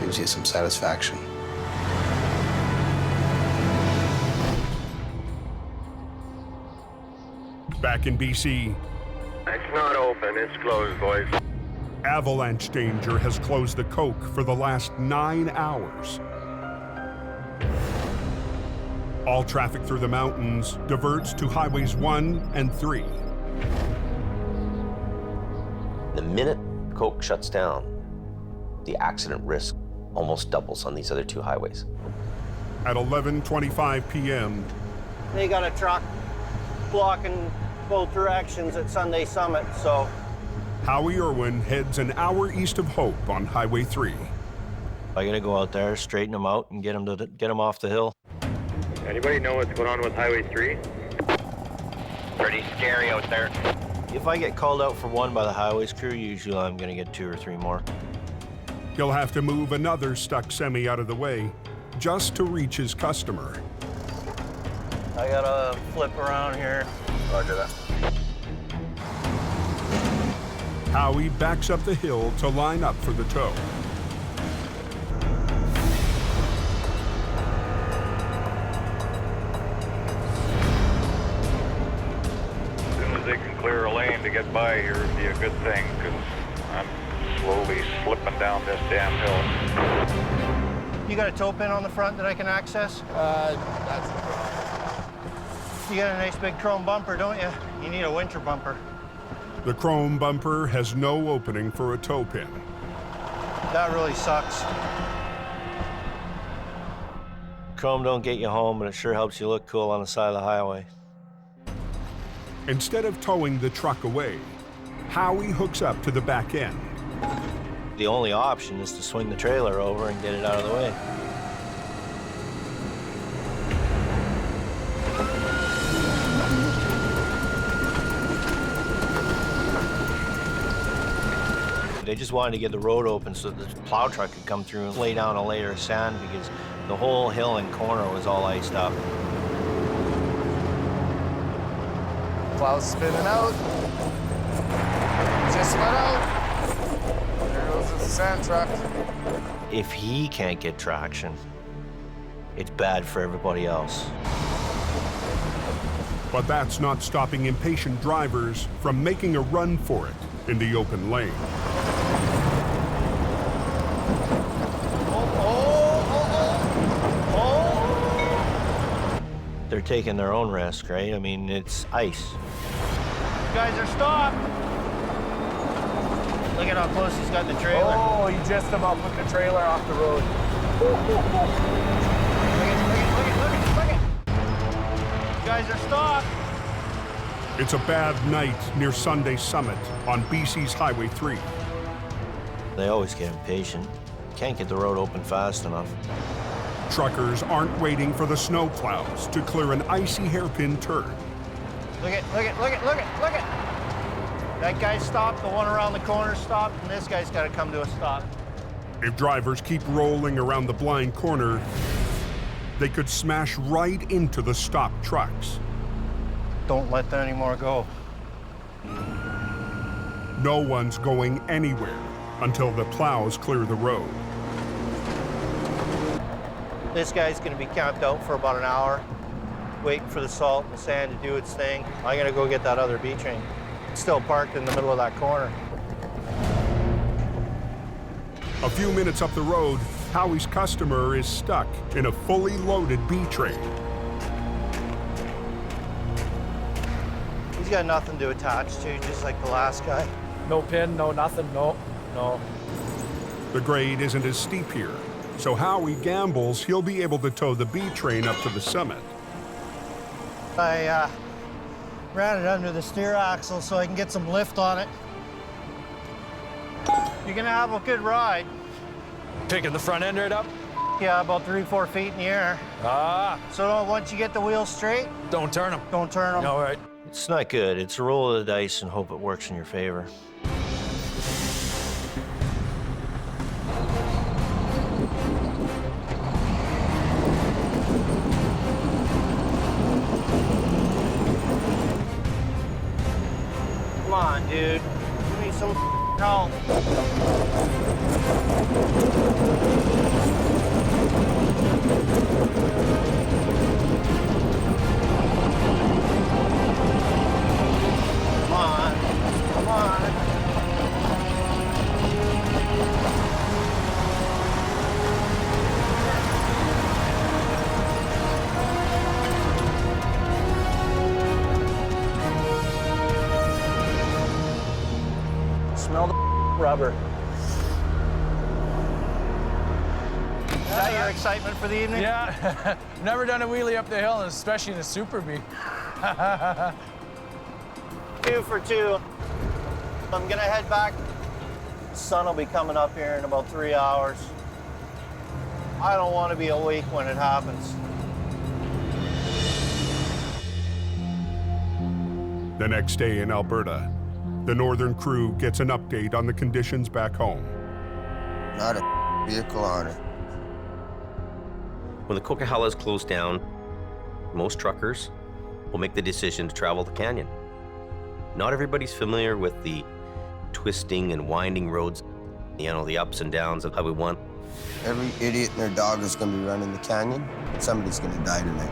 Gives you some satisfaction. Back in BC, It's not open, it's closed, boys. avalanche danger has closed the Coke for the last 9 hours. All traffic through the mountains diverts to highways 1 and 3. The minute Coke shuts down, the accident risk almost doubles on these other two highways. At 11:25 p.m., They got a truck blocking both directions at Sunday Summit, so. Howie Irwin heads an hour east of Hope on Highway 3. I gotta go out there, straighten them out, and get them off the hill. Anybody know what's going on with Highway 3? Pretty scary out there. If I get called out for one by the highways crew, usually I'm gonna get 2 or 3 more. He'll have to move another stuck semi out of the way just to reach his customer. I gotta flip around here. Roger that. Howie backs up the hill to line up for the tow. As soon as they can clear a lane to get by here, it'd be a good thing, because I'm slowly slipping down this damn hill. You got a tow pin on the front that I can access? You got a nice big chrome bumper, don't you? You need a winter bumper. The chrome bumper has no opening for a tow pin. That really sucks. Chrome don't get you home, but it sure helps you look cool on the side of the highway. Instead of towing the truck away, Howie hooks up to the back end. The only option is to swing the trailer over and get it out of the way. They just wanted to get the road open so that the plow truck could come through and lay down a layer of sand because the whole hill and corner was all iced up. Plow's spinning out. Just spun out. There goes the sand truck. If he can't get traction, it's bad for everybody else. But that's not stopping impatient drivers from making a run for it in the open lane. They're taking their own risk, right? I mean, it's ice. You guys are stopped. Look at how close he's got the trailer. Oh, he just about put the trailer off the road. Look it. You guys are stopped. It's a bad night near Sunday Summit on BC's Highway 3. They always get impatient. Can't get the road open fast enough. Truckers aren't waiting for the snow plows to clear an icy hairpin turn. Look it. That guy stopped, the one around the corner stopped, and this guy's got to come to a stop. If drivers keep rolling around the blind corner, they could smash right into the stopped trucks. Don't let that anymore go. No one's going anywhere until the plows clear the road. This guy's gonna be camped out for about an hour, waiting for the salt and the sand to do its thing. I'm gonna go get that other B train. It's still parked in the middle of that corner. A few minutes up the road, Howie's customer is stuck in a fully loaded B train. He's got nothing to attach to, just like the last guy. No pin, no nothing, no. The grade isn't as steep here, so Howie gambles he'll be able to tow the B train up to the summit. I ran it under the steer axle so I can get some lift on it. You're gonna have a good ride. Picking the front end right up? Yeah, about 3-4 feet in the air. Ah. So once you get the wheels straight, don't turn them. Don't turn them. All right. It's not good. It's a roll of the dice and hope it works in your favor. Come on, dude. Give me some help. Come on. Smell the rubber. Is that your excitement for the evening? Yeah. Never done a wheelie up the hill, and especially in a Super B. 2 for 2. I'm gonna head back. The sun will be coming up here in about 3 hours. I don't want to be awake when it happens. The next day in Alberta, the northern crew gets an update on the conditions back home. Not a vehicle on it. When the Coquihalla is closed down, most truckers will make the decision to travel the canyon. Not everybody's familiar with the twisting and winding roads, you know, the ups and downs of Highway 1. Every idiot and their dog is going to be running the canyon. Somebody's going to die tonight.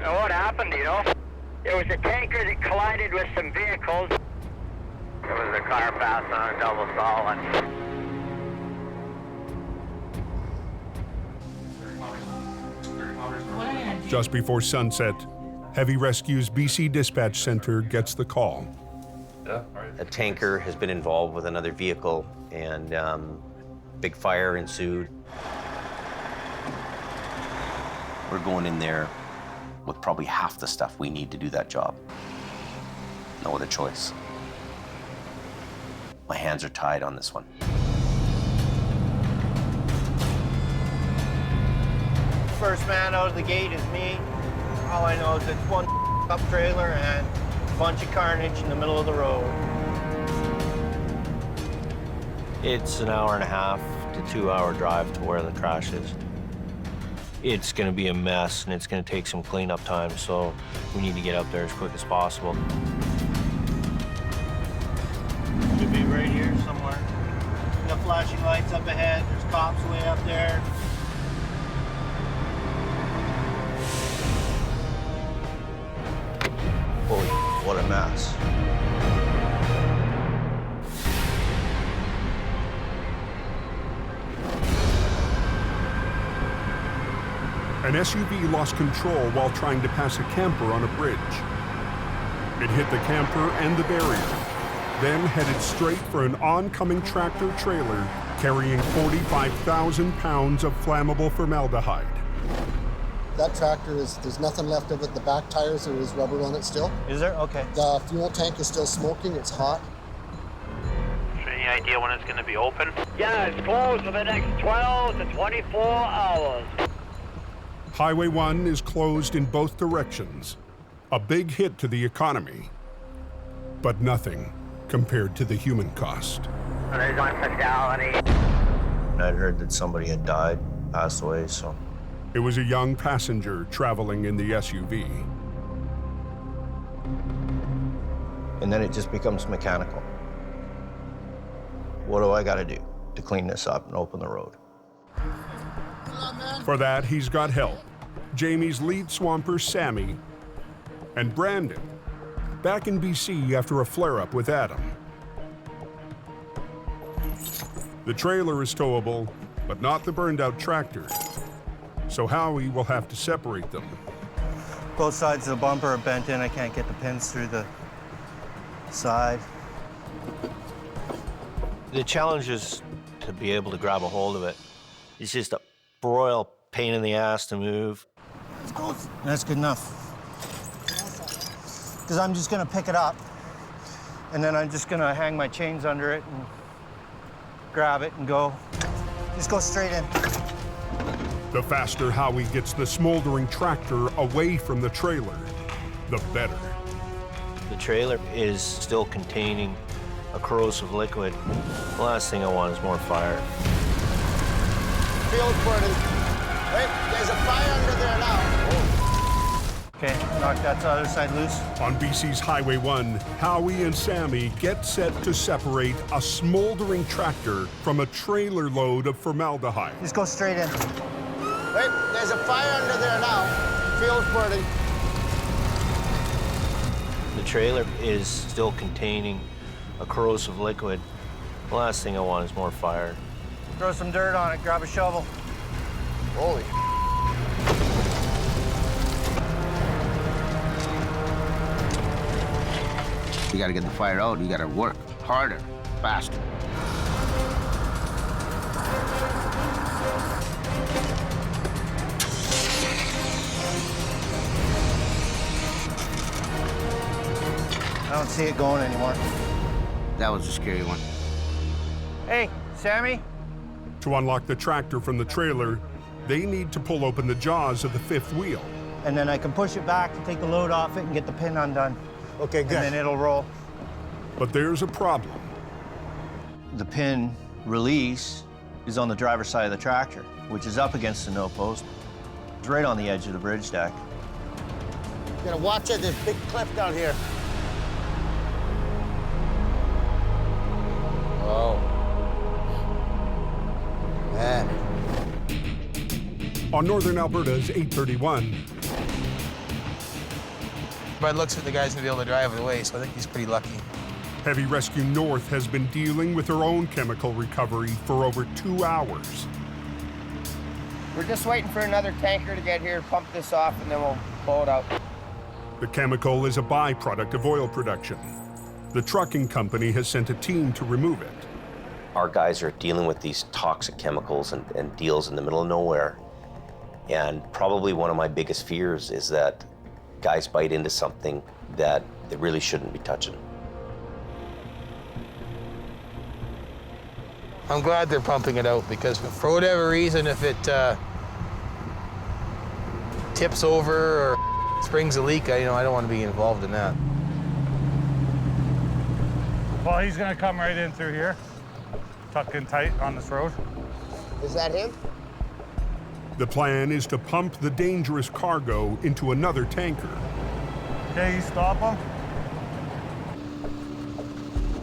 Now, what happened, you know? There was a tanker that collided with some vehicles. There was a car passing on a double solid. Just before sunset, Heavy Rescue's BC Dispatch Center gets the call. A tanker has been involved with another vehicle, and big fire ensued. We're going in there with probably half the stuff we need to do that job. No other choice. My hands are tied on this one. First man out of the gate is me. All I know is it's one up trailer and a bunch of carnage in the middle of the road. It's an 1.5 to 2 hour drive to where the crash is. It's gonna be a mess and it's gonna take some cleanup time, so we need to get up there as quick as possible. Should be right here somewhere. We got flashing lights up ahead. There's cops way up there. Holy, what a mess. An SUV lost control while trying to pass a camper on a bridge. It hit the camper and the barrier, then headed straight for an oncoming tractor trailer carrying 45,000 pounds of flammable formaldehyde. That tractor there's nothing left of it. The back tires, there is rubber on it still. Is there? Okay. The fuel tank is still smoking, it's hot. Any idea when it's going to be open? Yeah, it's closed for the next 12 to 24 hours. Highway 1 is closed in both directions. A big hit to the economy, but nothing compared to the human cost. There's one fatality. I'd heard that somebody had died, passed away, so. It was a young passenger traveling in the SUV. and then it just becomes mechanical. What do I gotta do to clean this up and open the road? For that, he's got help. Jamie's lead swamper, Sammy, and Brandon, back in BC after a flare-up with Adam. The trailer is towable, but not the burned-out tractor. So Howie will have to separate them. Both sides of the bumper are bent in. I can't get the pins through the side. The challenge is to be able to grab a hold of it. It's just a royal pain in the ass to move. That's good enough. Because I'm just gonna pick it up, and then I'm just gonna hang my chains under it and grab it and go. Just go straight in. The faster Howie gets the smoldering tractor away from the trailer, the better. The trailer is still containing a corrosive liquid. The last thing I want is more fire. Field's burning. Wait, there's a fire under there now. Okay, knock that other side loose. On BC's Highway 1, Howie and Sammy get set to separate a smoldering tractor from a trailer load of formaldehyde. Just go straight in. Wait, there's a fire under there now. Field's burning. The trailer is still containing a corrosive liquid. The last thing I want is more fire. Throw some dirt on it, grab a shovel. Holy. You gotta get the fire out, you gotta work harder, faster. I don't see it going anymore. That was a scary one. Hey, Sammy? To unlock the tractor from the trailer, they need to pull open the jaws of the fifth wheel. And then I can push it back to take the load off it and get the pin undone. Okay, good. And then it'll roll. But there's a problem. The pin release is on the driver's side of the tractor, which is up against the no post. It's right on the edge of the bridge deck. You gotta watch it, there's a big cliff down here. Oh. Man. On northern Alberta's 831, By the looks of it, the guy's gonna be able to drive it away, so I think he's pretty lucky. Heavy Rescue North has been dealing with their own chemical recovery for over 2 hours. We're just waiting for another tanker to get here, pump this off, and then we'll blow it out. The chemical is a byproduct of oil production. The trucking company has sent a team to remove it. Our guys are dealing with these toxic chemicals and deals in the middle of nowhere. And probably one of my biggest fears is that guys bite into something that they really shouldn't be touching. I'm glad they're pumping it out because for whatever reason, if it tips over or springs a leak, I don't want to be involved in that. Well, he's gonna come right in through here, tucked in tight on this road. Is that him? The plan is to pump the dangerous cargo into another tanker. Okay, you stop him.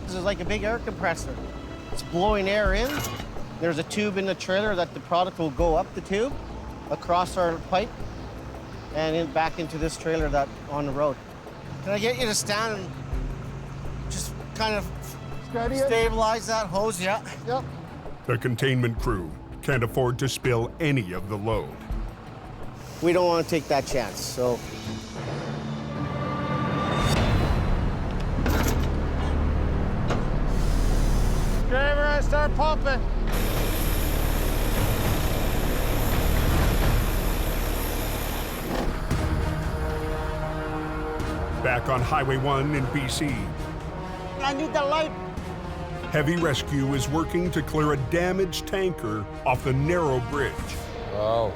This is like a big air compressor. It's blowing air in. There's a tube in the trailer that the product will go up the tube, across our pipe, and back into this trailer that on the road. Can I get you to stand and just kind of stabilize that hose? Yeah. Yep. The containment crew can't afford to spill any of the load. We don't want to take that chance, so. Okay, we're gonna start pumping. Back on Highway 1 in BC, I need the light. Heavy Rescue is working to clear a damaged tanker off the narrow bridge. Oh.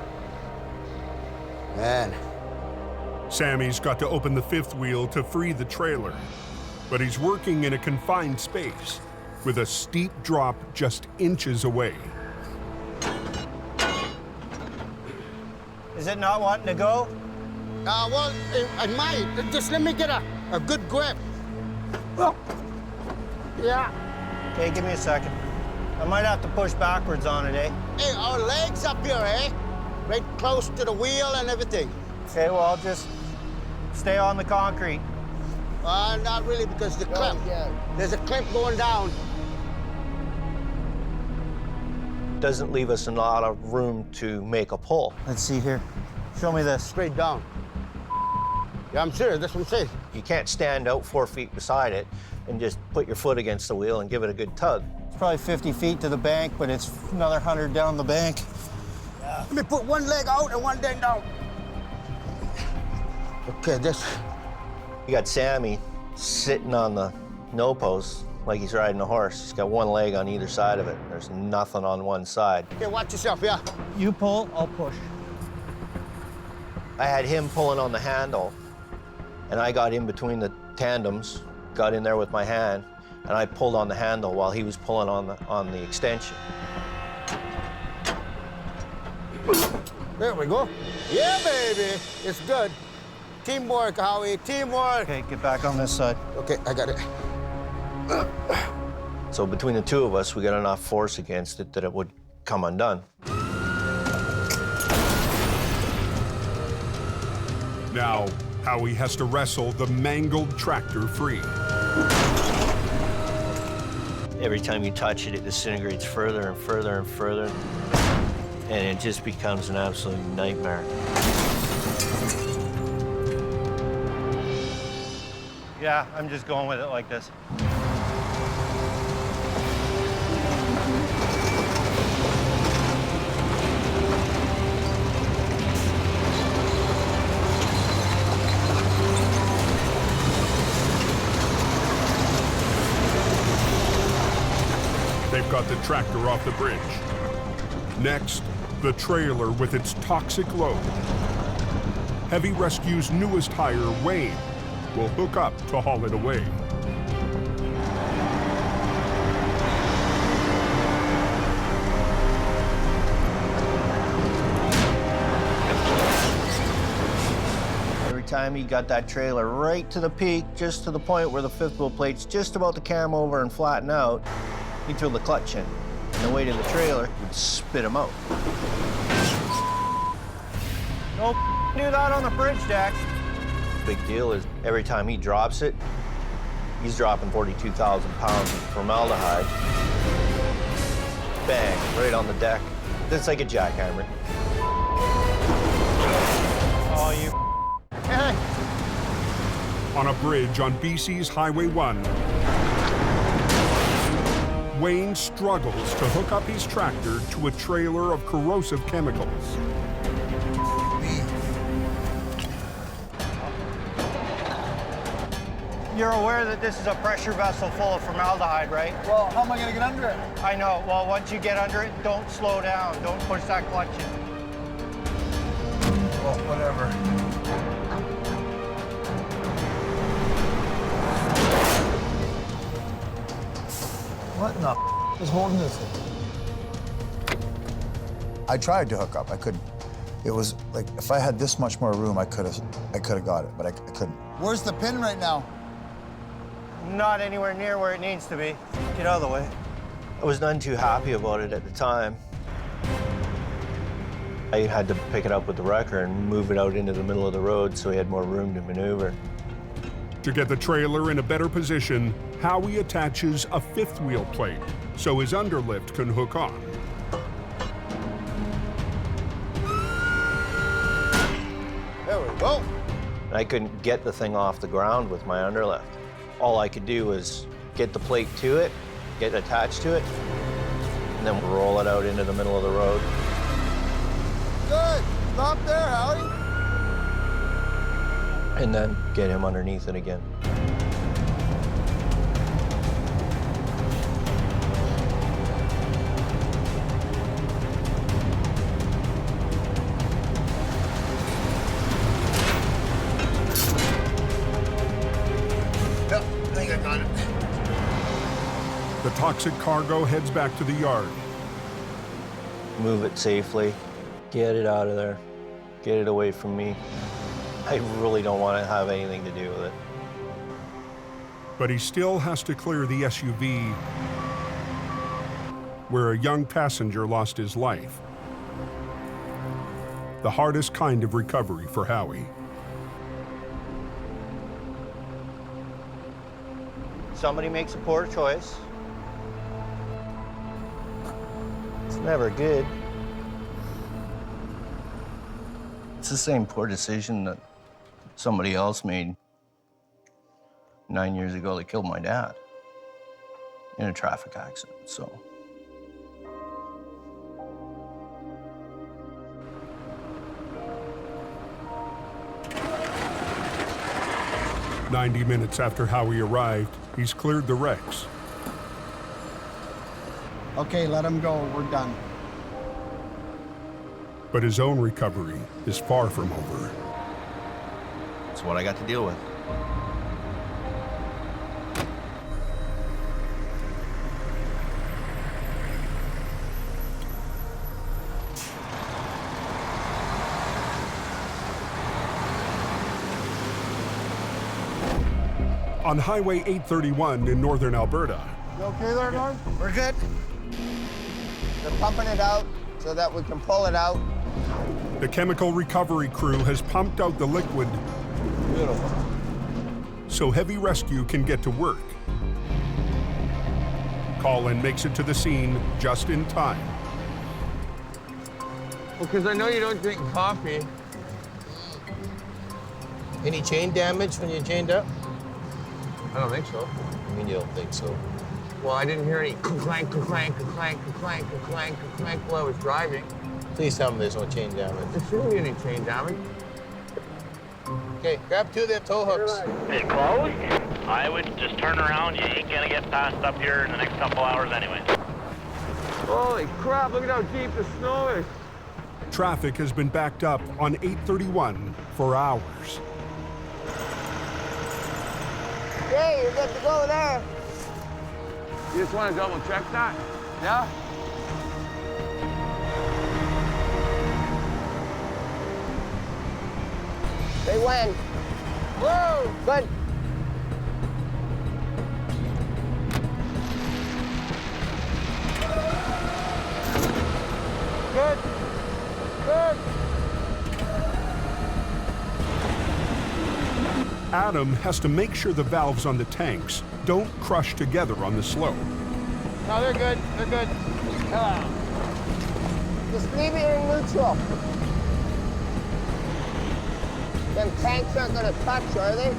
Man. Sammy's got to open the fifth wheel to free the trailer, but he's working in a confined space with a steep drop just inches away. Is it not wanting to go? Well, I might. Just let me get a good grip. Yeah. Okay, give me a second. I might have to push backwards on it, eh? Hey, our legs up here, eh? Right close to the wheel and everything. Okay, well, I'll just stay on the concrete. Not really, because the clamp. There's a clamp going down. Doesn't leave us a lot of room to make a pull. Let's see here. Show me this. Straight down. Yeah, I'm serious. That's what I'm saying. You can't stand out 4 feet beside it and just put your foot against the wheel and give it a good tug. It's probably 50 feet to the bank, but it's another 100 down the bank. Let me put one leg out and one leg down. Okay, this. You got Sammy sitting on the no post like he's riding a horse. He's got one leg on either side of it. There's nothing on one side. Okay, watch yourself, yeah? You pull, I'll push. I had him pulling on the handle, and I got in between the tandems, got in there with my hand, and I pulled on the handle while he was pulling on the extension. There we go. Yeah, baby. It's good. Teamwork, Howie. Teamwork. Okay, get back on this side. Okay, I got it. So between the two of us, we got enough force against it that it would come undone. Now, Howie has to wrestle the mangled tractor free. Every time you touch it, it disintegrates further and further and further, and it just becomes an absolute nightmare. Yeah, I'm just going with it like this. They've got the tractor off the bridge. Next, the trailer with its toxic load. Heavy Rescue's newest hire, Wayne, will hook up to haul it away. Every time he got that trailer right to the peak, just to the point where the fifth wheel plate's just about to cam over and flatten out, he'd throw the clutch in. And the weight of the trailer would spit him out. Don't do that on the bridge, Jack. Big deal is every time he drops it, he's dropping 42,000 pounds of formaldehyde. Bang, right on the deck. It's like a jackhammer. Oh, you. Hey. On a bridge on BC's Highway 1, Wayne struggles to hook up his tractor to a trailer of corrosive chemicals. You're aware that this is a pressure vessel full of formaldehyde, right? Well, how am I going to get under it? I know. Well, once you get under it, don't slow down. Don't push that clutch in. Well, whatever. What in the is holding this thing? I tried to hook up. I couldn't. It was like if I had this much more room, I could have got it, but I couldn't. Where's the pin right now? Not anywhere near where it needs to be. Get out of the way. I was none too happy about it at the time. I had to pick it up with the wrecker and move it out into the middle of the road so he had more room to maneuver. To get the trailer in a better position, Howie attaches a fifth wheel plate so his underlift can hook on. There we go. I couldn't get the thing off the ground with my underlift. All I could do was get the plate to it, get attached to it, and then roll it out into the middle of the road. Good. Stop there, Howie. And then get him underneath it again. The toxic cargo heads back to the yard. Move it safely, get it out of there, get it away from me. I really don't want to have anything to do with it. but he still has to clear the SUV where a young passenger lost his life. The hardest kind of recovery for Howie. Somebody makes a poor choice. It's never good. It's the same poor decision that somebody else made 9 years ago that killed my dad in a traffic accident, so. 90 minutes after Howie arrived, he's cleared the wrecks. Okay, let him go. We're done. But his own recovery is far from over. It's what I got to deal with. On Highway 831 in northern Alberta. You okay there, Norm? We're good. They're pumping it out so that we can pull it out. The chemical recovery crew has pumped out the liquid. Beautiful. So heavy rescue can get to work. Colin makes it to the scene just in time. Well, because I know you don't drink coffee. Any chain damage when you chained up? I don't think so. I mean, you don't think so. Well, I didn't hear any clank, clank, clank, clank, clank, clank while I was driving. Please tell me there's no chain damage. There shouldn't be any chain damage. Okay, grab two of them tow hooks. Is it closed? I would just turn around. You ain't gonna get past up here in the next couple hours anyway. Holy crap, look at how deep the snow is. Traffic has been backed up on 831 for hours. Hey, you're good to go there. You just want to double check that? Yeah? They win. Whoa! Good. Good. Good. Adam has to make sure the valves on the tanks don't crush together on the slope. No, they're good. They're good. Just leave it in neutral. Them tanks aren't gonna touch, are they?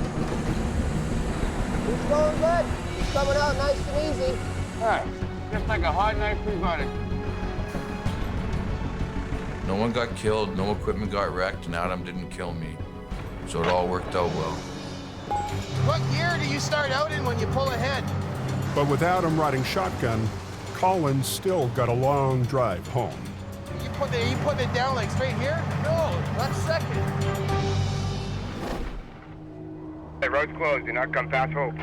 He's going good. He's coming out nice and easy. All right, just like a hot knife through butter. No one got killed, no equipment got wrecked, and Adam didn't kill me. So it all worked out well. What gear do you start out in when you pull ahead? But with Adam riding shotgun, Colin's still got a long drive home. You putting it down like straight here? No, that's second. The road's closed. Do not come past Hope.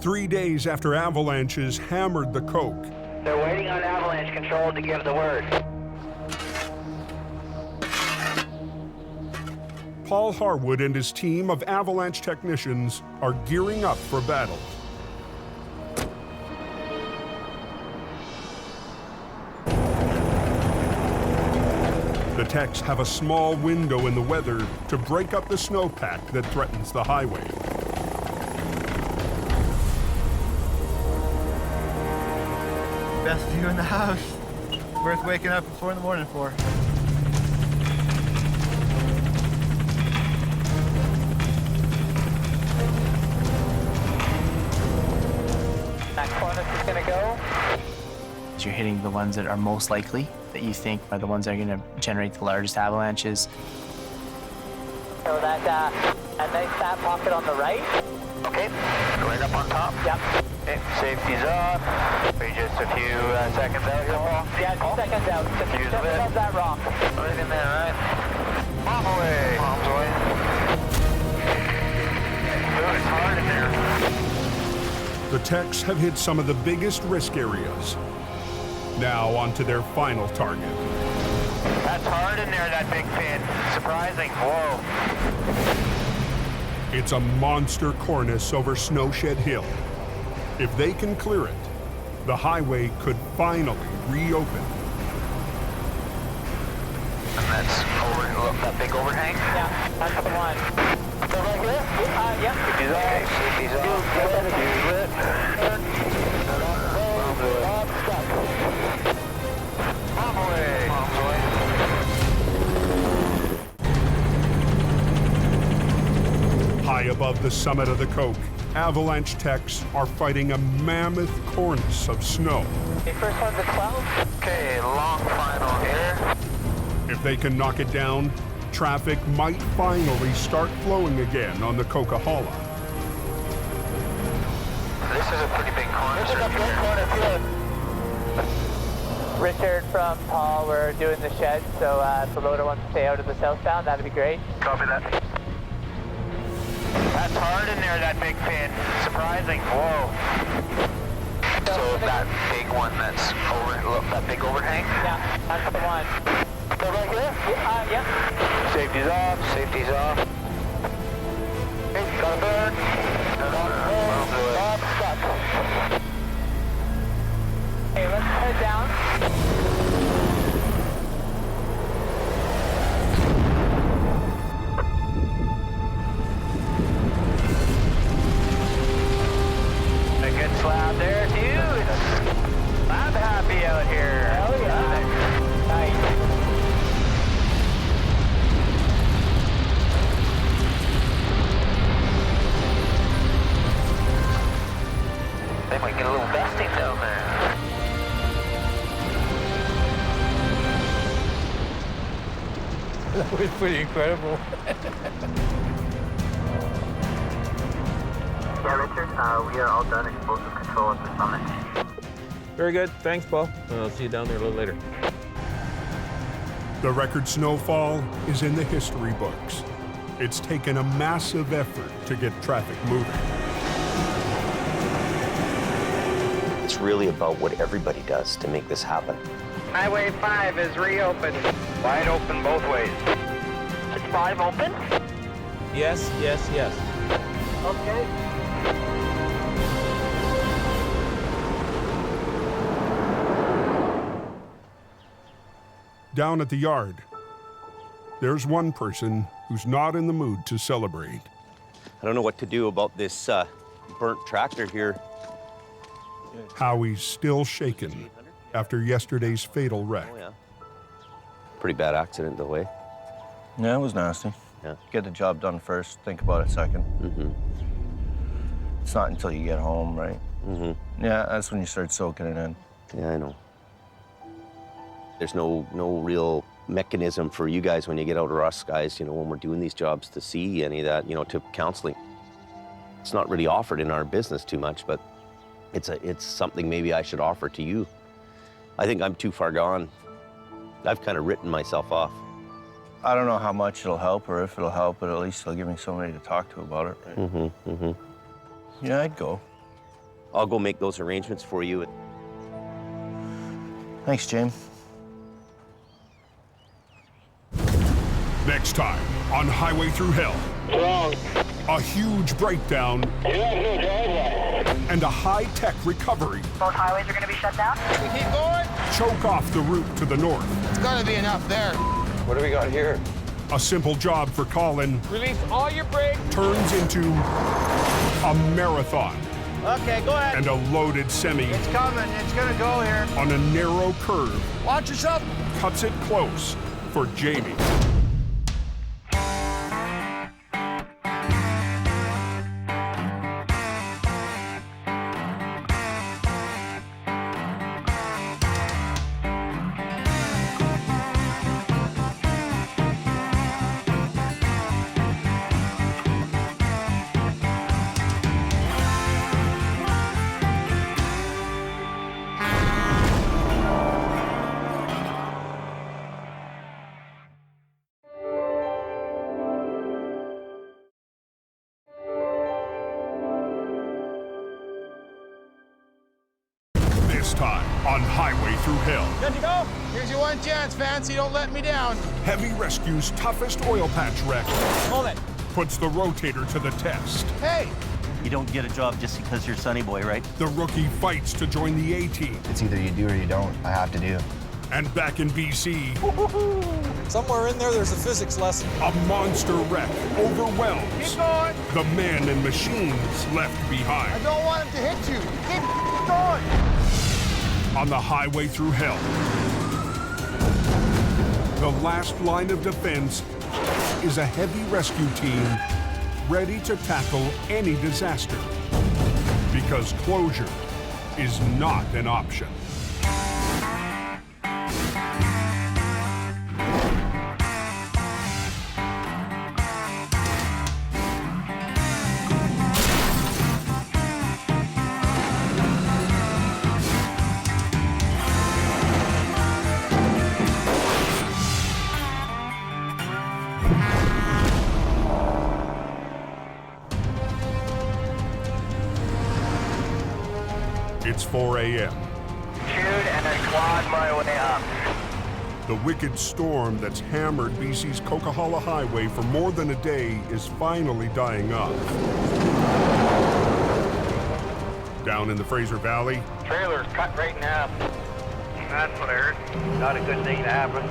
3 days after avalanches hammered the Coke, They're waiting on avalanche control to give the word. Paul Harwood and his team of avalanche technicians are gearing up for battle. The techs have a small window in the weather to break up the snowpack that threatens the highway. Best view in the house. Worth waking up at 4 in the morning for. That corner is gonna go. You're hitting the ones that are most likely, that you think are the ones that are going to generate the largest avalanches. So that a nice fat pocket on the right. Okay, right up on top. Yep. Okay, safety's off. We're just a few seconds out here, Paul. Yeah, 2 seconds out. Just above that rock. Right in there, right? Bomb away. Bombs away. Good, it's hard in there. The techs have hit some of the biggest risk areas. Now on to their final target. That's hard in there, that big pin. Surprising. Whoa. It's a monster cornice over Snowshed Hill. If they can clear it, the highway could finally reopen. And that's over, that big overhang? Yeah, that's the one. So right here? Yep. Safety's off. Safety's off. High above the summit of the Coke, avalanche techs are fighting a mammoth cornice of snow. Okay, first one's a 12. Okay, long final here. If they can knock it down, traffic might finally start flowing again on the Coquihalla. This is a pretty big corner. This is a big corner, Richard from Paul, we're doing the shed, so if the loader wants to stay out of the southbound, that'd be great. Copy that. That's hard in there, that big pin. Surprising. Whoa. So that big one that's over, that big overhang? Yeah, that's the one. So right here? Yeah. Safety's off. Safety's off. Hey, got a burn. Stuck. Okay, let's head down. A good slab there, dude. I'm happy out here. Hell yeah. Nice. They might get a little vesting down there. That was pretty incredible. Yeah, Richard, we are all done explosive control at the summit. Very good. Thanks, Paul. I'll see you down there a little later. The record snowfall is in the history books. It's taken a massive effort to get traffic moving. It's really about what everybody does to make this happen. Highway 5 is reopened. Wide open both ways. Is 5 open? Yes, yes, yes. Okay. Down at the yard, there's one person who's not in the mood to celebrate. I don't know what to do about this burnt tractor here. Howie's still shaken after yesterday's fatal wreck. Oh, yeah. Pretty bad accident, though, eh? Yeah, it was nasty. Yeah. Get the job done first, think about it second. Mm-hmm. It's not until you get home, right? Mm-hmm. Yeah, that's when you start soaking it in. Yeah, I know. There's no real mechanism for you guys when you get out, or us guys, you know, when we're doing these jobs to see any of that, you know, to counseling. It's not really offered in our business too much, but it's something maybe I should offer to you. I think I'm too far gone. I've kind of written myself off. I don't know how much it'll help or if it'll help, but at least it'll give me somebody to talk to about it. Right? Mm-hmm, mm-hmm. Yeah, I'd go. I'll go make those arrangements for you. Thanks, James. Next time on Highway Thru Hell. A huge breakdown and a high-tech recovery. Both highways are going to be shut down. We keep going? Choke off the route to the north. It's got to be enough there. What do we got here? A simple job for Colin Release all your brakes. turns into a marathon. Okay, go ahead. And a loaded semi It's coming. It's going to go here. on a narrow curve Watch yourself. cuts it close for Jamie. This time on Highway Thru Hell. Good to go. Here's your one chance, Fancy. Don't let me down. Heavy Rescue's toughest oil patch wreck Hold it. puts the rotator to the test. Hey! You don't get a job just because you're Sonny Boy, right? The rookie fights to join the A-team. It's either you do or you don't. I have to do. And back in BC, somewhere in there, there's a physics lesson. A monster wreck overwhelms Keep going. the men and machines left behind. I don't want him to hit you. Keep going. On the Highway Thru Hell, the last line of defense is a heavy rescue team ready to tackle any disaster, because closure is not an option. It's 4 a.m. Shoot and then quad my way up. The wicked storm that's hammered BC's Coquihalla Highway for more than a day is finally dying off. Down in the Fraser Valley, Trailer's cut right in half. That's what I heard. Not a good thing to happen.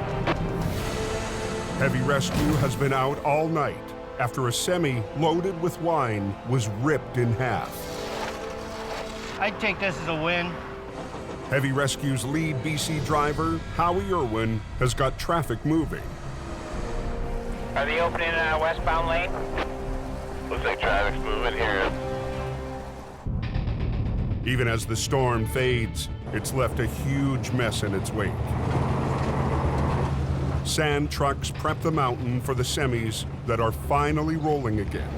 heavy rescue has been out all night after a semi loaded with wine was ripped in half. I'd take this as a win. Heavy Rescue's lead BC driver, Howie Irwin, has got traffic moving. Are they opening a westbound lane? Looks like traffic's moving here. Even as the storm fades, it's left a huge mess in its wake. Sand trucks prep the mountain for the semis that are finally rolling again.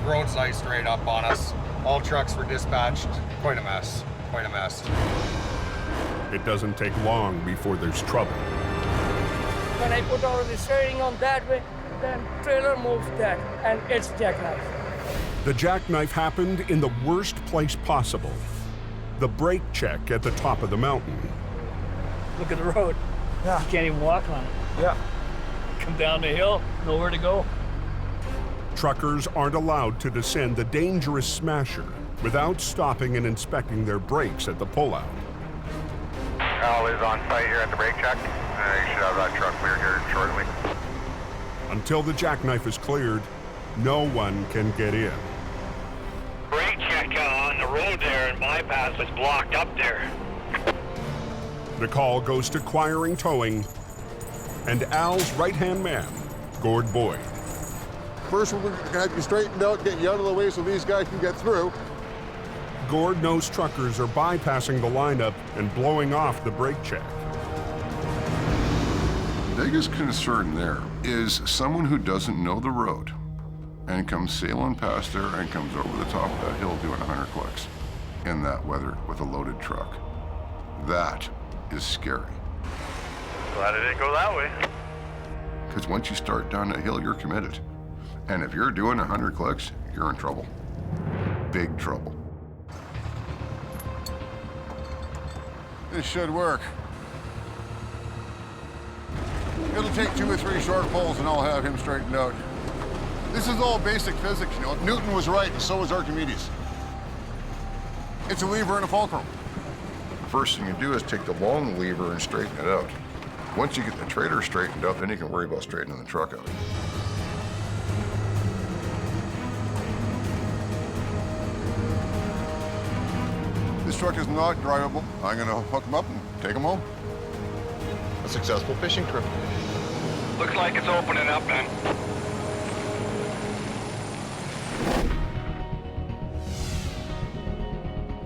Road's iced right up on us. All trucks were dispatched. Quite a mess. Quite a mess. It doesn't take long before there's trouble. When I put all the steering on that way, then trailer moves that, and it's jackknife. The jackknife happened in the worst place possible. The brake check at the top of the mountain. Look at the road. Yeah. You can't even walk on it. Yeah. Come down the hill, nowhere to go. Truckers aren't allowed to descend the dangerous smasher without stopping and inspecting their brakes at the pullout. Al is on site here at the brake check. You should have that truck cleared here shortly. Until the jackknife is cleared, no one can get in. Brake check on the road there and bypass was blocked up there. The call goes to Quiring Towing and Al's right-hand man, Gord Boyd. First, we're going to have you straightened out, get you out of the way so these guys can get through. Gord knows truckers are bypassing the lineup and blowing off the brake check. The biggest concern there is someone who doesn't know the road and comes sailing past there and comes over the top of that hill doing 100 clicks in that weather with a loaded truck. That is scary. Glad it didn't go that way. Because once you start down that hill, you're committed. And if you're doing 100 clicks, you're in trouble. Big trouble. This should work. It'll take 2 or 3 short pulls and I'll have him straightened out. This is all basic physics, you know. Newton was right and so was Archimedes. It's a lever and a fulcrum. The first thing you do is take the long lever and straighten it out. Once you get the trailer straightened out, then you can worry about straightening the truck out. This truck is not drivable. I'm gonna hook him up and take him home. A successful fishing trip. Looks like it's opening up then.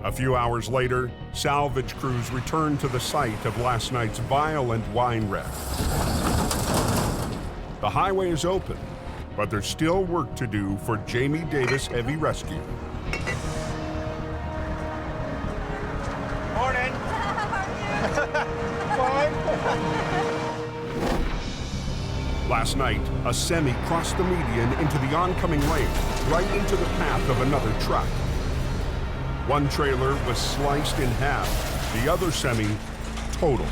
A few hours later, salvage crews returned to the site of last night's violent wine wreck. The highway is open, but there's still work to do for Jamie Davis Heavy Rescue. Morning. Last night, a semi crossed the median into the oncoming lane, right into the path of another truck. One trailer was sliced in half, the other semi totaled.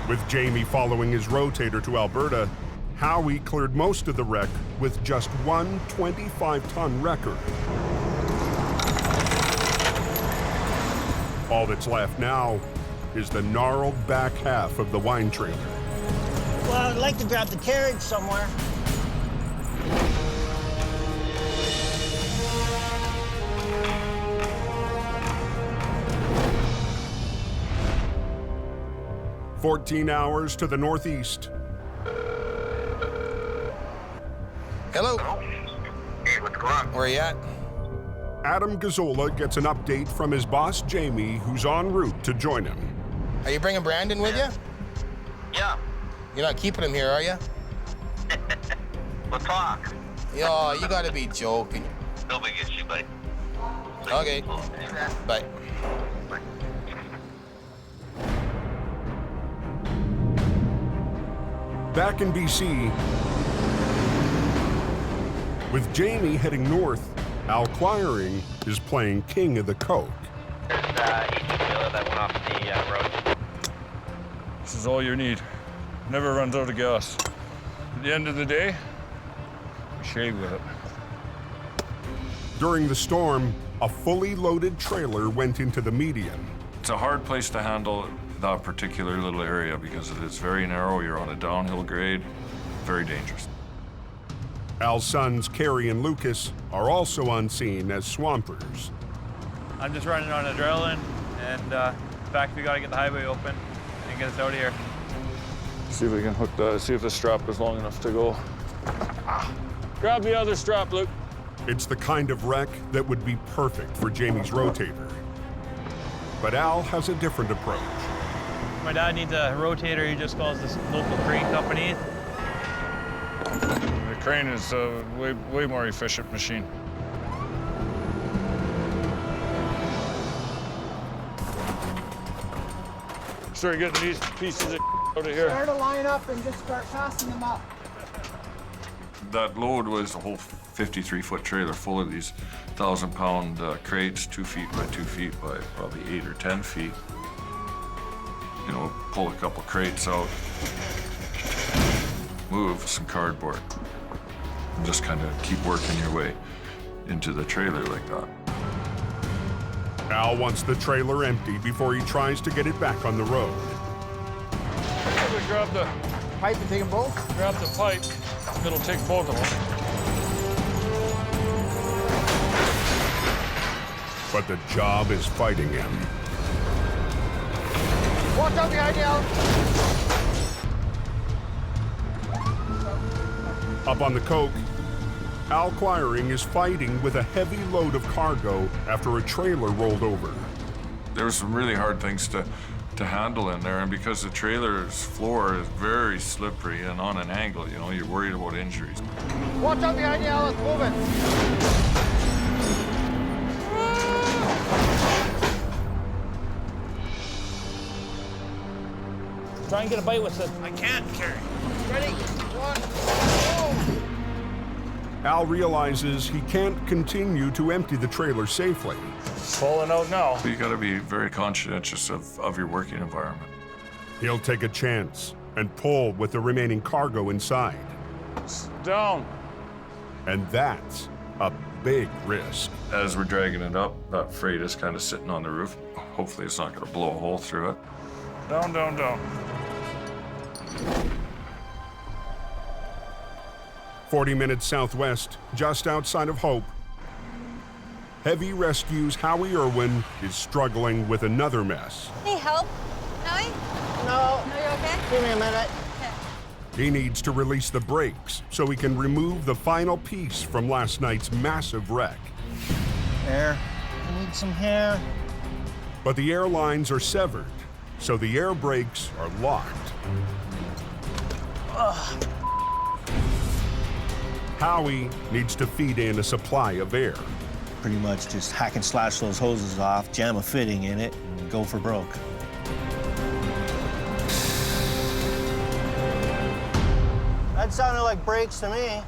With Jamie following his rotator to Alberta, Howie cleared most of the wreck with just one 25-ton wrecker. All that's left now is the gnarled back half of the wine trailer. Well, I'd like to grab the carriage somewhere. "14 hours to the northeast. Hello. Hey, what's going on? Where you at? Adam Gazzola gets an update from his boss, Jamie, who's en route to join him. Are you bringing Brandon with you? Yeah. You're not keeping him here, are you? We'll talk. Yo, you gotta be joking. No big issue, buddy. Okay. Bye. Back in BC, with Jamie heading north, Al Quiring is playing king of the Coke. There's each dealer that went off the road. This is all you need. Never runs out of gas. At the end of the day, we shave with it. During the storm, a fully loaded trailer went into the median. It's a hard place to handle that particular little area because it is very narrow. You're on a downhill grade, very dangerous. Al's sons, Kerry and Lucas, are also on scene as swampers. I'm just running on adrenaline, and in fact, we gotta get the highway open and get us out of here. See if we can hook the, see if the strap is long enough to go. Grab the other strap, Luke. It's the kind of wreck that would be perfect for Jamie's rotator. But Al has a different approach. My dad needs a rotator. He just calls this local crane company. The crane is a way more efficient machine. Start getting these pieces of out of here. Start a line up and just start passing them up. That load was a whole 53-foot trailer full of these 1,000-pound crates, 2 feet by 2 feet by probably 8 or 10 feet. You know, pull a couple crates out, move some cardboard, and just kind of keep working your way into the trailer like that. Al wants the trailer empty before he tries to get it back on the road. Grab the pipe and take them both? Grab the pipe. It'll take both of them. But the job is fighting him. Watch out behind you, Al. Up on the Coke, Al Quiring is fighting with a heavy load of cargo after a trailer rolled over. There were some really hard things to handle in there, and because the trailer's floor is very slippery and on an angle, you know, you're worried about injuries. Watch out behind you, Al. It's moving. Try and get a bite with it. I can't, Kerry. Ready? 1, go! Al realizes he can't continue to empty the trailer safely. It's falling out now. You gotta be very conscientious of your working environment. He'll take a chance and pull with the remaining cargo inside. It's down. And that's a big risk. As we're dragging it up, that freight is kind of sitting on the roof. Hopefully it's not gonna blow a hole through it. Down, down, down. 40 minutes southwest, just outside of Hope, Heavy Rescue's Howie Irwin is struggling with another mess. Hey, help? Howie? No. No, you're okay? Give me a minute. Okay. He needs to release the brakes so he can remove the final piece from last night's massive wreck. Air. I need some hair. But the air lines are severed, so the air brakes are locked. Ugh. Howie needs to feed in a supply of air. Pretty much just hack and slash those hoses off, jam a fitting in it, and go for broke. That sounded like brakes to me.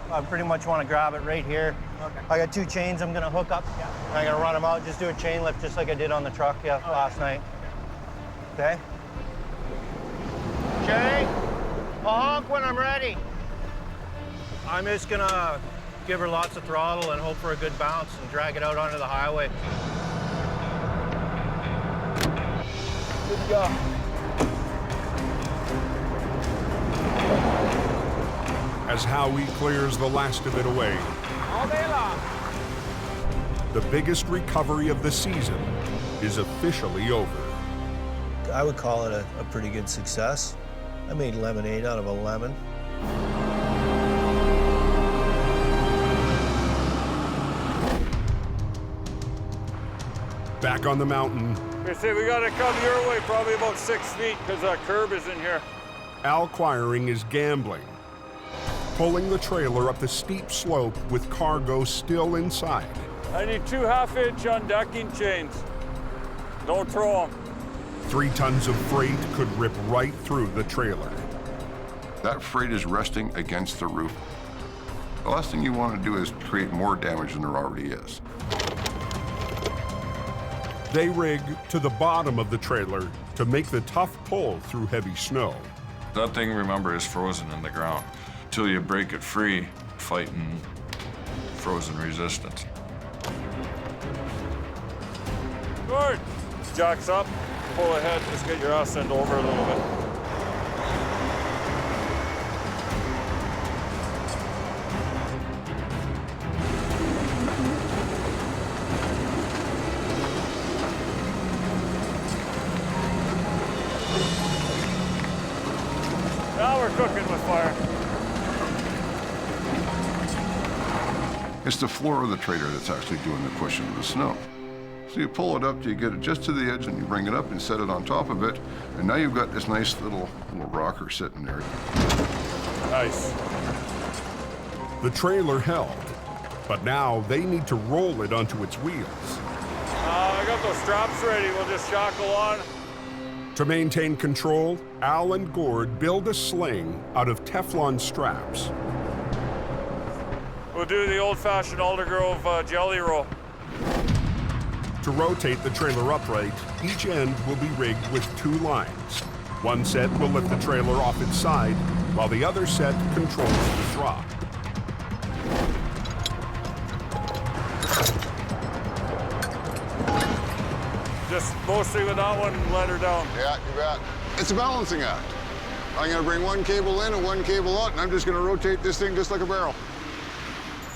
I pretty much want to grab it right here. Okay. I got 2 chains I'm gonna hook up. Yeah. I'm gonna run them out, just do a chain lift just like I did on the truck last night. Okay? Okay. I'll honk when I'm ready. I'm just gonna give her lots of throttle and hope for a good bounce and drag it out onto the highway. Good job. As Howie clears the last of it away, All day long. the biggest recovery of the season is officially over. I would call it a pretty good success. I made lemonade out of a lemon. Back on the mountain, They say we gotta come your way, probably about 6 feet, because that curb is in here. Al Quiring is gambling, pulling the trailer up the steep slope with cargo still inside. I need 2 half-inch undecking chains. Don't throw them. 3 tons of freight could rip right through the trailer. That freight is resting against the roof. The last thing you want to do is create more damage than there already is. They rig to the bottom of the trailer to make the tough pull through heavy snow. That thing, remember, is frozen in the ground. Till you break it free, fighting frozen resistance. Good. Jacks up, pull ahead, just get your ass end over a little bit. Now we're cooking with fire. It's the floor of the trailer that's actually doing the pushing of the snow. So you pull it up, you get it just to the edge, and you bring it up and set it on top of it, and now you've got this nice little rocker sitting there. Nice. The trailer held, but now they need to roll it onto its wheels. I got those straps ready. We'll just shackle on. To maintain control, Al and Gord build a sling out of Teflon straps. We'll do the old-fashioned Aldergrove jelly roll. To rotate the trailer upright, each end will be rigged with 2 lines. One set will lift the trailer off its side, while the other set controls the drop. Just mostly with that one, let her down. Yeah, you bet. It's a balancing act. I'm gonna bring one cable in and one cable out, and I'm just gonna rotate this thing just like a barrel.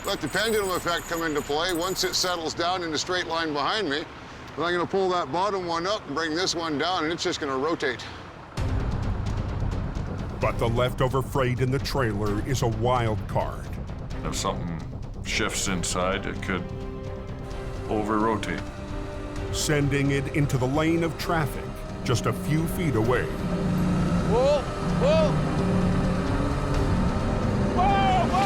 Let the pendulum effect come into play. Once it settles down in the straight line behind me, then I'm gonna pull that bottom one up and bring this one down, and it's just gonna rotate. But the leftover freight in the trailer is a wild card. If something shifts inside, it could over-rotate. Sending it into the lane of traffic just a few feet away. Whoa, whoa. Whoa, whoa.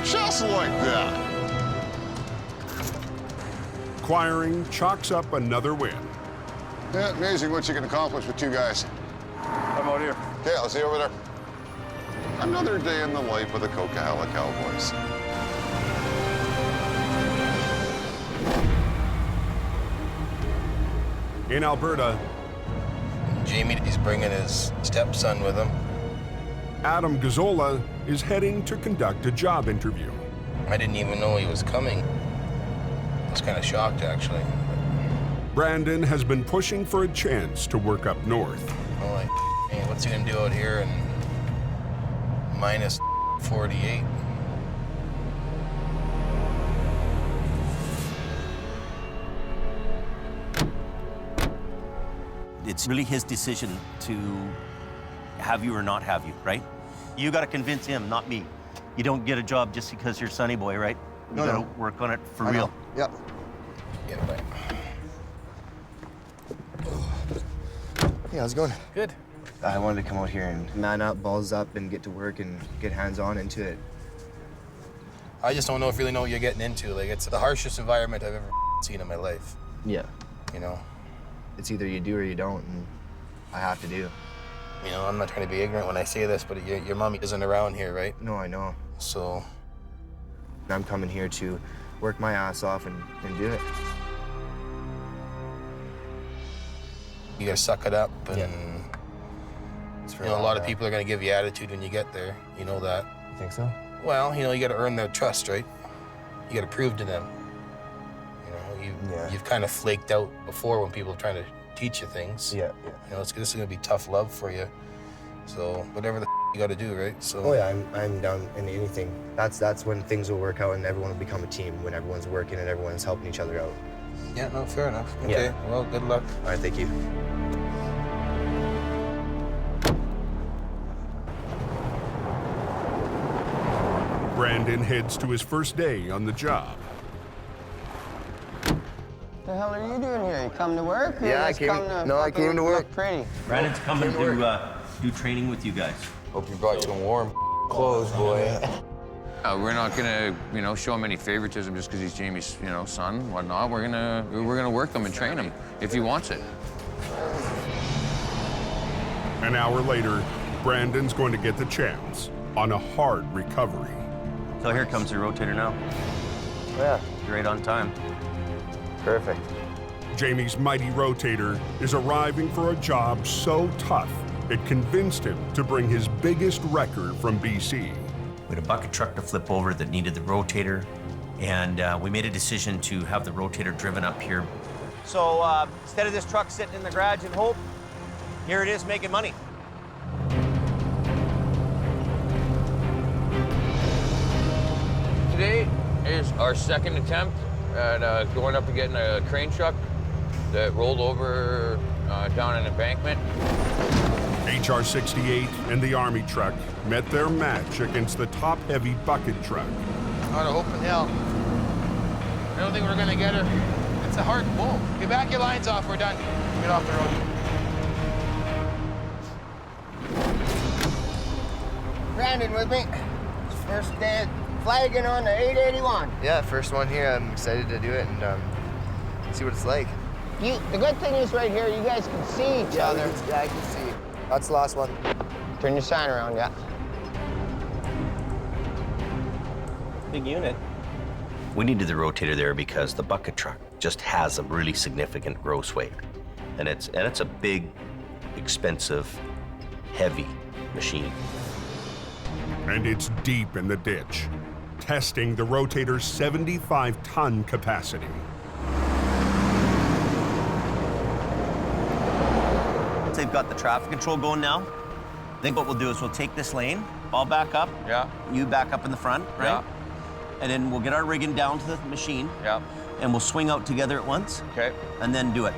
Just like that. Quiring chalks up another win. Yeah, amazing what you can accomplish with 2 guys. I'm out here. Okay, I'll see you over there. Another day in the life of the Coquihalla Cowboys. In Alberta, Jamie, he's bringing his stepson with him. Adam Gazzola is heading to conduct a job interview. I didn't even know he was coming. I was kind of shocked, actually. Brandon has been pushing for a chance to work up north. I'm like, man, what's he gonna do out here in minus 48? It's really his decision to have you or not have you, right? You got to convince him, not me. You don't get a job just because you're Sonny Boy, right? You No, got to no. work on it for I know. real. Yep. Yeah, right. Hey, how's it going? Good. I wanted to come out here and man up, balls up, and get to work and get hands-on into it. I just don't really know what you're getting into. Like, it's the harshest environment I've ever seen in my life. Yeah. You know? It's either you do or you don't, and I have to do. You know, I'm not trying to be ignorant when I say this, but your mommy isn't around here, right? No, I know. So I'm coming here to work my ass off and do it. you gotta suck it up, and you know, a lot of people are gonna give you attitude when you get there. You know that. You think so? Well, you know, you gotta earn their trust, right? You gotta prove to them. You know, you've kind of flaked out before when people are trying to teach you things. Yeah. You know, this is gonna be tough love for you. So whatever the you gotta do, right? So. Oh yeah, I'm down in anything. That's when things will work out and everyone will become a team, when everyone's working and everyone's helping each other out. Yeah, no, fair enough. Okay, well, good luck. All right, thank you. Brandon heads to his first day on the job. The hell are you doing here? You come to work? Or Yeah, I came to work. Pretty. Brandon's coming to do training with you guys. Hope you brought some warm clothes, boy. We're not gonna, show him any favoritism just because he's Jamie's, son, and whatnot. We're gonna work him and train him if he wants it. An hour later, Brandon's going to get the chance on a hard recovery. So here comes your rotator now. Yeah. You're right on time. Perfect. Jamie's mighty rotator is arriving for a job so tough, it convinced him to bring his biggest record from BC. We had a bucket truck to flip over that needed the rotator, and we made a decision to have the rotator driven up here. So instead of this truck sitting in the garage in Hope, here it is making money. Today is our second attempt at going up and getting a crane truck that rolled over down an embankment. HR 68 and the Army truck met their match against the top-heavy bucket truck. Out of Hope and Hell. I don't think we're gonna get her. It's a hard pull. Get back your lines off, we're done. Get off the road. Brandon with me. First day flagging on the 881. Yeah, first one here. I'm excited to do it and see what it's like. The good thing is right here, you guys can see each other. Yeah, I can see. That's the last one. Turn your sign around, yeah. Big unit. We needed the rotator there because the bucket truck just has a really significant gross weight. And it's a big, expensive, heavy machine. And it's deep in the ditch, testing the rotator's 75-ton capacity. They've got the traffic control going now. I think what we'll do is we'll take this lane, I'll back up. Yeah. You back up in the front, right? Yeah. And then we'll get our rigging down to the machine. Yeah. And we'll swing out together at once. Okay. And then do it.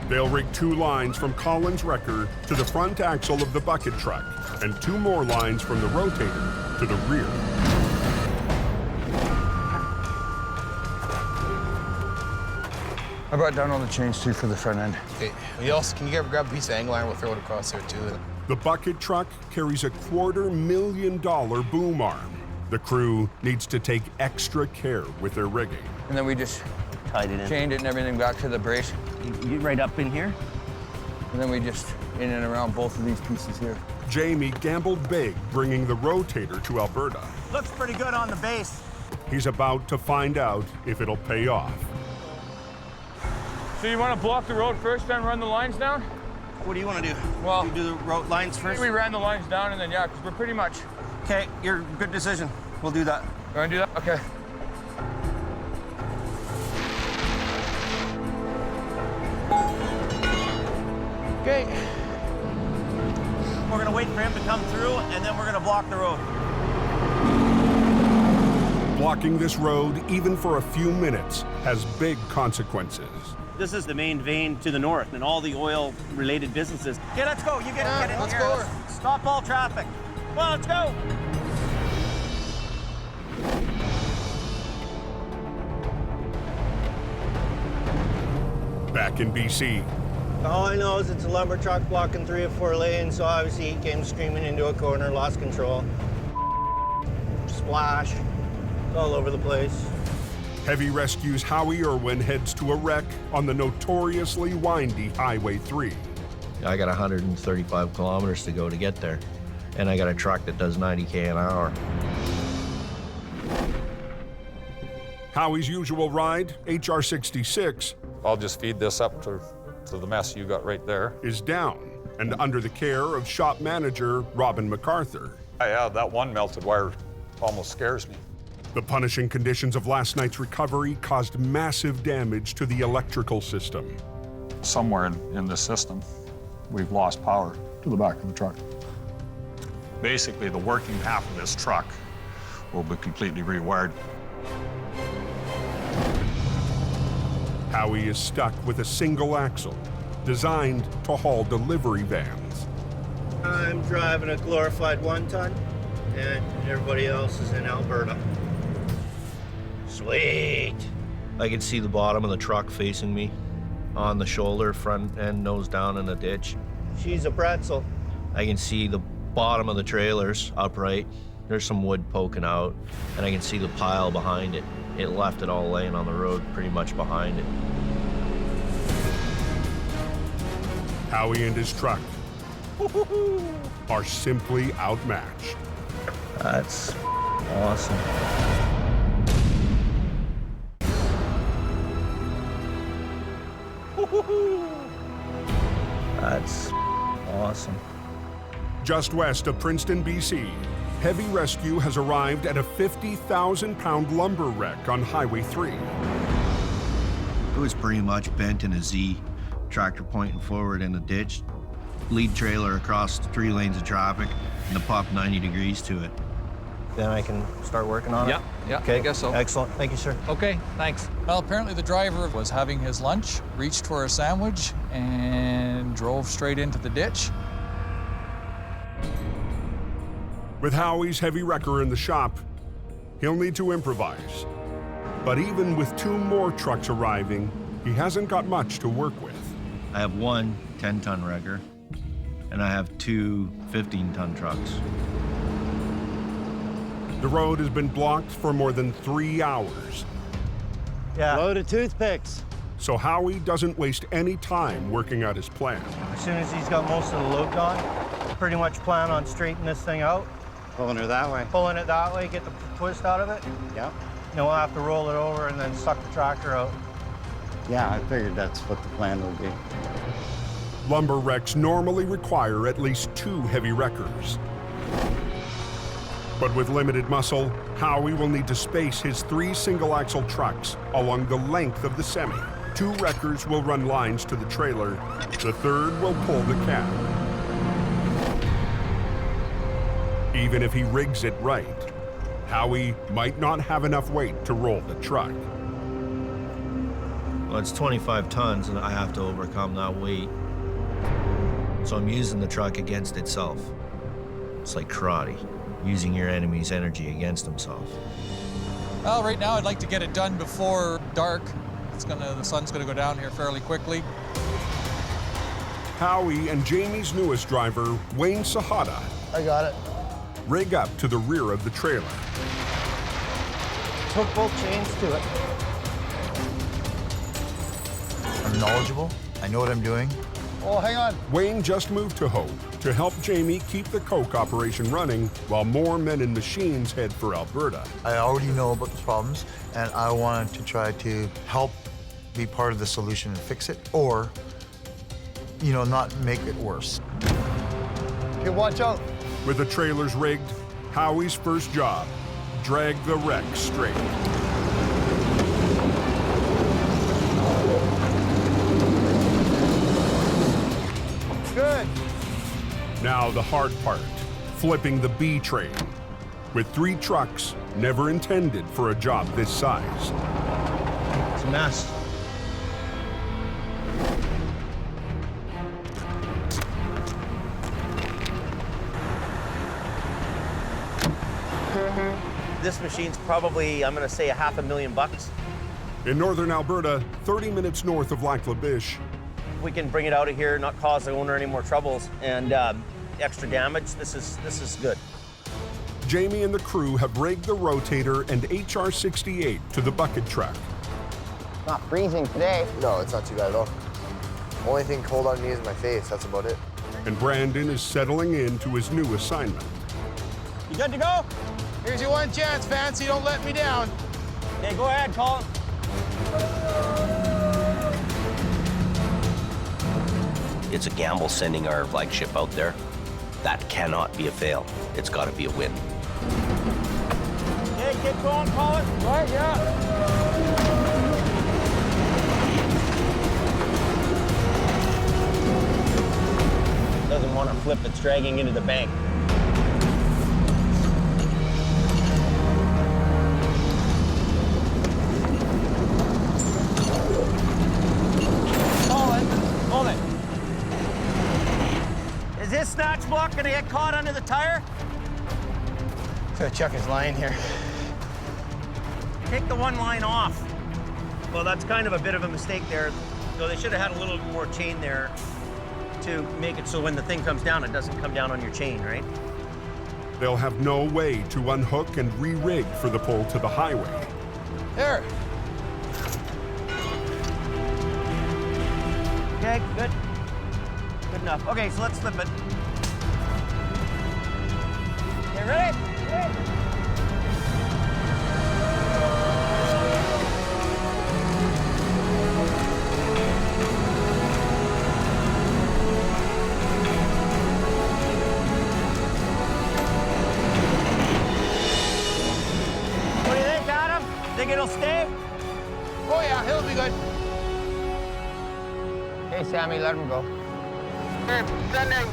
They'll rig 2 lines from Collins' wrecker to the front axle of the bucket truck, and 2 more lines from the rotator to the rear. I brought down all the chains too for the front end. Okay. Can you grab a piece of angle iron? We'll throw it across there too. The bucket truck carries a $250,000 boom arm. The crew needs to take extra care with their rigging. And then we just tied it in, chained it and everything back to the brace. You right up in here? And then we just in and around both of these pieces here. Jamie gambled big bringing the rotator to Alberta. Looks pretty good on the base. He's about to find out if it'll pay off. So you want to block the road first, then run the lines down? What do you want to do? Well, you do the road lines first? We ran the lines down and then, yeah, because we're pretty much... Okay, good decision. We'll do that. You want to do that? Okay. Okay. We're going to wait for him to come through, and then we're going to block the road. Blocking this road, even for a few minutes, has big consequences. This is the main vein to the north and all the oil-related businesses. Okay, let's go. You get in let's here. go. Stop all traffic. Well, let's go. Back in BC. All I know is it's a lumber truck blocking 3 or 4 lanes, so obviously he came screaming into a corner, lost control. Splash. It's all over the place. Heavy Rescue's Howie Irwin heads to a wreck on the notoriously windy Highway 3. I got 135 kilometers to go to get there, and I got a truck that does 90K an hour. Howie's usual ride, HR66, I'll just feed this up to the mess you got right there. is down and under the care of shop manager Robin MacArthur. Yeah, that one melted wire almost scares me. The punishing conditions of last night's recovery caused massive damage to the electrical system. Somewhere in this system, we've lost power to the back of the truck. Basically, the working half of this truck will be completely rewired. Howie is stuck with a single axle designed to haul delivery vans. I'm driving a glorified 1-ton, and everybody else is in Alberta. Sweet. I can see the bottom of the truck facing me on the shoulder, front end, nose down in a ditch. She's a pretzel. I can see the bottom of the trailers upright. There's some wood poking out, and I can see the pile behind it. It left it all laying on the road pretty much behind it. Howie and his truck are simply outmatched. That's awesome. That's awesome. Just west of Princeton, BC, Heavy Rescue has arrived at a 50,000-pound lumber wreck on Highway 3. It was pretty much bent in a Z, tractor pointing forward in a ditch, lead trailer across 3 lanes of traffic, and the pop 90 degrees to it. Then I can start working on it? Yeah, Okay. I guess so. Excellent. Thank you, sir. Okay, thanks. Well, apparently the driver was having his lunch, reached for a sandwich, and drove straight into the ditch. With Howie's heavy wrecker in the shop, he'll need to improvise. But even with 2 more trucks arriving, he hasn't got much to work with. I have 1 10-ton wrecker, and I have 2 15-ton trucks. The road has been blocked for more than 3 hours. Yeah. Load of toothpicks. So Howie doesn't waste any time working out his plan. As soon as he's got most of the load gone, pretty much plan on straightening this thing out. Pulling her that way. Pulling it that way, get the twist out of it. Yep. Then we'll have to roll it over and then suck the tractor out. Yeah, I figured that's what the plan would be. Lumber wrecks normally require at least 2 heavy wreckers. But with limited muscle, Howie will need to space his 3 single-axle trucks along the length of the semi. 2 wreckers will run lines to the trailer. The 3rd will pull the cab. Even if he rigs it right, Howie might not have enough weight to roll the truck. Well, it's 25 tons, and I have to overcome that weight. So I'm using the truck against itself. It's like karate, using your enemy's energy against himself. Well, right now I'd like to get it done before dark. The sun's gonna go down here fairly quickly. Howie and Jamie's newest driver, Wayne Sahada, I got it. rig up to the rear of the trailer. Hook both chains to it. I'm knowledgeable. I know what I'm doing. Oh, hang on. Wayne just moved to Hope to help Jamie keep the coke operation running while more men and machines head for Alberta. I already know about the problems, and I wanted to try to help be part of the solution and fix it, or, you know, not make it worse. Okay, watch out. With the trailers rigged, Howie's first job, drag the wreck straight. Good. Now the hard part, flipping the B train. With 3 trucks, never intended for a job this size. It's a mess. This machine's probably, I'm gonna say, $500,000. In northern Alberta, 30 minutes north of Lac La Biche, We can bring it out of here, not cause the owner any more troubles and extra damage. This is good. Jamie and the crew have rigged the rotator and HR-68 to the bucket truck. Not freezing today. No, it's not too bad at all. Only thing cold on me is my face. That's about it. And Brandon is settling into his new assignment. You good to go? Here's your one chance, Fancy. Don't let me down. Okay, go ahead, Colin. It's a gamble sending our flagship out there. That cannot be a fail. It's got to be a win. Okay, keep going, Colin. Right, yeah. Doesn't want to flip, it's dragging into the bank. Hold it. Is this snatch block gonna get caught under the tire? So Chuck is lying here. Take the one line off. Well, that's kind of a bit of a mistake there. So they should have had a little more chain there to make it so when the thing comes down, it doesn't come down on your chain, right? They'll have no way to unhook and re-rig for the pull to the highway. There. Okay, good. Good enough. Okay, so let's flip it. Okay, ready? Ready? What do you think, Adam? Think it'll stay? Oh, yeah, he'll be good. Hey, Sammy, let him go. Hey, sending.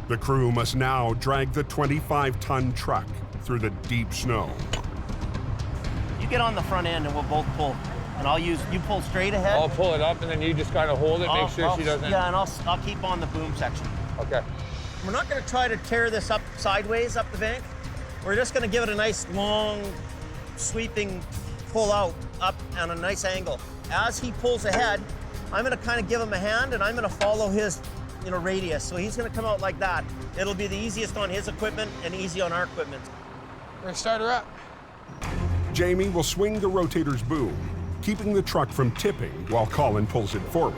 The crew must now drag the 25-ton truck through the deep snow. You get on the front end and we'll both pull. And you pull straight ahead. I'll pull it up and then you just kind of hold it, make sure she doesn't. Yeah, and I'll keep on the boom section. Okay. We're not gonna try to tear this up sideways up the bank. We're just gonna give it a nice long, sweeping pull out up on a nice angle. As he pulls ahead, I'm gonna kind of give him a hand and I'm gonna follow his radius. So he's gonna come out like that. It'll be the easiest on his equipment and easy on our equipment. We're gonna start her up. Jamie will swing the rotator's boom, keeping the truck from tipping while Colin pulls it forward.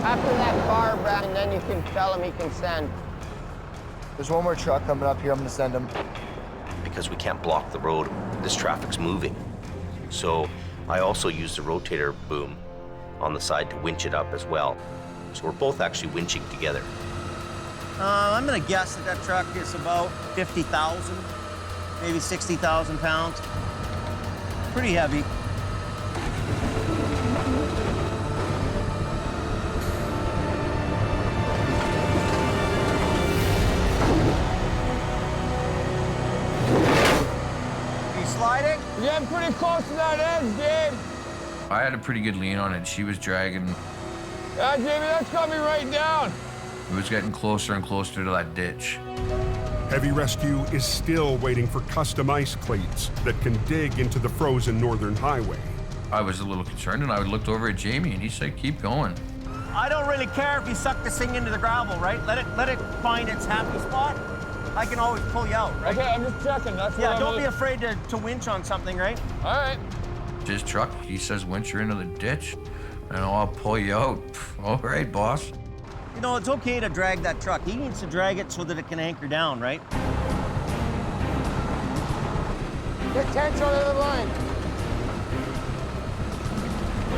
After that bar, Brad, and then you can tell him he can send. There's one more truck coming up here. I'm gonna send him. Because we can't block the road, this traffic's moving. So I also use the rotator boom on the side to winch it up as well. So we're both actually winching together. I'm gonna guess that truck is about 50,000, maybe 60,000 pounds. Pretty heavy. Are you sliding? Yeah, I'm pretty close to that edge, Dave. I had a pretty good lean on it. She was dragging. Yeah, Jamie, that's got me right down. It was getting closer and closer to that ditch. Heavy Rescue is still waiting for custom ice cleats that can dig into the frozen northern highway. I was a little concerned, and I looked over at Jamie, and he said, "Keep going." I don't really care if you suck this thing into the gravel, right? Let it find its happy spot. I can always pull you out, right? Okay, I'm just checking. That's what yeah, don't be afraid to winch on something, right? All right. His truck, he says, "Winch her into the ditch, and I'll pull you out." All right, boss. You know, it's okay to drag that truck. He needs to drag it so that it can anchor down, right? Get tension on the other line.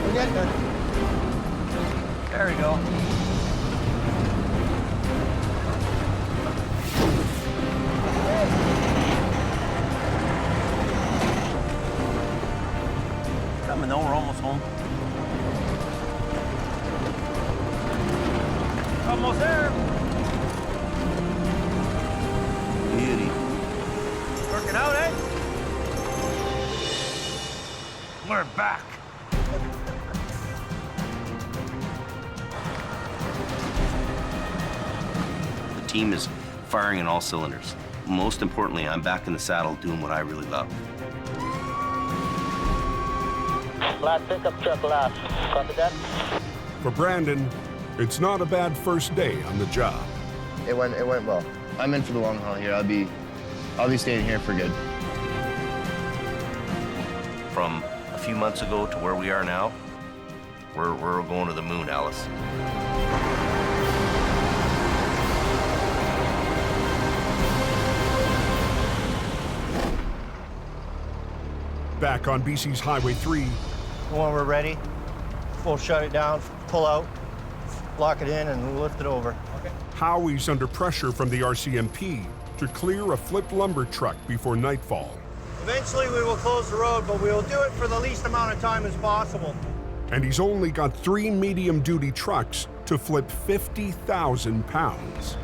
We're getting there. There we go. Coming though, we're almost home. Almost there. Beauty. Working out, eh? We're back. The team is firing on all cylinders. Most importantly, I'm back in the saddle doing what I really love. Last pickup truck last. Copy that? For Brandon, it's not a bad first day on the job. It went well. I'm in for the long haul here. I'll I'll be staying here for good. From a few months ago to where we are now, we're going to the moon, Alice. Back on BC's Highway 3. When we're ready, we'll shut it down, pull out, lock it in, and we'll lift it over. Okay. Howie's under pressure from the RCMP to clear a flipped lumber truck before nightfall. Eventually, we will close the road, but we will do it for the least amount of time as possible. And he's only got 3 medium-duty trucks to flip 50,000 pounds.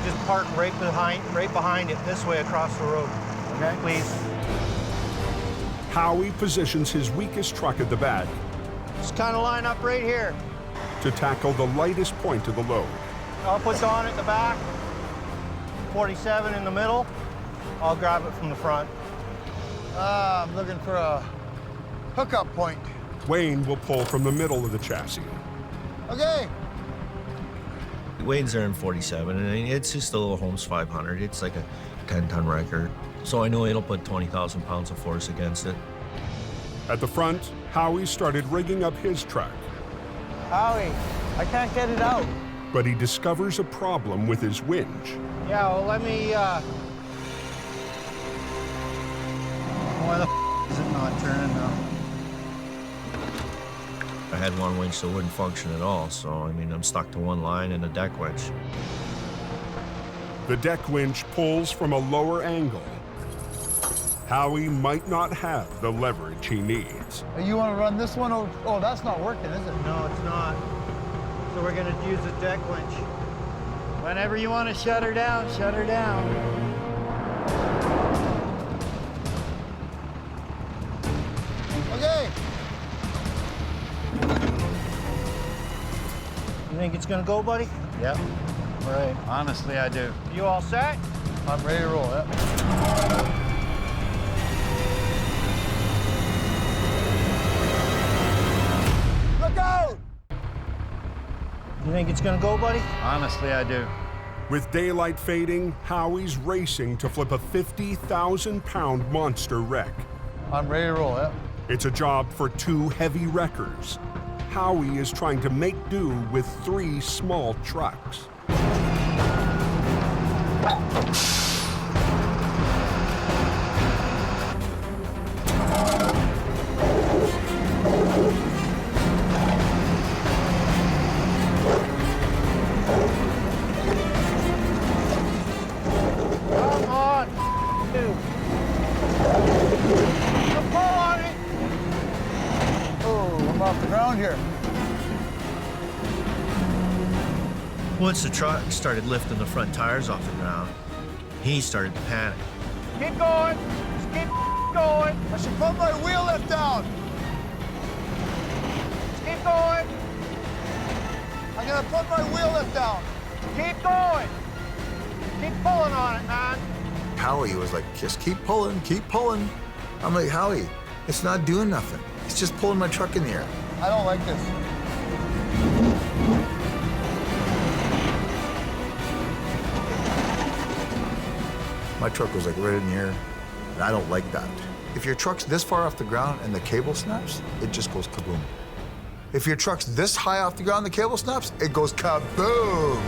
Just park right behind it, this way across the road. Okay, please. Howie positions his weakest truck at the back. Just kind of line up right here. To tackle the lightest point of the load. I'll put Don at the back, 47 in the middle. I'll grab it from the front. I'm looking for a hookup point. Wayne will pull from the middle of the chassis. Okay. Wayne's there in 47, and it's just a little Holmes 500. It's like a 10-ton record. So I know it'll put 20,000 pounds of force against it. At the front, Howie started rigging up his truck. Howie, I can't get it out. But he discovers a problem with his winch. Yeah, well, let me, Why the is it not turning now? I had one winch that wouldn't function at all, so, I mean, I'm stuck to one line and a deck winch. The deck winch pulls from a lower angle. Howie might not have the leverage he needs. You want to run this one? Oh, that's not working, is it? No, it's not. So we're gonna use the deck winch. Whenever you want to shut her down, shut her down. Okay. You think it's gonna go, buddy? Yep. All right. Honestly, I do. You all set? I'm ready to roll, yeah. Look out! You think it's gonna go, buddy? Honestly, I do. With daylight fading, Howie's racing to flip a 50,000-pound monster wreck. I'm ready to roll, yeah. It's a job for 2 heavy wreckers. Howie is trying to make do with 3 small trucks. Come on, dude. Pull on it. Oh, I'm off the ground here. Once the truck started lifting the front tires off the ground, he started to panic. Keep going. Just keep going. I should put my wheel lift down. Just keep going. I'm gonna put my wheel lift down. Keep going. Keep pulling on it, man. Howie was like, just keep pulling, keep pulling. I'm like, Howie, it's not doing nothing. It's just pulling my truck in the air. I don't like this. My truck was like right in the air, and I don't like that. If your truck's this far off the ground and the cable snaps, it just goes kaboom. If your truck's this high off the ground and the cable snaps, it goes kaboom.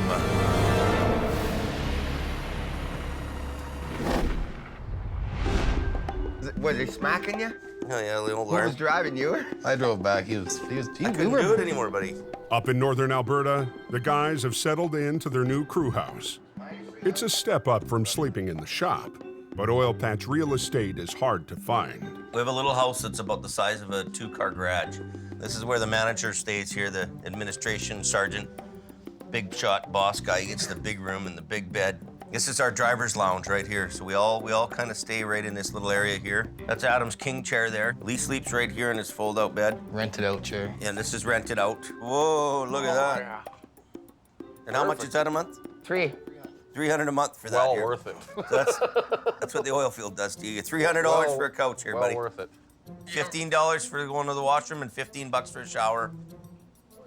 Was he smacking you? Oh yeah, the old Who arm. was driving you? I drove back. He I couldn't do it anymore, buddy. Up in northern Alberta, the guys have settled into their new crew house. It's a step up from sleeping in the shop, but oil patch real estate is hard to find. We have a little house that's about the size of a 2-car garage. This is where the manager stays here, the administration sergeant. Big shot boss guy gets the big room and the big bed. This is our driver's lounge right here. So we all kind of stay right in this little area here. That's Adam's king chair there. Lee sleeps right here in his fold-out bed. Rented out chair. And this is rented out. Whoa, look at that. Yeah. And how much is that a month? 3. $300 a month for that. Well here. worth it. So that's what the oil field does to you. You get $300 for a couch here, buddy. Well worth it. $15 for going to the washroom and $15 for a shower.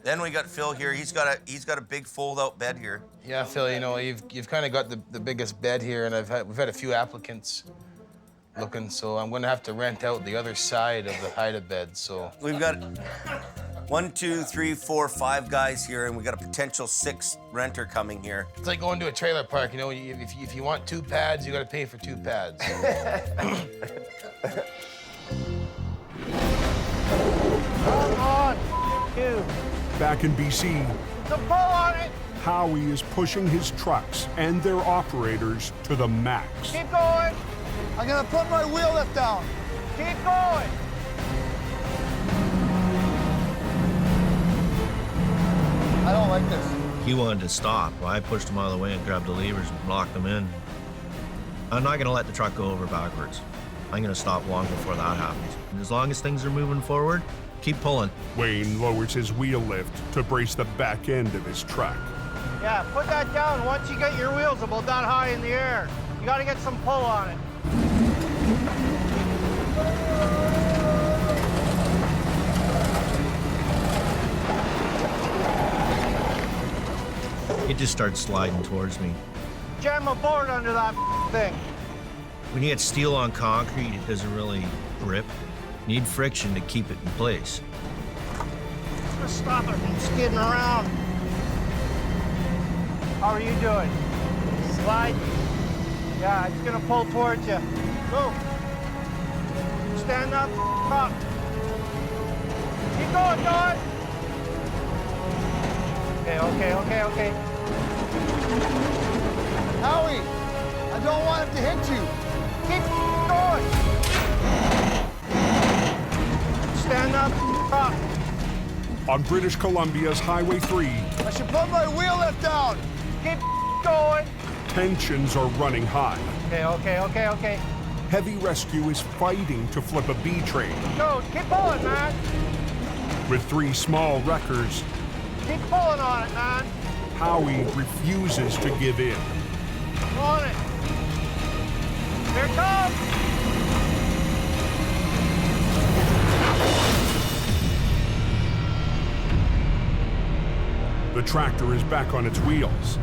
Then we got Phil here. He's got a big fold-out bed here. Yeah, Phil, you know, you've kind of got the biggest bed here, and we've had a few applicants looking, so I'm gonna have to rent out the other side of the hide bed. So We've got 1, 2, 3, 4, 5 guys here, and we got a potential 6th renter coming here. it's like going to a trailer park. You know, if you want 2 pads, you got to pay for 2 pads. Come on, you. Back in BC, The pull on it. Howie is pushing his trucks and their operators to the max. Keep going. I'm gonna put my wheel lift down. Keep going. I don't like this. He wanted to stop. Well, I pushed him out of the way and grabbed the levers and blocked them in. I'm not gonna let the truck go over backwards. I'm gonna stop long before that happens. And as long as things are moving forward, keep pulling. Wayne lowers his wheel lift to brace the back end of his truck. Yeah, put that down once you get your wheels about that high in the air. You got to get some pull on it. It just starts sliding towards me. Jam a board under that thing. When you get steel on concrete, it doesn't really grip. You need friction to keep it in place. Just stop it from skidding around. How are you doing? Slide. Yeah, it's gonna pull towards you. Go. Stand up. Up. Keep going, Don. Okay. Howie, I don't want it to hit you. Keep going. Stand up. Up. On British Columbia's Highway 3, I should put my wheel lift down. Keep going. tensions are running high. Okay. Heavy Rescue is fighting to flip a B train. Go, keep pulling, man. With 3 small wreckers, Keep pulling on it, man. Howie refuses to give in. On it. Here it comes. The tractor is back on its wheels,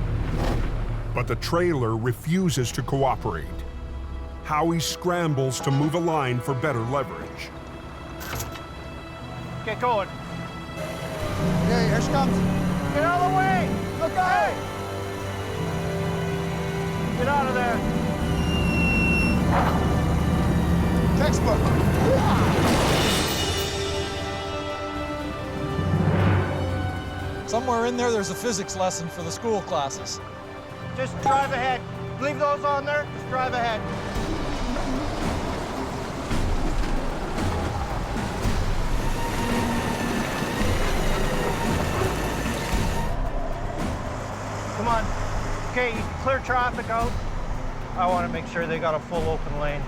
but the trailer refuses to cooperate. Howie scrambles to move a line for better leverage. Get going. Okay, here she comes. Get out of the way. Look out! Get out of there. Textbook. Somewhere in there's a physics lesson for the school classes. Just drive ahead. Leave those on there. Just drive ahead. Come on. Okay, you can clear traffic out. I want to make sure they got a full open lane.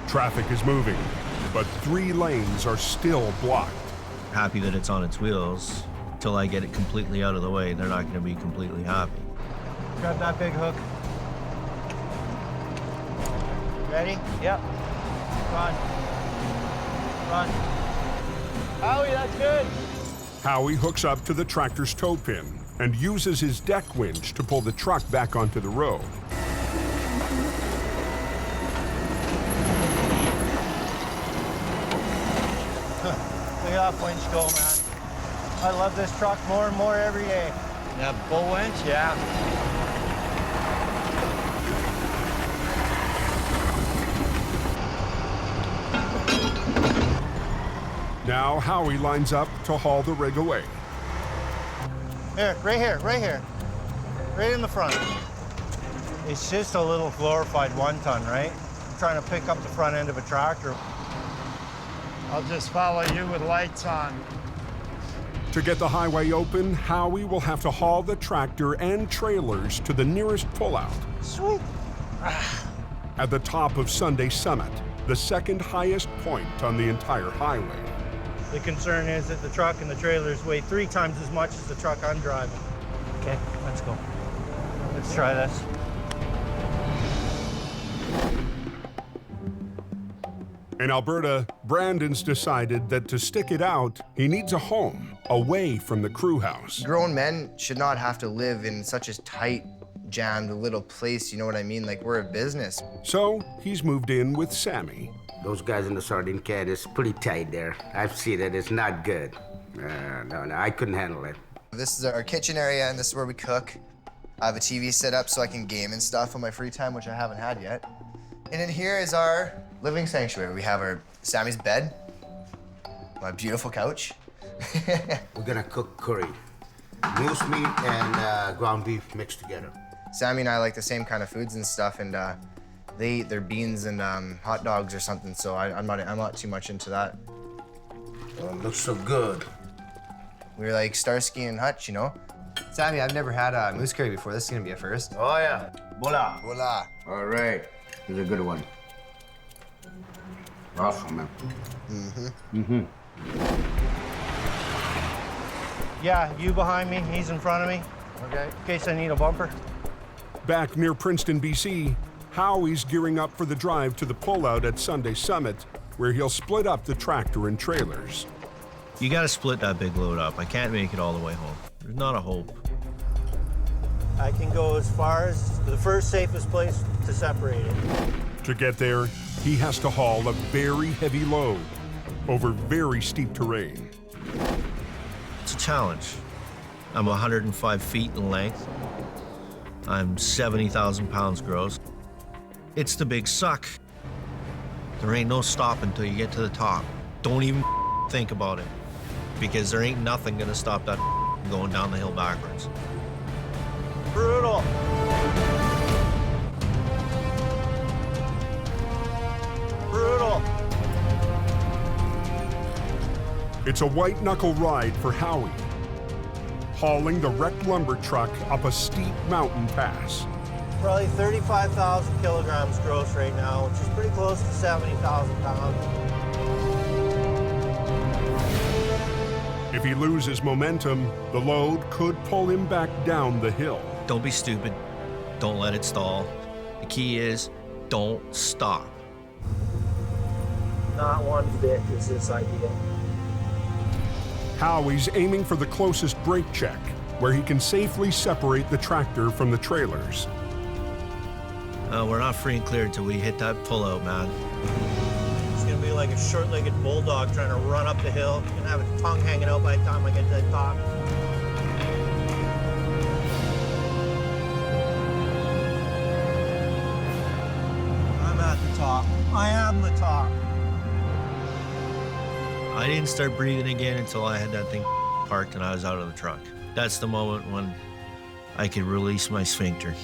Traffic is moving, but 3 lanes are still blocked. Happy that it's on its wheels. Until I get it completely out of the way, they're not going to be completely happy. Grab that big hook. Ready? Yep. Run. Howie, that's good. Howie hooks up to the tractor's tow pin and uses his deck winch to pull the truck back onto the road. Look at that winch go, man. I love this truck more and more every day. That bull winch? Yeah. Now Howie lines up to haul the rig away. Here. Right in the front. It's just a little glorified 1-ton, right? I'm trying to pick up the front end of a tractor. I'll just follow you with lights on. To get the highway open, Howie will have to haul the tractor and trailers to the nearest pullout. Sweet. At the top of Sunday Summit, the second highest point on the entire highway. The concern is that the truck and the trailers weigh 3 times as much as the truck I'm driving. Okay, let's go. Let's try this. In Alberta, Brandon's decided that to stick it out, he needs a home away from the crew house. Grown men should not have to live in such a tight, jammed little place, you know what I mean? Like, we're a business. So he's moved in with Sammy. Those guys in the sardine can is pretty tight there. I've seen it, it's not good. No, I couldn't handle it. This is our kitchen area, and this is where we cook. I have a TV set up so I can game and stuff on my free time, which I haven't had yet. And in here is our living sanctuary. We have our Sammy's bed, my beautiful couch. We're gonna cook curry. Moose meat and ground beef mixed together. Sammy and I like the same kind of foods and stuff, and they eat their beans and hot dogs or something, so I'm not too much into that. Oh, it looks so good. We're like Starsky and Hutch, you know? Sammy, I've never had a moose curry before. This is gonna be a first. Oh, yeah. Voila. Voila. All right. Here's a good one. Awesome, man. Yeah, you behind me, he's in front of me. Okay. In case I need a bumper. Back near Princeton, BC, Howie's gearing up for the drive to the pullout at Sunday Summit, where he'll split up the tractor and trailers. You gotta split that big load up. I can't make it all the way home. There's not a hope. I can go as far as the first safest place to separate it. To get there, he has to haul a very heavy load over very steep terrain. It's a challenge. I'm 105 feet in length. I'm 70,000 pounds gross. It's the big suck. There ain't no stopping until you get to the top. Don't even think about it, because there ain't nothing gonna stop that going down the hill backwards. Brutal. Brutal. It's a white-knuckle ride for Howie, hauling the wrecked lumber truck up a steep mountain pass. Probably 35,000 kilograms gross right now, which is pretty close to 70,000 pounds. If he loses momentum, the load could pull him back down the hill. Don't be stupid. Don't let it stall. The key is, don't stop. Not one bit is this idea. Howie's aiming for the closest brake check, where he can safely separate the tractor from the trailers. We're not free and clear until we hit that pullout, man. It's gonna be like a short-legged bulldog trying to run up the hill. It's gonna have its tongue hanging out by the time I get to the top. I'm at the top. I am the top. I didn't start breathing again until I had that thing parked and I was out of the truck. That's the moment when I could release my sphincter.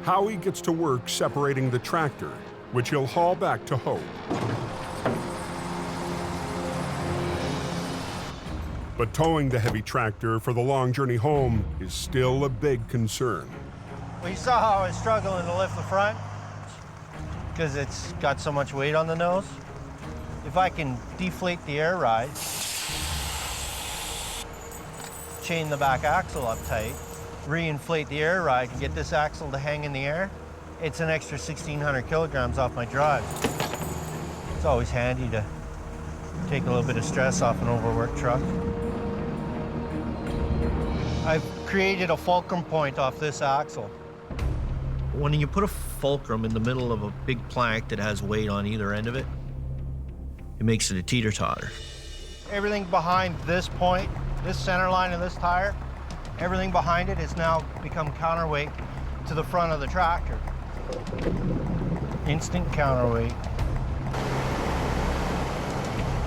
Howie gets to work separating the tractor, which he'll haul back to Hope. But towing the heavy tractor for the long journey home is still a big concern. Well, you saw how I was struggling to lift the front because it's got so much weight on the nose. If I can deflate the air ride, chain the back axle up tight, re-inflate the air ride and get this axle to hang in the air, it's an extra 1,600 kilograms off my drive. It's always handy to take a little bit of stress off an overworked truck. I've created a fulcrum point off this axle. When you put a fulcrum in the middle of a big plank that has weight on either end of it, it makes it a teeter-totter. Everything behind this point, this center line of this tire, everything behind it has now become counterweight to the front of the tractor. Instant counterweight.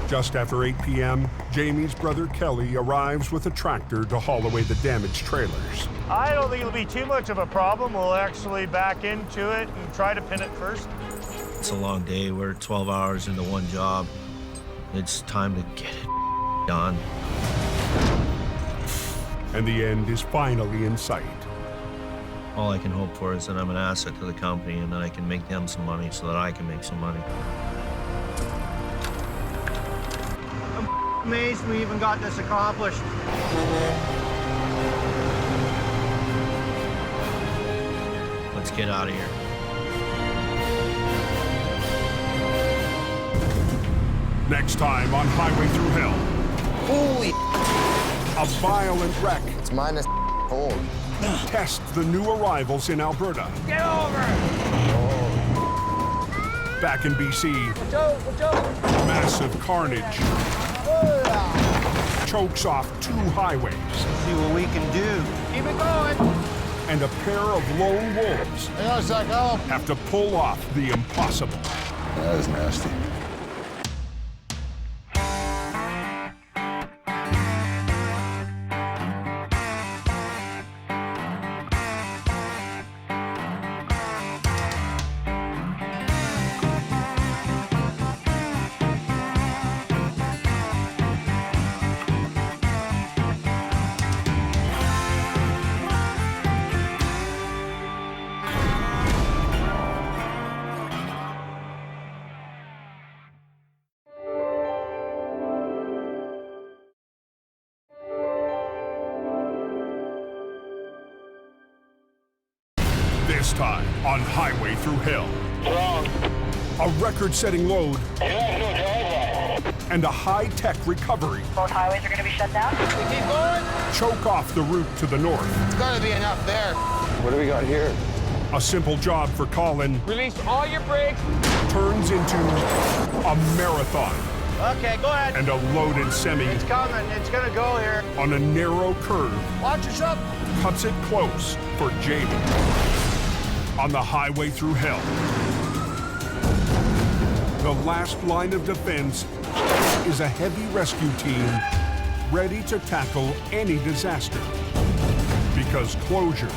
Just after 8 p.m., Jamie's brother Kelly arrives with a tractor to haul away the damaged trailers. I don't think it'll be too much of a problem. We'll actually back into it and try to pin it first. It's a long day. We're 12 hours into one job. It's time to get it done. And the end is finally in sight. All I can hope for is that I'm an asset to the company and that I can make them some money so that I can make some money. I'm amazed we even got this accomplished. Let's get out of here. Next time on Highway Thru Hell. Holy! A violent wreck. It's minus cold. Tests the new arrivals in Alberta. Get over! Back in BC. Massive carnage. Chokes off 2 highways. See what we can do. Keep it going! And a pair of lone wolves Hang on a sec, Al. have to pull off the impossible. That is nasty. This time on Highway Thru Hell. A record-setting load and a high-tech recovery. Both highways are going to be shut down. We keep going. Choke off the route to the north. It's got to be enough there. What do we got here? A simple job for Colin Release all your brakes. turns into a marathon Okay, go ahead. and a loaded semi It's coming. It's gonna go here. on a narrow curve Watch yourself. cuts it close for Jamie. On the Highway Thru Hell, the last line of defense is a heavy rescue team ready to tackle any disaster, because closure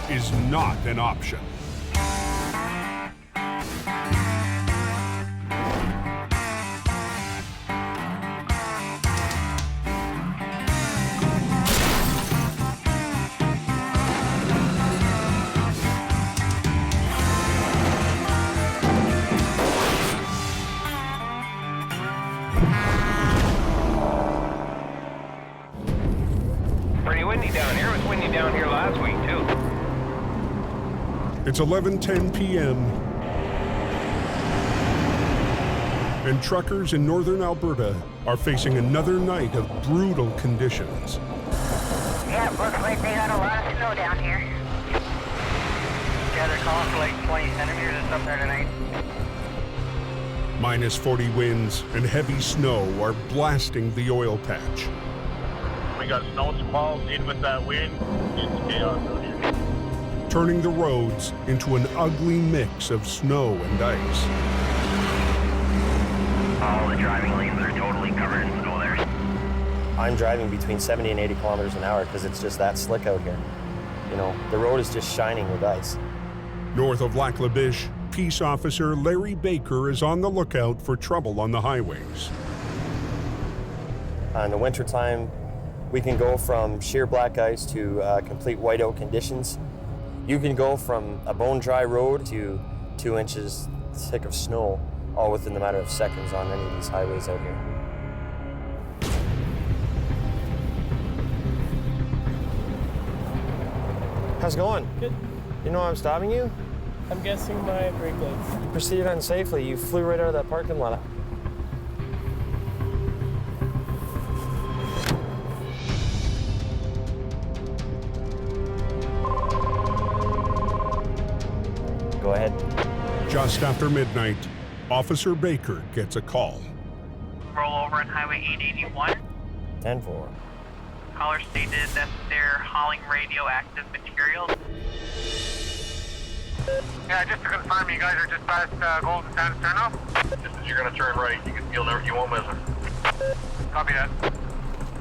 is not an option. Pretty windy down here. It was windy down here last week, too. It's 11:10 p.m. and truckers in northern Alberta are facing another night of brutal conditions. Yeah, it looks like they had a lot of snow down here. Yeah, they're calling for like 20 centimeters or something there tonight. Minus 40 winds and heavy snow are blasting the oil patch. We got snow squalls in with that wind. It's chaos out here. Turning the roads into an ugly mix of snow and ice. All the driving lanes are totally covered in snow there. I'm driving between 70 and 80 kilometers an hour because it's just that slick out here. You know, the road is just shining with ice. North of Lac La Biche, Peace Officer Larry Baker is on the lookout for trouble on the highways. In the wintertime, we can go from sheer black ice to complete whiteout conditions. You can go from a bone-dry road to 2 inches thick of snow, all within the matter of seconds on any of these highways out here. How's it going? Good. You know I'm stopping you? I'm guessing my brake lights. You proceeded unsafely. You flew right out of that parking lot. Go ahead. Just after midnight, Officer Baker gets a call. Roll over on Highway 881. 10-4. Caller stated that they're hauling radioactive material. Yeah, just to confirm, you guys are just past Golden Sands turnoff? You're gonna turn right. You won't miss it. Copy that.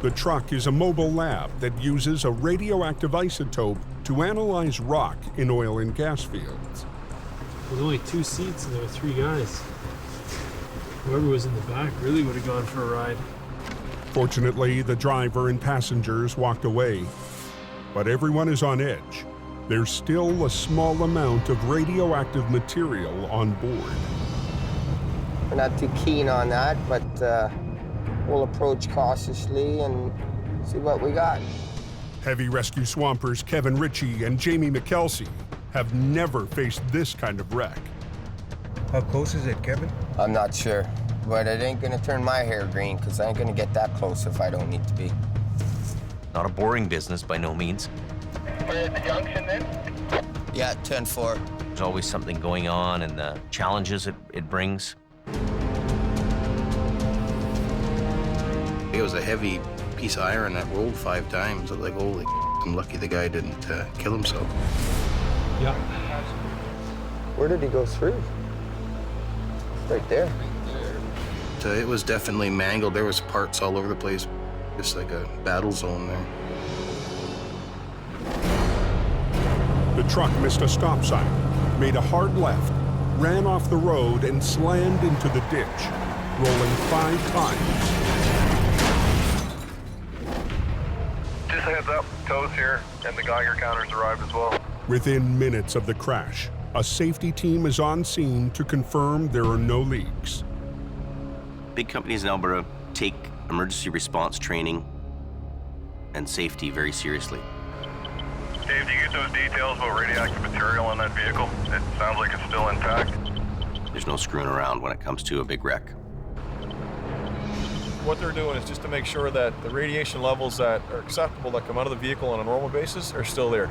The truck is a mobile lab that uses a radioactive isotope to analyze rock in oil and gas fields. There's only 2 seats and there were 3 guys. Whoever was in the back really would have gone for a ride. Fortunately, the driver and passengers walked away, but everyone is on edge. There's still a small amount of radioactive material on board. We're not too keen on that, but we'll approach cautiously and see what we got. Heavy rescue swampers Kevin Ritchie and Jamie McKelsey have never faced this kind of wreck. How close is it, Kevin? I'm not sure. But it ain't gonna turn my hair green, because I ain't gonna get that close if I don't need to be. Not a boring business by no means. We're at the junction then? Yeah, 10-4. There's always something going on and the challenges it brings. It was a heavy piece of iron that rolled 5 times. I was like, holy, I'm lucky the guy didn't kill himself. Yeah. Where did he go through? Right there. It was definitely mangled. There was parts all over the place. Just like a battle zone there. The truck missed a stop sign, made a hard left, ran off the road, and slammed into the ditch, rolling 5 times. Just heads up, tows here, and the Geiger counters arrived as well. Within minutes of the crash, a safety team is on scene to confirm there are no leaks. Big companies in Alberta take emergency response training and safety very seriously. Dave, do you get those details about radioactive material on that vehicle? It sounds like it's still intact. There's no screwing around when it comes to a big wreck. What they're doing is just to make sure that the radiation levels that are acceptable that come out of the vehicle on a normal basis are still there.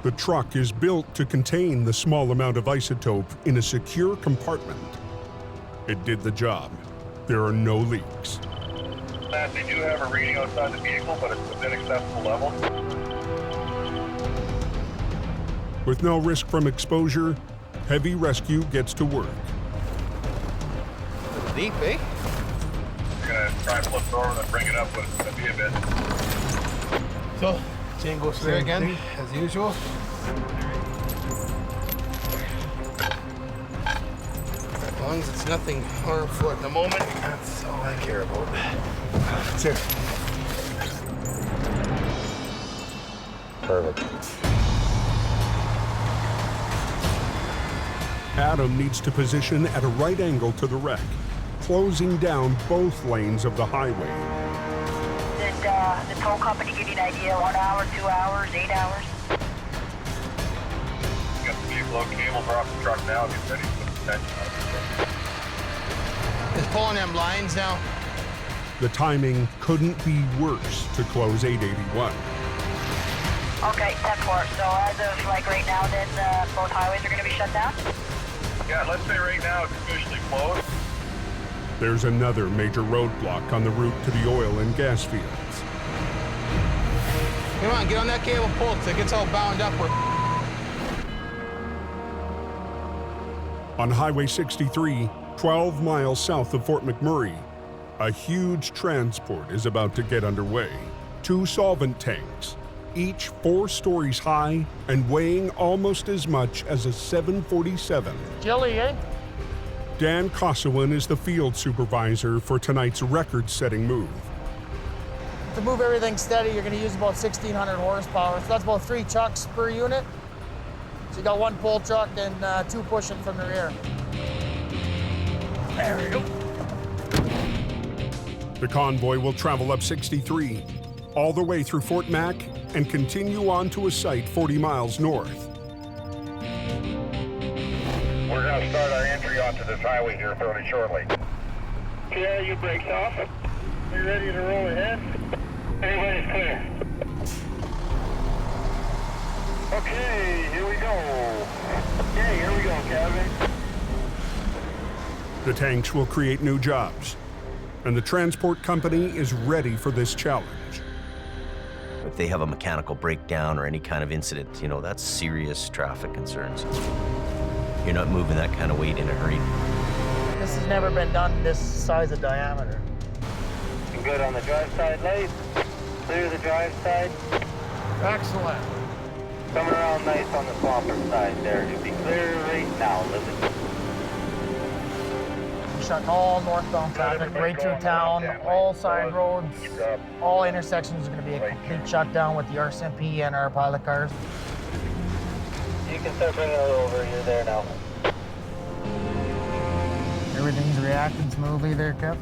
The truck is built to contain the small amount of isotope in a secure compartment. It did the job. There are no leaks. They do have a reading outside the vehicle, but it's within acceptable levels. With no risk from exposure, heavy rescue gets to work. Deep, eh? We're gonna try and flip it over and then bring it up, but it's gonna be a bit. So, chain goes through again, as usual. As long as it's nothing harmful at the moment, that's all I care about. That's it. Perfect. Adam needs to position at a right angle to the wreck, closing down both lanes of the highway. Did the tow company give you an idea? 1 hour, 2 hours, 8 hours? We got the vehicle load cable off the truck now. Get ready to put the tension on it. It's pulling them lines now. The timing couldn't be worse to close 881. Okay, 10-4. So as of like right now, then both highways are going to be shut down? Yeah, let's say right now it's officially closed. There's another major roadblock on the route to the oil and gas fields. Come on, get on that cable pull till it gets all bound up. On Highway 63, 12 miles south of Fort McMurray, a huge transport is about to get underway. 2 solvent tanks, each 4 stories high and weighing almost as much as a 747. Jelly, eh? Dan Kosowin is the field supervisor for tonight's record-setting move. To move everything steady, you're going to use about 1,600 horsepower. So that's about 3 trucks per unit. So you got 1 pull truck and 2 pushing from the rear. There we go. The convoy will travel up 63, all the way through Fort Mac, and continue on to a site 40 miles north. We're gonna start our entry onto this highway here fairly shortly. Clear, you brakes off. We ready to roll ahead? Everybody's clear. Okay, here we go. Okay, here we go, Kevin. The tanks will create new jobs, and the transport company is ready for this challenge. If they have a mechanical breakdown or any kind of incident, you know, that's serious traffic concerns. You're not moving that kind of weight in a hurry. This has never been done this size of diameter. Good on the drive side light. Clear the drive side. Excellent. Coming around nice on the swamper side there. Should be clear right now, Elizabeth. Shutting all northbound traffic right through town, all side roads, all intersections are going to be a complete shutdown with the RCMP and our pilot cars. You can start bringing it over. You're there now. Everything's reacting smoothly there, Kev?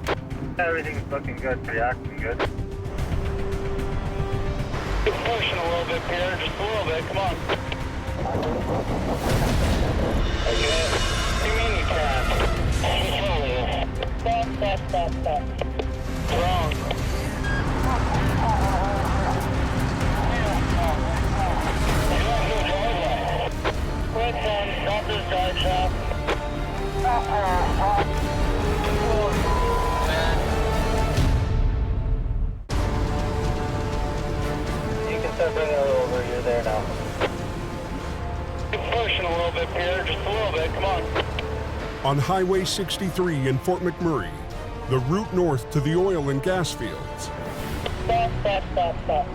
Everything's looking good, reacting good. Keep pushing a little bit, Peter, just a little bit, come on. Okay, you mean you can't? Stop, stop, bit, Pierre, just a little bit, come on. On Highway 63 in Fort McMurray, the route north to the oil and gas fields. Stop.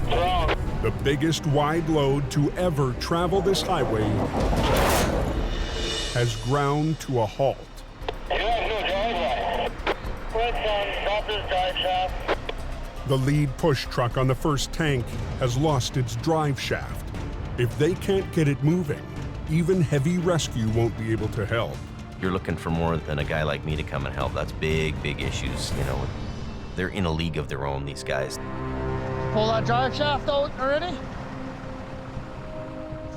Wrong. The biggest wide load to ever travel this highway has ground to a halt. The lead push truck on the first tank has lost its drive shaft. If they can't get it moving, even heavy rescue won't be able to help. You're looking for more than a guy like me to come and help. That's big issues, you know. They're in a league of their own, these guys. Pull that drive shaft out already?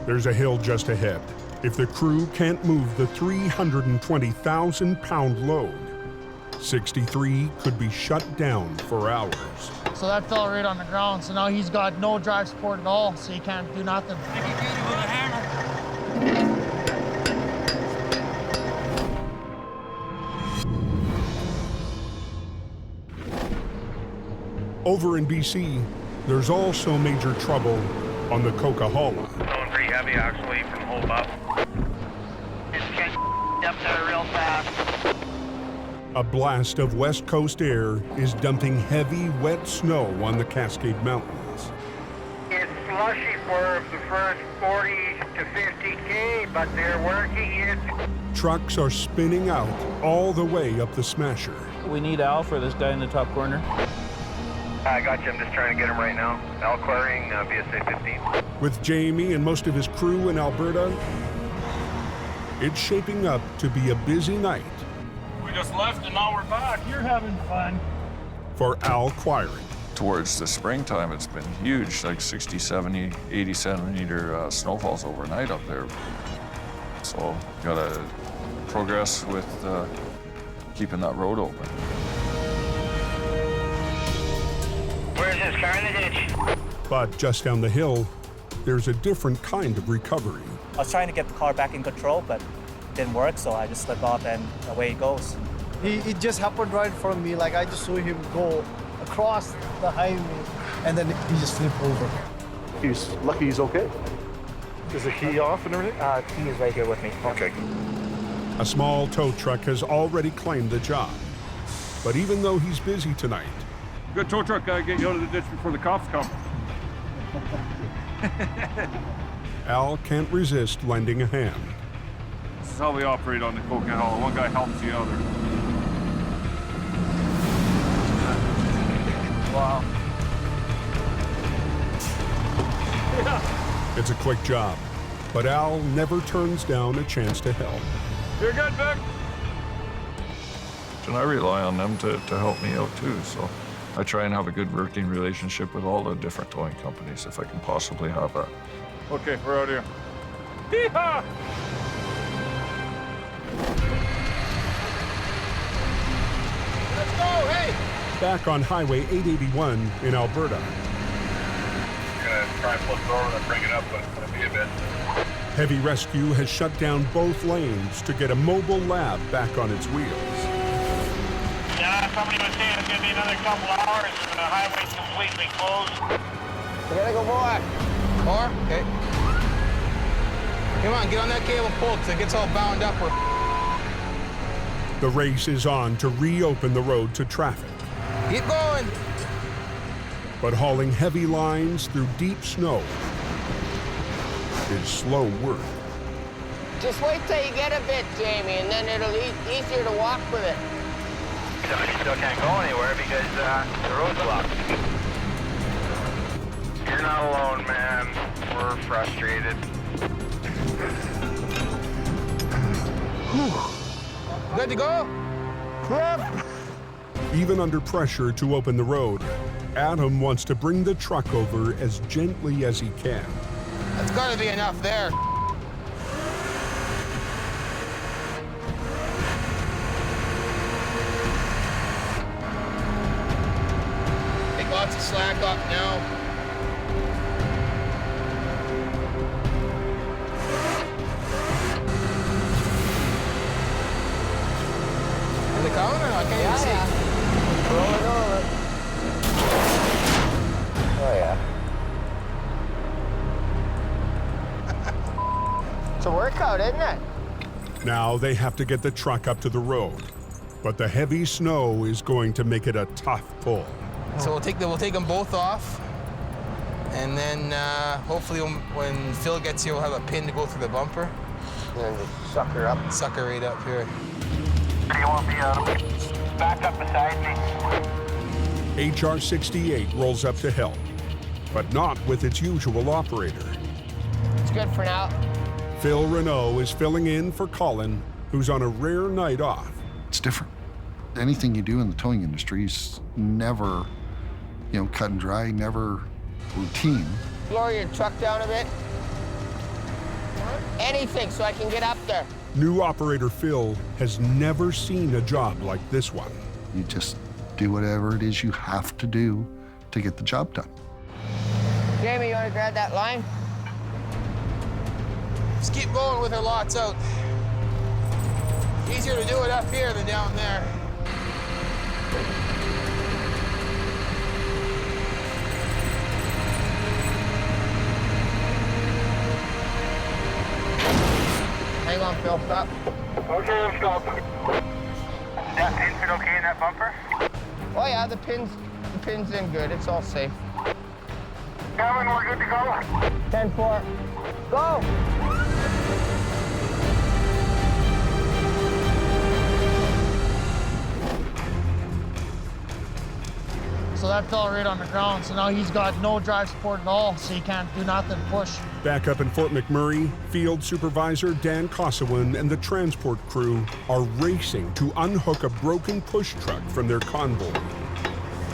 There's a hill just ahead. If the crew can't move the 320,000-pound load, 63 could be shut down for hours. So that fell right on the ground, so now he's got no drive support at all, so he can't do nothing. Over in BC, there's also major trouble on the Coquihalla. Going pretty heavy, actually, from Hope up. It's getting up there real fast. A blast of West Coast air is dumping heavy, wet snow on the Cascade Mountains. It's slushy for the first 40 to 50K, but they're working it. Trucks are spinning out all the way up the Smasher. We need Al for this guy in the top corner. I got you. I'm just trying to get him right now. Al clearing, BSA 15. With Jamie and most of his crew in Alberta, it's shaping up to be a busy night. We just left and now we're back. You're having fun. For Al Quiring. Towards the springtime, it's been huge, like 60, 70, 80 centimeter snowfalls overnight up there. So gotta progress with keeping that road open. Where's his car in the ditch? But just down the hill, there's a different kind of recovery. I was trying to get the car back in control, but it didn't work, so I just slipped off and away it goes. He just happened right in front of me, like I just saw him go across the highway, and then he just flipped over. He's lucky he's okay. Is the key off and everything? Key is right here with me. Okay. A small tow truck has already claimed the job. But even though he's busy tonight, good tow truck guy, get you out of the ditch before the cops come. Al can't resist lending a hand. This is how we operate on the Coquihalla. One guy helps the other. Wow. Yeah. It's a quick job, but Al never turns down a chance to help. You're good, Vic. And I rely on them to help me out too, so I try and have a good working relationship with all the different towing companies if I can possibly have that. Okay, we're out here. Hee-haw! Let's go, hey! Back on Highway 881 in Alberta. Gonna try and flip it over and bring it up, but it's gonna be a bit. Heavy rescue has shut down both lanes to get a mobile lab back on its wheels. Yeah, somebody was saying it's gonna be another couple hours and the highway's completely closed. We gotta go more. More? Okay. Come on, get on that cable pull till it gets all bound up. The race is on to reopen the road to traffic. Keep going. But hauling heavy lines through deep snow is slow work. Just wait till you get a bit, Jamie, and then it'll be easier to walk with it. So you still can't go anywhere because the road's blocked. You're not alone, man. We're frustrated. Good to go? Even under pressure to open the road, Adam wants to bring the truck over as gently as he can. That's gotta be enough there. Take lots of slack off now. Is it going or not? I can't even see. Rolling over. Oh, yeah. Does it work? out, isn't it? Now they have to get the truck up to the road, but the heavy snow is going to make it a tough pull. So we'll take them both off, and then hopefully when Phil gets here, we'll have a pin to go through the bumper. And then just suck her up. Suck her right up here. You want me back up beside me? HR 68 rolls up to help, but not with its usual operator. It's good for now. Phil Renault is filling in for Colin, who's on a rare night off. It's different. Anything you do in the towing industry is never, cut and dry, never routine. Lower your truck down a bit. Anything so I can get up there. New operator Phil has never seen a job like this one. You just do whatever it is you have to do to get the job done. Jamie, you want to grab that line? Just keep going with her lots out. Easier to do it up here than down there. Hang on, Phil, stop. Okay, stop. That pin fit okay in that bumper? Oh yeah, the pin's in good. It's all safe. Gavin, we're good to go. 10-4. Go! So that fell right on the ground. So now he's got no drive support at all, so he can't do nothing, push. Back up in Fort McMurray, Field Supervisor Dan Kosawin and the transport crew are racing to unhook a broken push truck from their convoy.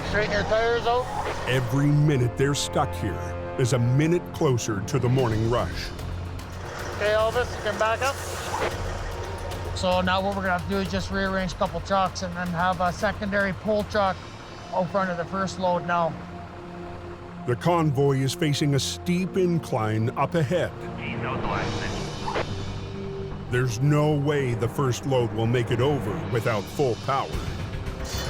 Straighten your tires out. Every minute they're stuck here is a minute closer to the morning rush. Okay, Elvis, you can back up. So now what we're gonna have to do is just rearrange a couple trucks and then have a secondary pull truck out front of the first load now. The convoy is facing a steep incline up ahead. There's no way the first load will make it over without full power.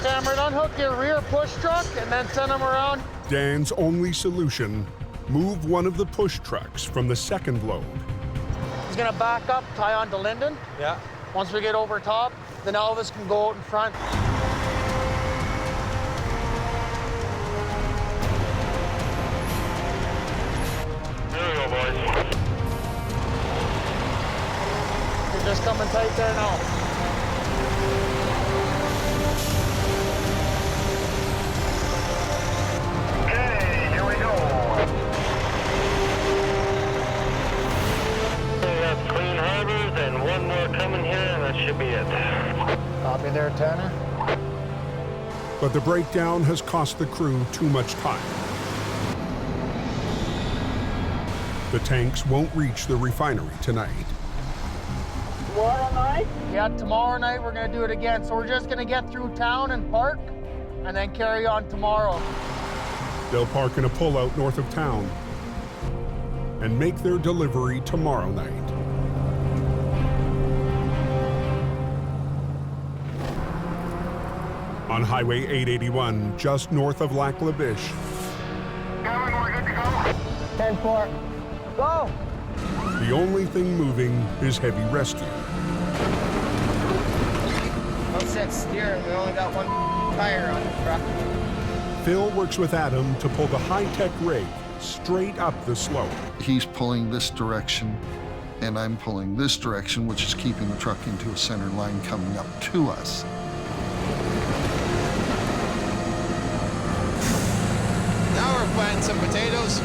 Cameron, unhook your rear push truck and then send them around. Dan's only solution, move one of the push trucks from the second load. He's gonna back up, tie on to Linden. Yeah. Once we get over top, then Elvis can go out in front. There we go, boys. You're just coming tight there now. Okay, here we go. We got clean harbors and one more coming here, and that should be it. Copy there, Tanner. But the breakdown has cost the crew too much time. The tanks won't reach the refinery tonight. Tomorrow night? Yeah, tomorrow night we're gonna do it again. So we're just gonna get through town and park, and then carry on tomorrow. They'll park in a pullout north of town and make their delivery tomorrow night. On Highway 881, just north of Lac La Biche, Gavin, we're good to go. 10-4. Go! the only thing moving is heavy rescue. No set steering. We only got one tire on the truck. Phil works with Adam to pull the high-tech rig straight up the slope. He's pulling this direction, and I'm pulling this direction, which is keeping the truck into a center line coming up to us. Now we're planting some potatoes.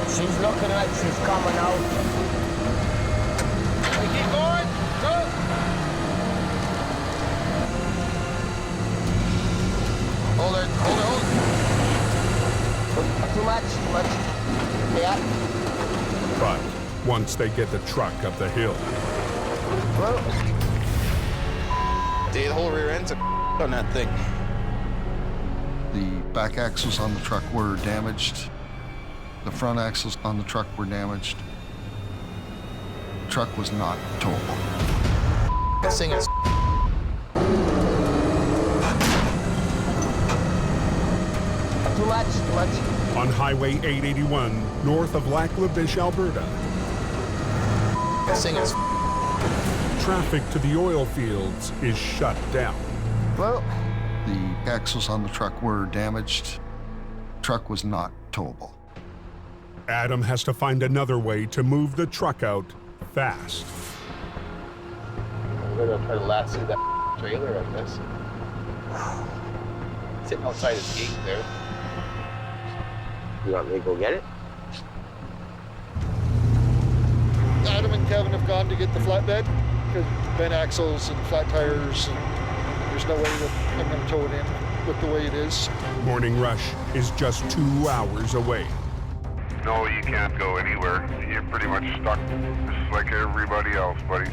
She's looking like she's coming out. We keep going. Go. Hold her, hold her, Too much. Yeah. But once they get the truck up the hill, The whole rear end's on that thing. The back axles on the truck were damaged. The front axles on the truck were damaged. The truck was not towable. That thing is. Too much. on Highway 881, north of Lac La Biche, Alberta, This thing is Traffic to the oil fields is shut down. Well, the axles on the truck were damaged. Truck was not towable. Adam has to find another way to move the truck out fast. We're gonna try to lasso that trailer, I guess. Sitting outside his gate there. You want me to go get it? Adam and Kevin have gone to get the flatbed because bent axles and flat tires, and there's no way that I'm gonna tow it in with the way it is. Morning rush is just 2 hours away. No, you can't go anywhere. You're pretty much stuck just like everybody else, buddy.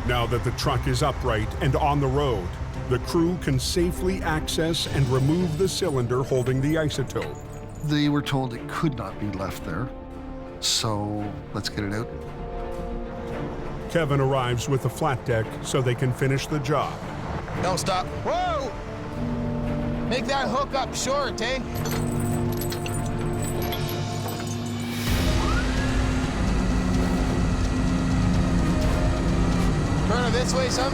Now that the truck is upright and on the road, the crew can safely access and remove the cylinder holding the isotope. They were told it could not be left there, so let's get it out. Kevin arrives with the flat deck so they can finish the job. Don't stop. Whoa! Make that hook up short, eh? Turn it this way, son.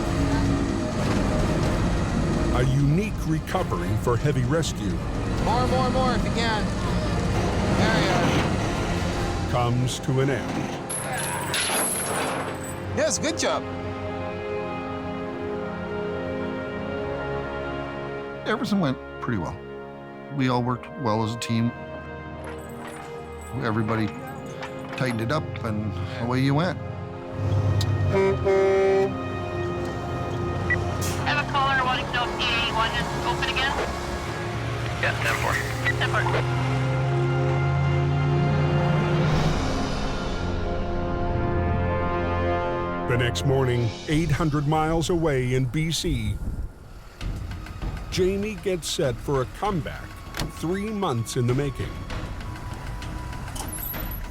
A unique recovery for heavy rescue. More if you can. There you are. Comes to an end. Yes, good job. Everything went pretty well. We all worked well as a team. Everybody tightened it up and away you went. I have a caller wanting to know if DA1 is open again. Yeah, 10-4. 10-4. The next morning, 800 miles away in BC, Jamie gets set for a comeback 3 months in the making.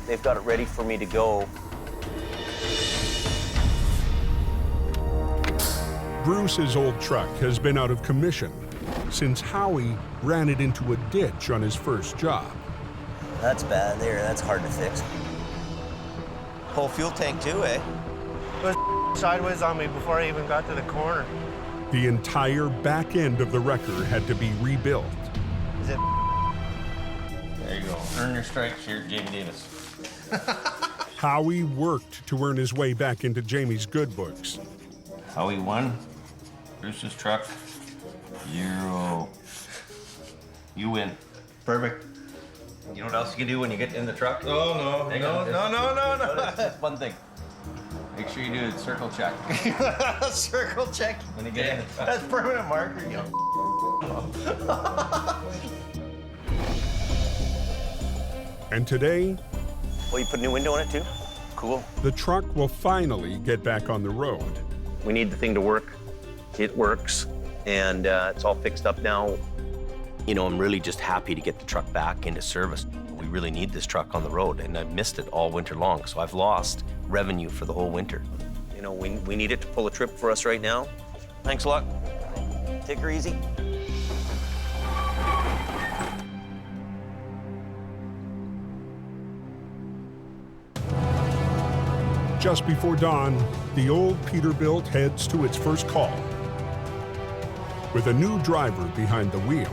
They've got it ready for me to go. Bruce's old truck has been out of commission since Howie ran it into a ditch on his first job. That's bad there. That's hard to fix. Whole fuel tank too, eh? It was sideways on me before I even got to the corner. The entire back end of the wrecker had to be rebuilt. Is it? There you go. Earn your stripes here, Jamie Davis. Howie worked to earn his way back into Jamie's good books. Howie won. Bruce's truck. 0. You win. Perfect. You know what else you can do when you get in the truck? Oh, no. Hang No. on. Just one thing. Make sure you do a circle check. Circle check. When you get in the truck. That's permanent marker, you And today, well, you put a new window on it too? Cool. the truck will finally get back on the road. We need the thing to work. It works, and it's all fixed up now. You know, I'm really just happy to get the truck back into service. We really need this truck on the road, and I've missed it all winter long, so I've lost revenue for the whole winter. You know, we need it to pull a trip for us right now. Thanks a lot. Take her easy. Just before dawn, the old Peterbilt heads to its first call with a new driver behind the wheel.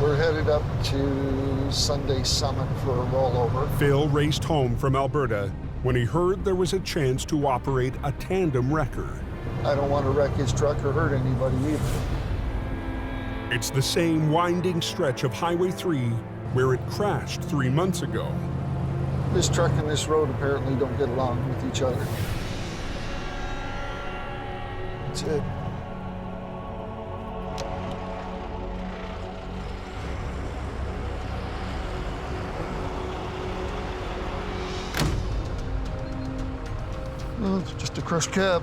We're headed up to Sunday Summit for a rollover. Phil raced home from Alberta when he heard there was a chance to operate a tandem wrecker. I don't want to wreck his truck or hurt anybody either. It's the same winding stretch of Highway 3 where it crashed 3 months ago. This truck and this road apparently don't get along with each other. That's it. Well, it's just a crushed cab.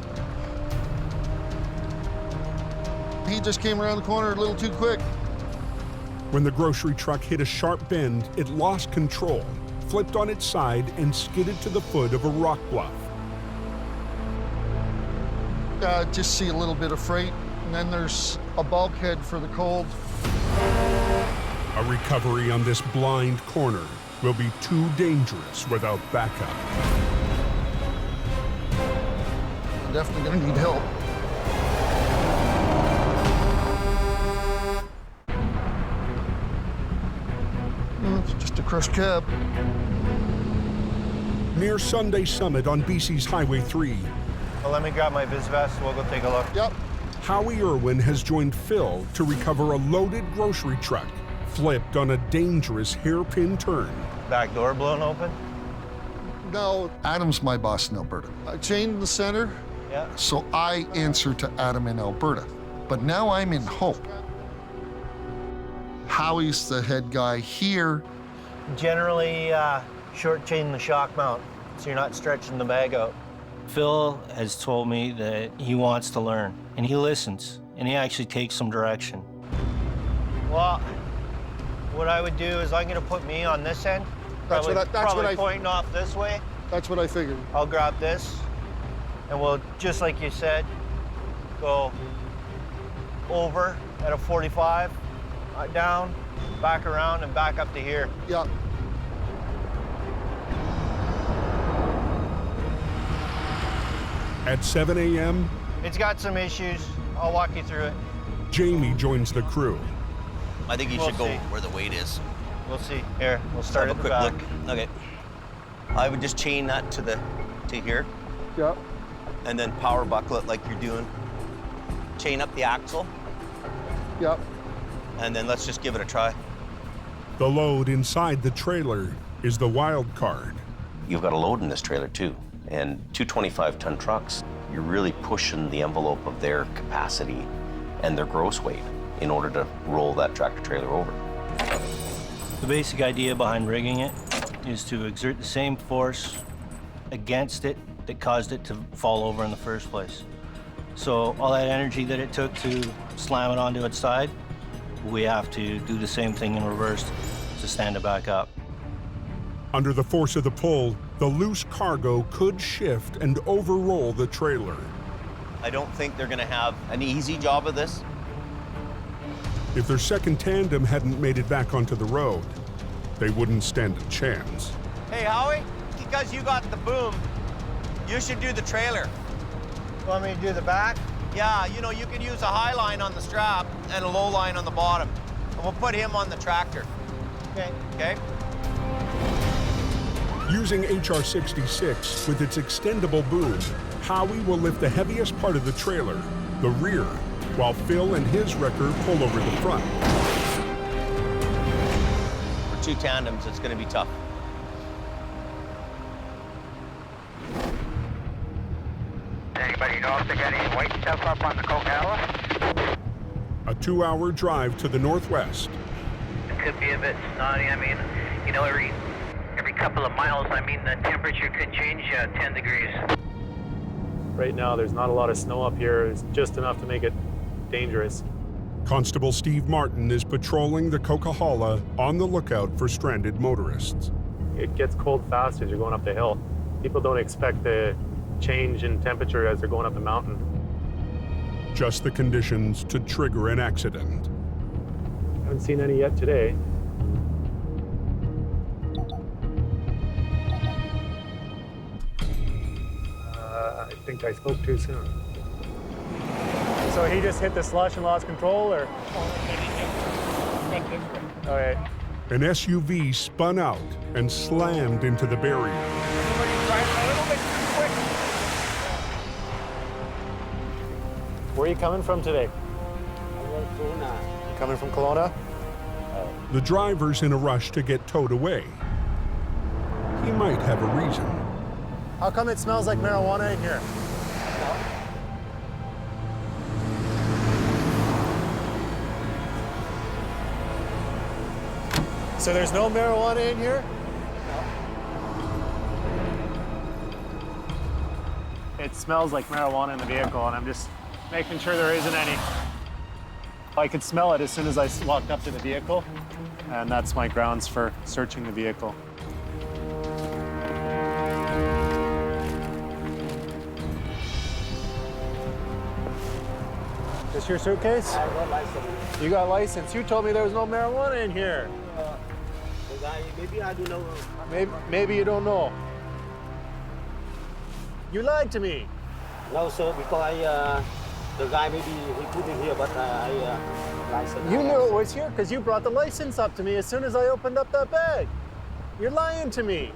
He just came around the corner a little too quick. When the grocery truck hit a sharp bend, it lost control, flipped on its side, and skidded to the foot of a rock bluff. Just see a little bit of freight, and then there's a bulkhead for the cold. A recovery on this blind corner will be too dangerous without backup. definitely gonna need help. It's just a crushed cab. Near Sunday Summit on BC's Highway 3, Well, let me grab my vis vest. We'll go take a look. Yep. Howie Irwin has joined Phil to recover a loaded grocery truck flipped on a dangerous hairpin turn. Back door blown open? No. Adam's my boss in Alberta. Chain in the center. Yeah. So I answer to Adam in Alberta. But now I'm in Hope. Howie's the head guy here. Generally, short chain the shock mount, so you're not stretching the bag out. Phil has told me that he wants to learn, and he listens, and he actually takes some direction. Well, what I would do is I'm gonna put me on this end. That's Probably, what I- that's probably what I- pointing off this way. That's what I figured. I'll grab this, and we'll, just like you said, go over at a 45, down, back around, and back up to here. Yeah. At 7 a.m., It's got some issues. I'll walk you through it. Jamie joins the crew. I think you We'll should go see. where the weight is. We'll see. Here, we'll start Have at a the quick back. look. Okay. I would just chain that to here, Yep. and then power buckle it like you're doing. Chain up the axle, Yep. and then let's just give it a try. The load inside the trailer is the wild card. You've got a load in this trailer too, and 225-ton trucks, you're really pushing the envelope of their capacity and their gross weight in order to roll that tractor trailer over. The basic idea behind rigging it is to exert the same force against it that caused it to fall over in the first place. So all that energy that it took to slam it onto its side, we have to do the same thing in reverse to stand it back up. Under the force of the pull, the loose cargo could shift and overroll the trailer. I don't think they're gonna have an easy job of this. If their second tandem hadn't made it back onto the road, they wouldn't stand a chance. Hey, Howie, because you got the boom, you should do the trailer. Want me to do the back? Yeah, you know, you can use a high line on the strap and a low line on the bottom. And we'll put him on the tractor. Okay. Okay? Using HR-66 with its extendable boom, Howie will lift the heaviest part of the trailer, the rear, while Phil and his wrecker pull over the front. For two tandems, it's gonna be tough. Anybody know if they got any white stuff up on the Coquihalla? A 2-hour drive to the northwest. It could be a bit snotty. I mean, you know, every couple of miles, I mean, the temperature could change 10 degrees. Right now, there's not a lot of snow up here. It's just enough to make it dangerous. Constable Steve Martin is patrolling the Coquihalla on the lookout for stranded motorists. It gets cold fast as you're going up the hill. People don't expect the change in temperature as they're going up the mountain. Just the conditions to trigger an accident. Haven't seen any yet today. I think I spoke too soon. So he just hit the slush and lost control, or? All right. An SUV spun out and slammed into the barrier. Where are you coming from today? Coming from Kelowna? The driver's in a rush to get towed away. He might have a reason. How come it smells like marijuana in here? So there's no marijuana in here? It smells like marijuana in the vehicle, and I'm just making sure there isn't any. I could smell it as soon as I walked up to the vehicle, and that's my grounds for searching the vehicle. This your suitcase? I got license. You got license. You told me there was no marijuana in here. Maybe I do know. Maybe you don't know. You lied to me. No, sir, because the guy maybe he put it here, but license. You knew it was here because you brought the license up to me as soon as I opened up that bag. You're lying to me.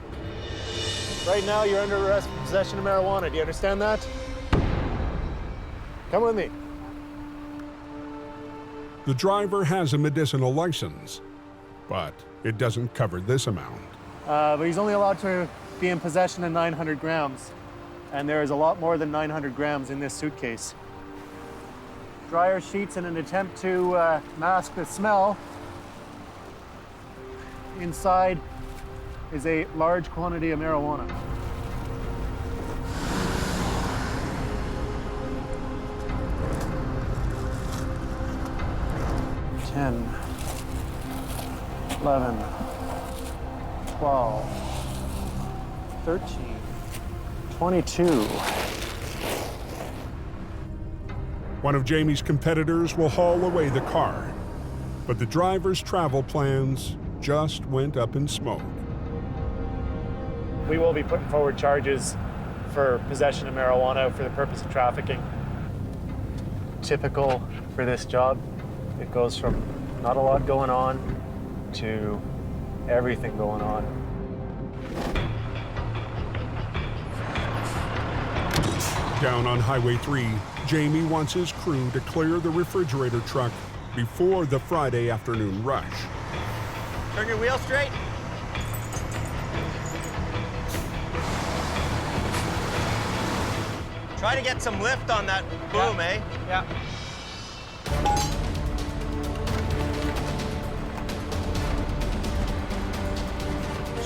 Right now, you're under arrest for possession of marijuana. Do you understand that? Come with me. The driver has a medicinal license, but it doesn't cover this amount. But he's only allowed to be in possession of 900 grams. And there is a lot more than 900 grams in this suitcase. Dryer sheets in an attempt to mask the smell. Inside is a large quantity of marijuana. $10, $11, $12, $13, $22. One of Jamie's competitors will haul away the car, but the driver's travel plans just went up in smoke. We will be putting forward charges for possession of marijuana for the purpose of trafficking. Typical for this job, it goes from not a lot going on to everything going on. Down on Highway 3, Jamie wants his crew to clear the refrigerator truck before the Friday afternoon rush. Turn your wheel straight. Try to get some lift on that boom, eh? Yeah.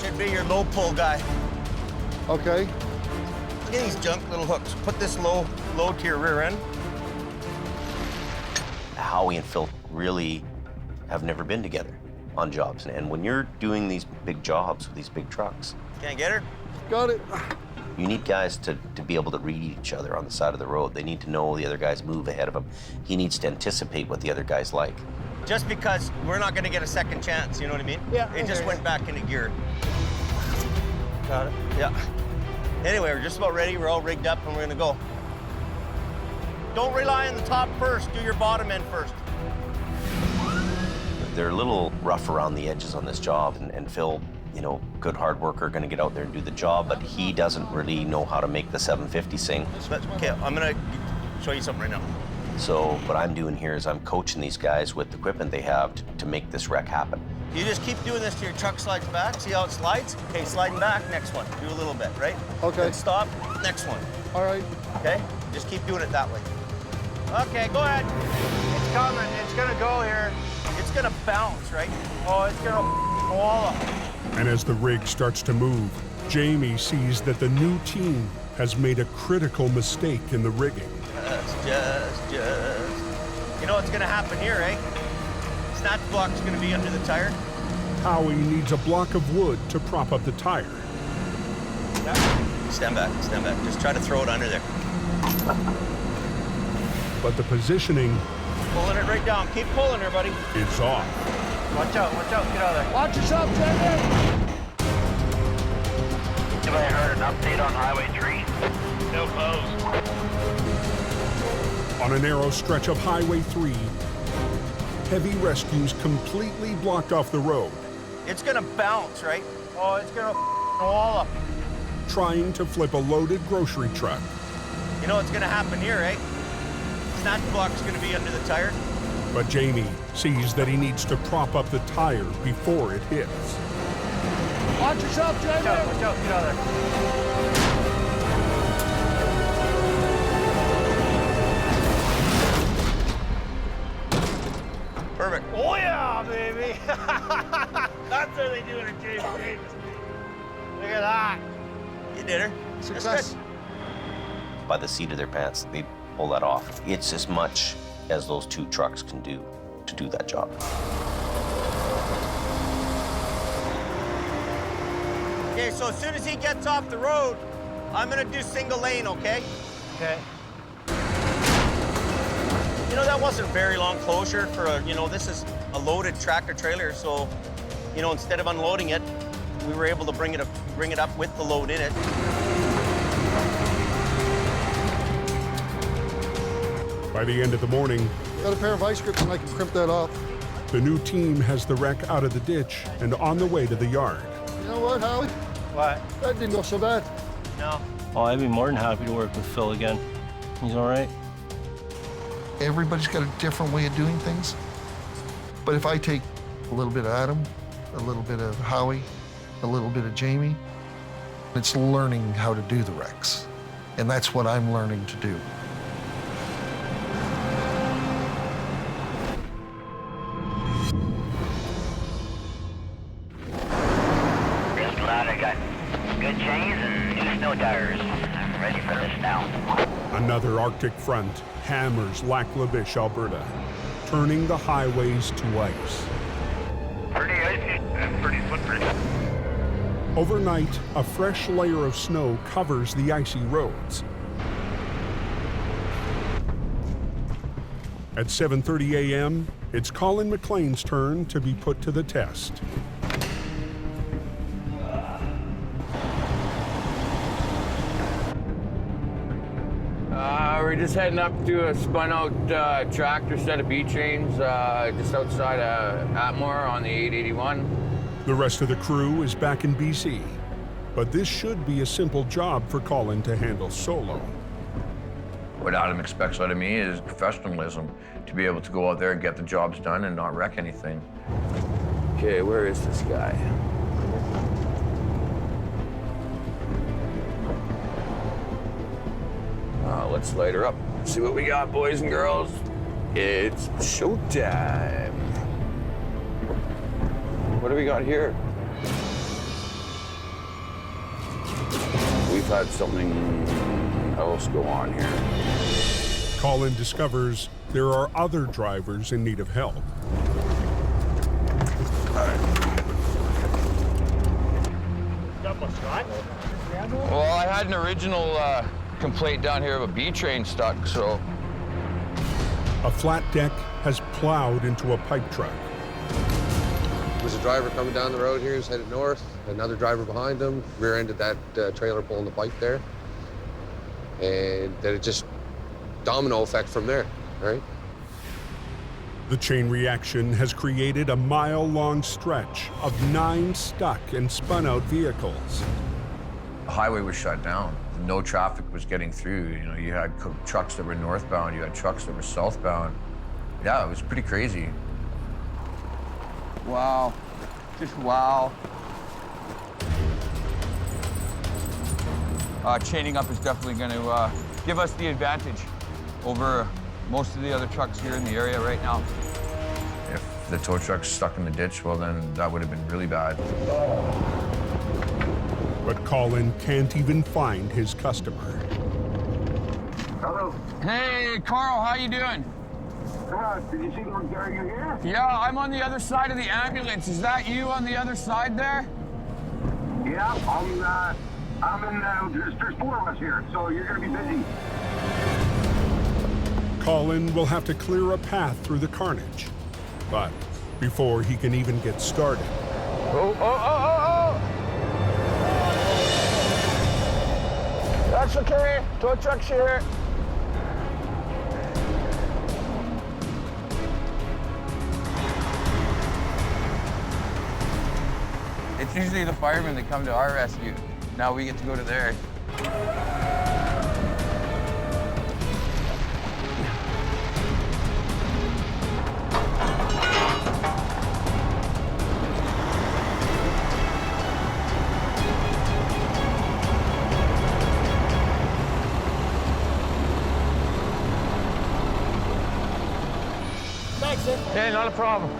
Should be your low pull guy. Okay. Look at these junk little hooks. Put this low to your rear end. Howie and Phil really have never been together on jobs. And when you're doing these big jobs with these big trucks. Can't get her? Got it. You need guys to be able to read each other on the side of the road. They need to know the other guy's move ahead of him. He needs to anticipate what the other guy's like. Just because we're not going to get a second chance, you know what I mean? Yeah. It just went back into gear. Got it. Yeah. Anyway, we're just about ready. We're all rigged up and we're gonna go. Don't rely on the top first. Do your bottom end first. They're a little rough around the edges on this job, and Phil, you know, good hard worker, gonna get out there and do the job, but he doesn't really know how to make the 750 sing. But, okay, I'm gonna show you something right now. So what I'm doing here is I'm coaching these guys with the equipment they have to make this wreck happen. You just keep doing this till your truck slides back. See how it slides? Okay, sliding back, next one. Do a little bit, right? Okay. Then stop, next one. All right. Okay? Just keep doing it that way. Okay, go ahead. It's coming, it's gonna go here. It's gonna bounce, right? Oh, it's gonna wall up. And as the rig starts to move, Jamie sees that the new team has made a critical mistake in the rigging. Just. You know what's gonna happen here, eh? Snatch block's gonna be under the tire. Howie needs a block of wood to prop up the tire. Yeah. Stand back. Just try to throw it under there. But the positioning... Pulling it right down. Keep pulling her, buddy. It's off. Watch out. Get out of there. Watch yourself, Jamie! Anybody heard an update on Highway 3? Still closed. On a narrow stretch of Highway 3, heavy rescues completely blocked off the road. It's gonna bounce, right? Oh, it's gonna wall up. Trying to flip a loaded grocery truck. You know what's gonna happen here, eh? Snatch block's gonna be under the tire. But Jamie sees that he needs to prop up the tire before it hits. Watch yourself, Jamie! Watch out, get out of there. Perfect. Oh yeah, baby! That's what they do in a James Davis. Look at that. You did her. Success. By the seat of their pants, they pull that off. It's as much as those two trucks can do to do that job. Okay, so as soon as he gets off the road, I'm gonna do single lane, okay? Okay. You know, that wasn't very long closure for a, you know, this is a loaded tractor trailer, so, you know, instead of unloading it, we were able to bring it up with the load in it. By the end of the morning, Got a pair of vice grips and I can crimp that off. the new team has the wreck out of the ditch and on the way to the yard. You know what, Howie? What? That didn't go so bad. No. Oh, I'd be more than happy to work with Phil again. He's all right. Everybody's got a different way of doing things. But if I take a little bit of Adam, a little bit of Howie, a little bit of Jamie, it's learning how to do the wrecks. And that's what I'm learning to do. Just glad I got good chains and new snow tires. I'm ready for this now. Another Arctic front hammers Lac La Biche, Alberta, turning the highways to ice. Pretty icy and pretty slippery. Overnight, a fresh layer of snow covers the icy roads. At 7:30 a.m., it's Colin McLean's turn to be put to the test. We're just heading up to a spun-out tractor set of B-trains just outside of Atmore on the 881. The rest of the crew is back in BC, but this should be a simple job for Colin to handle solo. What Adam expects out of me is professionalism, to be able to go out there and get the jobs done and not wreck anything. Okay, where is this guy? Let's light her up. See what we got, boys and girls. It's showtime. What do we got here? We've had something else go on here. Colin discovers there are other drivers in need of help. Well, I had an original complaint down here of a B-train stuck, so. A flat deck has plowed into a pipe truck. There's a driver coming down the road here, he's headed north. Another driver behind him, rear-ended that trailer pulling the pipe there. And then it just domino effect from there, right? The chain reaction has created a mile-long stretch of 9 stuck and spun-out vehicles. The highway was shut down. No traffic was getting through. You know, you had trucks that were northbound, you had trucks that were southbound. Yeah, it was pretty crazy. Wow, just wow. Chaining up is definitely going to give us the advantage over most of the other trucks here in the area right now. If the tow truck's stuck in the ditch, well then that would have been really bad. But Colin can't even find his customer. Hello. Hey, Carl, how you doing? Did you see one carrying you here? Yeah, I'm on the other side of the ambulance. Is that you on the other side there? Yeah, I'm in, there's 4 of us here, so you're gonna be busy. Colin will have to clear a path through the carnage. But before he can even get started, That's okay. Tow truck's here. It's usually the firemen that come to our rescue. Now we get to go to theirs. Hey, not a problem.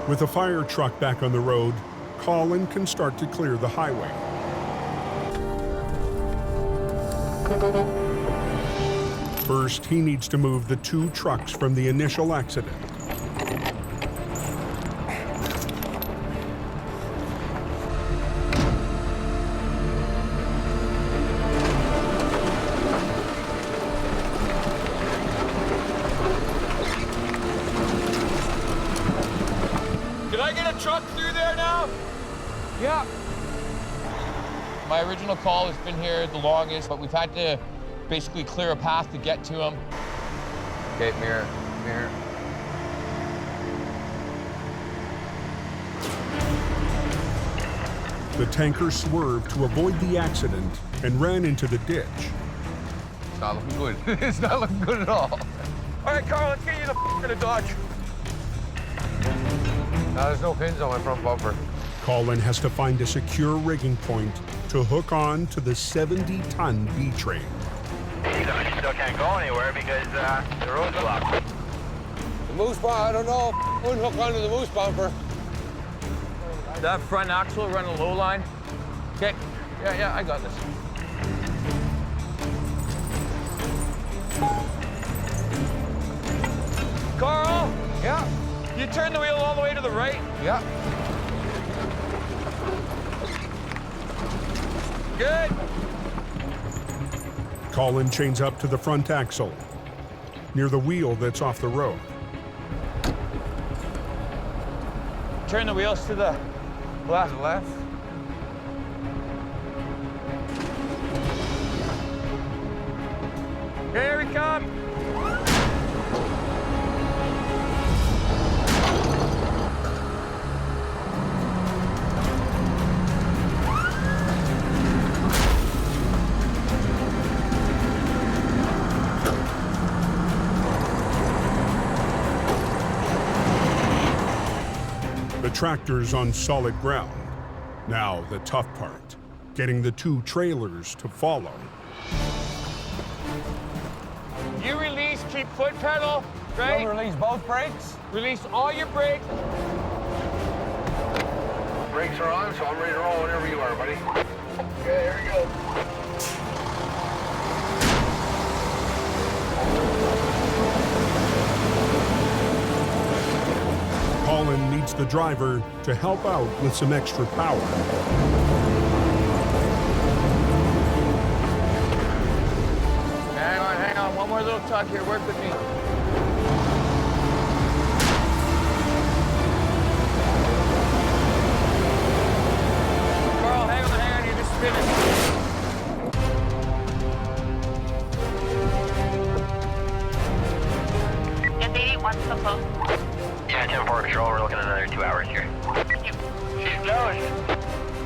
with a fire truck back on the road, Colin can start to clear the highway. First, he needs to move the 2 trucks from the initial accident. Can I get a truck through there now? Yeah. My original call has been here the longest, but we've had to basically clear a path to get to him. Okay, mirror, mirror. The tanker swerved to avoid the accident and ran into the ditch. It's not looking good. It's not looking good at all. All right, Carl, let's get you the Dodge. No, there's no pins on my front bumper. Colin has to find a secure rigging point to hook on to the 70-ton B-train. You still can't go anywhere because the road's blocked. The moose bumper, I don't know. Wouldn't hook onto the moose bumper. That front axle, run a low line. Okay, yeah, I got this. Carl? Yeah? You turn the wheel all the way to the right? Yeah. Good. Colin chains up to the front axle, near the wheel that's off the road. Turn the wheels to the left. Here we come. The tractor's on solid ground. Now the tough part, getting the two trailers to follow. You release, keep foot pedal, right? You'll release both brakes? Release all your brakes. Brakes are on, so I'm ready to roll whenever you are, buddy. Okay, here we go. Colin needs the driver to help out with some extra power. Hang on, one more little tuck here, work with me. Carl, hang on, you're just spinning. Yes, 81, so close. Yeah, 10-4 control, we're looking at another 2 hours here. Keep going.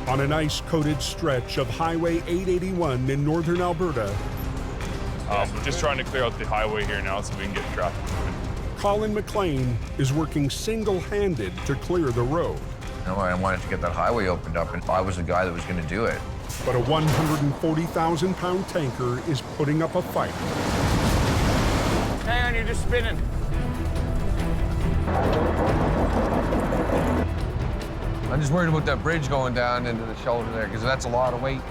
On an ice-coated stretch of Highway 881 in northern Alberta, we're just trying to clear out the highway here now so we can get traffic moving. Colin McLean is working single-handed to clear the road. You know, I wanted to get that highway opened up, and I was the guy that was going to do it. But a 140,000-pound tanker is putting up a fight. Hang on, you're just spinning. I'm just worried about that bridge going down into the shoulder there, because that's a lot of weight.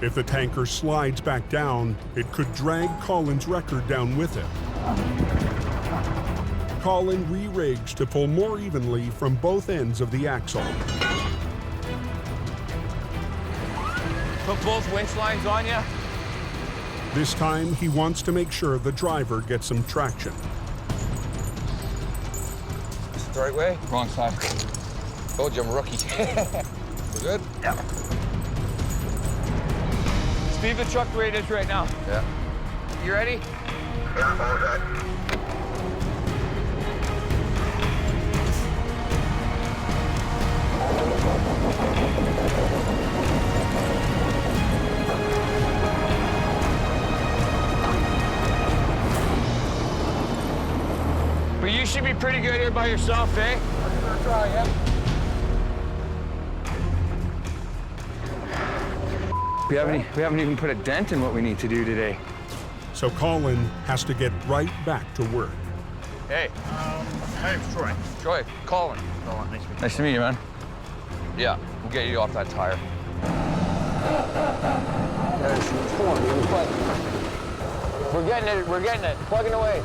If the tanker slides back down, it could drag Colin's record down with it. Colin re-rigs to pull more evenly from both ends of the axle. Put both winch lines on you. This time, he wants to make sure the driver gets some traction. Is it the right way? Wrong side. Told you I'm a rookie. We're good? Yeah. Speed the truck the way it is right now. Yeah. You ready? Yeah, all set. But you should be pretty good here by yourself, eh? I'm gonna try, yeah. We haven't even put a dent in what we need to do today. So Colin has to get right back to work. Hey. Hey, Troy. Troy, Colin. Nice to meet you, man. Yeah, we'll get you off that tire. We're getting it. Plugging away.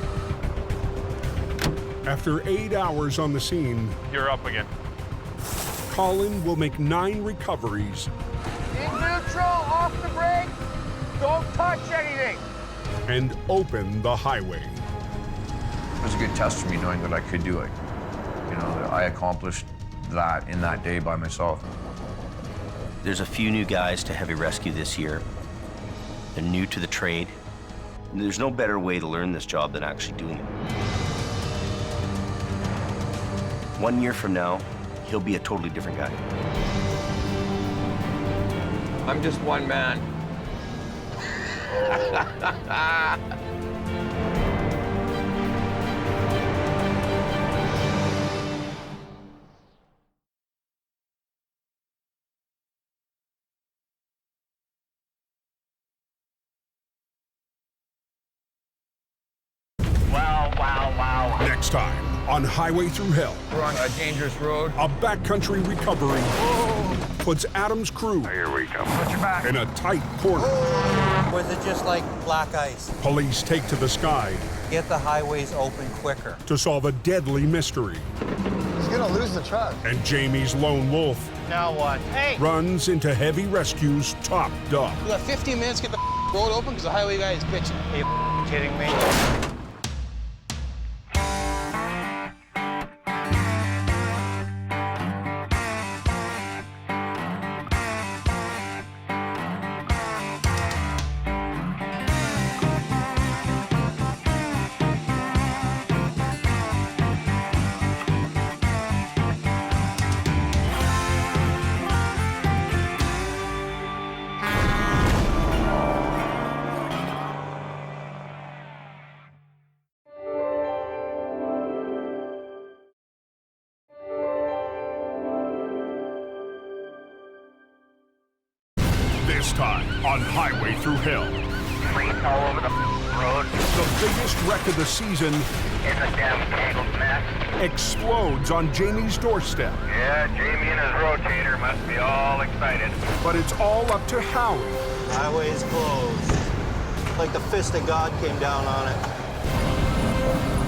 After 8 hours on the scene, You're up again. Colin will make 9 recoveries In neutral, off the brake. Don't touch anything. and open the highway. It was a good test for me knowing that I could do it. You know, that I accomplished that in that day by myself. There's a few new guys to heavy rescue this year. They're new to the trade. There's no better way to learn this job than actually doing it. 1 year from now, he'll be a totally different guy. I'm just one man. Wow. Next time on Highway Thru Hell. We're on a dangerous road. A backcountry recovery puts Adam's crew Here we come. Put your back. in a tight corner. Was it just like black ice? Police take to the sky Get the highways open quicker. to solve a deadly mystery. He's gonna lose the truck. And Jamie's lone wolf Now what? Hey! runs into heavy rescue's top dog. We got 15 minutes to get the road open because the highway guy is bitching. Are you kidding me? This time on Highway Thru Hell. Fleet all over the road. The biggest wreck of the season It's a damn tangled mess. explodes on Jamie's doorstep. Yeah, Jamie and his rotator must be all excited. But it's all up to Howie. Highway's closed. Like the fist of God came down on it.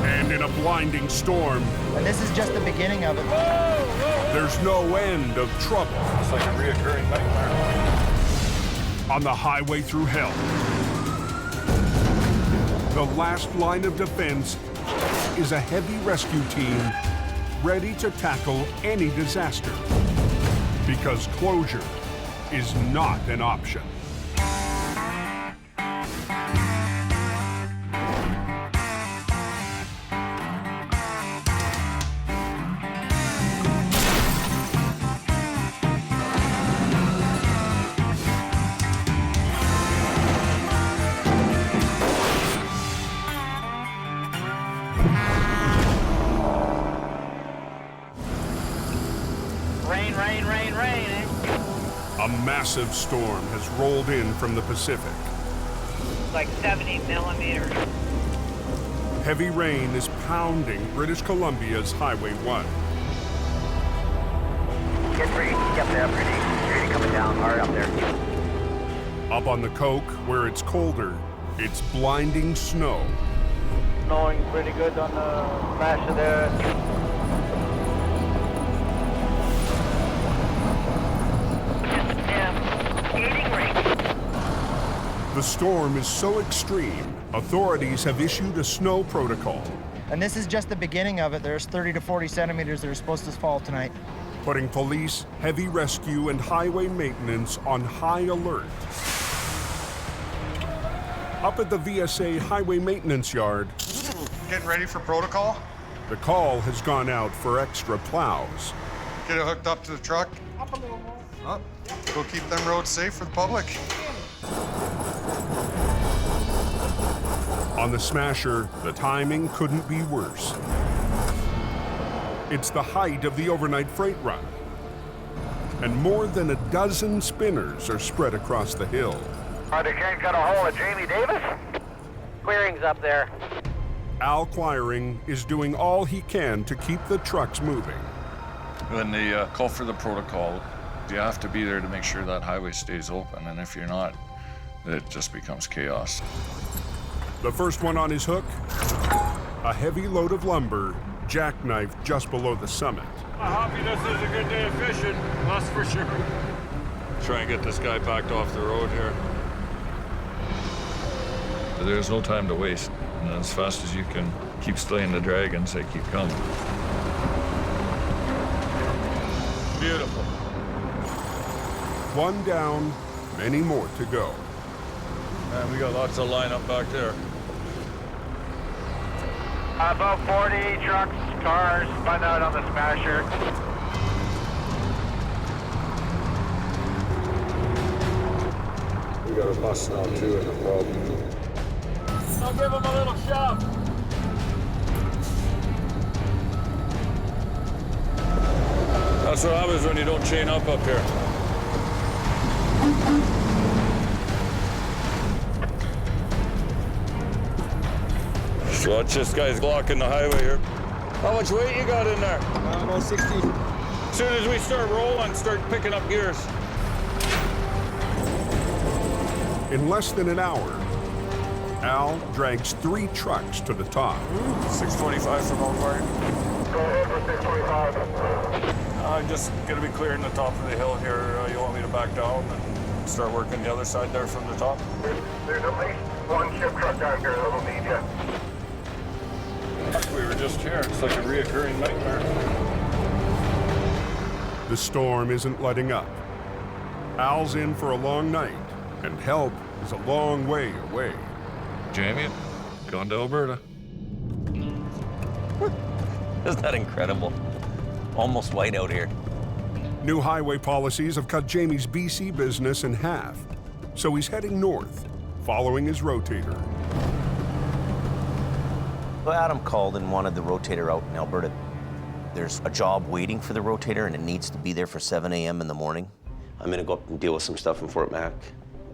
And in a blinding storm, And this is just the beginning of it. there's no end of trouble. It's like a reoccurring nightmare. On the Highway Thru Hell, the last line of defense is a heavy rescue team ready to tackle any disaster. Because closure is not an option. Rain, eh? A massive storm has rolled in from the Pacific. Like 70 millimeters. Heavy rain is pounding British Columbia's Highway 1. Get ready up there, pretty. You're coming down hard up there. Up on the Coke, where it's colder, it's blinding snow. Snowing pretty good on the Masha there. The storm is so extreme, authorities have issued a snow protocol, And this is just the beginning of it. There's 30 to 40 centimeters that are supposed to fall tonight. putting police, heavy rescue, and highway maintenance on high alert. Up at the VSA Highway Maintenance Yard, Getting ready for protocol? the call has gone out for extra plows. Get it hooked up to the truck. Up. Go keep them roads safe for the public. On the Smasher, the timing couldn't be worse. It's the height of the overnight freight run, and more than a dozen spinners are spread across the hill. They can't get a hold of Jamie Davis? Clearing's up there. Al Quiring is doing all he can to keep the trucks moving. When they call for the protocol, you have to be there to make sure that highway stays open, and if you're not, it just becomes chaos. The first one on his hook, a heavy load of lumber jackknifed just below the summit. Happy this is a good day of fishing, that's for sure. Try and get this guy backed off the road here. There's no time to waste. And as fast as you can keep slaying the dragons, they keep coming. Beautiful. One down, many more to go. And we got lots of line up back there. About 40 trucks, cars spun out on the smasher. We got a bus now too in the road. I'll give him a little shove. That's what happens when you don't chain up here. So watch this guy's blocking the highway here. How much weight you got in there? About 60. As soon as we start rolling, start picking up gears. In less than an hour, Al drags 3 trucks to the top. 625 from Mount Martin. Go ahead for 625. I'm just going to be clearing the top of the hill here. You want me to back down and start working the other side there from the top? There's at least one chip truck down here that'll need you. We were just here. It's like a reoccurring nightmare. The storm isn't letting up. Al's in for a long night, and help is a long way away. Jamie, gone to Alberta. Isn't that incredible? Almost white out here. New highway policies have cut Jamie's BC business in half, so he's heading north, following his rotator. Well, Adam called and wanted the rotator out in Alberta. There's a job waiting for the rotator, and it needs to be there for 7 a.m. in the morning. I'm gonna go up and deal with some stuff in Fort Mac.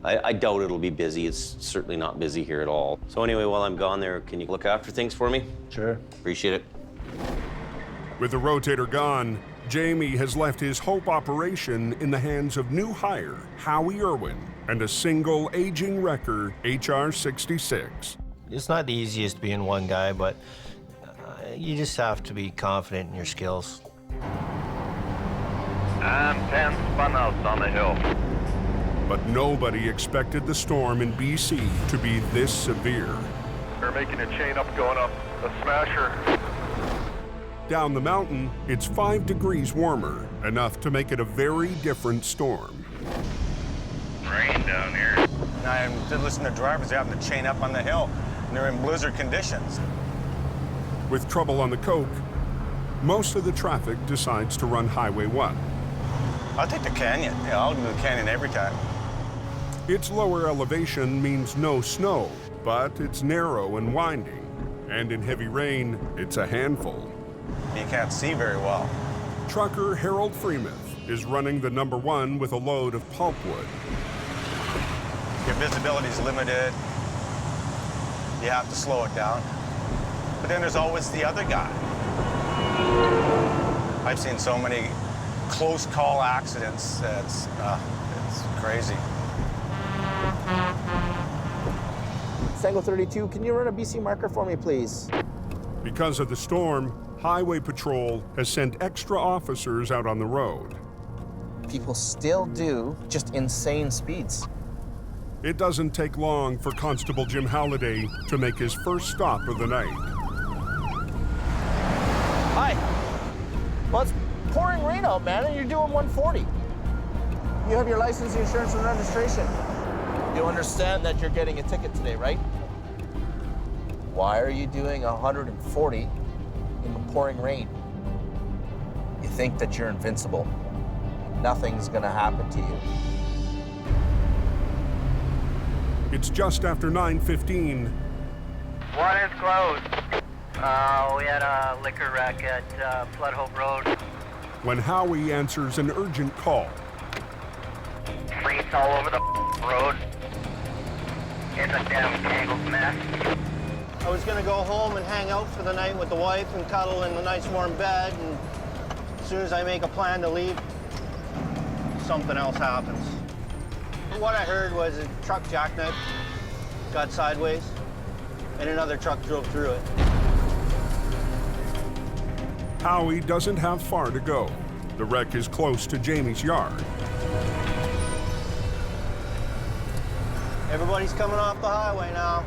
I doubt it'll be busy. It's certainly not busy here at all. So anyway, while I'm gone there, can you look after things for me? Sure. Appreciate it. With the rotator gone, Jamie has left his Hope operation in the hands of new hire Howie Irwin and a single aging wrecker, HR 66. It's not the easiest being one guy, but you just have to be confident in your skills. And 10 spun outs on the hill. But nobody expected the storm in BC to be this severe. They're making a chain up going up the smasher. Down the mountain, it's 5 degrees warmer, enough to make it a very different storm. Rain down here. I did listen to drivers having to chain up on the hill, and they're in blizzard conditions. With trouble on the Coke, most of the traffic decides to run Highway 1. I'll take the canyon. Yeah, I'll do the canyon every time. Its lower elevation means no snow, but it's narrow and winding. And in heavy rain, it's a handful. You can't see very well. Trucker Harold Freemuth is running the number 1 with a load of pulpwood. Your visibility is limited. You have to slow it down. But then there's always the other guy. I've seen so many close call accidents. It's crazy. Tango 32, can you run a BC marker for me, please? Because of the storm, Highway Patrol has sent extra officers out on the road. People still do just insane speeds. It doesn't take long for Constable Jim Halliday to make his first stop of the night. Hi. Well, it's pouring rain out, man, and you're doing 140. You have your license, insurance, and registration. You understand that you're getting a ticket today, right? Why are you doing 140 in the pouring rain? You think that you're invincible. Nothing's gonna happen to you. It's just after 9:15. One is closed. We had a liquor wreck at Flood Hope Road. When Howie answers an urgent call. Freaks all over the road. It's a damn tangled mess. I was gonna go home and hang out for the night with the wife and cuddle in a nice warm bed, and as soon as I make a plan to leave, something else happens. What I heard was a truck jackknife got sideways, and another truck drove through it. Howie doesn't have far to go. The wreck is close to Jamie's yard. Everybody's coming off the highway now.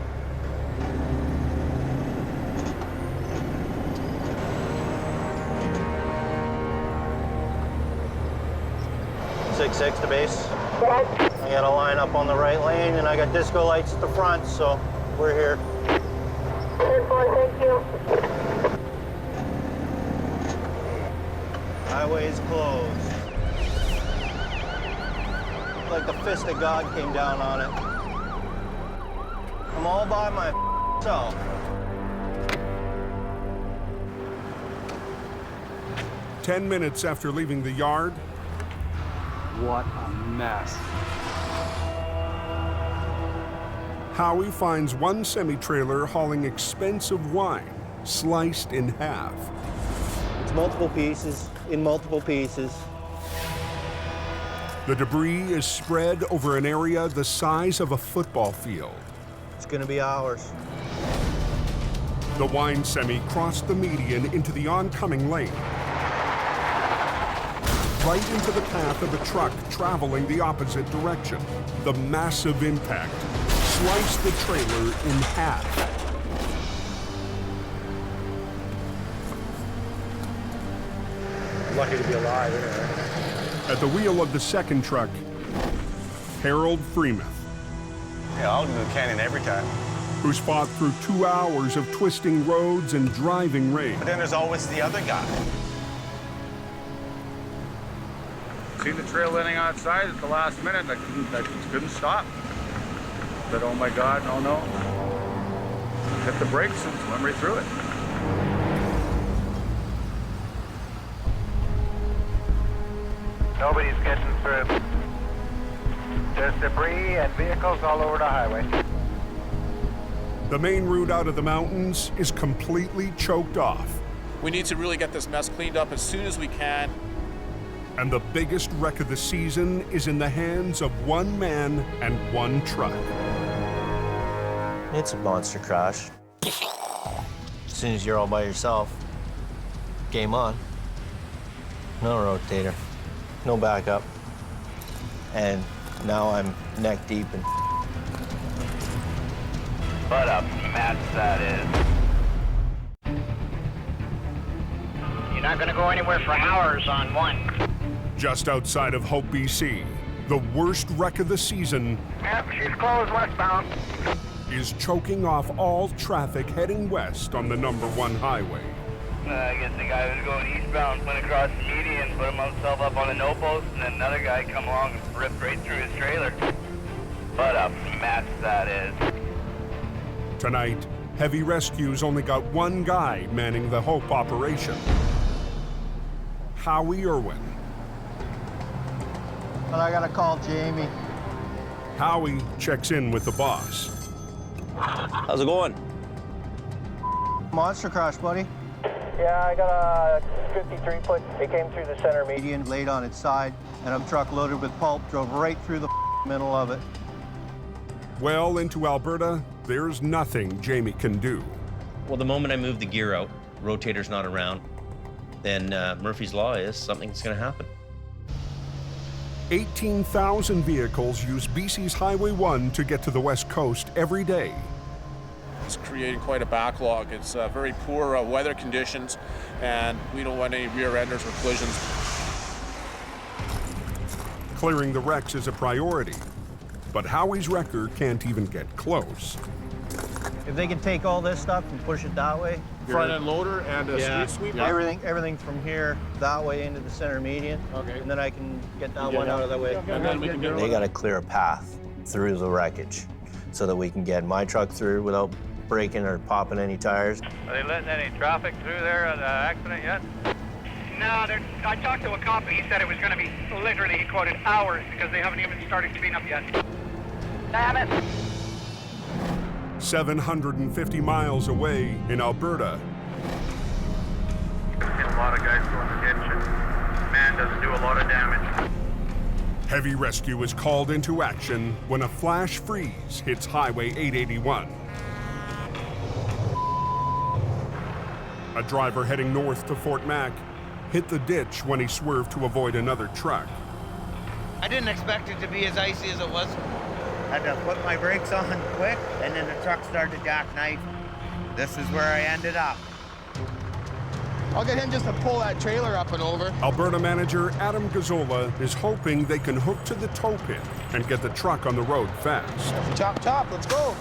to base. I got a line up on the right lane, and I got disco lights at the front, so we're here. 10-4, thank you. Highway is closed. Like the fist of God came down on it. I'm all by myself. Ten minutes after leaving the yard, what a mess. Howie finds one semi-trailer hauling expensive wine, sliced in half. It's multiple pieces, in multiple pieces. The debris is spread over an area the size of a football field. It's gonna be ours. The wine semi crossed the median into the oncoming lane, right into the path of a truck traveling the opposite direction. The massive impact sliced the trailer in half. I'm lucky to be alive anyway. At the wheel of the second truck, Harold Freemuth. Yeah, I'll do the canyon every time. Who's fought through 2 hours of twisting roads and driving rain. But then there's always the other guy. Seen the trail ending outside at the last minute. I couldn't stop. Said, oh my God, oh no. Hit the brakes and went right through it. Nobody's getting through. There's debris and vehicles all over the highway. The main route out of the mountains is completely choked off. We need to really get this mess cleaned up as soon as we can. And the biggest wreck of the season is in the hands of one man and one truck. It's a monster crash. As soon as you're all by yourself, game on. No rotator, no backup. And now I'm neck deep in. What a mess that is. You're not gonna go anywhere for hours on one. Just outside of Hope, BC, the worst wreck of the season. Yep, she's closed westbound. Is choking off all traffic heading west on the #1 highway. I guess the guy was going eastbound, went across the median, put himself up on a no post, and then another guy come along and ripped right through his trailer. What a mess that is. Tonight, heavy rescues only got one guy manning the Hope operation. Howie Irwin. But I gotta call Jamie. Howie checks in with the boss. How's it going? Monster crash, buddy. Yeah, I got a 53-foot. It came through the center median, laid on its side, and a truck loaded with pulp drove right through the middle of it. Well into Alberta, there's nothing Jamie can do. Well, the moment I move the gear out, rotator's not around, then Murphy's Law is something's gonna happen. 18,000 vehicles use BC's Highway 1 to get to the West Coast every day. It's creating quite a backlog. It's very poor weather conditions, and we don't want any rear enders or collisions. Clearing the wrecks is a priority, but Howie's wrecker can't even get close. If they can take all this stuff and push it that way. Front end loader and a street sweeper? Everything from here that way into the center median. Okay. And then I can get that one out of the way. And then we can get They got to clear a path through the wreckage so that we can get my truck through without breaking or popping any tires. Are they letting any traffic through there at the accident yet? No, I talked to a cop and he said it was going to be literally, he quoted, hours because they haven't even started cleanup yet. Damn it! 750 miles away in Alberta. A lot of guys go in the ditch and man doesn't do a lot of damage. Heavy rescue is called into action when a flash freeze hits Highway 881. A driver heading north to Fort Mac hit the ditch when he swerved to avoid another truck. I didn't expect it to be as icy as it was. Had to put my brakes on quick, and then the truck started to jackknife. This is where I ended up. I'll get him just to pull that trailer up and over. Alberta manager Adam Gazzola is hoping they can hook to the tow pin and get the truck on the road fast. Chop, let's go.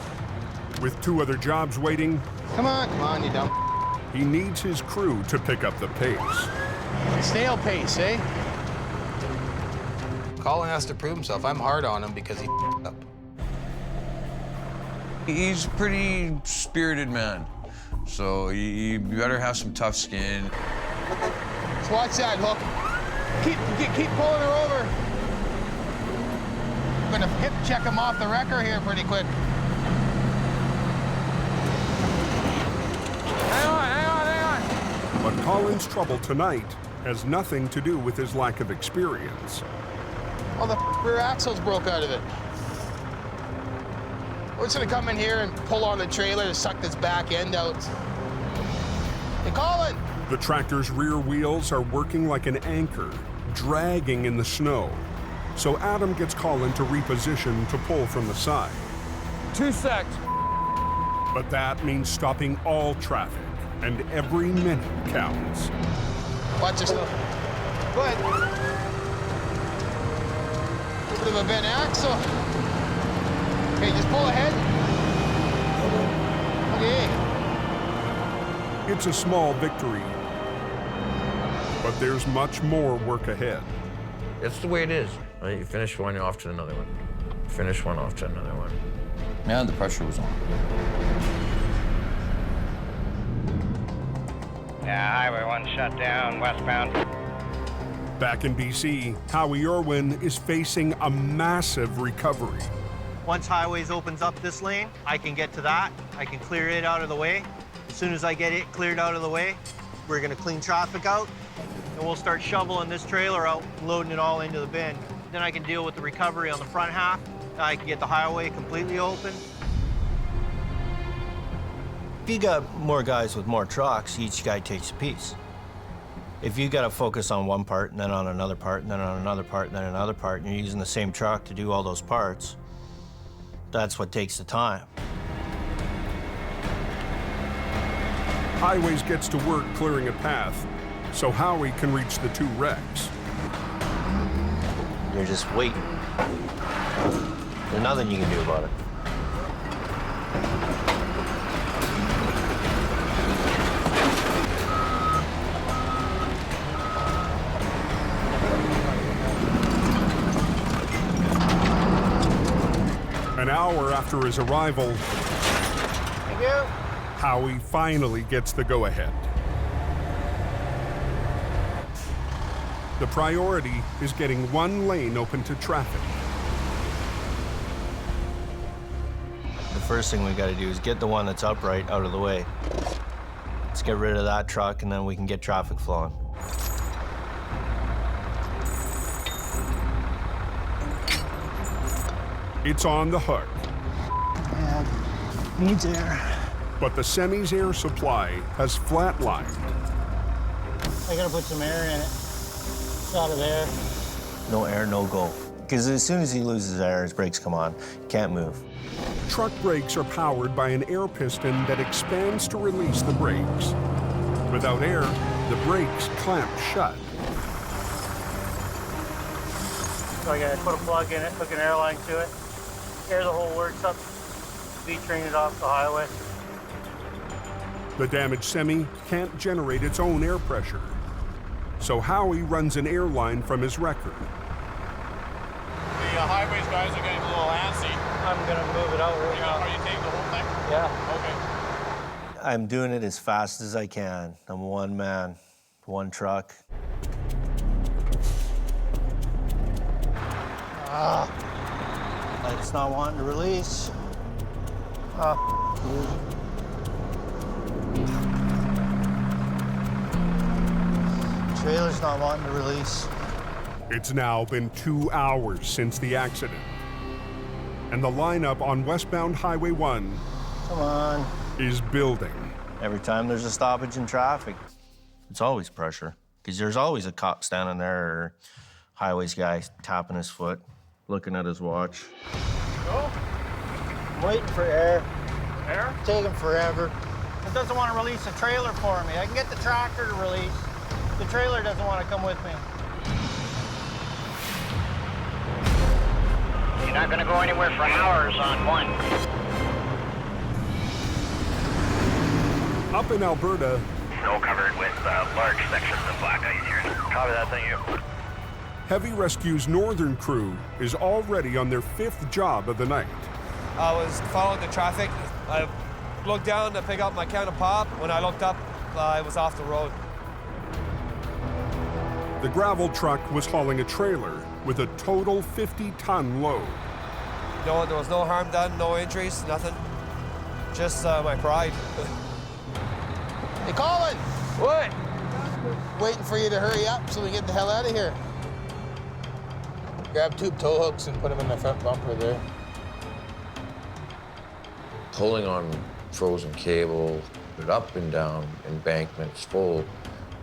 With 2 other jobs waiting, Come on, you dumb. he needs his crew to pick up the pace. Snail pace, eh? Colin has to prove himself. I'm hard on him because he up. He's a pretty spirited man, so you better have some tough skin. Let's watch that hook. Keep pulling her over. I'm gonna hip check him off the wrecker here pretty quick. Hang on. But Colin's trouble tonight has nothing to do with his lack of experience. Oh, the rear axle's broke out of it. We're just gonna come in here and pull on the trailer to suck this back end out. Hey, Colin! The tractor's rear wheels are working like an anchor, dragging in the snow. So Adam gets Colin to reposition to pull from the side. 2 secs. But that means stopping all traffic, and every minute counts. Watch yourself. Go ahead. Bit of a bent axle. Okay, just pull ahead. Okay. It's a small victory, but there's much more work ahead. It's the way it is. Right? You finish one, you're off to another one. Finish one, off to another one. Man, the pressure was on. Yeah, Highway 1 shut down, westbound. Back in BC, Howie Irwin is facing a massive recovery. Once Highways opens up this lane, I can get to that. I can clear it out of the way. As soon as I get it cleared out of the way, we're gonna clean traffic out, and we'll start shoveling this trailer out, loading it all into the bin. Then I can deal with the recovery on the front half. I can get the highway completely open. If you got more guys with more trucks, each guy takes a piece. If you got to focus on one part, and then on another part, and then on another part, and then another part, and you're using the same truck to do all those parts, that's what takes the time. Highways gets to work clearing a path, so Howie can reach the 2 wrecks. You're just waiting. There's nothing you can do about it. An hour after his arrival, Thank you. Howie finally gets the go-ahead. The priority is getting one lane open to traffic. The first thing we got to do is get the one that's upright out of the way. Let's get rid of that truck, and then we can get traffic flowing. It's on the hook. Yeah, needs air. But the semi's air supply has flatlined. I gotta put some air in it. It's out of there. No air, no go. Because as soon as he loses air, his brakes come on. He can't move. Truck brakes are powered by an air piston that expands to release the brakes. Without air, the brakes clamp shut. So I gotta put a plug in it, hook an airline to it, air the whole works up, V-train it off the highway. The damaged semi can't generate its own air pressure. So Howie runs an airline from his wrecker. The Highways guys are getting a little antsy. I'm gonna move it out right now. Are you taking the whole thing? Yeah. Okay. I'm doing it as fast as I can. I'm one man, one truck. It's not wanting to release. Trailer's not wanting to release. It's now been 2 hours since the accident. And the lineup on westbound Highway 1 Come on. is building. Every time there's a stoppage in traffic, it's always pressure. Because there's always a cop standing there or highways guy tapping his foot, looking at his watch. Go. I'm waiting for air. Air? It's taking forever. It doesn't want to release the trailer for me. I can get the tractor to release. The trailer doesn't want to come with me. You're not gonna go anywhere for hours on 1. Up in Alberta, snow covered with large sections of black ice here. Copy that, thank you. Heavy Rescue's northern crew is already on their 5th job of the night. I was following the traffic. I looked down to pick up my can of pop. When I looked up, I was off the road. The gravel truck was hauling a trailer with a total 50-ton load. No, there was no harm done, no injuries, nothing. Just my pride. Hey, Colin! What? Waiting for you to hurry up so we get the hell out of here. Grab 2 tow hooks and put them in the front bumper there. Pulling on frozen cable, up and down embankments full,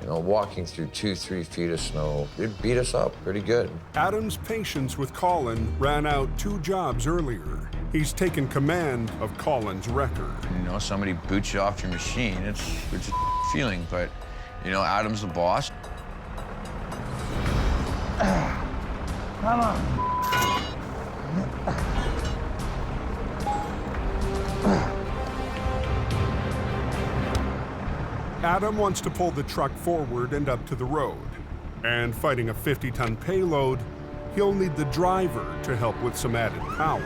you know, walking through 2-3 feet of snow, it beat us up pretty good. Adam's patience with Colin ran out 2 jobs earlier. He's taken command of Colin's wrecker. You know, somebody boots you off your machine, it's a feeling, but, you know, Adam's the boss. Come on. Adam wants to pull the truck forward and up to the road. And fighting a 50-ton payload, he'll need the driver to help with some added power.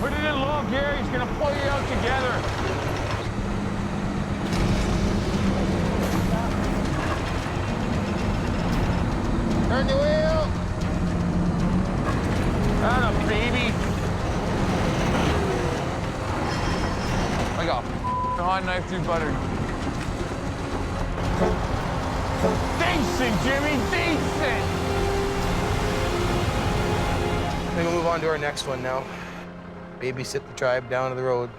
Put it in low gear, he's gonna pull you out together. Turn the wheel. Atta baby. I got hot knife through butter. Decent, Jimmy, decent! We're gonna move on to our next one now. Babysit the tribe down to the road.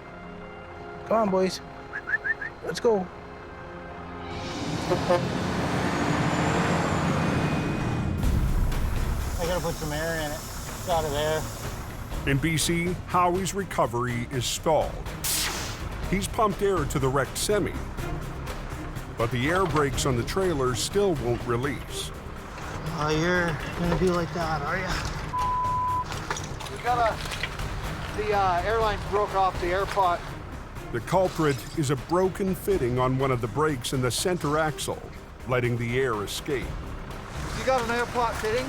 Come on, boys. Let's go. I gotta put some air in it. Got it there. In BC, Howie's recovery is stalled. He's pumped air to the wrecked semi, but the air brakes on the trailer still won't release. Oh, you're gonna be like that, are you? We got the airline broke off the air pot. The culprit is a broken fitting on one of the brakes in the center axle, letting the air escape. You got an air pot fitting?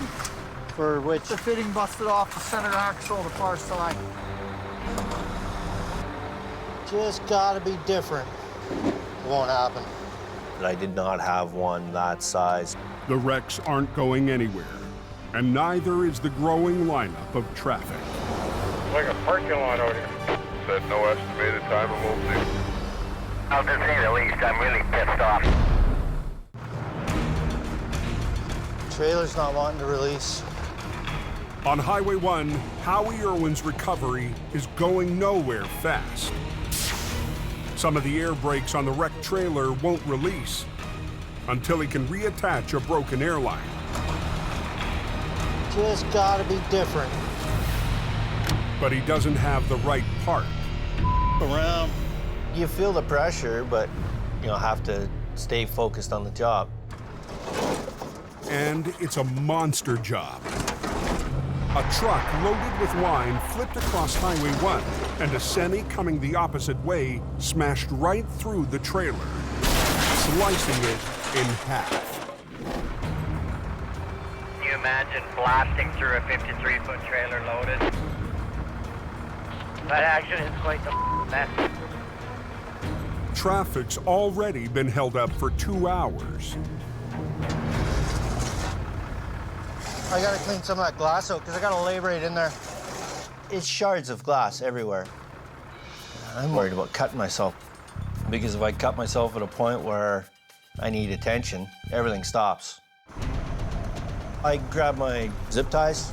For which? The fitting busted off the center axle, the far side. Just gotta be different. It won't happen. I did not have one that size. The wrecks aren't going anywhere, and neither is the growing lineup of traffic. Like a parking lot out here. Said no estimated time of movement. I'll just say the least, I'm really pissed off. Trailer's not wanting to release. On Highway 1, Howie Irwin's recovery is going nowhere fast. Some of the air brakes on the wrecked trailer won't release until he can reattach a broken airline. Just gotta be different. But he doesn't have the right part. Around. You feel the pressure, but you have to stay focused on the job. And it's a monster job. A truck loaded with wine flipped across Highway 1, and a semi coming the opposite way smashed right through the trailer, slicing it in half. Can you imagine blasting through a 53-foot trailer loaded? That action is quite the mess. Traffic's already been held up for 2 hours. I gotta clean some of that glass out because I gotta labor it in there. It's shards of glass everywhere. I'm worried about cutting myself because if I cut myself at a point where I need attention, everything stops. I grabbed my zip ties,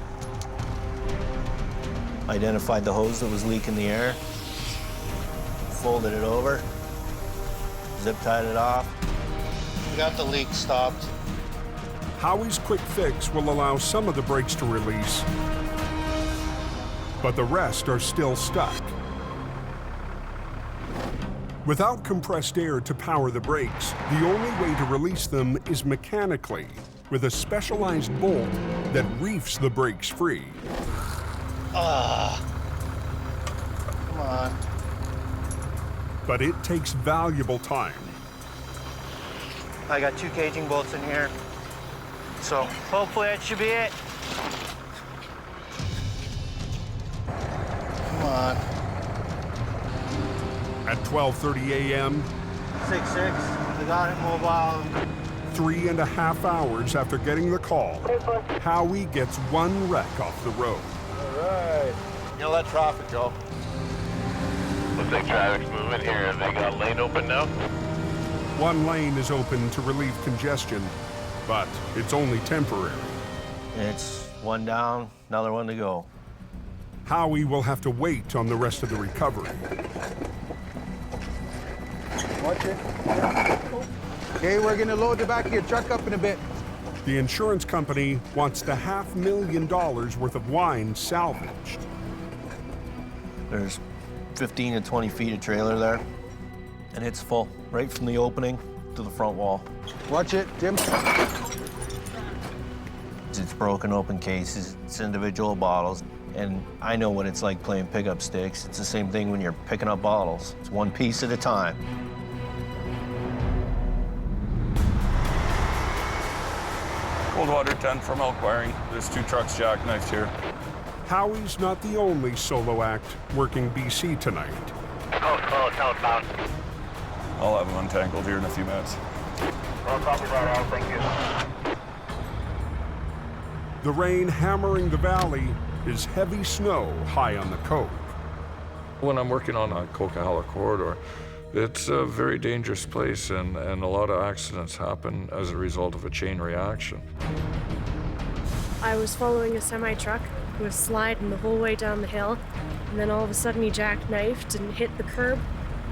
identified the hose that was leaking the air, folded it over, zip tied it off. We got the leak stopped. Howie's quick fix will allow some of the brakes to release, but the rest are still stuck. Without compressed air to power the brakes, the only way to release them is mechanically, with a specialized bolt that reefs the brakes free. Come on. But it takes valuable time. I got 2 caging bolts in here. So hopefully that should be it. Come on. At 12:30 a.m., 6-6, we got it mobile. 3.5 hours after getting the call, Howie gets one wreck off the road. All right. You let traffic go. Looks like traffic's moving here. Have they got a lane open now? One lane is open to relieve congestion, but it's only temporary. It's one down, another one to go. Howie will have to wait on the rest of the recovery. Watch it. Okay, we're gonna load the back of your truck up in a bit. The insurance company wants the $500,000 worth of wine salvaged. There's 15 to 20 feet of trailer there, and it's full, right from the opening to the front wall. Watch it, Jim. It's broken open cases, it's individual bottles, and I know what it's like playing pickup sticks. It's the same thing when you're picking up bottles. It's one piece at a time. Coldwater 10 from Elk Wiring. There's 2 trucks jackknifed here. Howie's not the only solo act working BC tonight. Close, southbound. I'll have them untangled here in a few minutes. Well, copy that, Al. Thank you. The rain hammering the valley is heavy snow high on the Cove. When I'm working on a Coquihalla corridor, it's a very dangerous place, and a lot of accidents happen as a result of a chain reaction. I was following a semi-truck who was sliding the whole way down the hill, and then all of a sudden he jackknifed and hit the curb,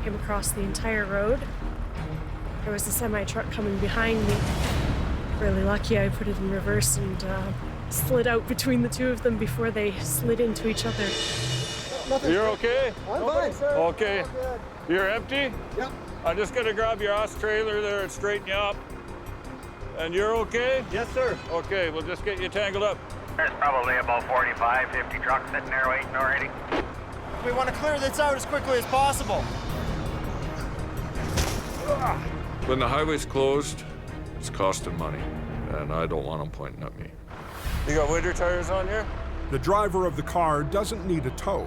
came across the entire road. There was a semi-truck coming behind me. Really lucky I put it in reverse and slid out between the two of them before they slid into each other. You're okay? I'm fine, sir. Okay. You're empty? Yep. I'm just gonna grab your ass trailer there and straighten you up. And you're okay? Yes, sir. Okay, we'll just get you tangled up. There's probably about 45, 50 trucks sitting there waiting already. We want to clear this out as quickly as possible. When the highway's closed, it's costing money, and I don't want them pointing at me. You got winter tires on here? The driver of the car doesn't need a tow,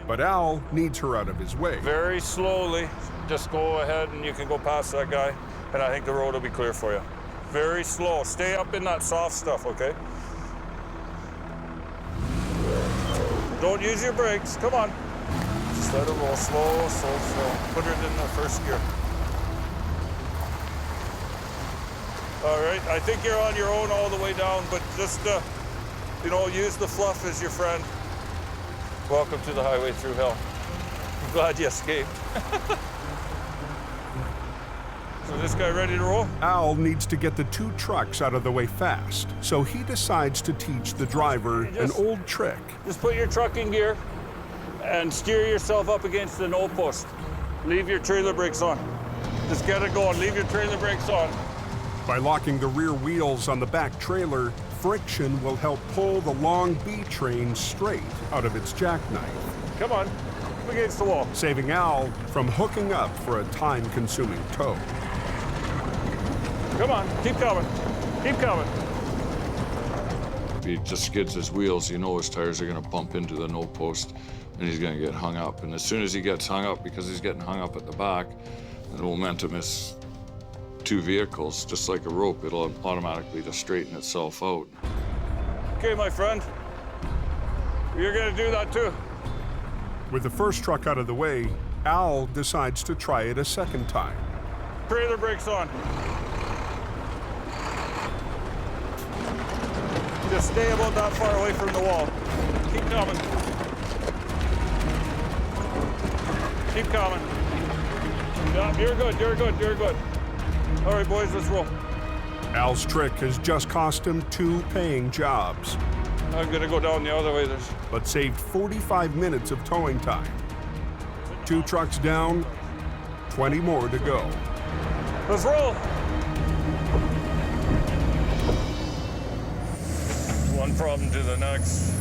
but Al needs her out of his way. Very slowly, just go ahead and you can go past that guy, and I think the road will be clear for you. Very slow. Stay up in that soft stuff, okay? Don't use your brakes. Come on. Just let it roll slow, slow, slow. Put it in the first gear. All right, I think you're on your own all the way down, but just, you know, use the fluff as your friend. Welcome to the Highway Thru Hell. I'm glad you escaped. So this guy ready to roll? Al needs to get the 2 trucks out of the way fast, so he decides to teach the driver an old trick. Just put your truck in gear and steer yourself up against the no post. Leave your trailer brakes on. Just get it going. Leave your trailer brakes on. By locking the rear wheels on the back trailer, friction will help pull the long B train straight out of its jackknife. Come on, up against the wall. Saving Al from hooking up for a time-consuming tow. Come on, keep coming. Keep coming. If he just skids his wheels, you know his tires are gonna bump into the no post, and he's gonna get hung up. And as soon as he gets hung up, because he's getting hung up at the back, the momentum is 2 vehicles, just like a rope, it'll automatically just straighten itself out. Okay, my friend. You're gonna do that too. With the first truck out of the way, Al decides to try it a second time. Trailer brakes on. Just stay about that far away from the wall. Keep coming. Keep coming. Yeah, you're good, you're good, you're good. All right, boys, let's roll. Al's trick has just cost him 2 paying jobs. I'm gonna go down the other way. But saved 45 minutes of towing time. 2 trucks down, 20 more to go. Let's roll. One problem to the next.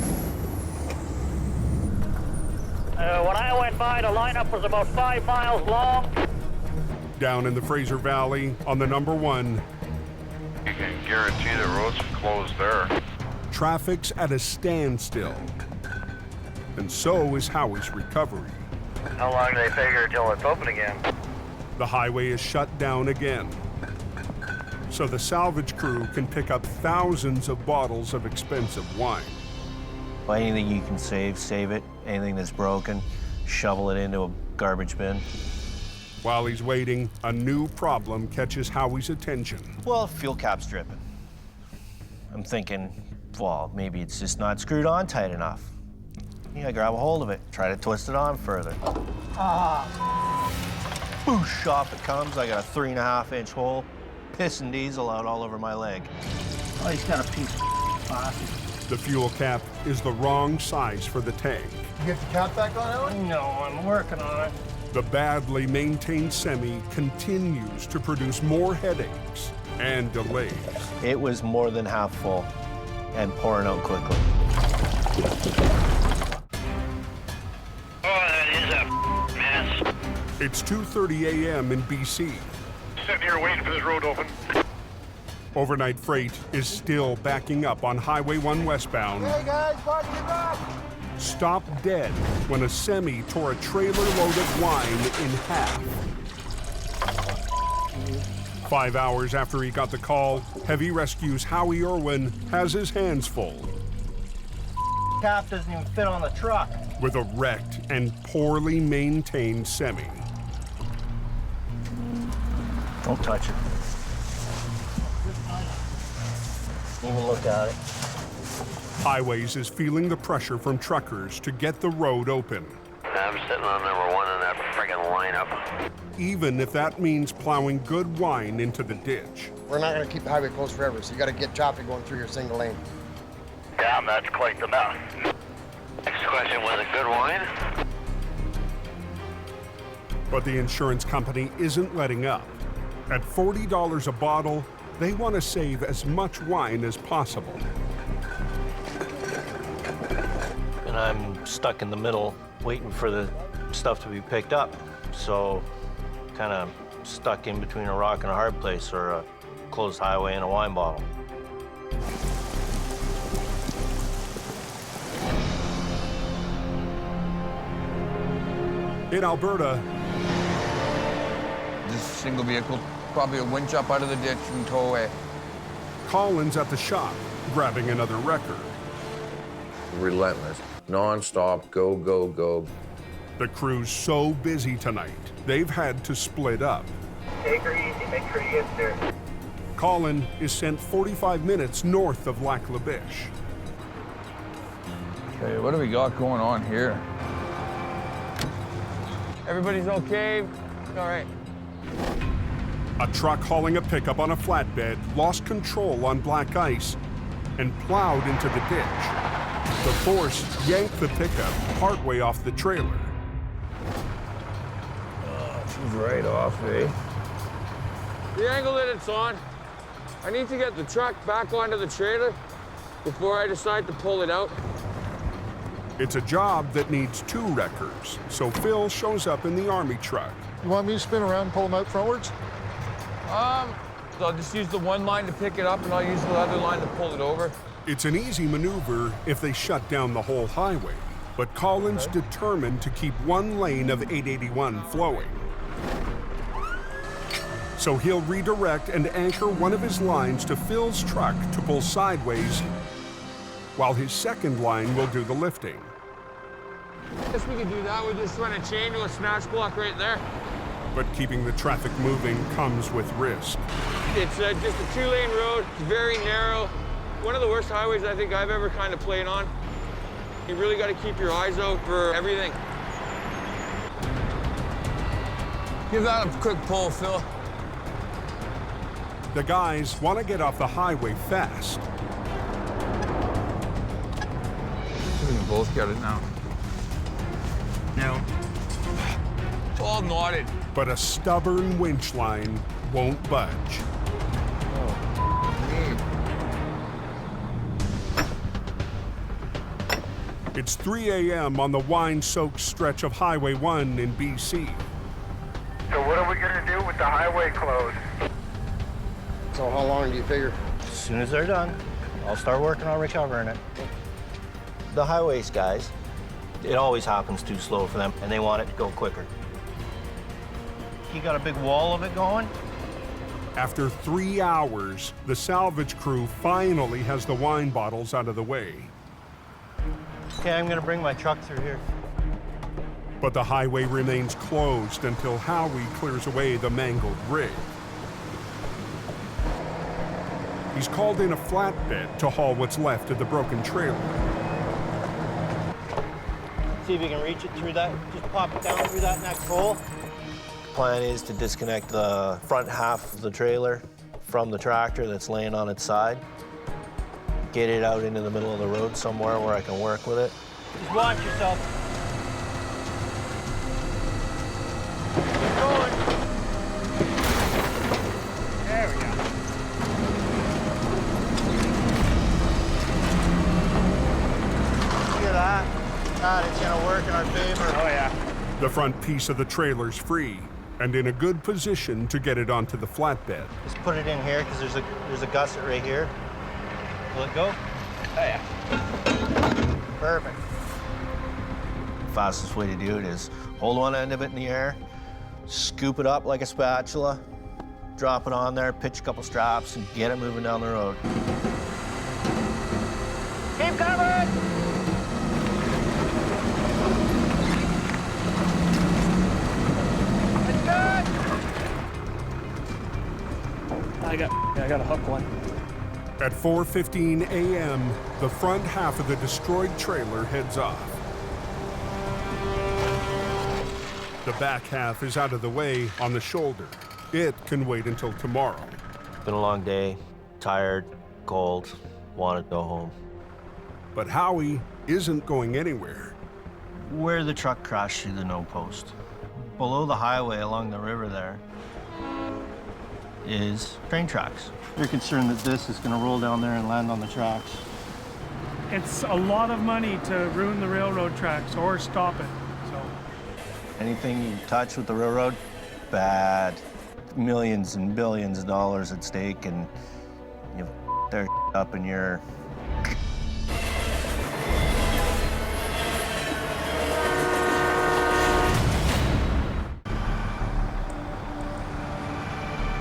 When I went by, the lineup was about 5 miles long. Down in the Fraser Valley on the number 1, You can guarantee the road's closed there. traffic's at a standstill. And so is Howie's recovery. How long do they figure until it's open again? The highway is shut down again. So the salvage crew can pick up thousands of bottles of expensive wine. Anything you can save, save it. Anything that's broken, shovel it into a garbage bin. While he's waiting, a new problem catches Howie's attention. Well, fuel cap's dripping. I'm thinking, well, maybe it's just not screwed on tight enough. Yeah, grab a hold of it, try to twist it on further. Boosh, off it comes. I got a 3.5-inch hole, pissing diesel out all over my leg. Oh, he's got a piece of plastic. The fuel cap is the wrong size for the tank. You get the cap back on, Alan? No, I'm working on it. The badly maintained semi continues to produce more headaches and delays. It was more than half full and pouring out quickly. Oh, that is a mess. It's 2:30 a.m. in BC. Sitting here waiting for this road to open. Overnight freight is still backing up on Highway 1 westbound. Hey guys, park in the back. Stopped dead when a semi tore a trailer load of wine in half. 5 hours after he got the call, Heavy Rescue's Howie Irwin has his hands full Cap doesn't even fit on the truck. with a wrecked and poorly maintained semi. Don't touch it. Even look at it. Highways is feeling the pressure from truckers to get the road open, I'm sitting on number 1 in that friggin' lineup. even if that means plowing good wine into the ditch. We're not going to keep the highway closed forever, so you got to get traffic going through your single lane. Yeah, that's quite the mess. Next question, was it good wine? But the insurance company isn't letting up. At $40 a bottle, they want to save as much wine as possible. And I'm stuck in the middle waiting for the stuff to be picked up. So kind of stuck in between a rock and a hard place, or a closed highway and a wine bottle. In Alberta, This single vehicle, probably a winch up out of the ditch and tow away. Colin's at the shop, grabbing another record. Relentless, non-stop, go, go, go. The crew's so busy tonight, they've had to split up. Take her easy, make sure you get there. Colin is sent 45 minutes north of Lac La Biche. Okay, what do we got going on here? Everybody's okay? All right. A truck hauling a pickup on a flatbed lost control on black ice and plowed into the ditch. The force yanked the pickup partway off the trailer. She's right off, eh? The angle that it's on, I need to get the truck back onto the trailer before I decide to pull it out. It's a job that needs 2 wreckers, so Phil shows up in the army truck. You want me to spin around and pull them out frontwards? I'll just use the one line to pick it up, and I'll use the other line to pull it over. It's an easy maneuver if they shut down the whole highway, but Colin's determined to keep one lane of 881 flowing. So he'll redirect and anchor one of his lines to Phil's truck to pull sideways, while his second line will do the lifting. Guess we could do that. We'll just run a chain to a snatch block right there. But keeping the traffic moving comes with risk. It's just a 2-lane road. It's very narrow. One of the worst highways I think I've ever kind of played on. You really got to keep your eyes out for everything. Give that a quick pull, Phil. The guys want to get off the highway fast. We can both get it now. No. It's all knotted. But a stubborn winch line won't budge. It's 3 a.m. on the wine-soaked stretch of Highway 1 in BC. So what are we gonna do with the highway closed? So how long do you figure? As soon as they're done, I'll start working on recovering it. The highways guys, it always happens too slow for them, and they want it to go quicker. You got a big wall of it going? After 3 hours, the salvage crew finally has the wine bottles out of the way. Okay, I'm gonna bring my truck through here. But the highway remains closed until Howie clears away the mangled rig. He's called in a flatbed to haul what's left of the broken trailer. See if you can reach it through that. Just pop it down through that next hole. Plan is to disconnect the front half of the trailer from the tractor that's laying on its side. Get it out into the middle of the road somewhere where I can work with it. Just watch yourself. Keep going. There we go. Look at that. God, it's gonna work in our favor. Oh yeah. The front piece of the trailer's free and in a good position to get it onto the flatbed. Just put it in here because there's a gusset right here. Will it go? Oh yeah. Perfect. Fastest way to do it is hold one end of it in the air, scoop it up like a spatula, drop it on there, pitch a couple straps, and get it moving down the road. Keep coming! It's good! I got a hook one. At 4:15 a.m., the front half of the destroyed trailer heads off. The back half is out of the way on the shoulder. It can wait until tomorrow. Been a long day, tired, cold, want to go home. But Howie isn't going anywhere. Where the truck crashed through the no post, below the highway along the river there, is train tracks. They're concerned that this is going to roll down there and land on the tracks. It's a lot of money to ruin the railroad tracks or stop it. So Anything you touch with the railroad, bad. Millions and billions of dollars at stake, and you their up in your.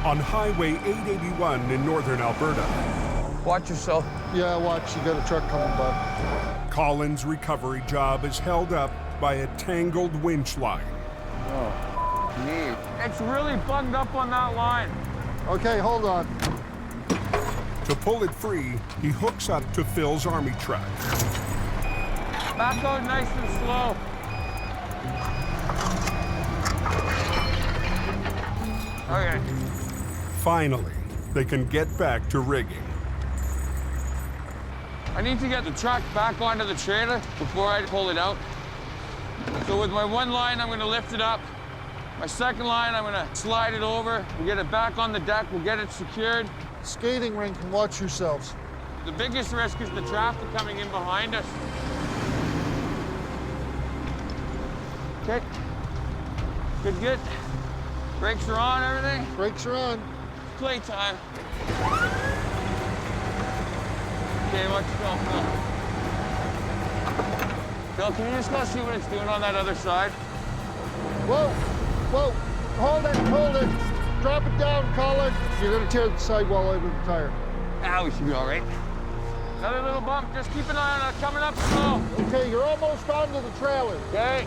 On Highway 881 in northern Alberta. Watch yourself. Yeah, watch. You got a truck coming, bud. Colin's recovery job is held up by a tangled winch line. Oh, neat. It's really bugged up on that line. Okay, hold on. To pull it free, he hooks up to Phil's army truck. Back out nice and slow. Okay. Finally, they can get back to rigging. I need to get the truck back onto the trailer before I pull it out. So with my one line, I'm gonna lift it up. My second line, I'm gonna slide it over. We'll get it back on the deck, we'll get it secured. Skating rink, and watch yourselves. The biggest risk is the traffic coming in behind us. Okay. Good, good. Brakes are on, everything? Brakes are on. Playtime. Okay, watch Phil, Phil. Phil, can you just go see what it's doing on that other side? Whoa, whoa, hold it, Drop it down, Colin. You're gonna tear the sidewall out of the tire. Ah, we should be all right. Another little bump, just keep an eye on it, coming up slow. Okay, you're almost onto the trailer. Okay.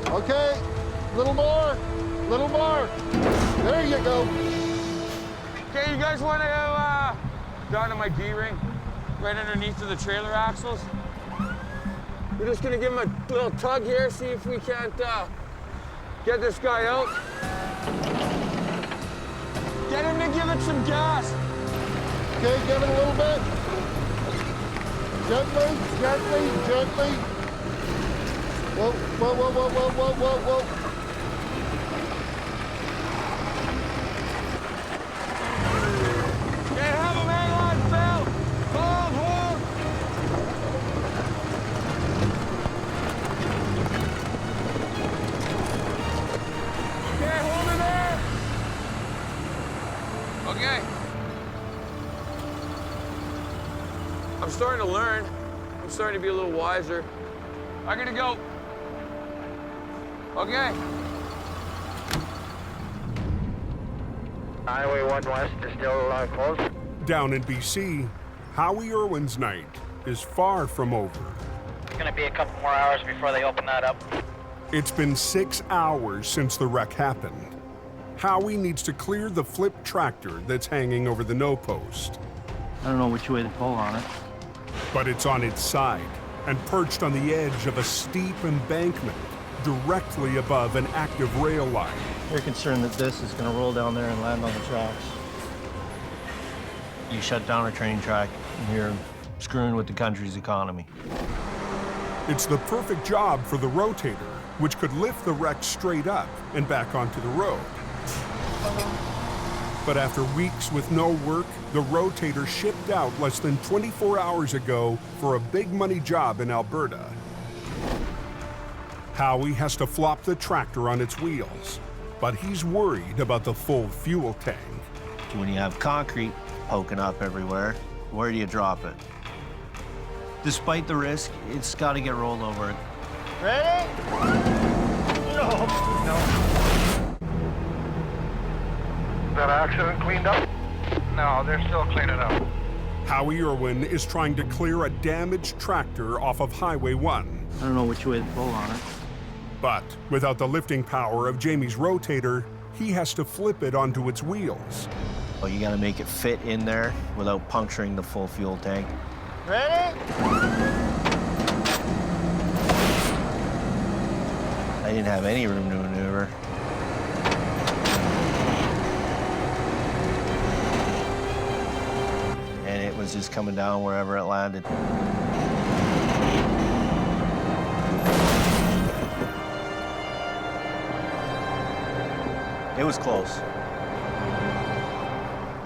Okay, little more. There you go. Okay, you guys want to go down to my D-ring, right underneath of the trailer axles? We're just gonna give him a little tug here, see if we can't get this guy out. Get him to give it some gas. Okay, give it a little bit. Gently. Whoa. Can't have him hang on, Phil. Hold. starting to learn. I'm starting to be a little wiser. I'm gonna go. Okay. Highway 1 West is still closed. Down in BC, Howie Irwin's night is far from over. It's gonna be a couple more hours before they open that up. It's been 6 hours since the wreck happened. Howie needs to clear the flipped tractor that's hanging over the no post. I don't know which way to pull on it. But it's on its side and perched on the edge of a steep embankment directly above an active rail line. You're concerned that this is going to roll down there and land on the tracks. You shut down a train track and you're screwing with the country's economy. It's the perfect job for the rotator, which could lift the wreck straight up and back onto the road. But after weeks with no work, the rotator shipped out less than 24 hours ago for a big money job in Alberta. Howie has to flop the tractor on its wheels, but he's worried about the full fuel tank. When you have concrete poking up everywhere, where do you drop it? Despite the risk, it's got to get rolled over. Ready? No. That accident cleaned up? No, they're still cleaning up. Howie Irwin is trying to clear a damaged tractor off of Highway 1. I don't know which way to pull on it. But without the lifting power of Jamie's rotator, he has to flip it onto its wheels. Well, you got to make it fit in there without puncturing the full fuel tank. Ready? I didn't have any room to maneuver. And it was just coming down wherever it landed. It was close.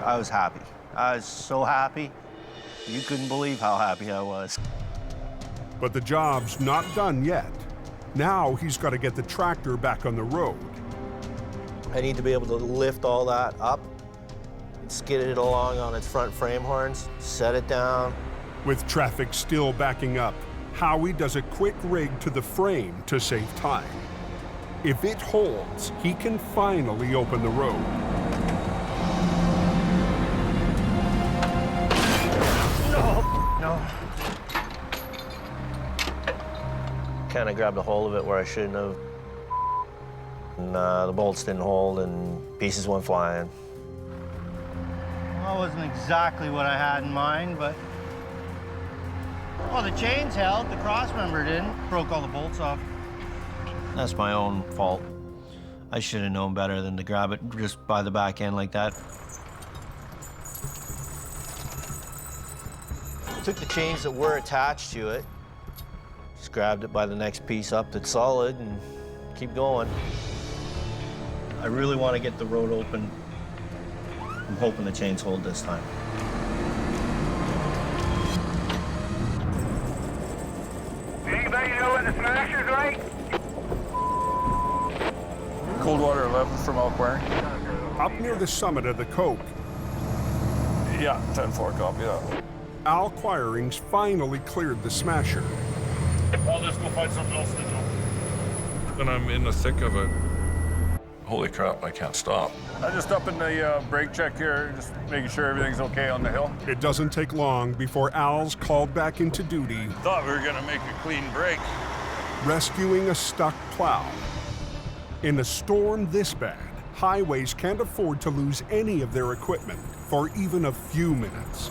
I was happy. I was so happy. You couldn't believe how happy I was. But the job's not done yet. Now he's got to get the tractor back on the road. I need to be able to lift all that up, skid it along on its front frame horns, set it down. With traffic still backing up, Howie does a quick rig to the frame to save time. If it holds, he can finally open the road. No. Kind of grabbed a hold of it where I shouldn't have. And the bolts didn't hold and pieces went flying. Well, it wasn't exactly what I had in mind, but... Well, the chains held, the cross member didn't. Broke all the bolts off. That's my own fault. I should have known better than to grab it just by the back end like that. Took the chains that were attached to it, just grabbed it by the next piece up that's solid and keep going. I really want to get the road open. I'm hoping the chains hold this time. Anybody know when the smasher's right? Coldwater 11 from Elk Up near the summit of the Coke, Yeah, 10-4, copy that. Al Quiring's finally cleared the smasher. I'll just go find something else to do. And I'm in the thick of it. Holy crap, I can't stop. I'm just up in the brake check here, just making sure everything's okay on the hill. It doesn't take long before Al's called back into duty, Thought we were gonna make a clean break. rescuing a stuck plow. In a storm this bad, highways can't afford to lose any of their equipment for even a few minutes.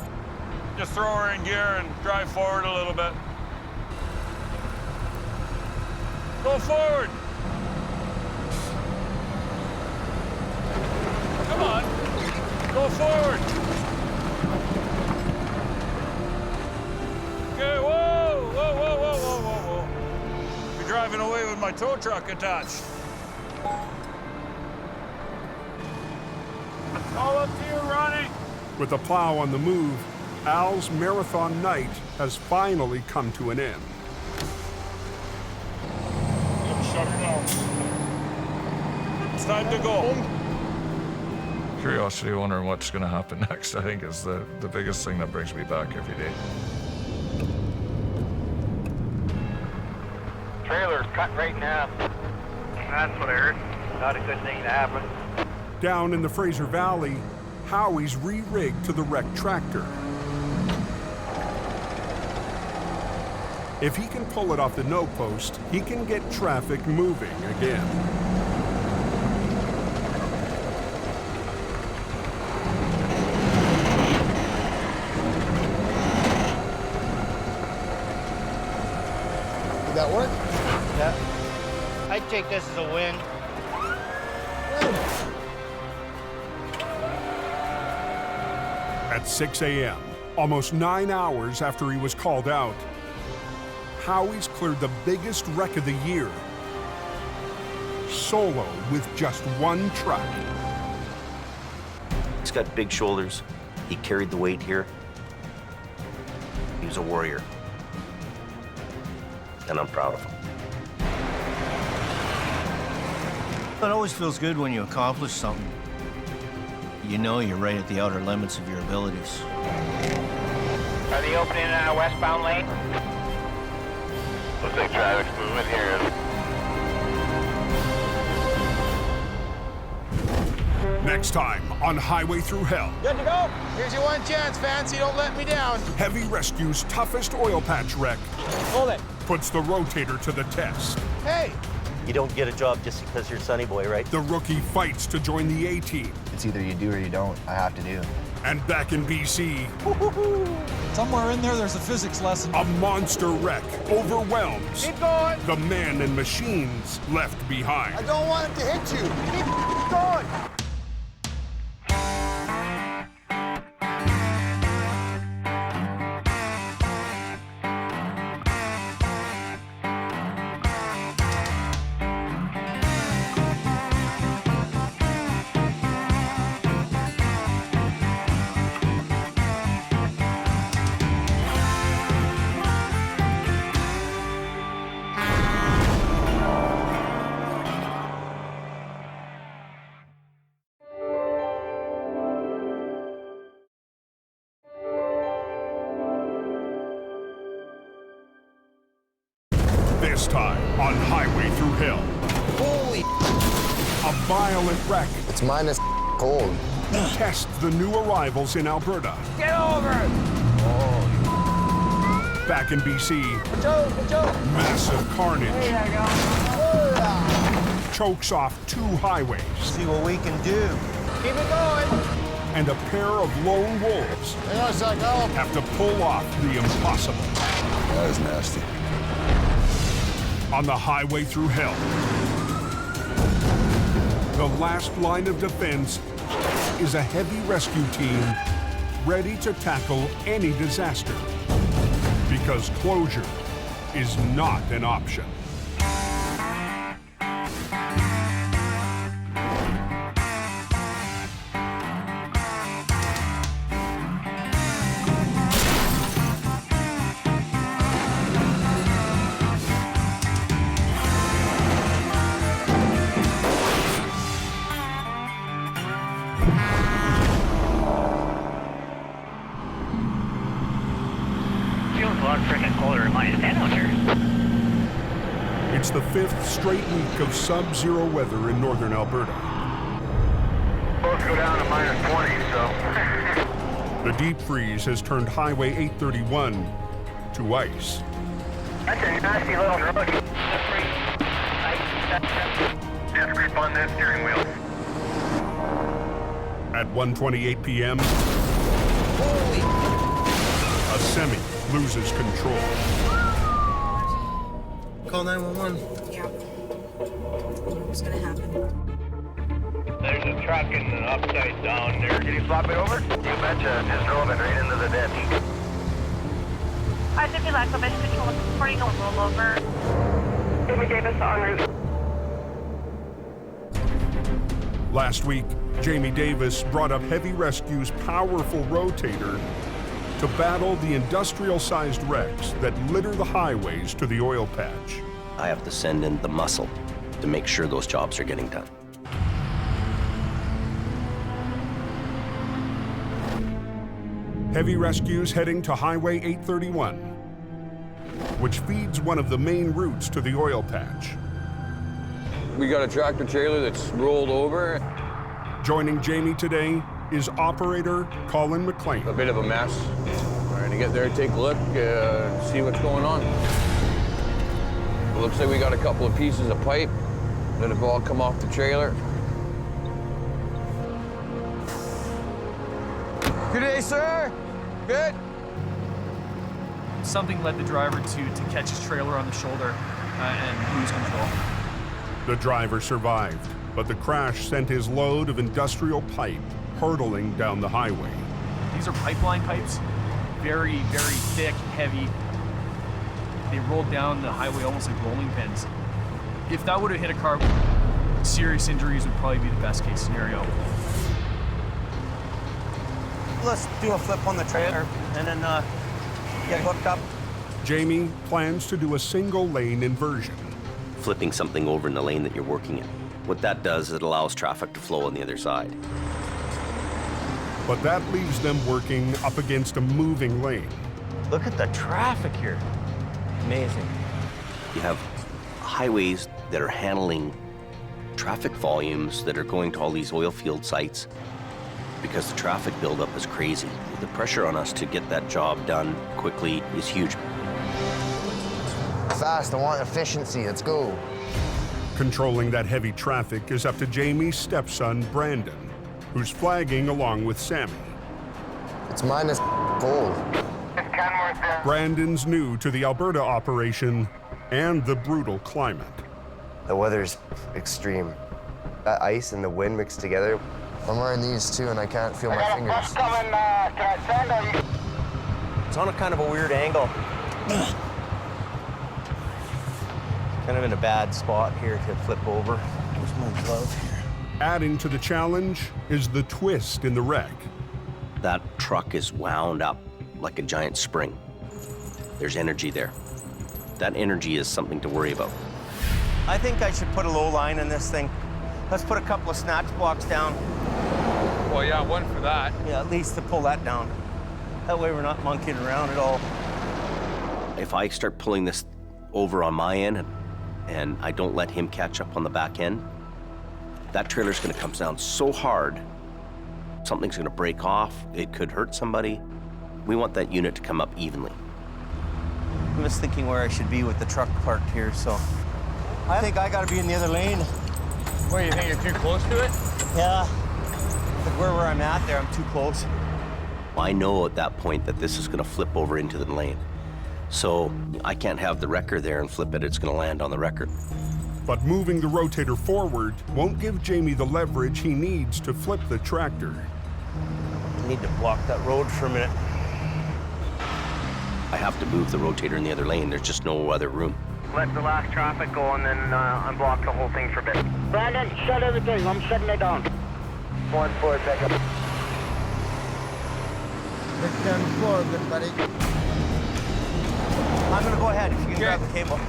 Just throw her in gear and drive forward a little bit. Go forward. Come on, go forward. Okay, whoa, whoa, whoa, whoa, whoa, whoa, whoa. You're driving away with my tow truck attached. All up to you, Ronnie. With the plow on the move, Al's marathon night has finally come to an end. Shut her down. It's time to go. Curiosity, wondering what's going to happen next, I think is the biggest thing that brings me back every day. trailer's cut right in half. That's what I heard. Not a good thing to happen. Down in the Fraser Valley, Howie's re-rigged to the wrecked tractor. If he can pull it off the no post, he can get traffic moving again. Did that work? Yeah. I'd take this as a win. At 6 a.m., almost 9 hours after he was called out, Howie's cleared the biggest wreck of the year, solo with just one truck. He's got big shoulders. He carried the weight here. He was a warrior. And I'm proud of him. It always feels good when you accomplish something. You know you're right at the outer limits of your abilities. Are they opening a westbound lane? Looks like traffic's moving here. Next time on Highway Thru Hell. Good to go. Here's your one chance, Fancy. Don't let me down. Heavy Rescue's toughest oil patch wreck Hold it. puts the rotator to the test. Hey. You don't get a job just because you're Sonny Boy, right? The rookie fights to join the A-team. It's either you do or you don't. I have to do. And back in BC, somewhere in there, there's a physics lesson. A monster wreck overwhelms Keep going. the man and machines left behind. I don't want it to hit you. Keep going. This time on Highway Thru Hell. Holy! A violent wreck. It's minus cold. Tests the new arrivals in Alberta. Get over it. Back in BC, Joe. massive carnage There you go. chokes off 2 highways. See what we can do. Keep it going. And a pair of lone wolves Hang on a sec, Al. have to pull off the impossible. That is nasty. On the Highway Thru Hell, the last line of defense is a heavy rescue team ready to tackle any disaster, because closure is not an option. It's the 5th straight week of sub-zero weather in northern Alberta. Both go down to -20, so. The deep freeze has turned Highway 831 to ice. That's a nasty little road. Just grip on that steering wheel. At 1:28 p.m., Holy! a semi loses control. Call 911. Yeah. What's gonna happen? There's a truck in the upside down there. Can you flop it over? You betcha. Just drove it right into the ditch. I think we lack of control. Reporting a rollover. Jamie Davis en route. Last week, Jamie Davis brought up Heavy Rescue's powerful rotator to battle the industrial-sized wrecks that litter the highways to the oil patch. I have to send in the muscle to make sure those jobs are getting done. Heavy Rescue's heading to Highway 831. which feeds one of the main routes to the oil patch. We got a tractor trailer that's rolled over. Joining Jamie today is operator Colin McLean. A bit of a mess. We're gonna get there, take a look, see what's going on. It looks like we got a couple of pieces of pipe that have all come off the trailer. Good day, sir. Good. Something led the driver to catch his trailer on the shoulder and lose control. The driver survived, but the crash sent his load of industrial pipe hurtling down the highway. These are pipeline pipes, very, very thick, heavy. They rolled down the highway almost like rolling pins. If that would have hit a car, serious injuries would probably be the best case scenario. Let's do a flip on the trailer and then get hooked up. Jamie plans to do a single lane inversion. Flipping something over in the lane that you're working in. What that does is it allows traffic to flow on the other side. But that leaves them working up against a moving lane. Look at the traffic here. Amazing. You have highways that are handling traffic volumes that are going to all these oil field sites because the traffic buildup is crazy. The pressure on us to get that job done quickly is huge. Fast, I want efficiency, let's go. Controlling that heavy traffic is up to Jamie's stepson, Brandon, who's flagging along with Sammy. It's minus gold. Brandon's new to the Alberta operation and the brutal climate. The weather's extreme. That ice and the wind mixed together. I'm wearing these too and I can't feel my fingers. It's on a kind of a weird angle. Kind of in a bad spot here to flip over. Where's my glove here? Adding to the challenge is the twist in the wreck. That truck is wound up like a giant spring. There's energy there. That energy is something to worry about. I think I should put a low line in this thing. Let's put a couple of snatch blocks down. Well, yeah, one for that. Yeah, at least to pull that down. That way we're not monkeying around at all. If I start pulling this over on my end and I don't let him catch up on the back end, that trailer's gonna come down so hard, something's gonna break off, it could hurt somebody. We want that unit to come up evenly. I'm just thinking where I should be with the truck parked here, so. I think I gotta be in the other lane. What, you think you're too close to it? Yeah. Like where I'm at there, I'm too close. I know at that point that this is gonna flip over into the lane. So I can't have the wrecker there and flip it, it's gonna land on the wrecker. But moving the rotator forward won't give Jamie the leverage he needs to flip the tractor. I need to block that road for a minute. I have to move the rotator in the other lane, there's just no other room. Let the last traffic go and then unblock the whole thing for a bit. Brandon, shut everything. I'm shutting it down. 1-4, back up. Get down the floor, good buddy. I'm gonna go ahead if you can grab the cable.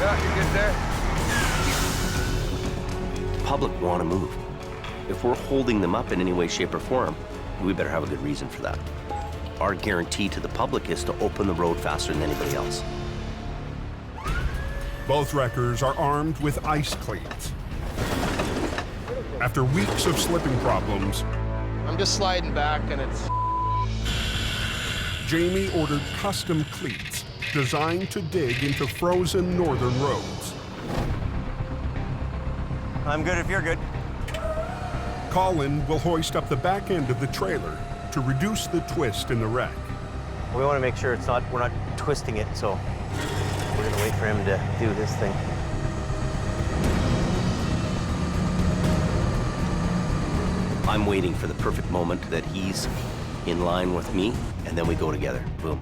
Yeah, you get there? The public want to move. If we're holding them up in any way, shape, or form, we better have a good reason for that. Our guarantee to the public is to open the road faster than anybody else. Both wreckers are armed with ice cleats. After weeks of slipping problems, I'm just sliding back and it's... Jamie ordered custom cleats designed to dig into frozen northern roads. I'm good if you're good. Colin will hoist up the back end of the trailer to reduce the twist in the wreck. We want to make sure we're not twisting it, so we're gonna wait for him to do his thing. I'm waiting for the perfect moment that he's in line with me, and then we go together. Boom.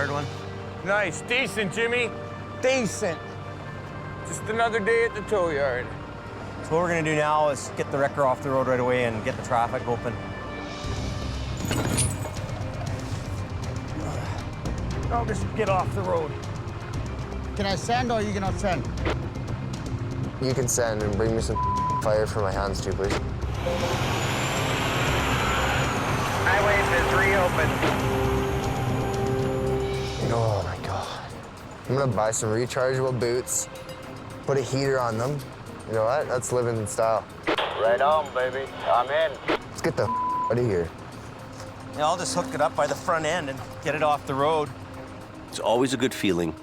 hard one. Nice, decent, Jimmy. Decent. Just another day at the tow yard. So what we're gonna do now is get the wrecker off the road right away and get the traffic open. I'll just get off the road. Can I send or are you gonna send? You can send and bring me some fire for my hands too, please. Highway is reopened. Oh my God. I'm gonna buy some rechargeable boots, put a heater on them. You know what? That's living in style. Right on, baby. I'm in. Let's get the out of here. Yeah, I'll just hook it up by the front end and get it off the road. It's always a good feeling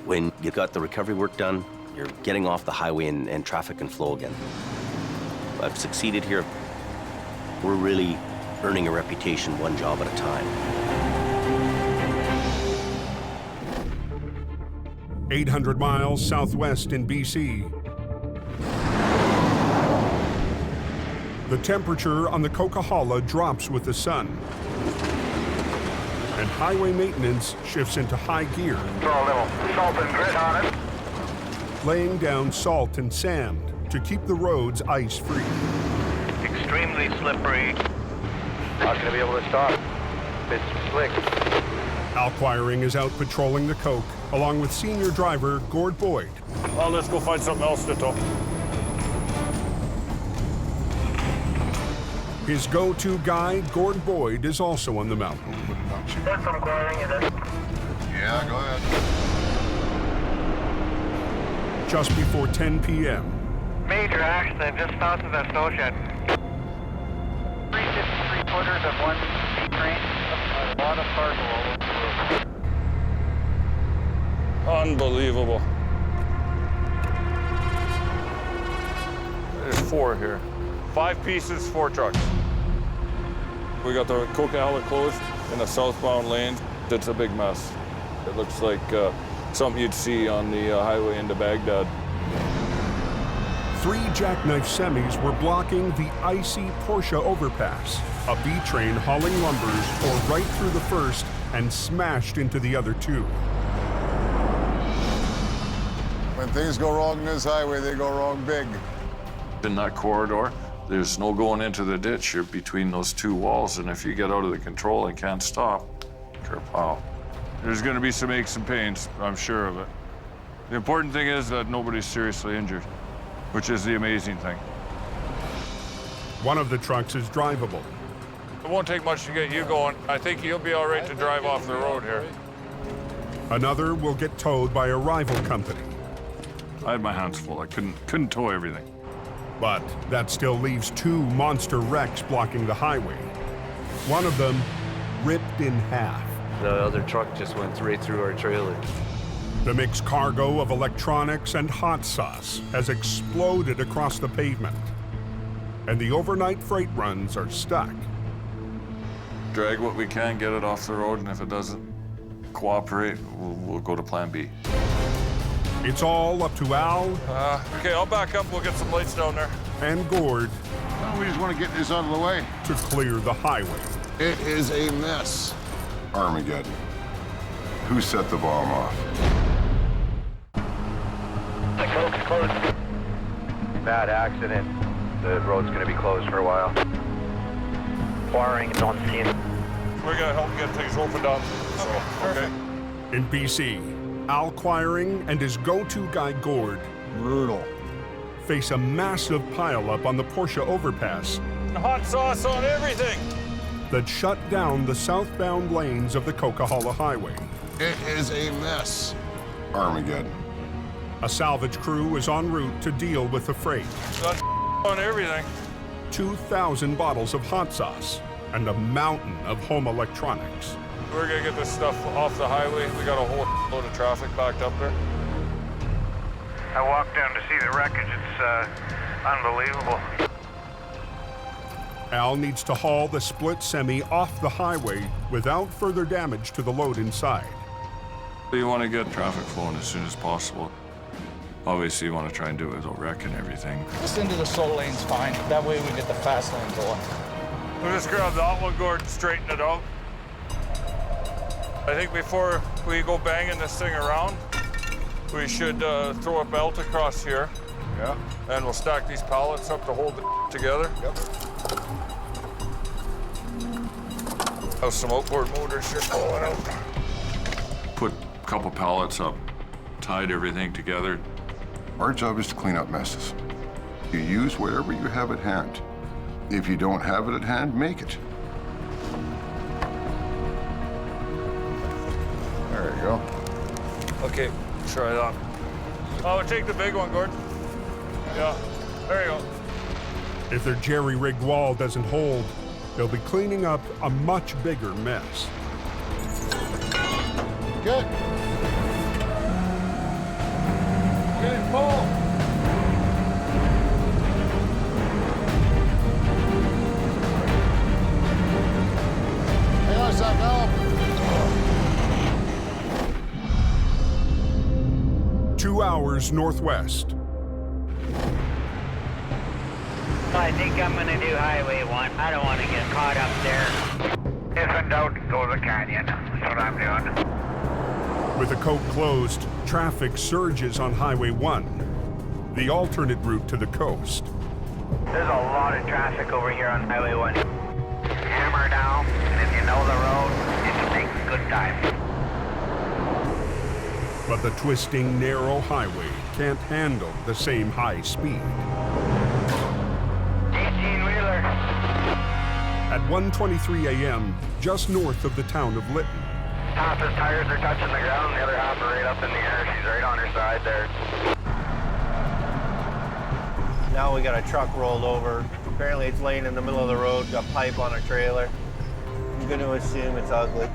when you got the recovery work done, you're getting off the highway and traffic can flow again. I've succeeded here. We're really earning a reputation one job at a time. 800 miles southwest in BC. The temperature on the Coquihalla drops with the sun, and highway maintenance shifts into high gear. Throw a little salt and grit on it. Laying down salt and sand to keep the roads ice-free. Extremely slippery. Not gonna be able to stop. It's slick. Al Quiring is out patrolling the Coke, along with senior driver Gord Boyd. Well, let's go find something else to tow. His go-to guy, Gord Boyd, is also on the mountain. That's some quiring in it. Yeah, go ahead. Just before 10 p.m. Major accident just south of the snow shed. 3/4 of one train. A lot of cargo all over the road. Unbelievable. There's 4 here. 5 pieces, 4 trucks. We got the Coquihalla closed in the southbound lane. It's a big mess. It looks like something you'd see on the highway into Baghdad. 3 jackknife semis were blocking the icy Porsche overpass. A B train hauling lumbers tore right through the first and smashed into the other 2. When things go wrong in this highway, they go wrong big. In that corridor, there's no going into the ditch. You're between those 2 walls, and if you get out of the control and can't stop, kerpow. There's gonna be some aches and pains, I'm sure of it. The important thing is that nobody's seriously injured, which is the amazing thing. One of the trucks is drivable. It won't take much to get you going. I think you'll be all right to drive off the road here. Another will get towed by a rival company. I had my hands full. I couldn't tow everything. But that still leaves 2 monster wrecks blocking the highway. One of them ripped in half. The other truck just went right through our trailer. The mixed cargo of electronics and hot sauce has exploded across the pavement, and the overnight freight runs are stuck. Drag what we can, get it off the road, and if it doesn't cooperate, we'll go to plan B. It's all up to Al. Okay, I'll back up. We'll get some lights down there. And Gord. Well, we just want to get this out of the way. To clear the highway. It is a mess. Armageddon. Who set the bomb off? The Coke's closed. Bad accident. The road's gonna be closed for a while. Wiring is on scene. We're gonna help get things opened up. Okay. In BC, Al Quiring and his go-to guy Gord, brutal, face a massive pileup on the Porsche overpass. Hot sauce on everything. That shut down the southbound lanes of the Coquihalla Highway. It is a mess. Armageddon. A salvage crew is en route to deal with the freight. On everything. 2,000 bottles of hot sauce and a mountain of home electronics. We're gonna get this stuff off the highway. We got a whole load of traffic backed up there. I walked down to see the wreckage. It's unbelievable. Al needs to haul the split semi off the highway without further damage to the load inside. You want to get traffic flowing as soon as possible. Obviously, you want to try and do it without wrecking everything. Just into the slow lane's fine. That way we get the fast lane going. We'll just grab that one, Gordon, straighten it out. I think before we go banging this thing around, we should throw a belt across here. Yeah. And we'll stack these pallets up to hold it together. Yep. Have some outboard motors here pulling out. Put a couple pallets up, tied everything together. Our job is to clean up messes. You use whatever you have at hand. If you don't have it at hand, make it. There you go. Okay, try that. Oh, take the big one, Gordon. Yeah, there you go. If their jerry-rigged wall doesn't hold, they'll be cleaning up a much bigger mess. Good. Get it, pull. Hang on a sec, Al. 2 hours northwest. I think I'm gonna do Highway 1. I don't want to get caught up there. If in doubt, go to the canyon. That's what I'm doing. With the coke closed, traffic surges on Highway 1, the alternate route to the coast. There's a lot of traffic over here on Highway 1. Hammer down, and if you know the road, you can make good time. But the twisting, narrow highway can't handle the same high speed. 18-wheeler. At 1:23 a.m., just north of the town of Lytton. Half his tires are touching the ground, the other half are right up in the air. She's right on her side there. Now we got a truck rolled over. Apparently it's laying in the middle of the road, got pipe on a trailer. I'm gonna assume it's ugly.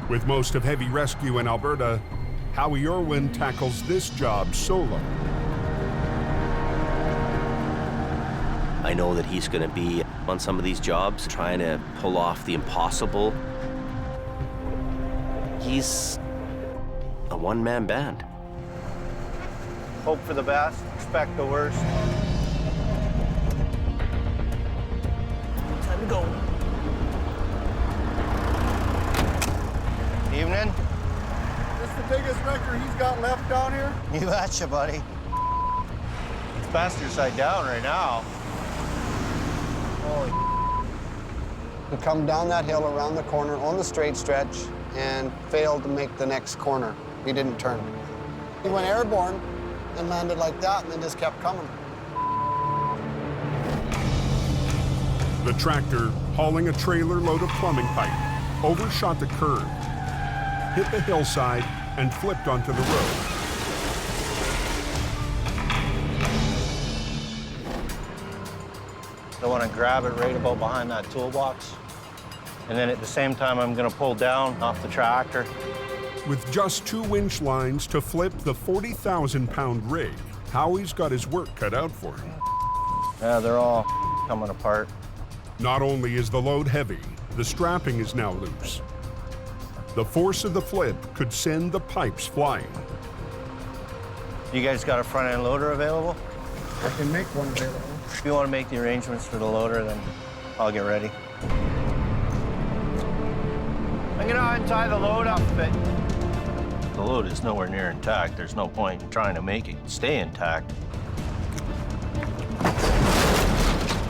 With most of heavy rescue in Alberta, Howie Irwin tackles this job solo. I know that he's going to be on some of these jobs trying to pull off the impossible. He's a one-man band. Hope for the best, expect the worst. Time to go. Evening. This the biggest wrecker he's got left down here? You betcha, buddy. It's passenger side down right now. Holy. He come down that hill around the corner on the straight stretch and failed to make the next corner. He didn't turn. He went airborne and landed like that and then just kept coming. The tractor, hauling a trailer load of plumbing pipe, overshot the curb, hit the hillside, and flipped onto the road. I want to grab it right about behind that toolbox. And then at the same time, I'm going to pull down off the tractor. With just 2 winch lines to flip the 40,000-pound rig, Howie's got his work cut out for him. Yeah, they're all coming apart. Not only is the load heavy, the strapping is now loose. The force of the flip could send the pipes flying. You guys got a front-end loader available? I can make one available. If you want to make the arrangements for the loader, then I'll get ready. I'm gonna untie the load off of it. The load is nowhere near intact. There's no point in trying to make it stay intact.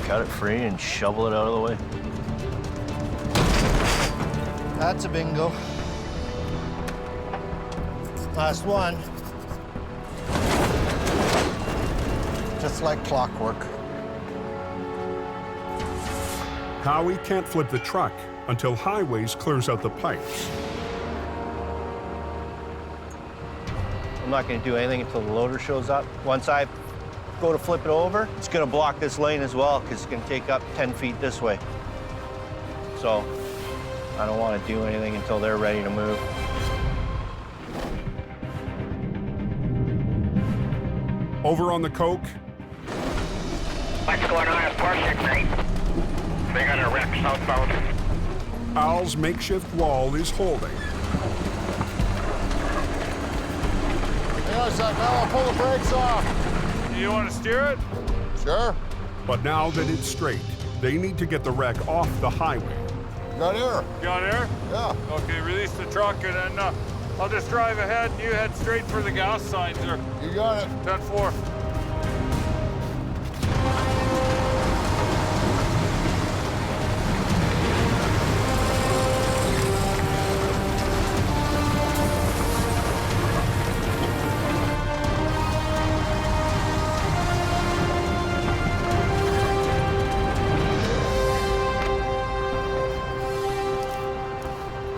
Cut it free and shovel it out of the way. That's a bingo. Last one. Just like clockwork. Howie can't flip the truck until Highways clears out the pipes. I'm not going to do anything until the loader shows up. Once I go to flip it over, it's going to block this lane as well because it's going to take up 10 feet this way. So I don't want to do anything until they're ready to move. Over on the coke. What's going on at Porsche Creek? They got a wreck southbound. Al's makeshift wall is holding. Hang on a sec, Al, I'll pull the brakes off. You want to steer it? Sure. But now that it's straight, they need to get the wreck off the highway. Got air. Got air? Yeah. Okay, release the truck and then I'll just drive ahead and you head straight for the gas signs there. You got it. 10-4.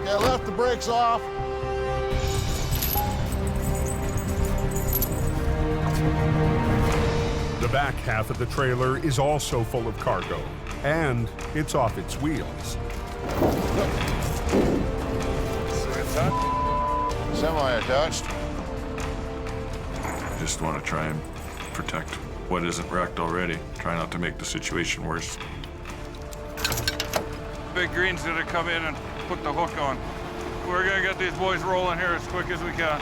Okay, left the brakes off. The back half of the trailer is also full of cargo, and it's off its wheels. Semi-attached. Just want to try and protect what isn't wrecked already. Try not to make the situation worse. Big Green's gonna come in and put the hook on. We're gonna get these boys rolling here as quick as we can.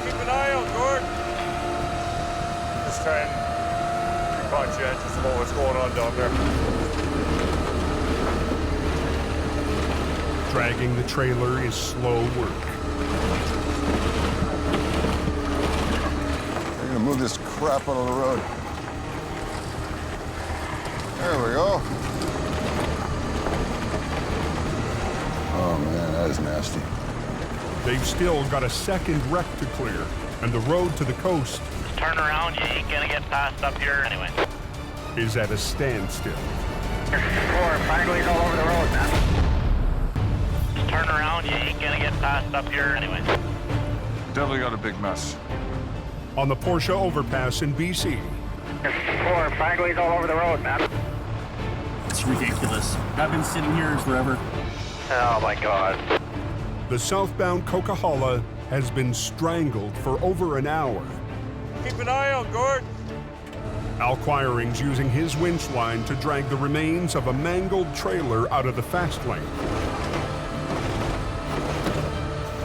Keep an eye out, Gord. Just try and be conscientious about what's going on down there. Dragging the trailer is slow work. We're gonna move this crap out of the road. There we go. Oh man, that is nasty. They've still got a second wreck to clear, and the road to the coast Turn around, you ain't gonna get past up here anyway. is at a standstill. 4, Banijay's all over the road, man. Just turn around, you ain't gonna get past up here anyway. Definitely got a big mess. On the Porsche overpass in BC, 4, Banijay's all over the road, man. It's ridiculous. I've been sitting here forever. Oh my God. the southbound Coquihalla has been strangled for over an hour. Keep an eye out, Gord. Al Quiring's using his winch line to drag the remains of a mangled trailer out of the fast lane.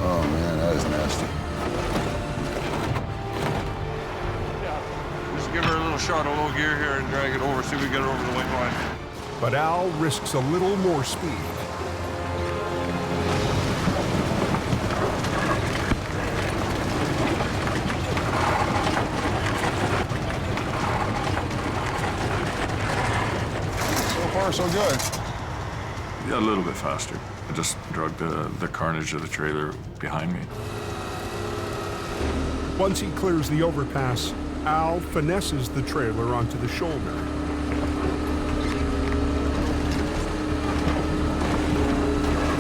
Oh man, that is nasty. Just give her a little shot of low gear here and drag it over, see if we get it over the white line. But Al risks a little more speed. So far, so good. Yeah, a little bit faster. I just dragged the carnage of the trailer behind me. Once he clears the overpass, Al finesses the trailer onto the shoulder.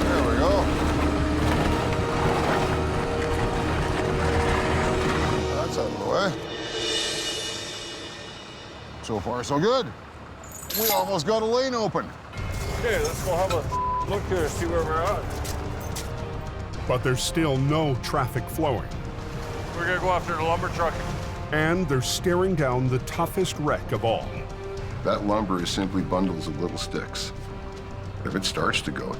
There we go. That's out of the way. So far, so good. We almost got a lane open. Okay, let's go have a look here, see where we're at. But there's still no traffic flowing. We're gonna go after the lumber truck. And they're staring down the toughest wreck of all. That lumber is simply bundles of little sticks. If it starts to go,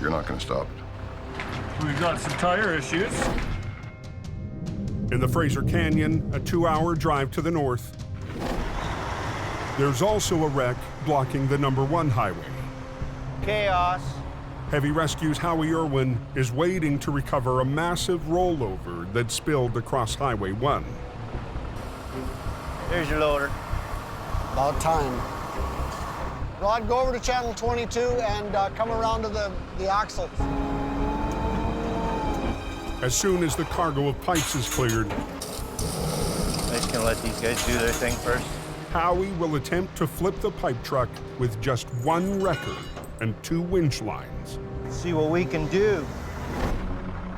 you're not going to stop it. We've got some tire issues. In the Fraser Canyon, a 2-hour drive to the north, there's also a wreck blocking the #1 highway. Chaos. Heavy Rescue's Howie Irwin is waiting to recover a massive rollover that spilled across Highway 1. There's your loader. About time. Rod, go over to channel 22 and come around to the axle. As soon as the cargo of pipes is cleared, I'm just gonna let these guys do their thing first. Howie will attempt to flip the pipe truck with just 1 wrecker and 2 winch lines. See what we can do.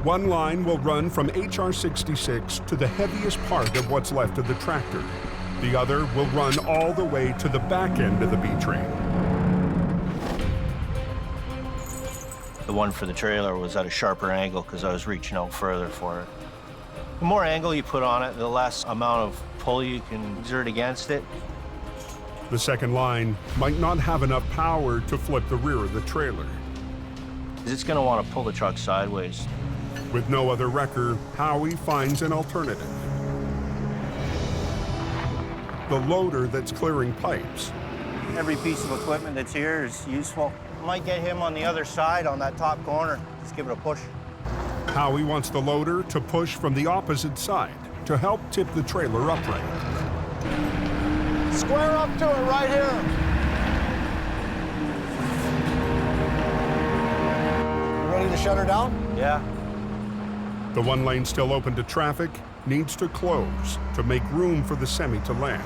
One line will run from HR 66 to the heaviest part of what's left of the tractor. The other will run all the way to the back end of the B-train. The one for the trailer was at a sharper angle because I was reaching out further for it. The more angle you put on it, the less amount of pull you can exert against it. The second line might not have enough power to flip the rear of the trailer. It's gonna want to pull the truck sideways. With no other wrecker, Howie finds an alternative. The loader that's clearing pipes Every piece of equipment that's here is useful. Might get him on the other side on that top corner. Just give it a push. Howie wants the loader to push from the opposite side to help tip the trailer upright. Square up to it right here. Ready to shut her down? Yeah. The one lane still open to traffic needs to close to make room for the semi to land.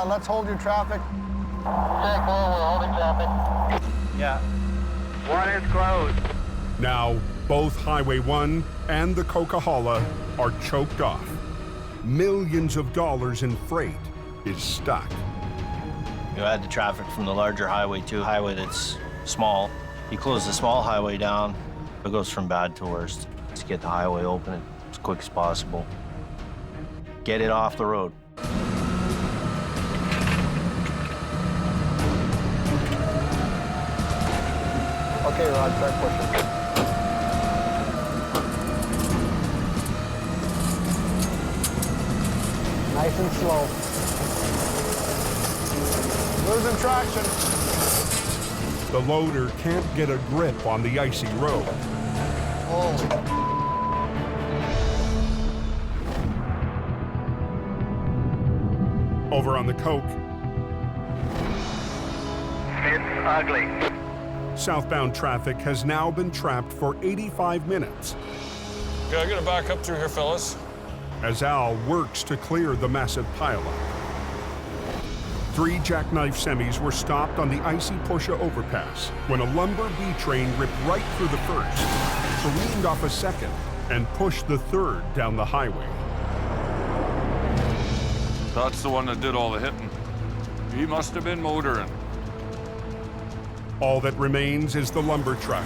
Let's hold your traffic. Check, we're holding traffic. Yeah. One is closed. Now, both Highway 1 and the Coquihalla are choked off. Millions of dollars in freight is stuck. You add the traffic from the larger highway to a highway that's small. You close the small highway down, it goes from bad to worse. Let's get the highway open as quick as possible. Get it off the road. Okay, Rod, start pushing. Nice and slow. Losing traction. The loader can't get a grip on the icy road. Over on the Coke, It's ugly. southbound traffic has now been trapped for 85 minutes Okay, I'm gonna back up through here, fellas. as Al works to clear the massive pileup. 3 jackknife semis were stopped on the icy Pusha overpass when a lumber B train ripped right through the first, careened off a second, and pushed the third down the highway. That's the one that did all the hitting. He must have been motoring. All that remains is the lumber truck.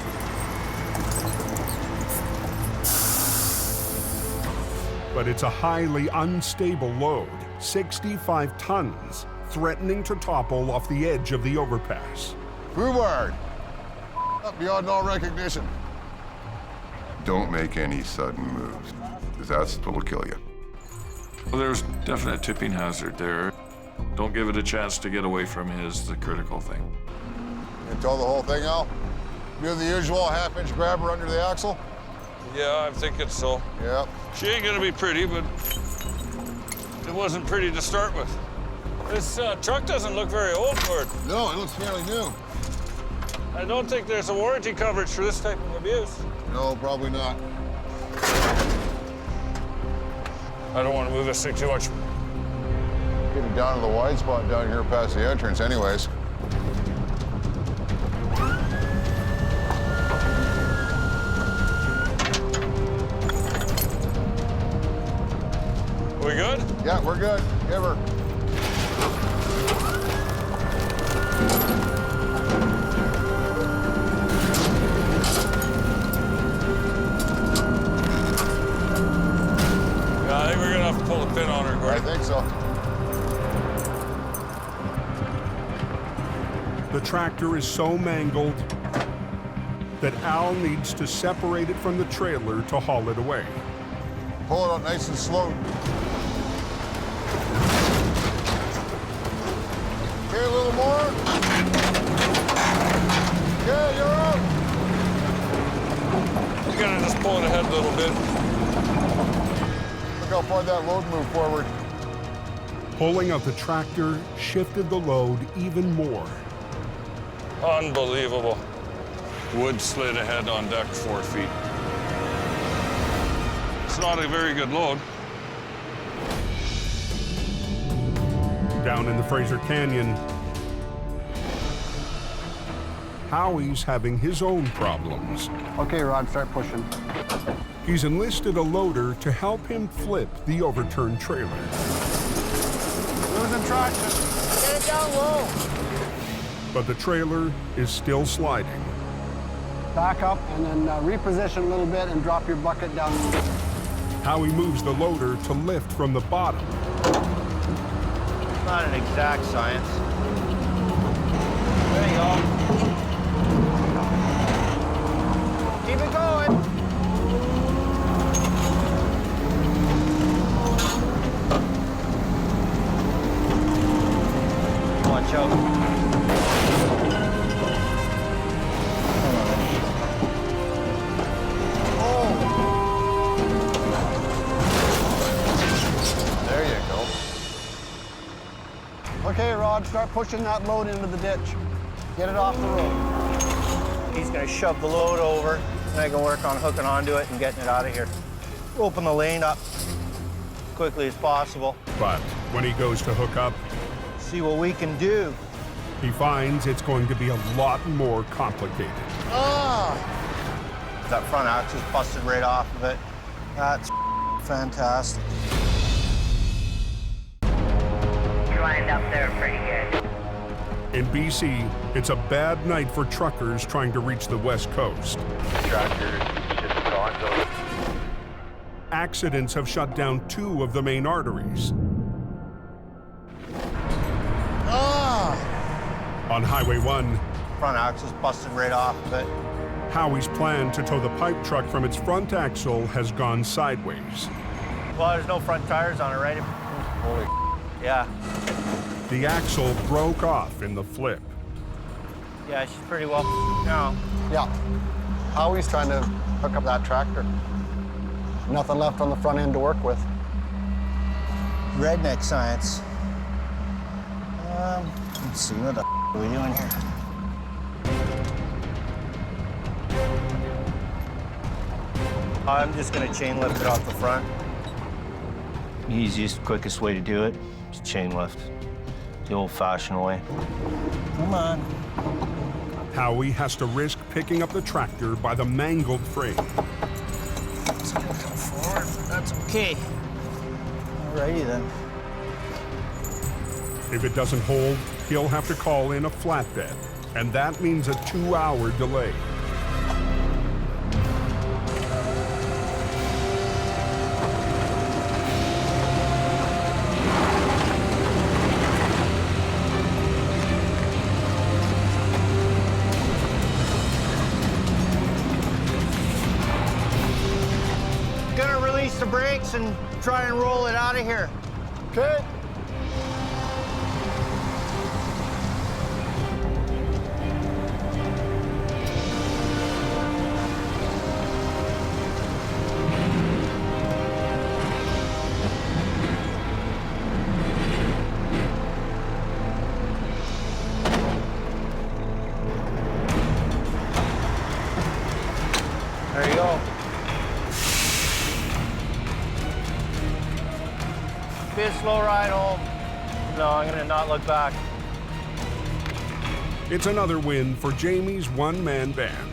But it's a highly unstable load, 65 tons, threatening to topple off the edge of the overpass. Rhubarb, up beyond all recognition. Don't make any sudden moves, because that's what'll kill you. Well, there's definite tipping hazard there. Don't give it a chance to get away from you is the critical thing. You tow the whole thing out? Do the usual half-inch grabber under the axle? Yeah, I'm thinking so. Yep. She ain't gonna be pretty, but it wasn't pretty to start with. This truck doesn't look very old for it. No, it looks fairly new. I don't think there's a warranty coverage for this type of abuse. No, probably not. I don't want to move this thing too much. Getting down to the wide spot down here past the entrance anyways. We good? Yeah, we're good. Give her. Yeah, I think we're gonna have to pull the pin on her, Gordon. I think so. The tractor is so mangled that Al needs to separate it from the trailer to haul it away. Pull it up nice and slow. Okay, a little more. Okay, you're up. You gotta just pull it ahead a little bit. Look how far that load moved forward. Pulling out the tractor shifted the load even more. Unbelievable. Wood slid ahead on deck 4 feet. It's not a very good load. Down in the Fraser Canyon, Howie's having his own problems. Okay, Rod, start pushing. He's enlisted a loader to help him flip the overturned trailer. Losing traction. Get it down low. But the trailer is still sliding. Back up and then reposition a little bit and drop your bucket down. Howie moves the loader to lift from the bottom. It's not an exact science. There you go. Keep it going. Watch out. Okay, Rod, start pushing that load into the ditch. Get it off the road. He's gonna shove the load over, and I can work on hooking onto it and getting it out of here. Open the lane up as quickly as possible. But when he goes to hook up, See what we can do. he finds it's going to be a lot more complicated. That front axle's busted right off of it. That's fantastic. You lined up there pretty good. In BC, it's a bad night for truckers trying to reach the West Coast. Tractor just gone, so Accidents have shut down 2 of the main arteries. On Highway 1, Front axle's busted right off of it. Howie's plan to tow the pipe truck from its front axle has gone sideways. Well, there's no front tires on it, right? Holy yeah. The axle broke off in the flip. Yeah, she's pretty well now. Yeah. Howie's trying to hook up that tractor. Nothing left on the front end to work with. Redneck science. Let's see, what the are we doing here? I'm just gonna chain lift it off the front. Easiest, quickest way to do it is chain lift. The old-fashioned way. Come on. Howie has to risk picking up the tractor by the mangled frame. It's gonna come forward, but that's okay. Alrighty then. If it doesn't hold, he'll have to call in a flatbed, and that means a 2-hour delay. Gonna release the brakes and try and roll it out of here. Okay. There you go. Be a slow ride home. No, I'm gonna not look back. It's another win for Jamie's one-man band.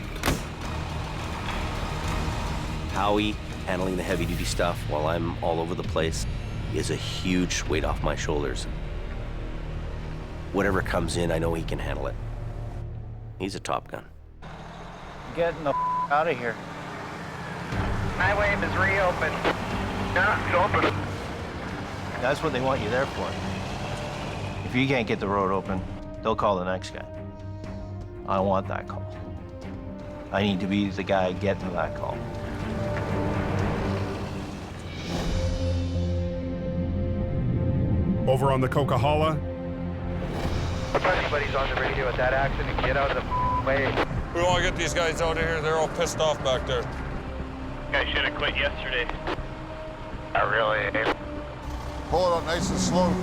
Howie handling the heavy-duty stuff while I'm all over the place is a huge weight off my shoulders. Whatever comes in, I know he can handle it. He's a Top Gun. Getting the out of here. Highway is reopened. Yeah, it's open. That's what they want you there for. If you can't get the road open, they'll call the next guy. I want that call. I need to be the guy getting that call. Over on the Coquihalla, if anybody's on the radio at that accident, get out of the way. We want to get these guys out of here. They're all pissed off back there. Guy should have quit yesterday. Not really. Pull it up nice and slow.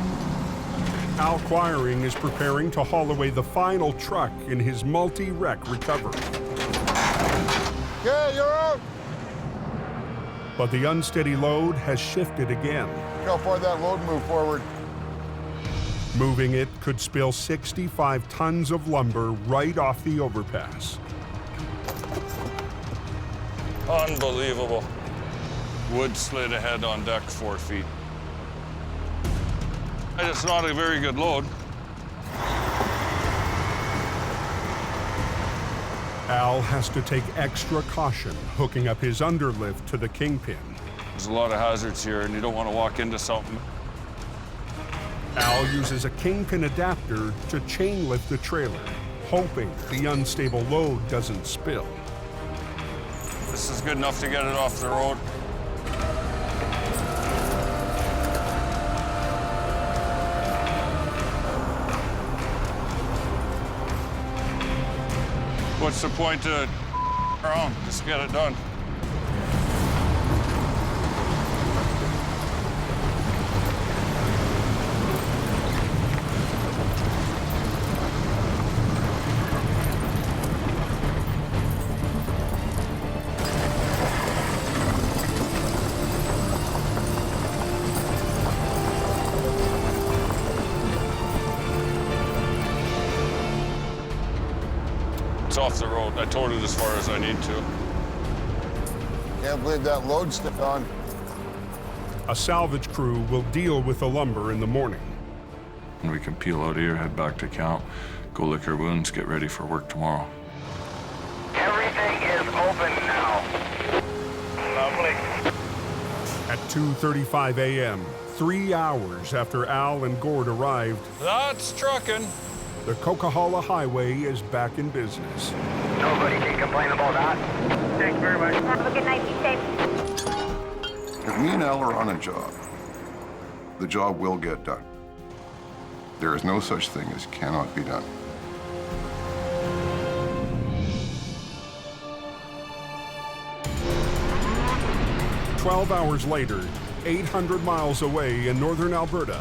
Al Quiring is preparing to haul away the final truck in his multi-wreck recovery. Yeah, you're out. But the unsteady load has shifted again. Look how far that load moved forward. Moving it could spill 65 tons of lumber right off the overpass. Unbelievable. Wood slid ahead on deck 4 feet. And it's not a very good load. Al has to take extra caution hooking up his underlift to the kingpin. There's a lot of hazards here, and you don't want to walk into something. Al uses a kingpin adapter to chain lift the trailer, hoping the unstable load doesn't spill. This is good enough to get it off the road. What's the point to around? Just get it done. off the road. I towed it as far as I need to. Can't believe that load stuck on. A salvage crew will deal with the lumber in the morning. And we can peel out of here, head back to camp, go lick our wounds, get ready for work tomorrow. Everything is open now. Lovely. At 2:35 a.m., 3 hours after Al and Gord arrived, That's trucking. the Coquihalla Highway is back in business. Nobody can complain about that. Thank you very much. Have a good night. Be safe. If me and Al are on a job, the job will get done. There is no such thing as cannot be done. "12 hours later, 800 miles away in northern Alberta,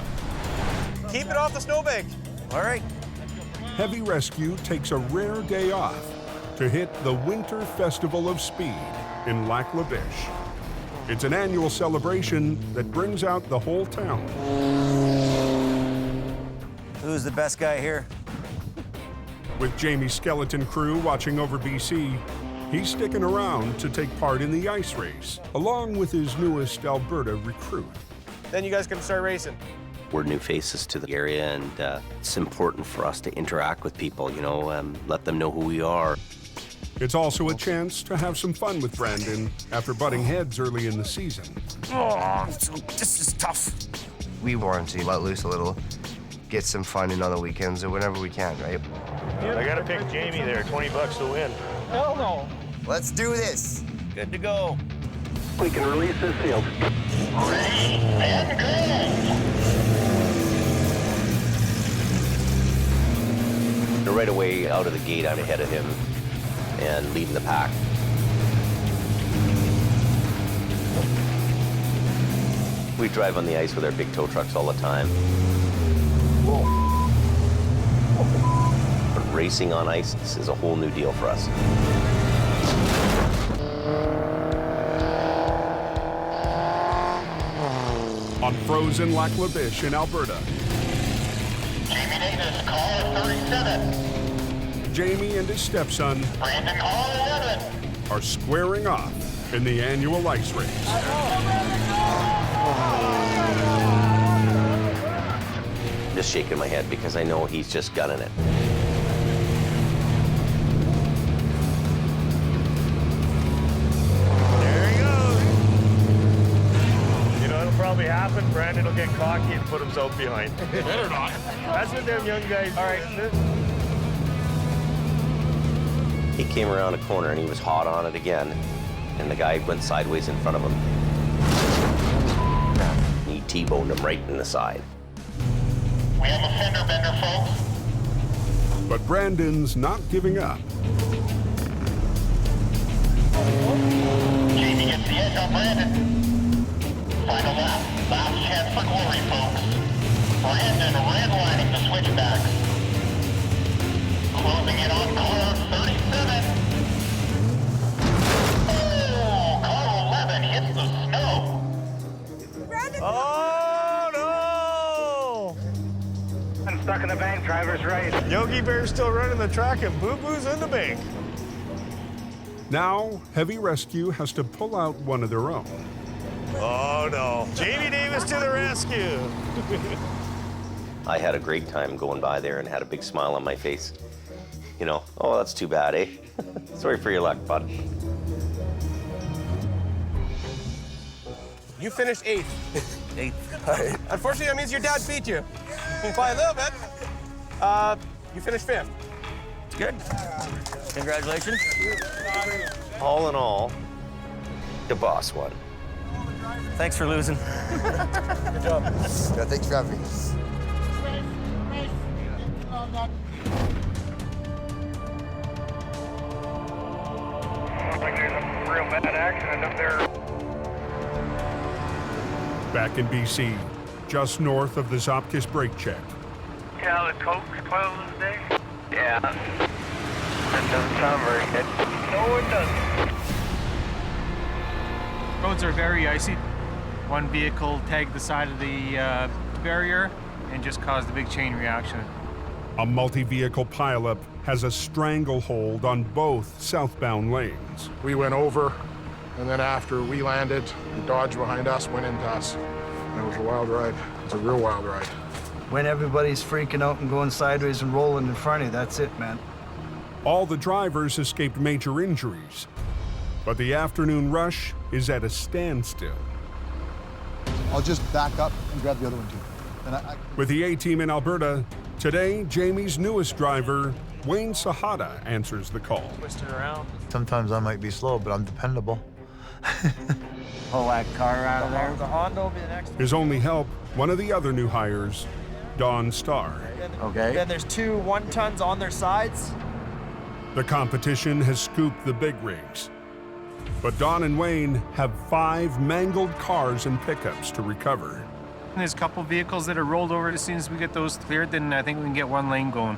Keep it off the snowbank. All right. Heavy Rescue takes a rare day off to hit the Winter Festival of Speed in Lac La Biche. It's an annual celebration that brings out the whole town. Who's the best guy here? With Jamie's skeleton crew watching over BC, he's sticking around to take part in the ice race, along with his newest Alberta recruit. Then you guys can start racing. We're new faces to the area, and it's important for us to interact with people, let them know who we are. It's also a chance to have some fun with Brandon after butting heads early in the season. Oh, this is tough. We want to let loose a little, get some fun in on the weekends or whenever we can, right? I gotta pick Jamie there, $20 to win. Hell no. Let's do this. Good to go. We can release this field. Ready and They're right away out of the gate, I'm ahead of him and leading the pack. We drive on the ice with our big tow trucks all the time. But racing on ice is a whole new deal for us. On frozen Lac La Biche in Alberta, Jamie Davis, caller 37. Jamie and his stepson Brandon, caller 11. are squaring off in the annual ice race. Just shaking my head because I know he's just gunning it. There he goes. You know, it'll probably happen. Brandon will get cocky and put himself behind. Better not. That's what them young guys. All right. He came around a corner and he was hot on it again, and the guy went sideways in front of him. He T-boned him right in the side. We have a fender bender, folks. But Brandon's not giving up. Jamie gets the edge on Brandon. Final lap. Last chance for glory, folks. Brandon redlining the switchbacks. Closing in on car 37. Oh, car 11 hits the snow. Oh, no! I'm stuck in the bank, driver's right. Yogi Bear's still running the track and Boo Boo's in the bank. Now, Heavy Rescue has to pull out one of their own. Oh, no. Jamie Davis to the rescue. I had a great time going by there and had a big smile on my face. Oh, that's too bad, eh? Sorry for your luck, bud. You finished 8th. 8th. Unfortunately, that means your dad beat you by a little bit. You finished 5th. It's good. Congratulations. All in all, the boss won. Thanks for losing. Good job. Yeah, thanks for having me. Looks like there's a real bad accident up there. Back in BC, just north of the Zopkis brake check, Yeah, the Coke's closed today. Yeah. That doesn't sound very good. No, it doesn't. Roads are very icy. One vehicle tagged the side of the barrier and just caused a big chain reaction. A multi-vehicle pileup has a stranglehold on both southbound lanes. We went over, and then after we landed, the Dodge behind us went into us. And it was a wild ride. It's a real wild ride. When everybody's freaking out and going sideways and rolling in front of you, that's it, man. All the drivers escaped major injuries, but the afternoon rush is at a standstill. I'll just back up and grab the other one too. And With the A-Team in Alberta, today, Jamie's newest driver, Wayne Sahada, answers the call. Twisting around. Sometimes I might be slow, but I'm dependable. Pull that car out of there. The Honda will be the next. His only help, one of the other new hires, Don Starr. Okay. Then there's 2 1-tons on their sides. The competition has scooped the big rigs. But Don and Wayne have 5 mangled cars and pickups to recover. There's a couple vehicles that are rolled over. As soon as we get those cleared, then I think we can get 1 lane going.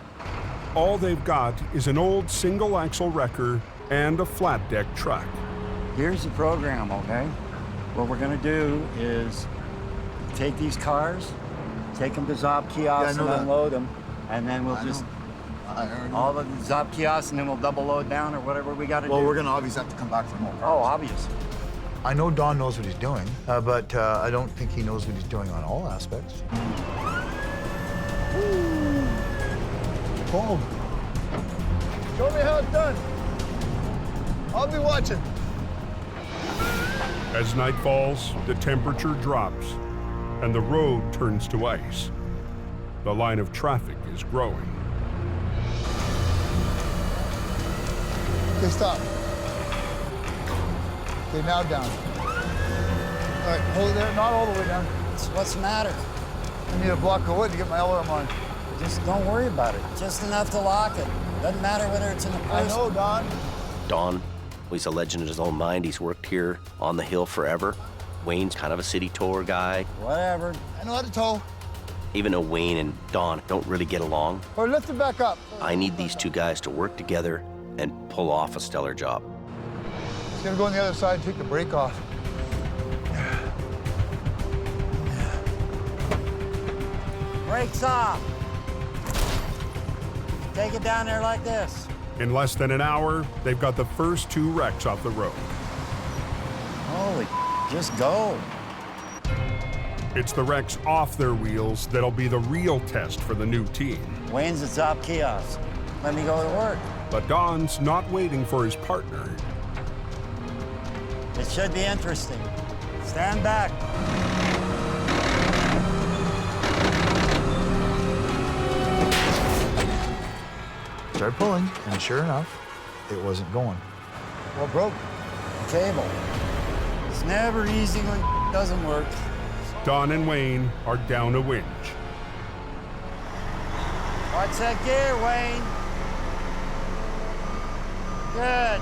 All they've got is an old single-axle wrecker and a flat-deck truck. Here's the program, okay? What we're gonna do is take these cars, take them to Zob kiosks and unload them, and then we'll just all the Zob kiosks, and then we'll double load down or whatever we gotta do. well, we're gonna obviously have to come back for more cars. Oh, obvious. I know Don knows what he's doing, but I don't think he knows what he's doing on all aspects. Boom. Show me how it's done. I'll be watching. As night falls, the temperature drops, and the road turns to ice. The line of traffic is growing. Okay, stop. Okay, now down. All right, hold it there. Not all the way down. What's the matter? I need a block of wood to get my alarm on. Just don't worry about it. Just enough to lock it. Doesn't matter whether it's in the I person. know, Don. Don, he's a legend in his own mind. He's worked here on the hill forever. Wayne's kind of a city tour guy. Whatever. I know how to tow. Even though Wayne and Don don't really get along, Or lift it back up. I need these 2 guys to work together and pull off a stellar job. Just gonna go on the other side and take the brake off. Brakes off. Take it down there like this. In less than an hour, they've got the first 2 wrecks off the road. Holy, just go. It's the wrecks off their wheels that'll be the real test for the new team. Wayne's at Zop kiosk. Let me go to work. But Don's not waiting for his partner. It should be interesting. Stand back. Started pulling, and sure enough, it wasn't going. What broke? Cable. It's never easy when it doesn't work. Don and Wayne are down a winch. Watch that gear, Wayne. Good.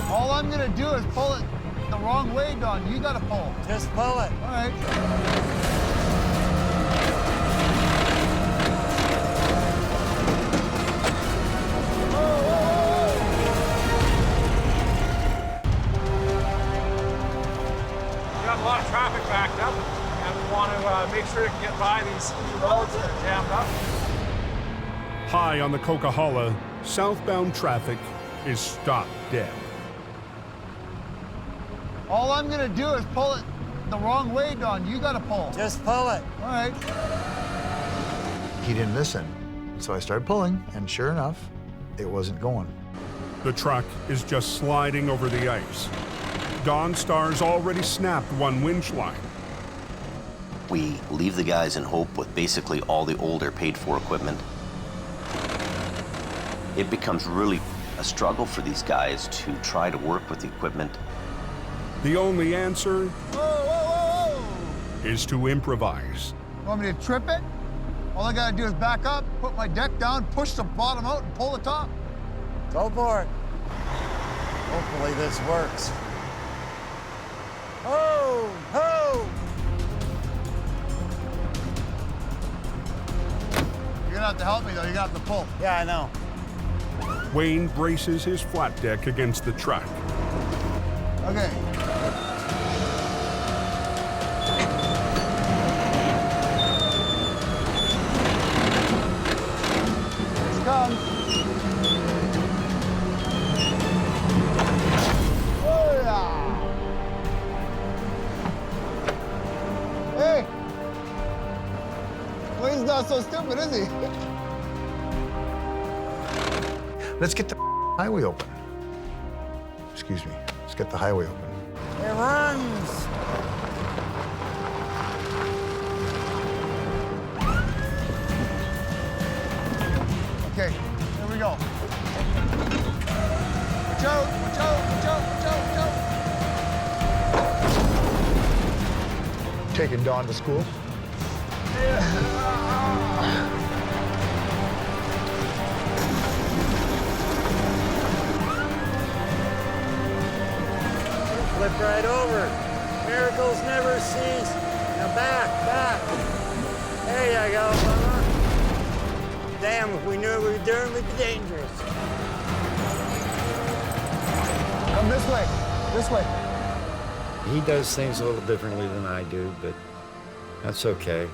All I'm gonna do is pull it the wrong way, Don. You gotta pull. Just pull it. All right. Got a lot of traffic backed up, and we want to make sure to get by these roads that are jammed up. High on the Coquihalla, southbound traffic is stopped dead. All I'm gonna do is pull it the wrong way, Don. You gotta pull. Just pull it. All right. He didn't listen, so I started pulling, and sure enough, it wasn't going. The truck is just sliding over the ice. Don Starr's already snapped 1 winch line. We leave the guys in Hope with basically all the older paid-for equipment. It becomes really a struggle for these guys to try to work with the equipment. The only answer is to improvise. You want me to trip it? All I gotta do is back up, put my deck down, push the bottom out, and pull the top. Go for it. Hopefully this works. Ho! Ho! You're gonna have to help me, though. You're gonna have to pull. Yeah, I know. Wayne braces his flat deck against the truck. Okay. not so stupid, is he? Let's get the highway open. Excuse me. Let's get the highway open. It runs. Okay, here we go. Watch out, watch out, watch out, watch out, watch out. Taking Dawn to school. Flip right over. Miracles never cease. Now back, back. There you go, fella. Damn, if we knew what we were doing, we'd be dangerous. Come this way, this way. He does things a little differently than I do, but that's okay.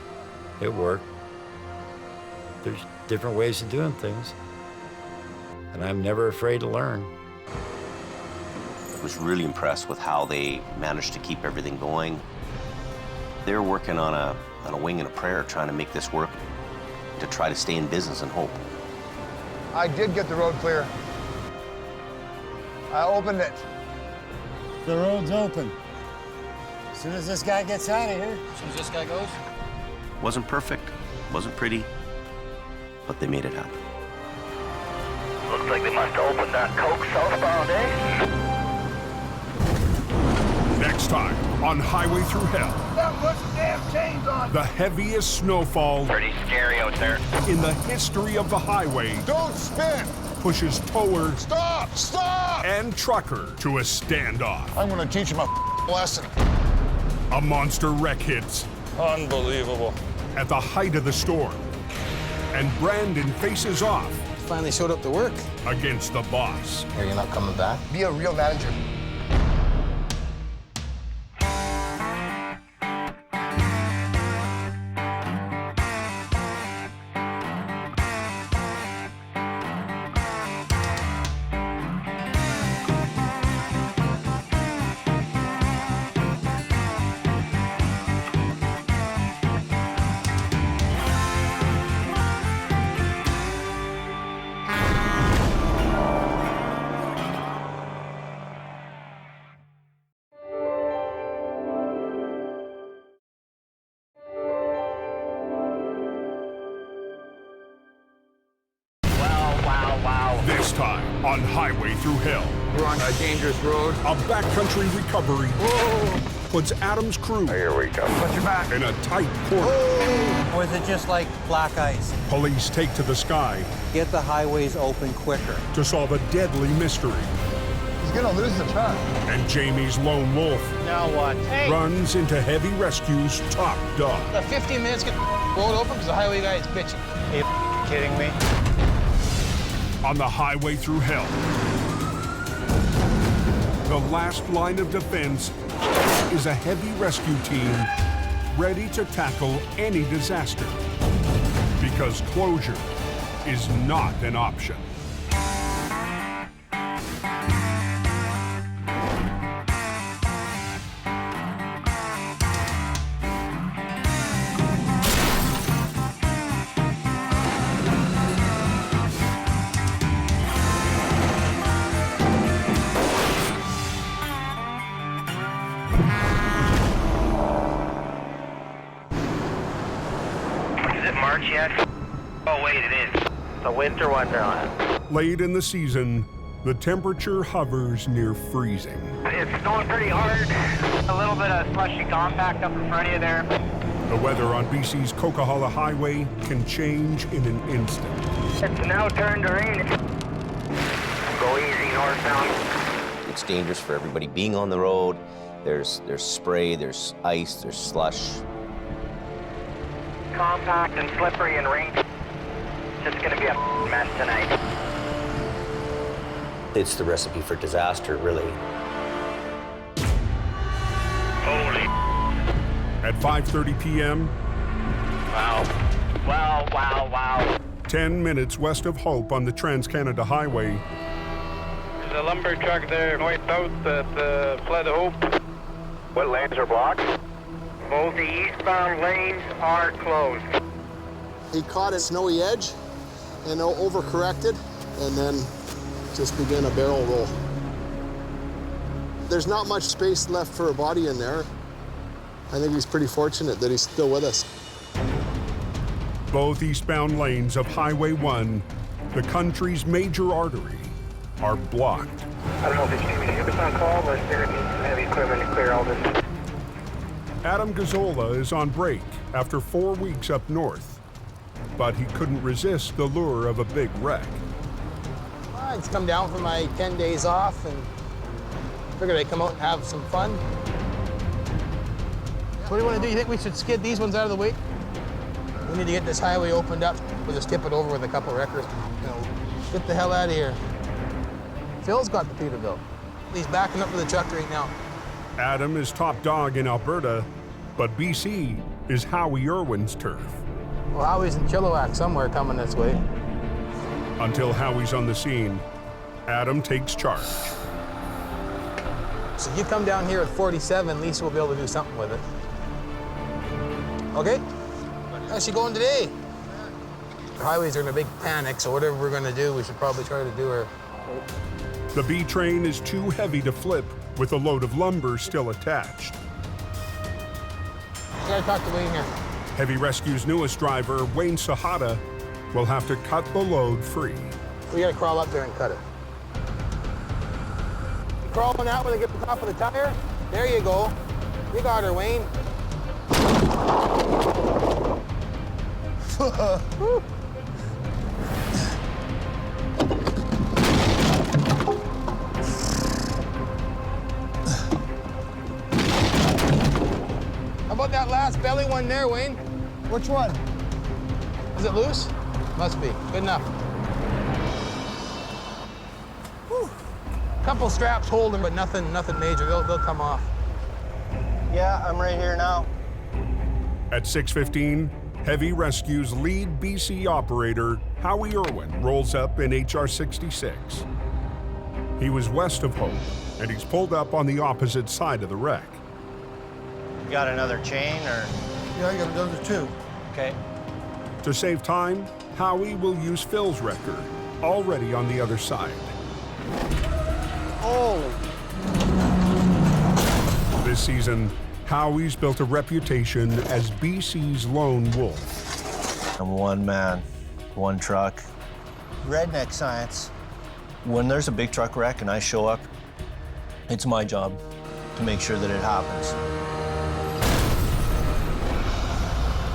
It worked. There's different ways of doing things, and I'm never afraid to learn. I was really impressed with how they managed to keep everything going. They're working on a wing and a prayer, trying to make this work, to try to stay in business and hope. I did get the road clear. I opened it. The road's open. As soon as this guy gets out of here. As soon as this guy goes. Wasn't perfect, wasn't pretty, but they made it happen. Looks like they must have opened that Coke southbound, eh? Next time on Highway Thru Hell. Now put some damn chains on. The heaviest snowfall Pretty scary out there. in the history of the highway. Don't spin. Pushes tower. Stop, stop. And trucker to a standoff. I'm gonna teach him a lesson. A monster wreck hits. Unbelievable. At the height of the storm. And Brandon faces off. Finally showed up to work. Against the boss. Are you not coming back? Be a real manager. This time on Highway Thru Hell. We're on a dangerous road. A backcountry recovery puts Adam's crew Here we go. Watch your back. in a tight corner. Or is it just like black ice? Police take to the sky Get the highways open quicker. to solve a deadly mystery. He's gonna lose the truck. And Jamie's lone wolf Now what? Hey! runs into Heavy Rescue's top dog. Got 15 minutes to get the road open because the highway guy is bitching. Are you kidding me? On the Highway Thru Hell. The last line of defense is a heavy rescue team ready to tackle any disaster. Because closure is not an option. March yet? Oh wait, it is. The winter wonderland. Late in the season, the temperature hovers near freezing. It's snowing pretty hard. A little bit of slushy compact up in front of you there. The weather on BC's Coquihalla Highway can change in an instant. It's now turned to rain. Go easy northbound. It's dangerous for everybody being on the road. There's spray, there's ice, there's slush. Compact and slippery and rain. Just gonna be a mess tonight. It's the recipe for disaster, really. Holy. At 5:30 p.m., Wow. Wow, wow, wow. 10 minutes west of Hope on the Trans-Canada Highway, There's a lumber truck there north-south that fled Hope. What lanes are blocked? Both the eastbound lanes are closed. He caught a snowy edge and overcorrected, and then just began a barrel roll. There's not much space left for a body in there. I think he's pretty fortunate that he's still with us. Both eastbound lanes of Highway 1, the country's major artery, are blocked. I don't know if it's going to be shippers on call, but they're going to need some heavy equipment to clear all this. Adam Gazzola is on break after 4 weeks up north, but he couldn't resist the lure of a big wreck. I just come down for my 10 days off and figured I'd come out and have some fun. What do you want to do? You think we should skid these ones out of the way? We need to get this highway opened up. We'll just tip it over with a couple wreckers. You know, get the hell out of here. Phil's got the Peterbilt. He's backing up for the truck right now. Adam is top dog in Alberta, but BC is Howie Irwin's turf. Well, Howie's in Chilliwack somewhere coming this way. Until Howie's on the scene, Adam takes charge. So you come down here with 47, at least we'll be able to do something with it. Okay? How's she going today? The highways are in a big panic, so whatever we're gonna do, we should probably try to do her. The B train is too heavy to flip with a load of lumber still attached. You gotta talk to Wayne here. Heavy Rescue's newest driver, Wayne Sahata, will have to cut the load free. We gotta crawl up there and cut it. You crawling out when they get to the top of the tire? There you go. You got her, Wayne. How about that last belly one there, Wayne? Which one? Is it loose? Must be. Good enough. Whew. Couple straps holding, but nothing major. They'll come off. Yeah, I'm right here now. At 6:15, Heavy Rescue's lead BC operator, Howie Irwin, rolls up in HR 66. He was west of Hope, and he's pulled up on the opposite side of the wreck. You got another chain, or? Yeah, I got another two. Okay. To save time, Howie will use Phil's wrecker, already on the other side. Holy. This season, Howie's built a reputation as BC's lone wolf. I'm one man, one truck. Redneck science. When there's a big truck wreck and I show up, it's my job to make sure that it happens.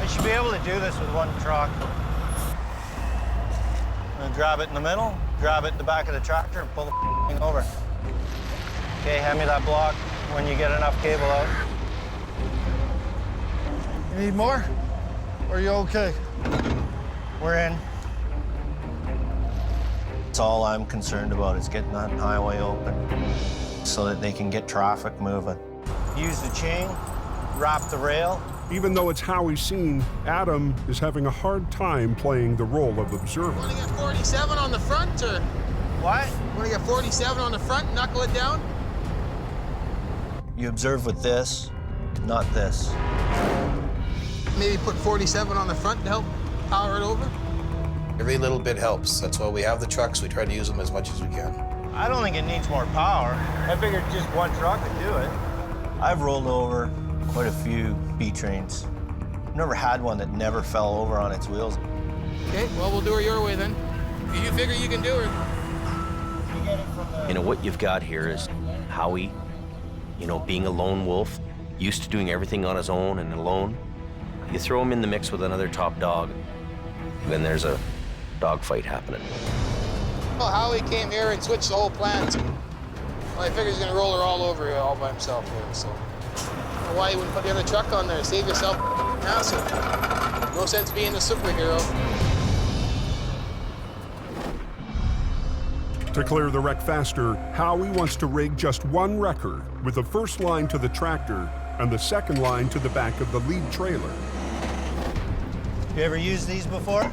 I should be able to do this with one truck. I'm gonna grab it in the middle, grab it in the back of the tractor, and pull the thing over. Okay, hand me that block when you get enough cable out. You need more? Or are you okay? We're in. That's all I'm concerned about, is getting that highway open so that they can get traffic moving. Use the chain, wrap the rail. Even though it's Howie's scene, Adam is having a hard time playing the role of observer. Want to get 47 on the front, or? What? Want to get 47 on the front and knuckle it down? You observe with this, not this. Maybe put 47 on the front to help power it over? Every little bit helps. That's why we have the trucks. We try to use them as much as we can. I don't think it needs more power. I figured just one truck could do it. I've rolled over quite a few B trains. I've never had one that never fell over on its wheels. Okay, well, we'll do her your way then. If you figure you can do her. You know, what you've got here is Howie, you know, being a lone wolf, used to doing everything on his own and alone. You throw him in the mix with another top dog, then there's a dogfight happening. Well, Howie came here and switched the whole plan. Well, I figured he's gonna roll her all over here all by himself here, so. I don't know why you wouldn't put the other truck on there. Save yourself hassle. No sense being a superhero. To clear the wreck faster, Howie wants to rig just one wrecker with the first line to the tractor and the second line to the back of the lead trailer. You ever used these before?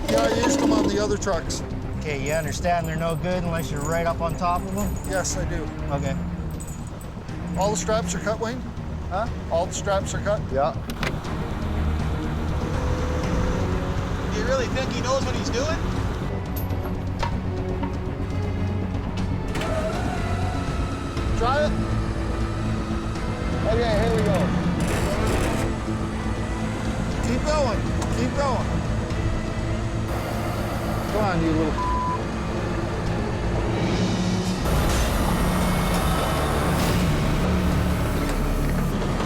Yeah, I used them on the other trucks. Okay, you understand they're no good unless you're right up on top of them? Yes, I do. Okay. All the straps are cut, Wayne? Huh? All the straps are cut? Yeah. You really think he knows what he's doing? Try it. Okay, here we go. Keep going. Keep going. Come on, you little...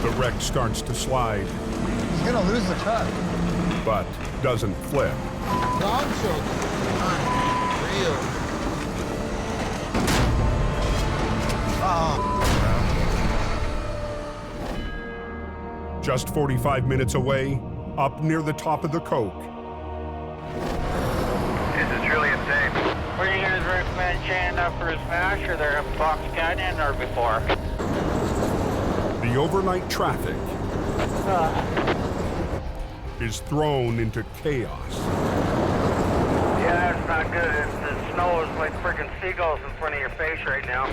The wreck starts to slide, He's gonna lose the truck. but doesn't flip. Dog choke. Real. Just 45 minutes away, up near the top of the Coke, This is truly insane. Were you guys recommend chaining up for a smash, or they're a box got in or before? the overnight traffic is thrown into chaos. Yeah, it's not good. The snow is like freaking seagulls in front of your face right now.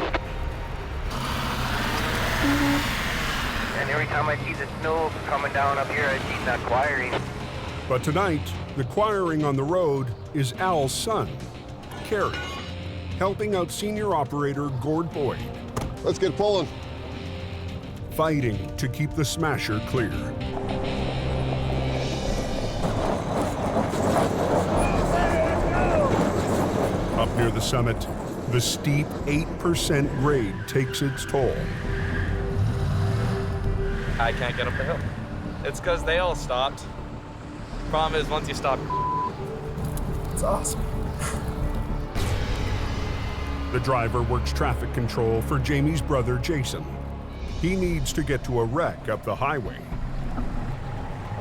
And every time I see the snow coming down up here, I see that quiring. But tonight, the quiring on the road is Al's son, Kerry, helping out senior operator Gord Boyd. Let's get pulling. Fighting to keep the smasher clear. Up near the summit, the steep 8% grade takes its toll. I can't get up the hill. It's because they all stopped. Problem is, once you stop, it's awesome. The driver works traffic control for Jamie's brother, Jason. He needs to get to a wreck up the highway.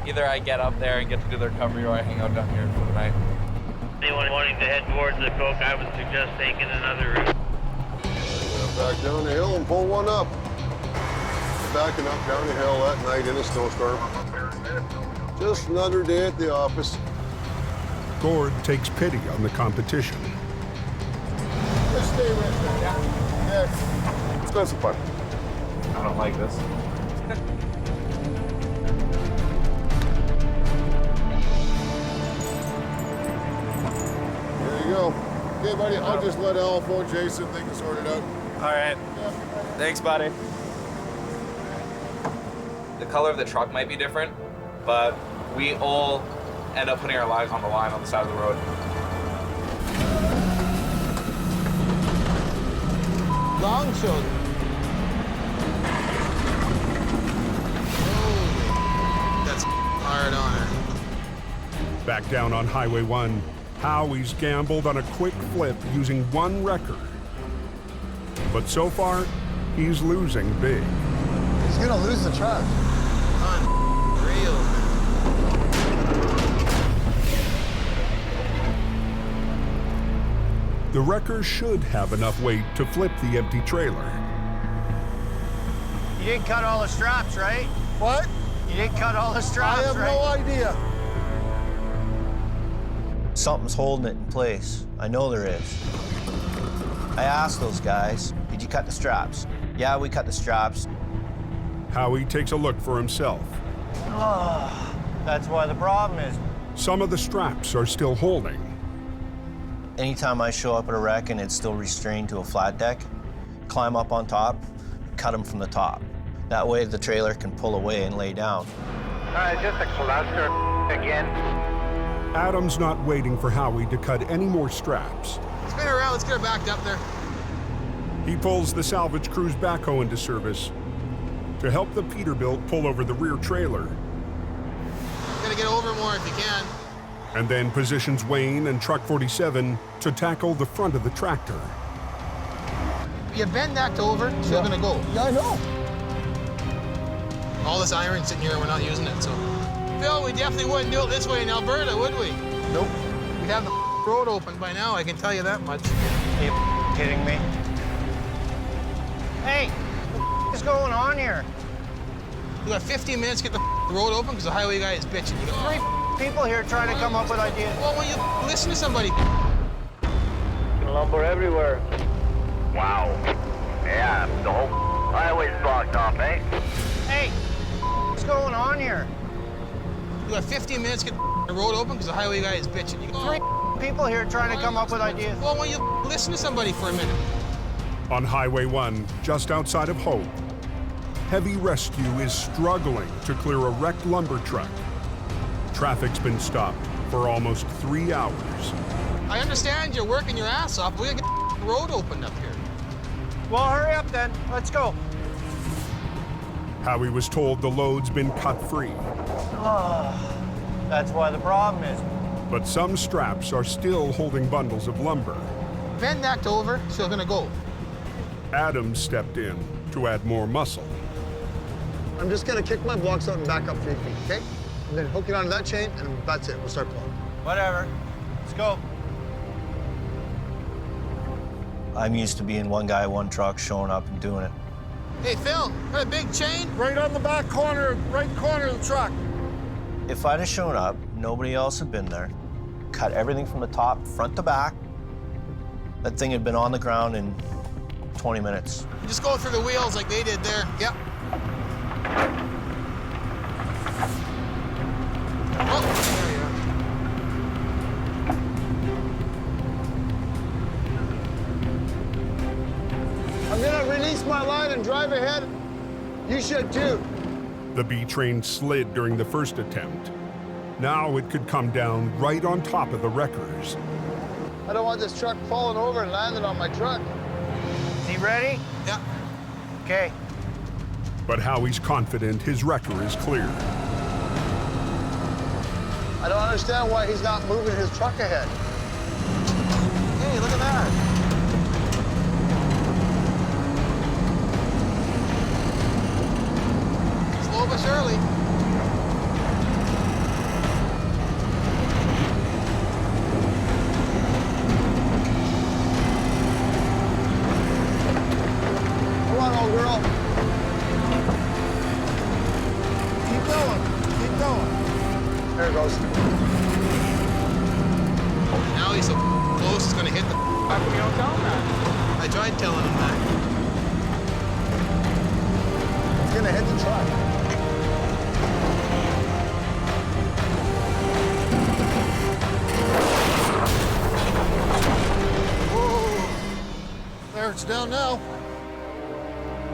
Either I get up there and get to do the recovery, or I hang out down here for the night. Anyone wanting to head towards the Coke, I would suggest taking another route. Back down the hill and pull one up. Backing up down the hill that night in a snowstorm. Just another day at the office. Gord takes pity on the competition. Just stay with me, yeah. Let's go some fun. I don't like this. There you go. Okay, buddy, I'll just let Al phone Jason. They can sort it out. All right. Thanks, buddy. The color of the truck might be different, but we all end up putting our lives on the line on the side of the road. Long shoulder. That's hard on her. Back down on Highway 1, Howie's gambled on a quick flip using one wrecker. But so far, he's losing big. He's gonna lose the truck. Unreal. The wrecker should have enough weight to flip the empty trailer. You didn't cut all the straps, right? What? You didn't cut all the straps, I have right? no idea. Something's holding it in place. I know there is. I asked those guys, did you cut the straps? Yeah, we cut the straps. Howie takes a look for himself. Oh, that's why the problem is. Some of the straps are still holding. Anytime I show up at a wreck and it's still restrained to a flat deck, climb up on top, cut them from the top. That way the trailer can pull away and lay down. All right, just a cluster again. Adam's not waiting for Howie to cut any more straps. Spin her around, let's get her backed up there. He pulls the salvage crew's backhoe into service to help the Peterbilt pull over the rear trailer, Gotta get over more if you can. and then positions Wayne and Truck 47 to tackle the front of the tractor. You bend that over, so you're gonna go. Yeah, I know. All this iron sitting here, we're not using it, so. Phil, we definitely wouldn't do it this way in Alberta, would we? Nope. We'd have the road open by now, I can tell you that much. Are you kidding me? Hey, what is going on here? We got 15 minutes to get the road open because the highway guy is bitching. We got 3 people here trying to come up with ideas. Well, when you listen to somebody. Lumber everywhere. Wow. Yeah, the whole highway's blocked off, eh? Hey, what's going on here? You got 15 minutes to get the road open because the highway guy is bitching. You go, 3 people here trying to come up with ideas. well, why don't you listen to somebody for a minute? On Highway 1, just outside of Hope, heavy rescue is struggling to clear a wrecked lumber truck. Traffic's been stopped for almost 3 hours. I understand you're working your ass off, but we gotta get the road opened up here. Well, hurry up then. Let's go. Howie was told the load's been cut free, That's why the problem is. but some straps are still holding bundles of lumber. Bend that over, so it's gonna go. Adam stepped in to add more muscle. I'm just gonna kick my blocks out and back up 3 feet, okay? And then hook it onto that chain, and that's it. We'll start pulling. Whatever. Let's go. I'm used to being one guy, one truck, showing up and doing it. Hey, Phil, got a big chain? Right on the back corner, right corner of the truck. If I'd have shown up, nobody else had been there, cut everything from the top, front to back, that thing had been on the ground in 20 minutes. Just go through the wheels like they did there. Yep. Oh, there you are. I'm gonna release my line and drive ahead. You should too. The B train slid during the first attempt. Now it could come down right on top of the wreckers. I don't want this truck falling over and landing on my truck. Is he ready? Yeah. Okay. But Howie's confident his wrecker is clear. I don't understand why he's not moving his truck ahead. Hey, look at that. Slow but surely. Come on, old girl. Keep going. Keep going. There it goes. Now he's so close, he's gonna hit the. How come you don't tell him that? I tried telling him that. He's gonna hit the truck. Whoa. There, it's down now.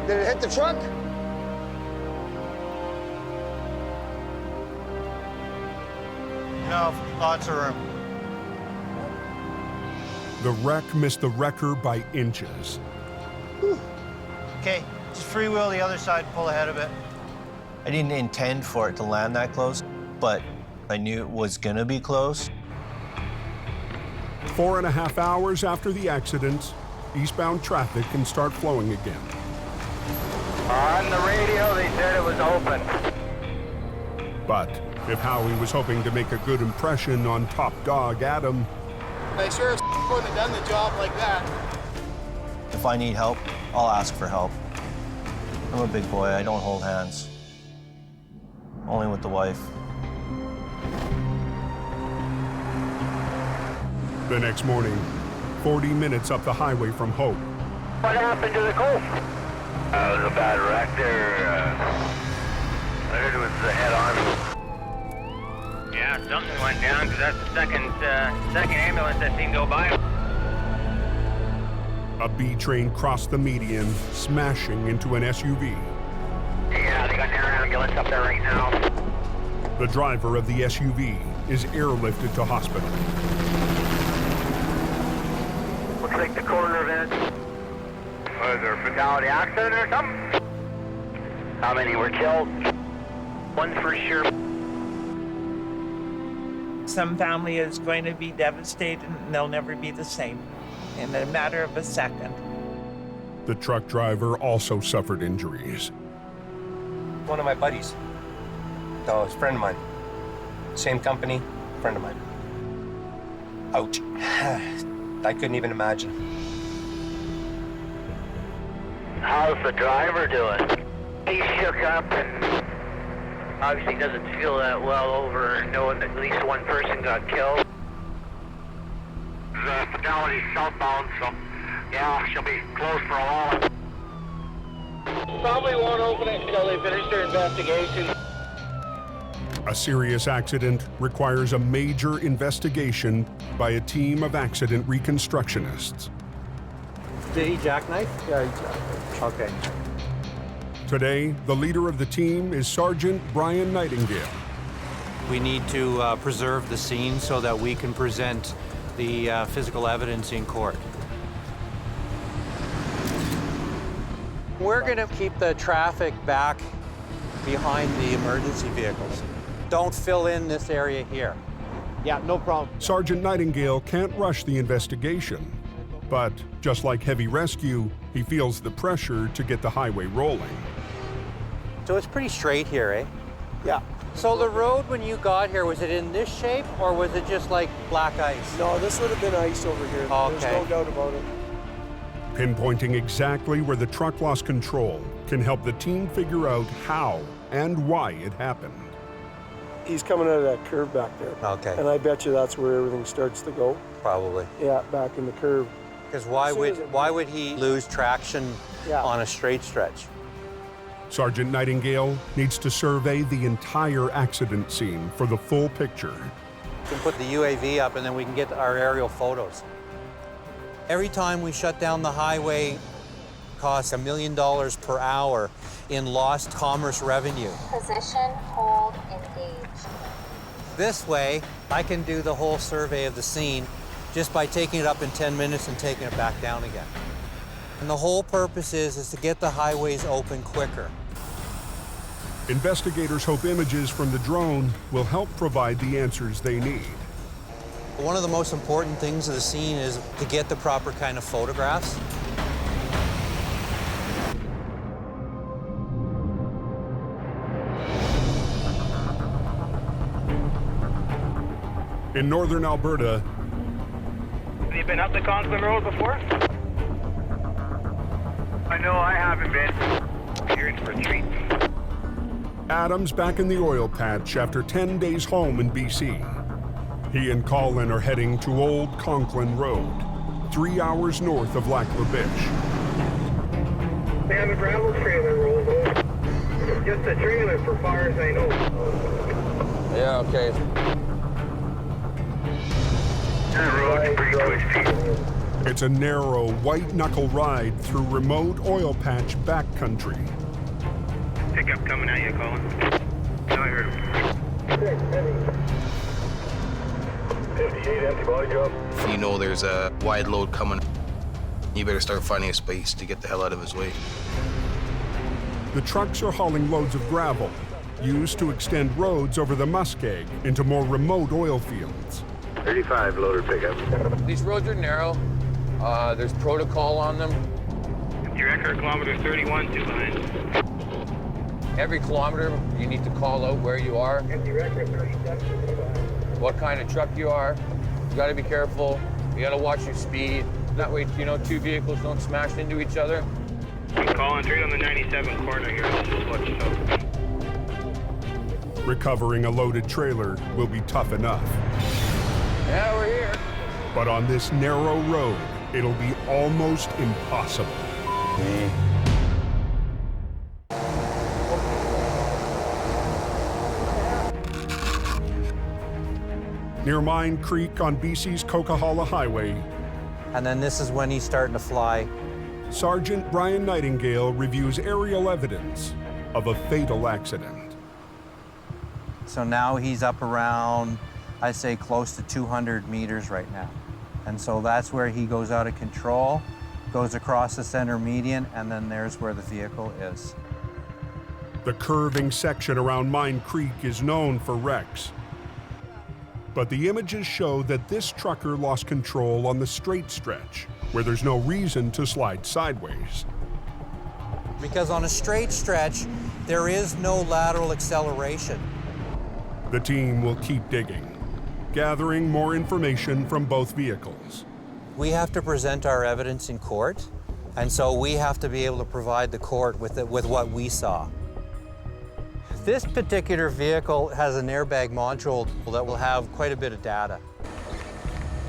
Did it hit the truck? No, lots of room. The wreck missed the wrecker by inches. Okay, just freewheel the other side and pull ahead of it. I didn't intend for it to land that close, but I knew it was gonna be close. 4.5 hours after the accident, eastbound traffic can start flowing again. On the radio, they said it was open. But if Howie was hoping to make a good impression on top dog Adam, I sure as wouldn't have done the job like that. If I need help, I'll ask for help. I'm a big boy, I don't hold hands. Only with the wife. the next morning, 40 minutes up the highway from Hope. What happened to the Colt? It was a bad wreck there. I heard it was the head-on. Yeah, something went down because that's the second ambulance I've seen go by. A B train crossed the median, smashing into an SUV. Yeah, they got their ambulance up there right now. The driver of the SUV is airlifted to hospital. Looks like the coroner event. Was there a fatality accident or something? How many were killed? One for sure. Some family is going to be devastated and they'll never be the same in a matter of a second. The truck driver also suffered injuries. One of my buddies. No, it's a friend of mine. Same company, friend of mine. Ouch. I couldn't even imagine. How's the driver doing? He shook up and obviously doesn't feel that well over knowing that at least one person got killed. The fatality southbound, so yeah, she'll be closed for a while. Probably won't open it until they finish their investigation. A serious accident requires a major investigation by a team of accident reconstructionists. Did he jackknife? Yeah, he jackknifed. Okay. Today, the leader of the team is Sergeant Brian Nightingale. We need to preserve the scene so that we can present the physical evidence in court. We're going to keep the traffic back behind the emergency vehicles. Don't fill in this area here. Yeah, no problem. Sergeant Nightingale can't rush the investigation, but just like heavy rescue, he feels the pressure to get the highway rolling. So it's pretty straight here, eh? Yeah. So the road, when you got here, was it in this shape or was it just like black ice? No, this would have been ice over here. Okay. There's no doubt about it. Pinpointing exactly where the truck lost control can help the team figure out how and why it happened. He's coming out of that curve back there. Okay. And I bet you that's where everything starts to go. Probably. Yeah, back in the curve. Because why would he lose traction on a straight stretch? Sergeant Nightingale needs to survey the entire accident scene for the full picture. We can put the UAV up and then we can get our aerial photos. Every time we shut down the highway, costs $1 million per hour in lost commerce revenue. Position, hold, engage. This way, I can do the whole survey of the scene just by taking it up in 10 minutes and taking it back down again. And the whole purpose is to get the highways open quicker. Investigators hope images from the drone will help provide the answers they need. One of the most important things of the scene is to get the proper kind of photographs. In northern Alberta, Have you been up the Conklin Road before? I know I haven't been. You're in for a treat. Adam's back in the oil patch after 10 days home in BC. He and Colin are heading to Old Conklin Road, 3 hours north of Lac La Biche. They have a gravel trailer rolled over. Just a trailer for far as I know. Yeah, okay. It's a narrow, white-knuckle ride through remote oil patch backcountry. Pickup coming at you, Colin. No, I heard him. 58 empty body drop. If you know there's a wide load coming, you better start finding a space to get the hell out of his way. The trucks are hauling loads of gravel, used to extend roads over the muskeg into more remote oil fields. 35 loader pickup. These roads are narrow. There's protocol on them. Your record kilometer 31 to behind. Every kilometer, you need to call out where you are, what kind of truck you are. You gotta be careful. You gotta watch your speed. That way, you know, two vehicles don't smash into each other. I'm calling straight on the 97 corner here. Just watch yourself. Recovering a loaded trailer will be tough enough. Yeah, we're here. But on this narrow road, it'll be almost impossible. Near Mine Creek on BC's Coquihalla Highway. And then this is when he's starting to fly. Sergeant Brian Nightingale reviews aerial evidence of a fatal accident. So now he's up around, I'd say close to 200 meters right now. And so that's where he goes out of control, goes across the center median, and then there's where the vehicle is. The curving section around Mine Creek is known for wrecks. But the images show that this trucker lost control on the straight stretch, where there's no reason to slide sideways. Because on a straight stretch, there is no lateral acceleration. The team will keep digging, gathering more information from both vehicles. We have to present our evidence in court, and so we have to be able to provide the court with what we saw. This particular vehicle has an airbag module that will have quite a bit of data.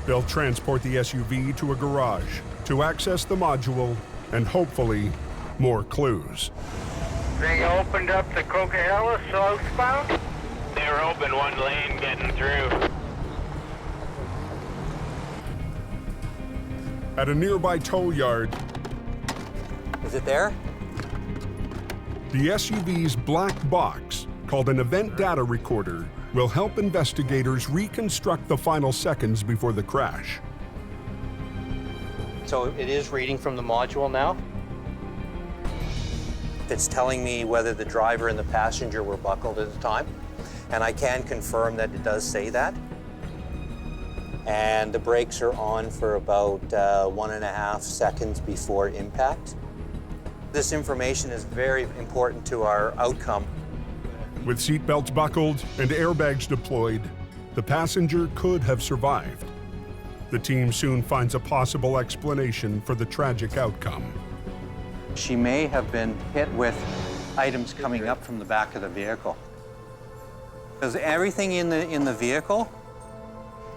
They'll transport the SUV to a garage to access the module and hopefully more clues. They opened up the Coquihalla southbound? They They're hoping one lane getting through. At a nearby tow yard, Is it there? the SUV's black box, called an event data recorder, will help investigators reconstruct the final seconds before the crash. So it is reading from the module now. It's telling me whether the driver and the passenger were buckled at the time. And I can confirm that it does say that. And the brakes are on for about 1.5 seconds before impact. This information is very important to our outcome. With seatbelts buckled and airbags deployed, the passenger could have survived. The team soon finds a possible explanation for the tragic outcome. She may have been hit with items coming up from the back of the vehicle. Because everything in the vehicle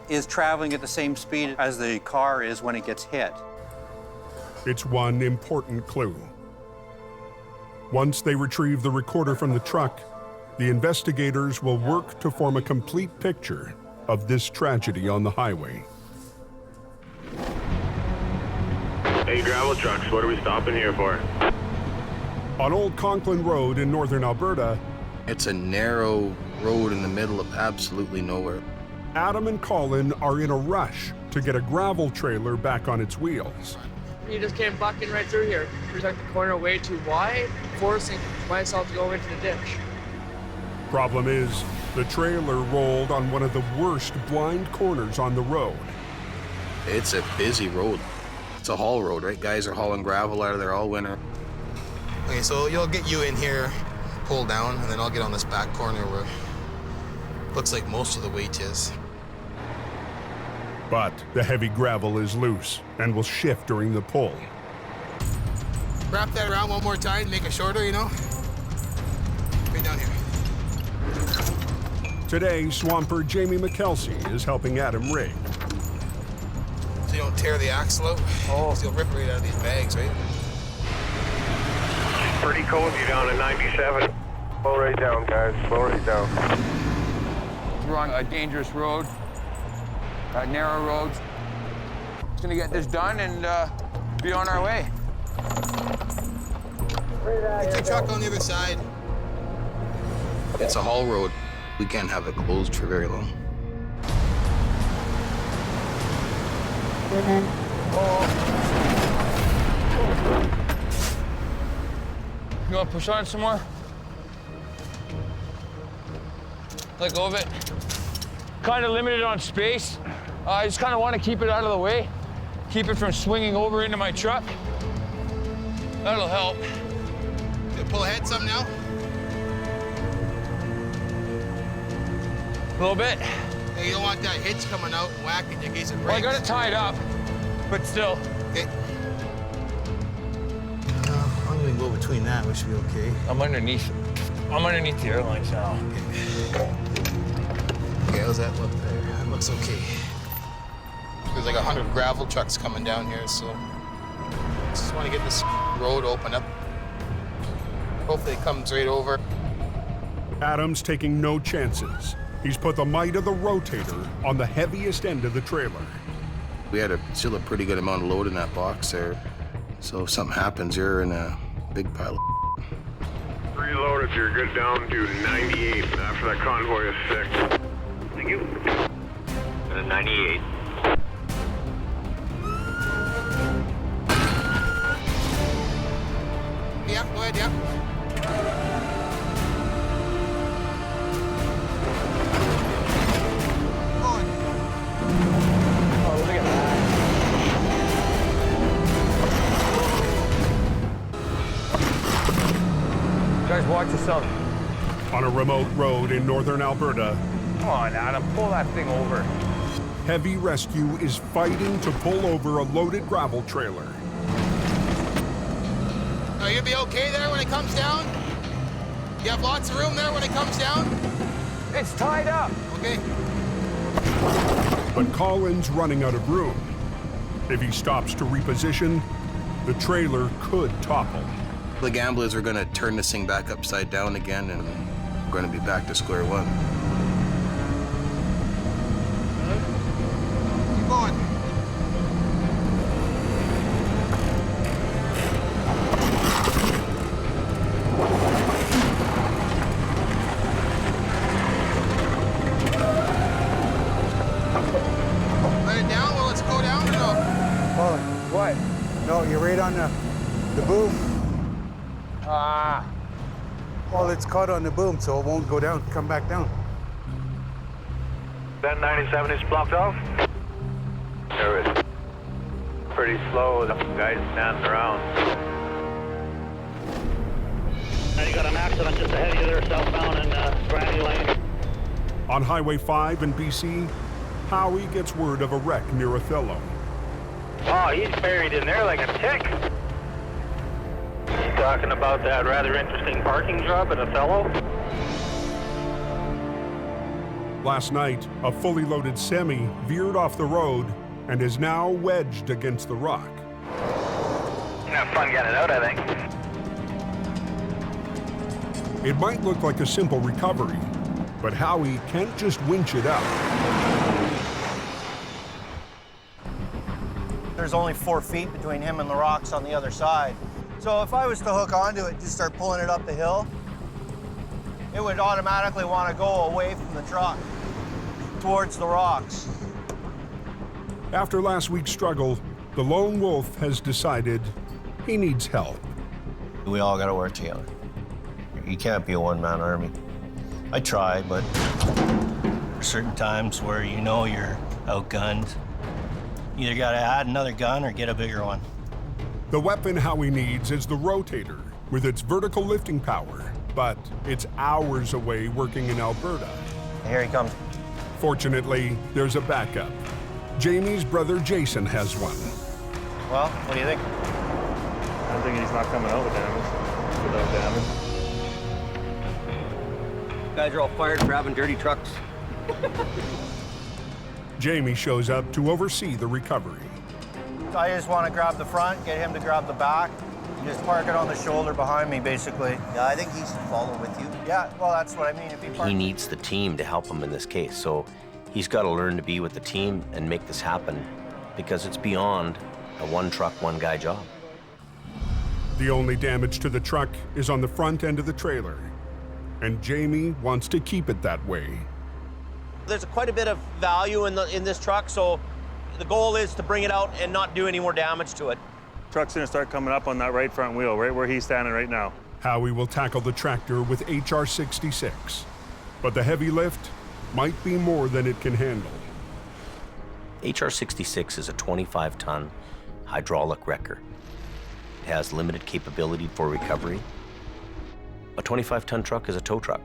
is traveling at the same speed as the car is when it gets hit. It's one important clue. Once they retrieve the recorder from the truck, the investigators will work to form a complete picture of this tragedy on the highway. Hey, gravel trucks, what are we stopping here for? On Old Conklin Road in northern Alberta, it's a narrow road in the middle of absolutely nowhere. Adam and Colin are in a rush to get a gravel trailer back on its wheels. You just came bucking right through here. We took the corner way too wide, forcing myself to go into the ditch. Problem is, the trailer rolled on one of the worst blind corners on the road. It's a busy road. It's a haul road, right? Guys are hauling gravel out of there all winter. Okay, so you'll get you in here, pull down, and then I'll get on this back corner where looks like most of the weight is. But the heavy gravel is loose and will shift during the pull. Wrap that around one more time, make it shorter, you know? Right down here. Today, swamper Jamie McKelsey is helping Adam rig. So you don't tear the axle out. Oh. So you'll rip it right out of these bags, right? Pretty cold, you down at 97. Slow right down, guys, slow right down. We're on a dangerous road, narrow roads. Just gonna get this done and be on our way. Get your truck on the other side. It's a haul road. We can't have it closed for very long. You want to push on some more? Let go of it. Kind of limited on space. I just kind of want to keep it out of the way. Keep it from swinging over into my truck. That'll help. You pull ahead some now? A little bit. Hey, you don't want that hitch coming out and whacking you in case it breaks. Well, I got it tied up, but still. Okay. I'm gonna go between that, we should be okay. I'm underneath the airlines now. Okay, how's that look there? That looks okay. There's like 100 gravel trucks coming down here, so just want to get this road open up. Hopefully it comes right over. Adam's taking no chances. He's put the might of the rotator on the heaviest end of the trailer. We had still a pretty good amount of load in that box there. So if something happens, you're in a big pile of Reload if you're good down to 98 after that convoy is sick. Thank you. 98. Yeah, go ahead, yeah. Guys, watch yourself. On a remote road in northern Alberta, Come on, Adam, pull that thing over. heavy rescue is fighting to pull over a loaded gravel trailer. Are you be okay there when it comes down? You have lots of room there when it comes down? It's tied up. Okay. But Colin's running out of room. If he stops to reposition, the trailer could topple. The gamblers are going to turn this thing back upside down again, and we're going to be back to square one. on the boom. Ah. Well, it's caught on the boom, so it won't go down, come back down. That 97 is blocked off. There is. Pretty slow, the guy's standing around. Now you got an accident just ahead of you there, southbound in Granny Lane. On Highway 5 in BC, Howie gets word of a wreck near Othello. Oh, he's buried in there like a tick. He's talking about that rather interesting parking job at Othello. Last night, a fully loaded semi veered off the road and is now wedged against the rock. Have fun getting it out, I think. It might look like a simple recovery, but Howie can't just winch it out. There's only 4 feet between him and the rocks on the other side. So if I was to hook onto it, just start pulling it up the hill, it would automatically want to go away from the truck towards the rocks. After last week's struggle, the lone wolf has decided he needs help. We all gotta work together. You can't be a one-man army. I try, but there's certain times where you know you're outgunned. You either gotta add another gun or get a bigger one. The weapon Howie needs is the rotator, with its vertical lifting power, but it's hours away working in Alberta. Here he comes. Fortunately, there's a backup. Jamie's brother Jason has one. Well, what do you think? I'm thinking he's not coming out with damage, without damage. Guys are all fired for having dirty trucks. Jamie shows up to oversee the recovery. I just want to grab the front, get him to grab the back, and just park it on the shoulder behind me, basically. Yeah, I think he should follow with you. Yeah, well, that's what I mean. If He needs the team to help him in this case, so he's got to learn to be with the team and make this happen, because it's beyond a one truck, one guy job. The only damage to the truck is on the front end of the trailer, and Jamie wants to keep it that way. There's quite a bit of value in this truck, so the goal is to bring it out and not do any more damage to it. Truck's gonna start coming up on that right front wheel, right where he's standing right now. Howie will tackle the tractor with HR 66, but the heavy lift might be more than it can handle. HR 66 is a 25-ton hydraulic wrecker. It has limited capability for recovery. A 25-ton truck is a tow truck.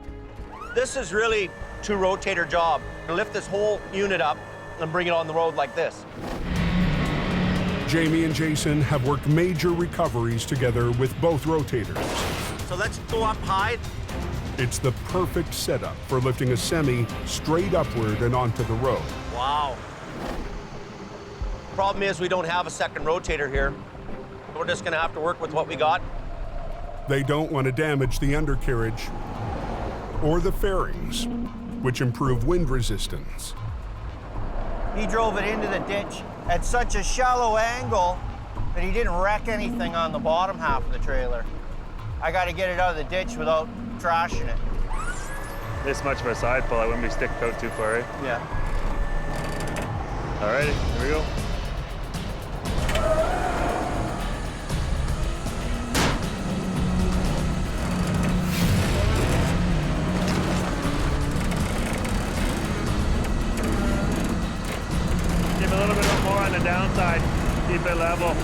This is really two rotator job. To lift this whole unit up and bring it on the road like this. Jamie and Jason have worked major recoveries together with both rotators. So let's go up high. It's the perfect setup for lifting a semi straight upward and onto the road. Wow. Problem is we don't have a second rotator here. We're just gonna have to work with what we got. They don't want to damage the undercarriage or the fairings, which improve wind resistance. He drove it into the ditch at such a shallow angle that he didn't wreck anything on the bottom half of the trailer. I got to get it out of the ditch without trashing it. This much of a side pull, I wouldn't be sticking out too far, right? Yeah. All right, here we go. Give a little bit more on the downside. Keep it level.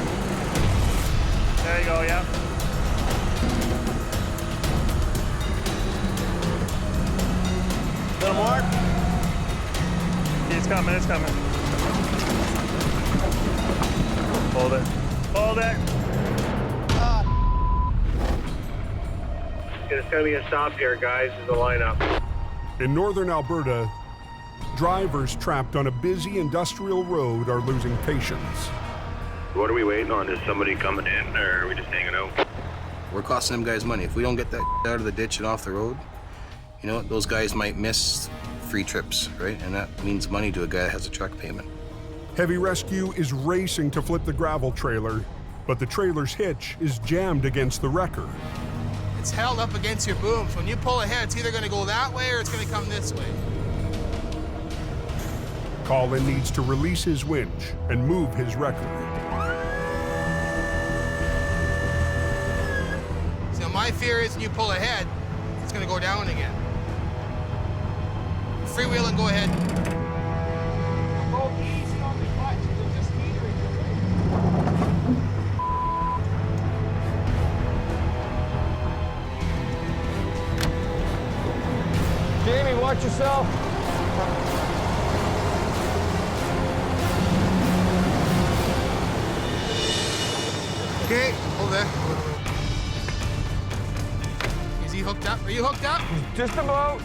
There you go, yeah. Little more. It's coming, it's coming. Hold it. Hold it. It's gonna be a stop here, guys, in the lineup. In northern Alberta, drivers trapped on a busy industrial road are losing patience. What are we waiting on? Is somebody coming in, or are we just hanging out? We're costing them guys money. If we don't get that out of the ditch and off the road, you know what? Those guys might miss free trips, right? And that means money to a guy that has a truck payment. Heavy Rescue is racing to flip the gravel trailer, but the trailer's hitch is jammed against the wrecker. It's held up against your booms. When you pull ahead, it's either gonna go that way or it's gonna come this way. Colin needs to release his winch and move his wrecker. My fear is when you pull ahead, it's gonna go down again. Freewheel and go ahead. Go easy on the clutch, you'll just meter it. Jamie, watch yourself. Okay, hold there. Is he hooked up? Are you hooked up? Just about.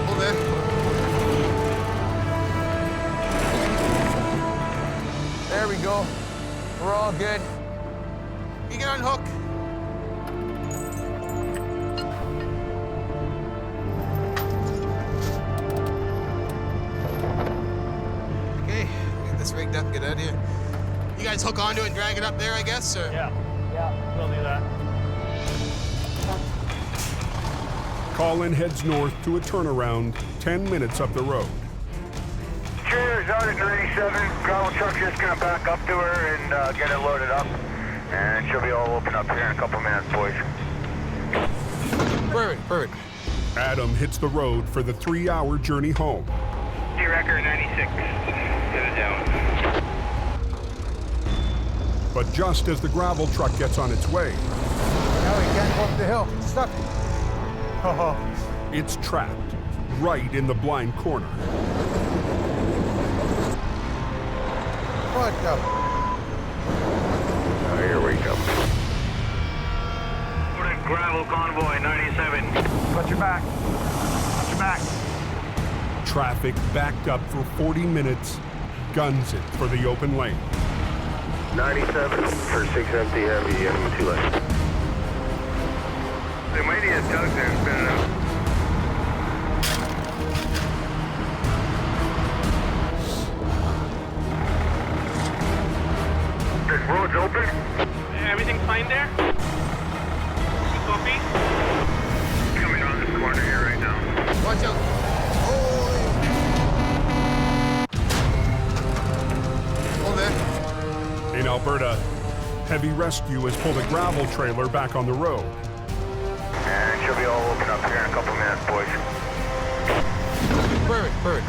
Hold there. There we go. We're all good. You can unhook. Okay, get this rigged up, get out of here. You guys hook onto it and drag it up there, I guess, or? Yeah, we'll do that. Colin heads north to a turnaround 10 minutes up the road. Trailer's out at 97. Gravel truck's just gonna back up to her and get it loaded up. And she'll be all open up here in a couple minutes, boys. Perfect. Adam hits the road for the 3-hour journey home. D-Record 96. Get it down. But just as the gravel truck gets on its way, Now he can't go up the hill. It's stuck. it's trapped right in the blind corner. What the? Here we go. Put in gravel convoy 97. Watch your back. Watch your back. Traffic backed up for 40 minutes, guns it for the open lane. 97 for 6 empty heavy and 2 left. They might need a tug there and spin it out. This road's open. Everything fine there? You copy? Coming on this corner here right now. Watch out. Hold there. In Alberta, heavy rescue has pulled a gravel trailer back on the road. And she'll be all open up here in a couple minutes, boys. Perfect.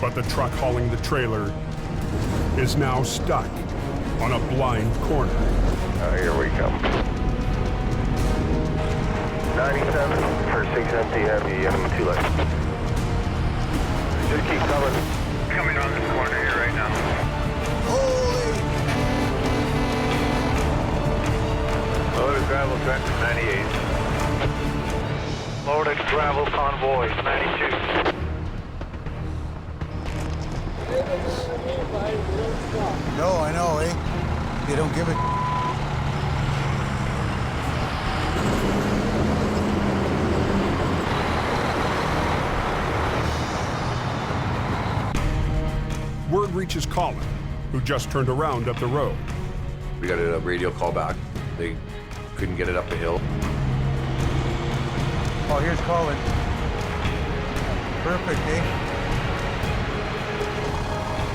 But the truck hauling the trailer is now stuck on a blind corner. Here we come. 97 for 6 empty heavy and 2 left. Just keep coming. Coming on this corner here right now. Loaded gravel tractor 98. Loaded gravel convoy 92. No, I know, eh? They don't give it. Word reaches Colin, who just turned around up the road. We got a radio call back. They couldn't get it up the hill. Oh, here's Colin. Perfect, eh?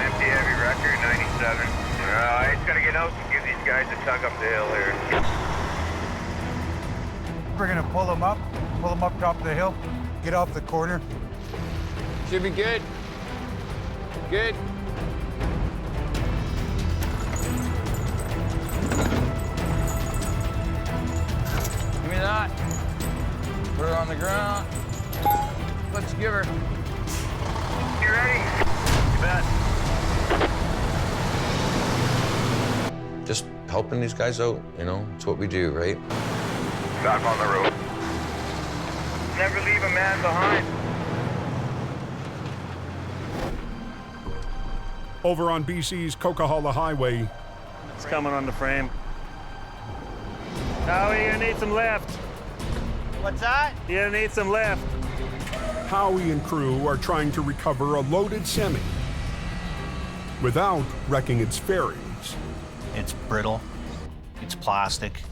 Empty heavy record 97. I just gotta get out and give these guys a tug up the hill here. We're gonna pull them up top of the hill, get off the corner. Should be good. Good. Give me that. Put her on the ground. Let's give her. You ready? You bet. Just helping these guys out, you know, it's what we do, right? Back on the road. Never leave a man behind. Over on BC's Coquihalla Highway, It's coming on the frame. Now you're gonna need some lift. What's that? You're gonna need some lift. Howie and crew are trying to recover a loaded semi without wrecking its fairings. It's brittle, it's plastic,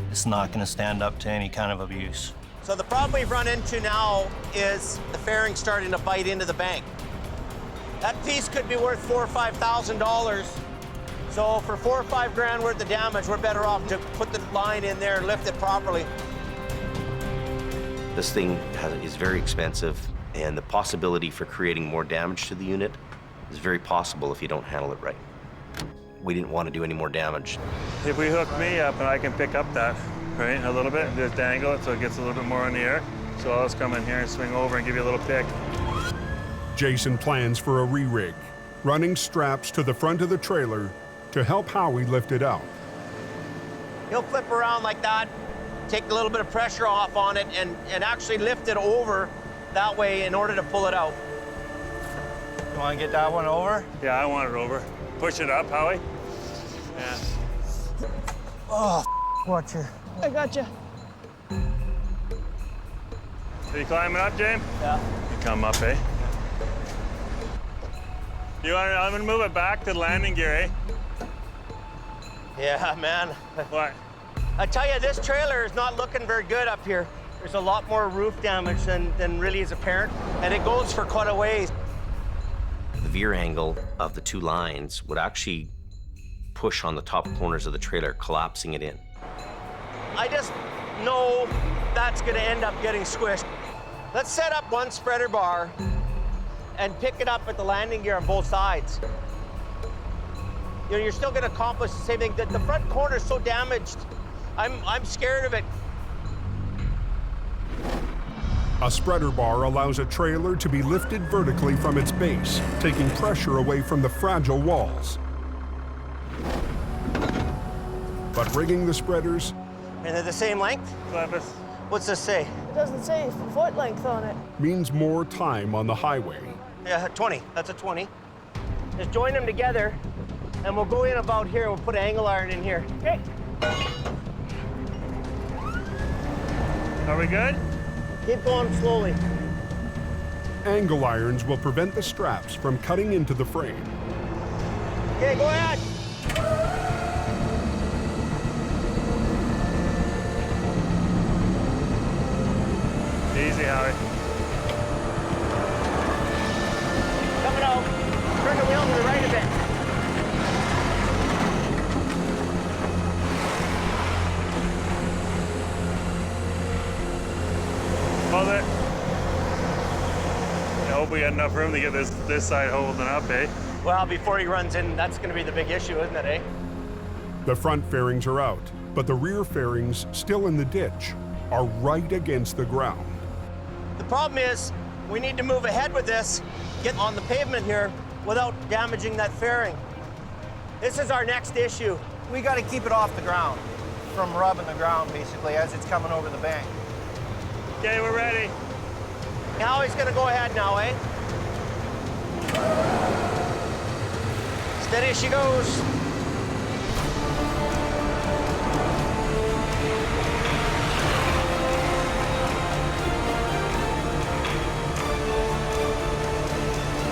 it's not gonna stand up to any kind of abuse. So the problem we've run into now is the fairing starting to bite into the bank. That piece could be worth $4,000 or $5,000. So for $4 or $5 grand worth of damage, we're better off to put the line in there and lift it properly. This thing is very expensive, and the possibility for creating more damage to the unit is very possible if you don't handle it right. We didn't want to do any more damage. If we hook me up and I can pick up that, right, a little bit, and just dangle it so it gets a little bit more in the air, so I'll just come in here and swing over and give you a little pick. Jason plans for a re-rig, running straps to the front of the trailer to help Howie lift it out. He'll flip around like that, take a little bit of pressure off on it, and actually lift it over that way in order to pull it out. You want to get that one over? Yeah, I want it over. Push it up, Howie. Yeah. Oh, watch her. I got you. Are you climbing up, James? Yeah. You come up, eh? I'm gonna move it back to the landing gear, eh? Yeah, man. What? I tell you, this trailer is not looking very good up here. There's a lot more roof damage than really is apparent, and it goes for quite a ways. The veer angle of the two lines would actually push on the top corners of the trailer, collapsing it in. I just know that's gonna end up getting squished. Let's set up one spreader bar and pick it up at the landing gear on both sides. You know, you're still gonna accomplish the same thing. The front corner is so damaged, I'm scared of it. A spreader bar allows a trailer to be lifted vertically from its base, taking pressure away from the fragile walls. But rigging the spreaders... And they're the same length? What's this say? It doesn't say foot length on it. means more time on the highway. Yeah, 20. That's a 20. Just join them together, and we'll go in about here, and we'll put an angle iron in here. Okay. Are we good? Keep going slowly. Angle irons will prevent the straps from cutting into the frame. Okay, go ahead. Easy, Howie. Coming out. Turn the wheel to the right a bit. Hold it. I hope we got enough room to get this side holding up, eh? Well, before he runs in, that's going to be the big issue, isn't it, eh? The front fairings are out, but the rear fairings, still in the ditch, are right against the ground. The problem is, we need to move ahead with this, get on the pavement here, without damaging that fairing. This is our next issue. We got to keep it off the ground, from rubbing the ground, basically, as it's coming over the bank. Okay, we're ready. Now he's gonna go ahead now, eh? Steady as she goes.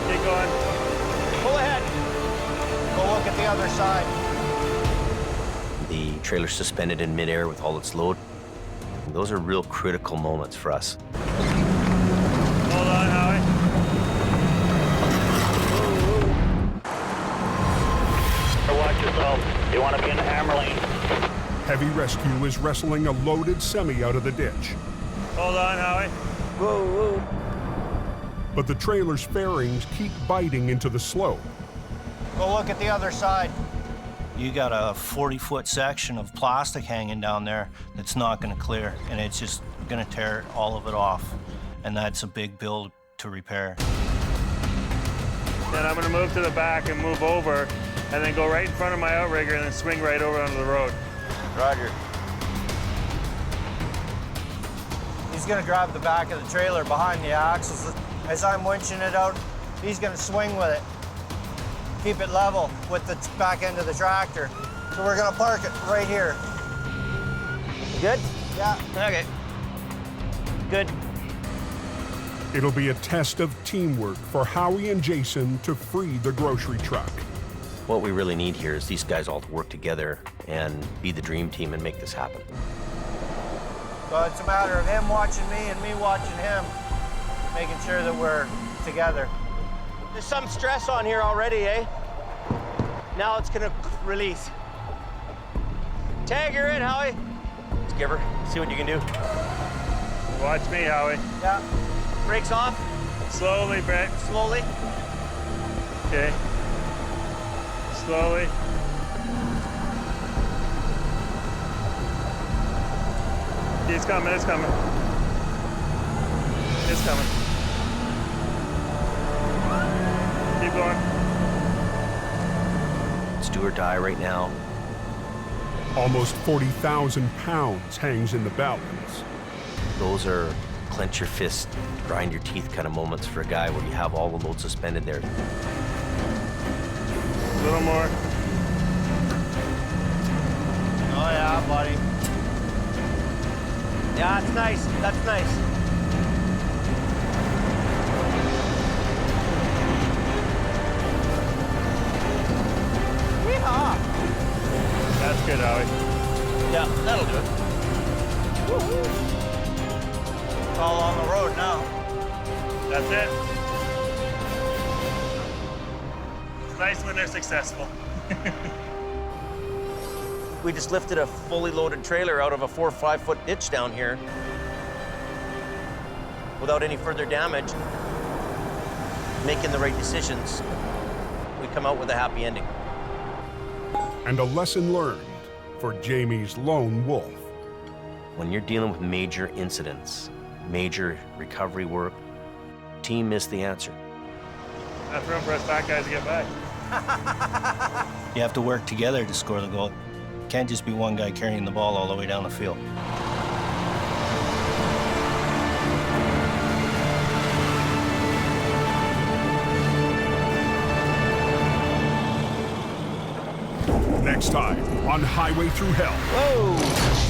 Keep going. Pull ahead. Go look at the other side. The trailer's suspended in midair with all its load. Those are real critical moments for us. Hold on, Howie. Watch yourself. You want to be in the hammer lane. Heavy rescue is wrestling a loaded semi out of the ditch. Hold on, Howie. Whoa, whoa. But the trailer's fairings keep biting into the slope. Go look at the other side. You got a 40-foot section of plastic hanging down there that's not going to clear, and it's just going to tear all of it off. And that's a big bill to repair. Then I'm going to move to the back and move over, and then go right in front of my outrigger and then swing right over onto the road. Roger. He's going to grab the back of the trailer behind the axles. As I'm winching it out, he's going to swing with it. Keep it level with the back end of the tractor. So we're gonna park it right here. You good? Yeah. Okay. Good. It'll be a test of teamwork for Howie and Jason to free the grocery truck. What we really need here is these guys all to work together and be the dream team and make this happen. So it's a matter of him watching me and me watching him, making sure that we're together. There's some stress on here already, eh? Now it's gonna release. Tag her in, Howie. Let's give her, see what you can do. Watch me, Howie. Yeah. Brakes off. Slowly, Brett. Slowly. Okay. Slowly. It's coming, it's coming. It's coming. Keep going. It's do or die right now. Almost 40,000 pounds hangs in the balance. Those are clench your fist, grind your teeth kind of moments for a guy where you have all the load suspended there. A little more. Oh yeah, buddy. Yeah, that's nice. That's nice. Yeehaw! That's good, Howie. Yeah, that'll do it. Woo-hoo. It's all on the road now. That's it. It's nice when they're successful. We just lifted a fully loaded trailer out of a 4 or 5 foot ditch down here without any further damage. Making the right decisions, we come out with a happy ending. And a lesson learned for Jamie's lone wolf. When you're dealing with major incidents, major recovery work, team is the answer. That's room for us fat guys to get by. You have to work together to score the goal. Can't just be one guy carrying the ball all the way down the field. Next time on Highway Thru Hell. Whoa!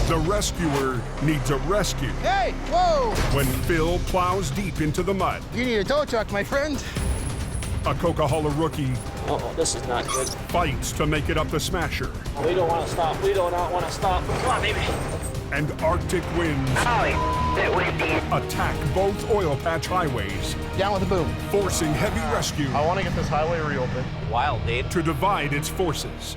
The rescuer needs a rescue. Hey, whoa! When Phil plows deep into the mud. You need a tow truck, my friend. A Coquihalla rookie Uh-oh, this is not good. fights to make it up the Smasher. We don't want to stop. We do not want to stop. Come on, baby. And Arctic winds attack both oil patch highways. Down with the boom. Forcing heavy rescue I want to get this highway reopened. Wild, Dave. to divide its forces.